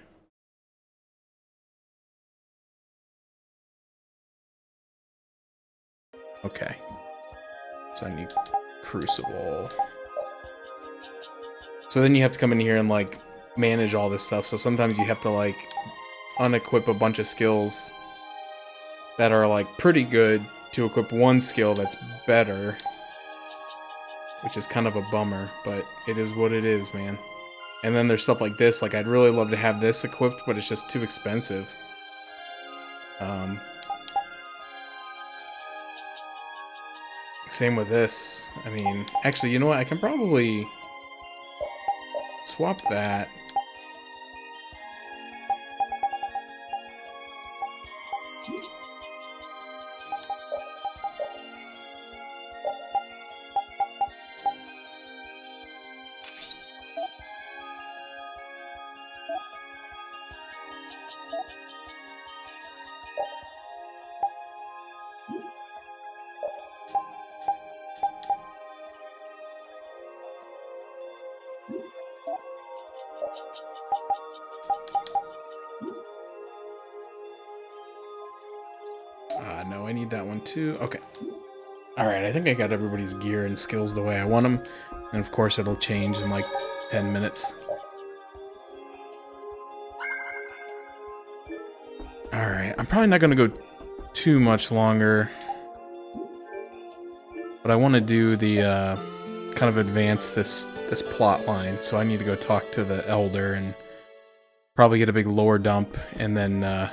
Okay. So I need Crucible. So then you have to come in here and, like, manage all this stuff. So sometimes you have to, like, unequip a bunch of skills that are, like, pretty good to equip one skill that's better. Which is kind of a bummer, but it is what it is, man. And then there's stuff like this. Like, I'd really love to have this equipped, but it's just too expensive. Same with this. I mean, actually, you know what? I can probably swap that. No, I need that one too. Okay. Alright, I think I got everybody's gear and skills the way I want them. And of course it'll change in like 10 minutes. Alright, I'm probably not going to go too much longer. But I want to do the, kind of advance this plot line. So I need to go talk to the Elder and probably get a big lore dump. And then,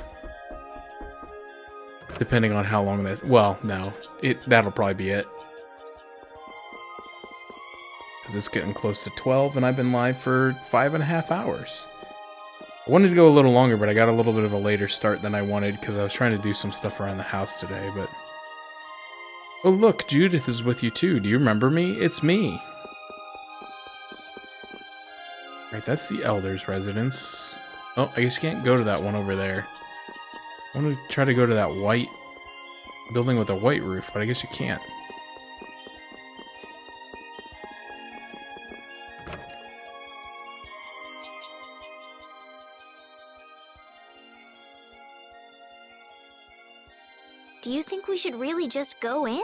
depending on how long that... Well, no. That'll probably be it. Because it's getting close to 12 and I've been live for 5.5 hours. I wanted to go a little longer, but I got a little bit of a later start than I wanted because I was trying to do some stuff around the house today, but... Oh look, Judith is with you too. Do you remember me? It's me. Right, that's the Elder's residence. Oh, I guess you can't go to that one over there. I want to try to go to that white building with a white roof, but I guess you can't.
Do you think we should really just go in?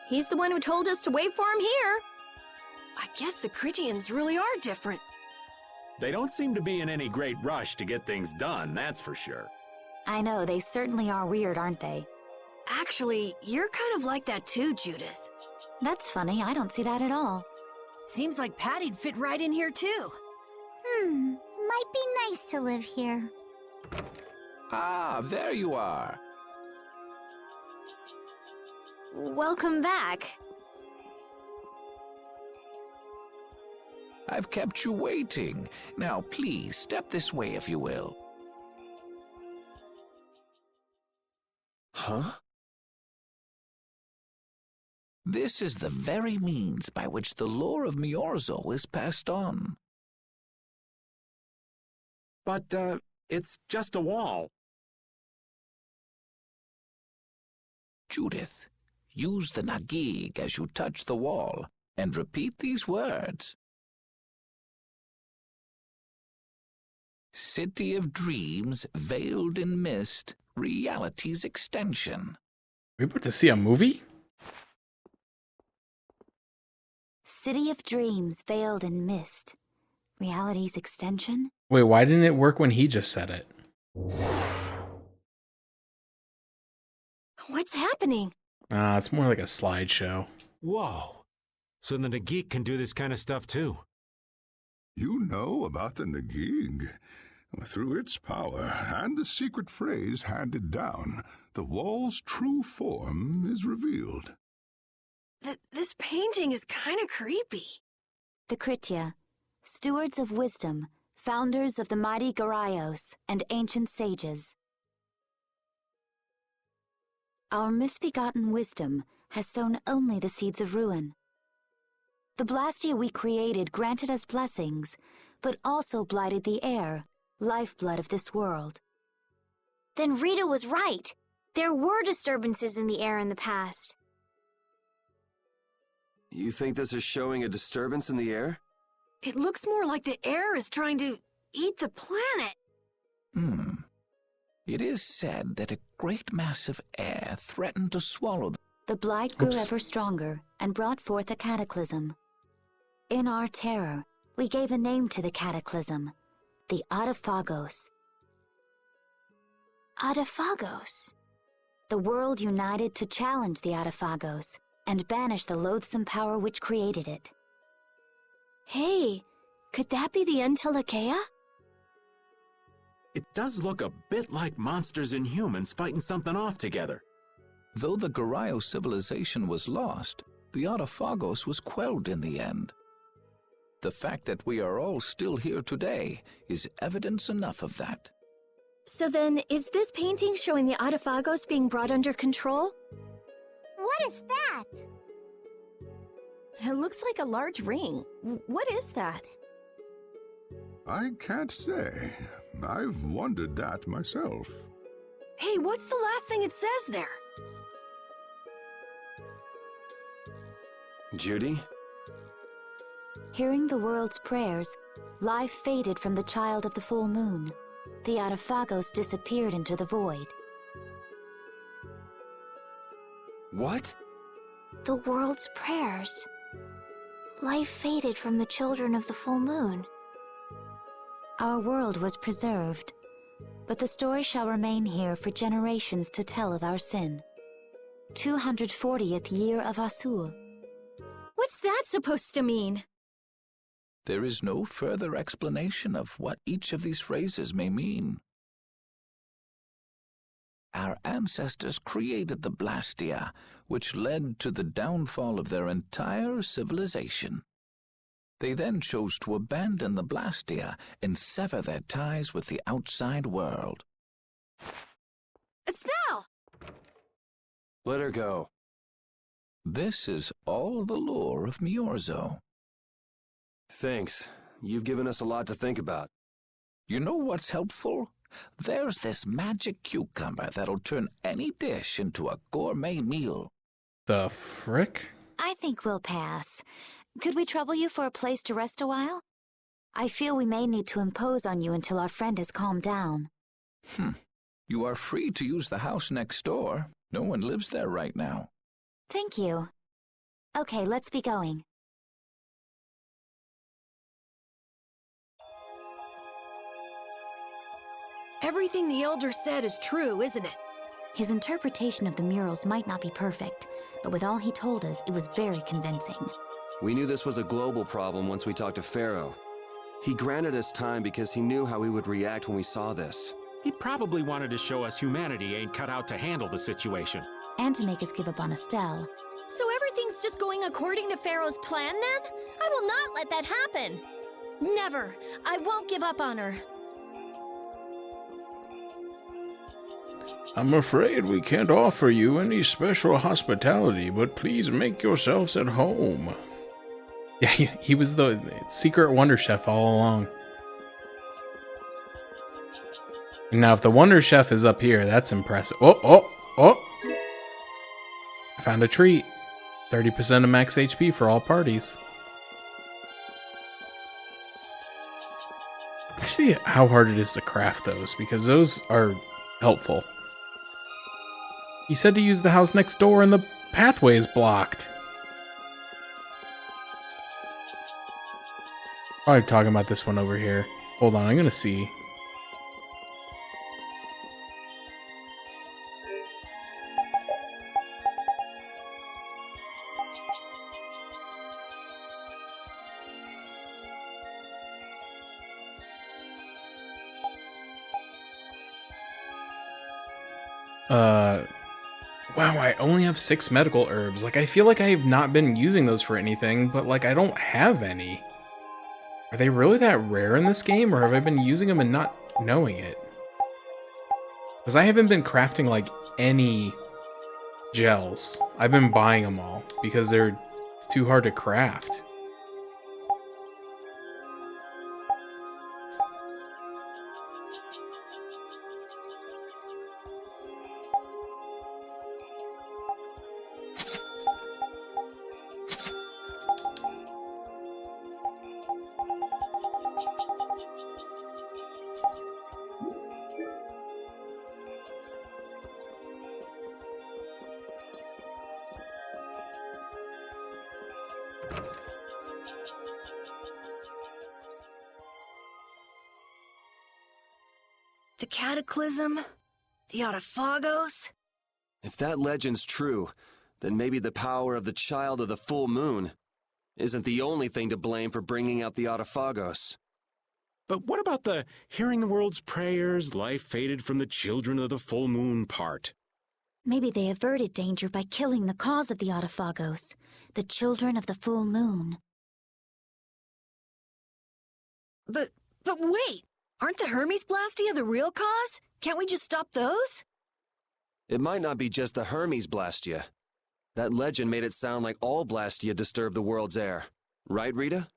He's the one who told us to wait for him here. I guess the Critians really are different.
They don't seem to be in any great rush to get things done, that's for sure.
I know, they certainly are weird, aren't they?
Actually, you're kind of like that too, Judith.
That's funny, I don't see that at all.
Seems like Patty'd fit right in here too.
Might be nice to live here.
Ah, there you are.
Welcome back.
I've kept you waiting. Now, please, step this way if you will.
Huh?
This is the very means by which the lore of Miorzo is passed on.
But, it's just a wall.
Judith, use the Nagig as you touch the wall, and repeat these words. City of dreams, veiled in mist, reality's extension.
We about to see a movie?
City of dreams veiled in mist. Reality's extension?
Wait, why didn't it work when he just said it?
What's happening?
It's more like a slideshow.
Whoa. So the Nagik can do this kind of stuff too.
You know about the Nagig. Through its power and the secret phrase handed down, the wall's true form is revealed.
This painting is kind of creepy.
The Kritia, stewards of wisdom, founders of the mighty Garaios and ancient sages. Our misbegotten wisdom has sown only the seeds of ruin. The Blastia we created granted us blessings, but also blighted the air, lifeblood of this world.
Then Rita was right. There were disturbances in the air in the past.
You think this is showing a disturbance in the air?
It looks more like the air is trying to eat the planet.
It is said that a great mass of air threatened to swallow
The blight grew ever stronger and brought forth a cataclysm. In our terror, we gave a name to the cataclysm, the Adaphagos.
Adaphagos?
The world united to challenge the Adaphagos and banish the loathsome power which created it.
Hey, could that be the Entelekea?
It does look a bit like monsters and humans fighting something off together.
Though the Garayo civilization was lost, the Adaphagos was quelled in the end. The fact that we are all still here today is evidence enough of that.
So then, is this painting showing the Adaphagos being brought under control?
What is that?
It looks like a large ring. What is that?
I can't say. I've wondered that myself.
Hey, what's the last thing it says there?
Judy?
Hearing the world's prayers, life faded from the child of the full moon. The Autophagos disappeared into the void.
What?
The world's prayers. Life faded from the children of the full moon.
Our world was preserved, but the story shall remain here for generations to tell of our sin. 240th year of Asur.
What's that supposed to mean?
There is no further explanation of what each of these phrases may mean. Our ancestors created the Blastia, which led to the downfall of their entire civilization. They then chose to abandon the Blastia and sever their ties with the outside world.
Estelle!
Let her go.
This is all the lore of Miorzo.
Thanks. You've given us a lot to think about.
You know what's helpful? There's this magic cucumber that'll turn any dish into a gourmet meal.
The frick?
I think we'll pass. Could we trouble you for a place to rest a while? I feel we may need to impose on you until our friend has calmed down.
You are free to use the house next door. No one lives there right now.
Thank you. Okay, let's be going.
Everything the Elder said is true, isn't it?
His interpretation of the murals might not be perfect, but with all he told us, it was very convincing.
We knew this was a global problem once we talked to Pharaoh. He granted us time because he knew how we would react when we saw this.
He probably wanted to show us humanity ain't cut out to handle the situation.
And to make us give up on Estelle.
So everything's just going according to Pharaoh's plan then? I will not let that happen. Never. I won't give up on her.
I'm afraid we can't offer you any special hospitality, but please make yourselves at home. Yeah, he was the secret Wonder Chef all along. And now if the Wonder Chef is up here, that's impressive. Oh! I found a treat. 30% of max HP for all parties. I see how hard it is to craft those, because those are helpful. He said to use the house next door and the pathway is blocked. Probably talking about this one over here. Hold on, I'm gonna see. Wow, I only have 6 medical herbs. Like, I feel like I have not been using those for anything, but, like, I don't have any. Are they really that rare in this game, or have I been using them and not knowing it? Because I haven't been crafting, like, any gels. I've been buying them all, because they're too hard to craft.
The Cataclysm? The Autophagos?
If that legend's true, then maybe the power of the child of the full moon isn't the only thing to blame for bringing out the Autophagos.
But what about the hearing the world's prayers, life faded from the children of the full moon part?
Maybe they averted danger by killing the cause of the Autophagos, the children of the full moon.
But wait! Aren't the Hermes Blastia the real cause? Can't we just stop those?
It might not be just the Hermes Blastia. That legend made it sound like all Blastia disturb the world's air. Right, Rita?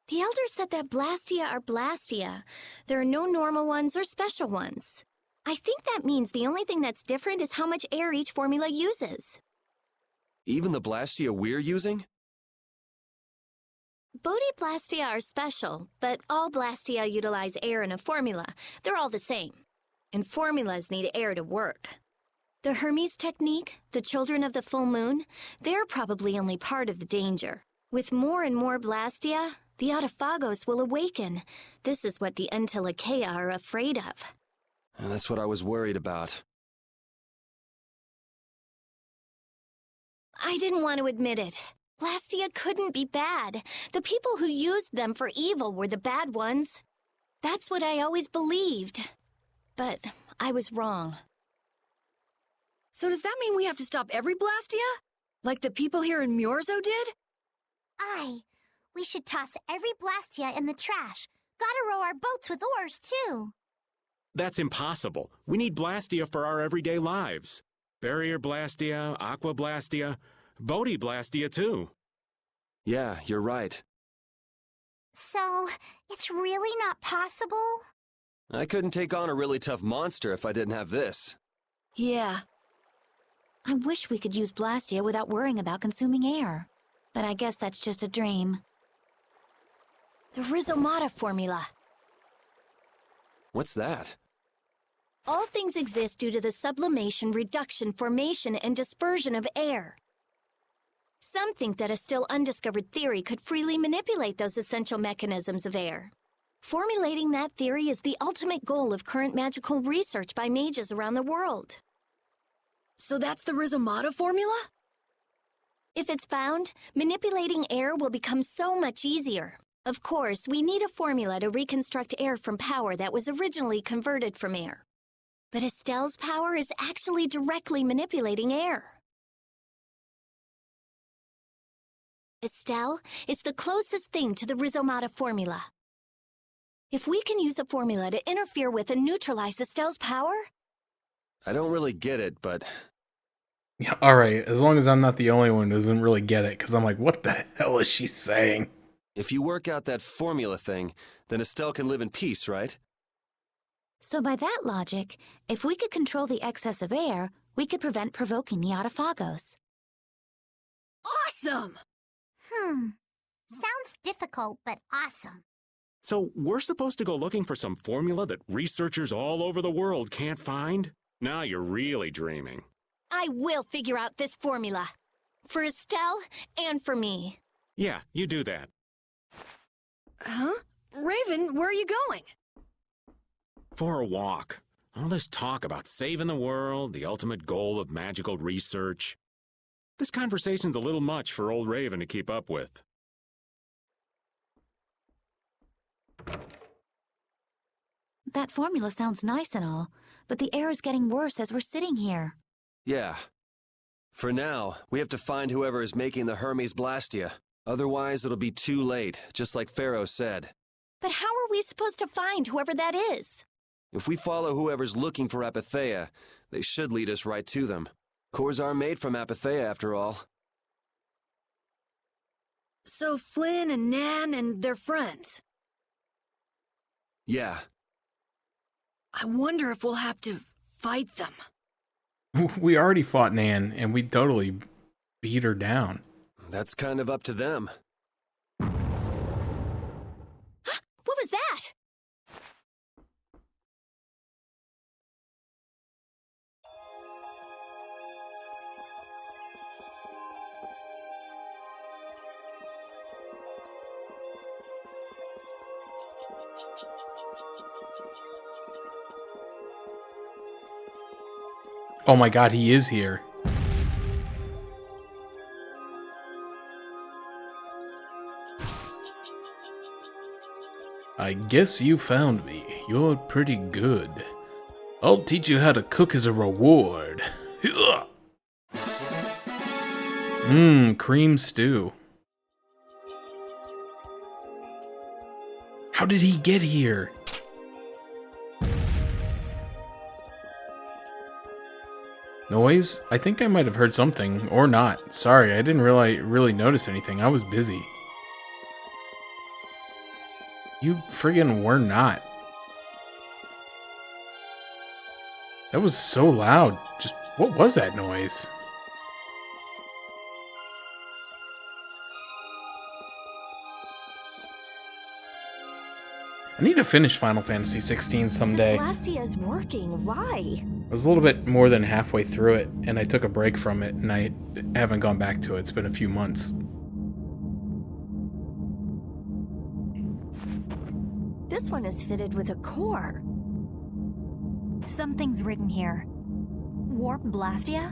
The Elder said that Blastia are Blastia. There are no normal ones or special ones. I think that means the only thing that's different is how much air each formula uses.
Even the Blastia we're using?
Blastia are special, but all Blastia utilize air in a formula. They're all the same. And formulas need air to work. The Hermes technique, the children of the full moon, they're probably only part of the danger. With more and more Blastia, the Autophagos will awaken. This is what the Entelekea are afraid of.
And that's what I was worried about.
I didn't want to admit it. Blastia couldn't be bad. The people who used them for evil were the bad ones. That's what I always believed. But I was wrong.
So does that mean we have to stop every Blastia? Like the people here in Myorzo did?
Aye. We should toss every Blastia in the trash. Gotta row our boats with oars, too.
That's impossible. We need Blastia for our everyday lives. Barrier Blastia, Aqua Blastia, Bodhi Blastia too.
Yeah, you're right.
So, it's really not possible?
I couldn't take on a really tough monster if I didn't have this.
Yeah.
I wish we could use Blastia without worrying about consuming air. But I guess that's just a dream.
The Rhizomata formula.
What's that?
All things exist due to the sublimation, reduction, formation, and dispersion of air. Some think that a still undiscovered theory could freely manipulate those essential mechanisms of air. Formulating that theory is the ultimate goal of current magical research by mages around the world.
So that's the Rhizomata formula?
If it's found, manipulating air will become so much easier. Of course, we need a formula to reconstruct air from power that was originally converted from air. But Estelle's power is actually directly manipulating air. Estelle is the closest thing to the Rhizomata formula. If we can use a formula to interfere with and neutralize Estelle's power...
I don't really get it, but...
Yeah, alright, as long as I'm not the only one who doesn't really get it, because I'm like, what the hell is she saying?
If you work out that formula thing, then Estelle can live in peace, right?
So by that logic, if we could control the excess of air, we could prevent provoking the Autophagos.
Awesome!
Sounds difficult, but awesome.
So we're supposed to go looking for some formula that researchers all over the world can't find? Now you're really dreaming.
I will figure out this formula. For Estelle and for me.
Yeah, you do that.
Huh? Raven, where are you going?
For a walk. All this talk about saving the world, the ultimate goal of magical research. This conversation's a little much for old Raven to keep up with.
That formula sounds nice and all, but the air is getting worse as we're sitting here.
Yeah. For now, we have to find whoever is making the Hermes Blastia. Otherwise, it'll be too late, just like Pharaoh said.
But how are we supposed to find whoever that is?
If we follow whoever's looking for Apatheia, they should lead us right to them. Cores are made from Apatheia, after all.
So Flynn and Nan and their friends?
Yeah.
I wonder if we'll have to fight them.
We already fought Nan, and we totally beat her down.
That's kind of up to them.
What was that?
Oh my god, he is here. I guess you found me. You're pretty good. I'll teach you how to cook as a reward. Cream stew. How did he get here? Noise? I think I might have heard something, or not. Sorry, I didn't really notice anything. I was busy. You friggin' were not. That was so loud. Just, what was that noise? I need to finish Final Fantasy 16 someday.
Blastia is working. Why?
I was a little bit more than halfway through it, and I took a break from it, and I haven't gone back to it. It's been a few months.
This one is fitted with a core.
Something's written here. Warp Blastia?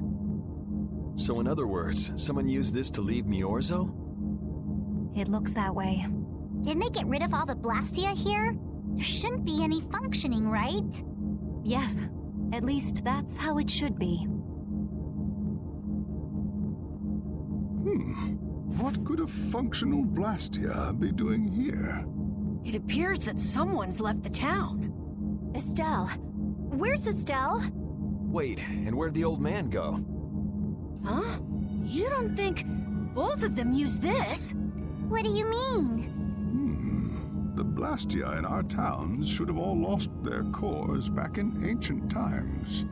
So in other words, someone used this to leave Miorzo?
It looks that way.
Didn't they get rid of all the Blastia here? There shouldn't be any functioning, right?
Yes. At least that's how it should be.
What could a functional Blastia be doing here?
It appears that someone's left the town.
Estelle. Where's Estelle?
Wait, and where'd the old man go?
Huh? You don't think both of them used this?
What do you mean?
The Blastia in our towns should have all lost their cores back in ancient times.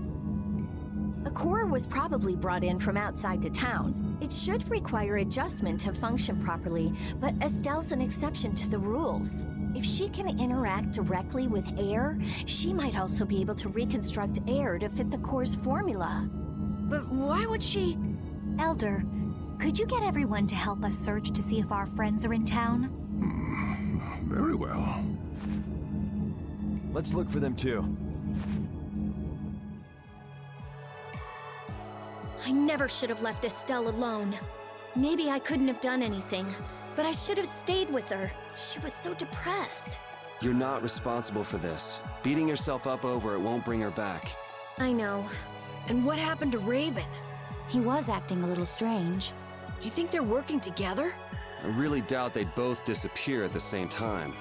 A core was probably brought in from outside the town. It should require adjustment to function properly, but Estelle's an exception to the rules. If she can interact directly with air, she might also be able to reconstruct air to fit the core's formula.
But why would she?
Elder, could you get everyone to help us search to see if our friends are in town?
Very well.
Let's look for them too.
I never should have left Estelle alone. Maybe I couldn't have done anything, but I should have stayed with her. She was so depressed.
You're not responsible for this. Beating yourself up over it won't bring her back.
I know.
And what happened to Raven?
He was acting a little strange.
Do you think they're working together?
I really doubt they'd both disappear at the same time.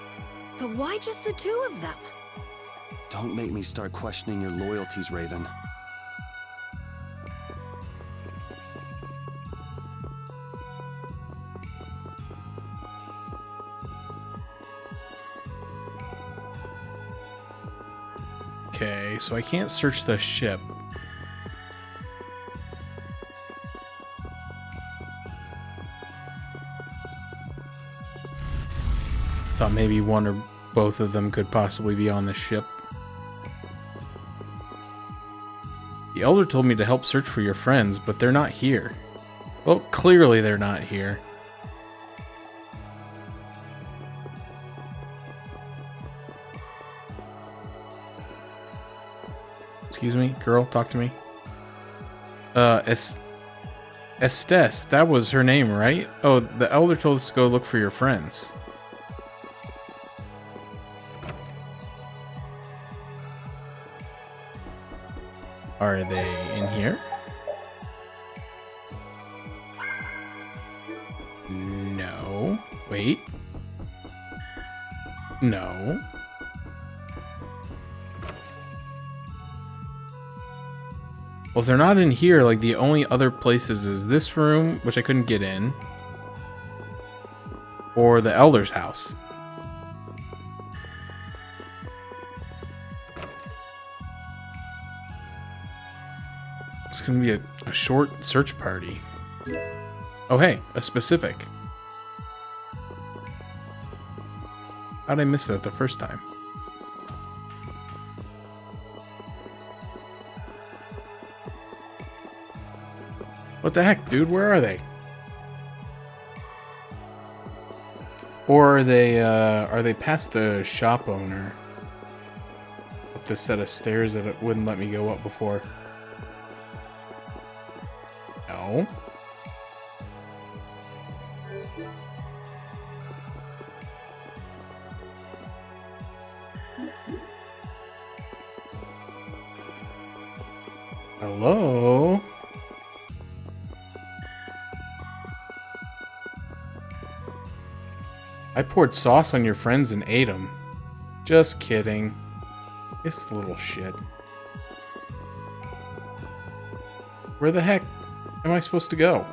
But why just the two of them?
Don't make me start questioning your loyalties, Raven.
Okay, so I can't search the ship. Thought maybe one or both of them could possibly be on the ship. The Elder told me to help search for your friends, but they're not here. Well, clearly they're not here. Excuse me, girl, talk to me. Estes, that was her name, right? Oh, the Elder told us to go look for your friends. Are they in here? No. Wait. No. Well, if they're not in here, like, the only other places is this room, which I couldn't get in, or the Elder's house. It's gonna be a short search party. Oh, hey, a specific. How'd I miss that the first time? What the heck, dude? Where are they? Or are they past the shop owner? Up the set of stairs that it wouldn't let me go up before. No. Hello? I poured sauce on your friends and ate them. Just kidding. This little shit. Where the heck am I supposed to go?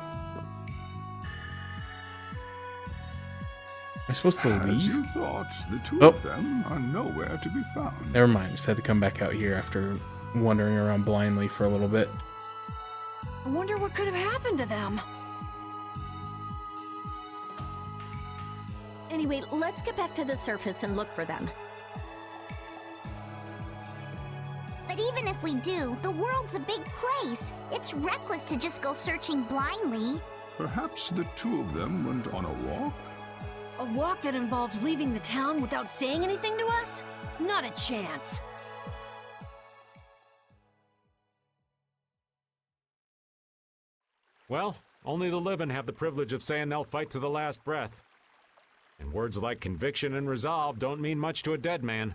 Am I supposed to leave?
As you thought, the two of them are nowhere to be found.
Never mind. Just had to come back out here after wandering around blindly for a little bit.
I wonder what could have happened to them.
Anyway, let's get back to the surface and look for them.
But even if we do, the world's a big place. It's reckless to just go searching blindly.
Perhaps the two of them went on a walk?
A walk that involves leaving the town without saying anything to us? Not a chance.
Well, only the living have the privilege of saying they'll fight to the last breath. And words like conviction and resolve don't mean much to a dead man.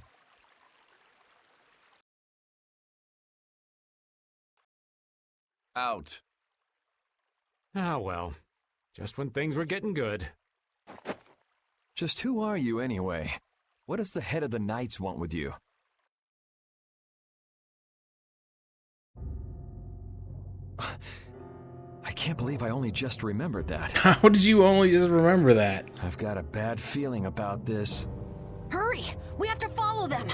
Out.
Ah, well. Just when things were getting good.
Just who are you, anyway? What does the head of the Knights want with you? I can't believe I only just remembered that.
How did you only just remember that?
I've got a bad feeling about this.
Hurry! We have to follow them!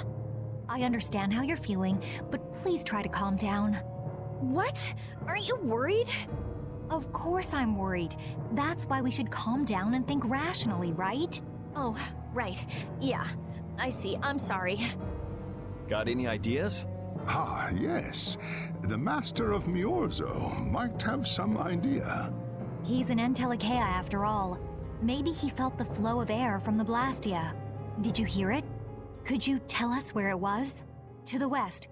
I understand how you're feeling, but please try to calm down.
What? Aren't you worried?
Of course I'm worried. That's why we should calm down and think rationally, right?
Oh, right. Yeah. I see. I'm sorry.
Got any ideas?
Ah, yes. The Master of Miorzo might have some idea.
He's an Entelekea after all. Maybe he felt the flow of air from the Blastia. Did you hear it? Could you tell us where it was? To the west.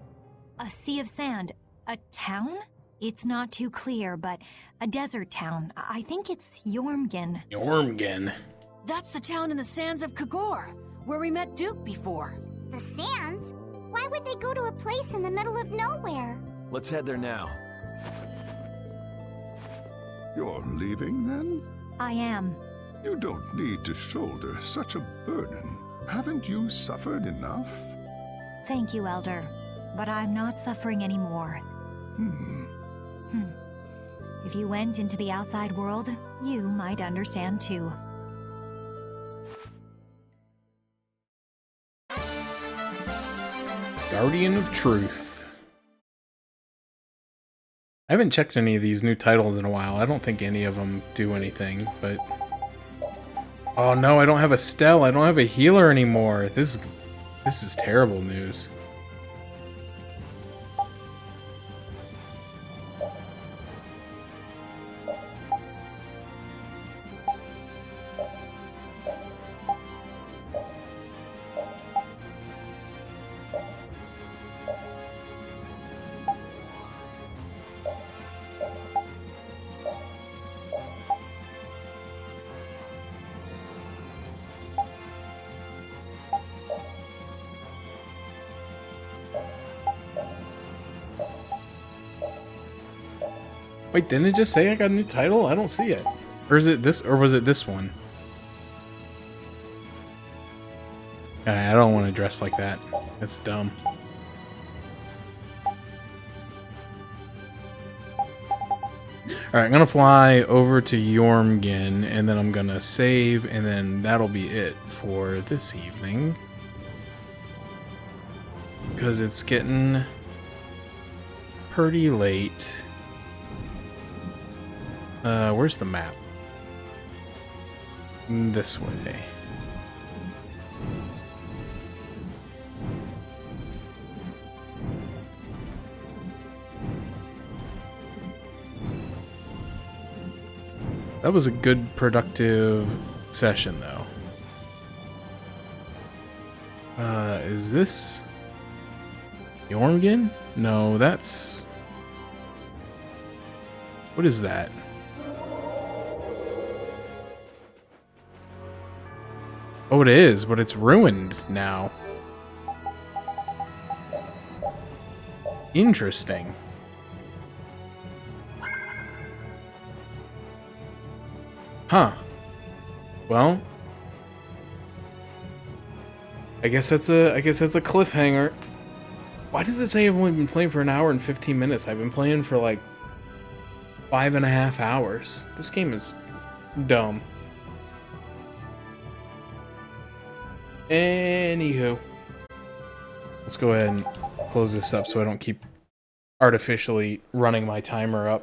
A sea of sand. A town? It's not too clear, but a desert town. I think it's Jormgen.
Jormgen.
That's the town in the sands of Kagor, where we met Duke before.
The sands? Why would they go to a place in the middle of nowhere?
Let's head there now.
You're leaving, then?
I am.
You don't need to shoulder such a burden. Haven't you suffered enough?
Thank you, Elder. But I'm not suffering anymore. If you went into the outside world, you might understand too.
Guardian of Truth. I haven't checked any of these new titles in a while. I don't think any of them do anything, but... Oh no, I don't have a Stell. I don't have a healer anymore. This is terrible news. Wait, didn't it just say I got a new title? I don't see it. Or is it this, or was it this one? I don't want to dress like that. That's dumb. Alright, I'm gonna fly over to Jormgen, and then I'm gonna save, and then that'll be it for this evening. Because it's getting pretty late. Where's the map? This way. That was a good, productive session, though. Is this Jormgen? No, that's... What is that? Oh, it is, but it's ruined now. Interesting. Huh. Well, I guess that's a cliffhanger. Why does it say I've only been playing for an hour and 15 minutes? I've been playing for like 5.5 hours. This game is dumb. Anywho, let's go ahead and close this up so I don't keep artificially running my timer up.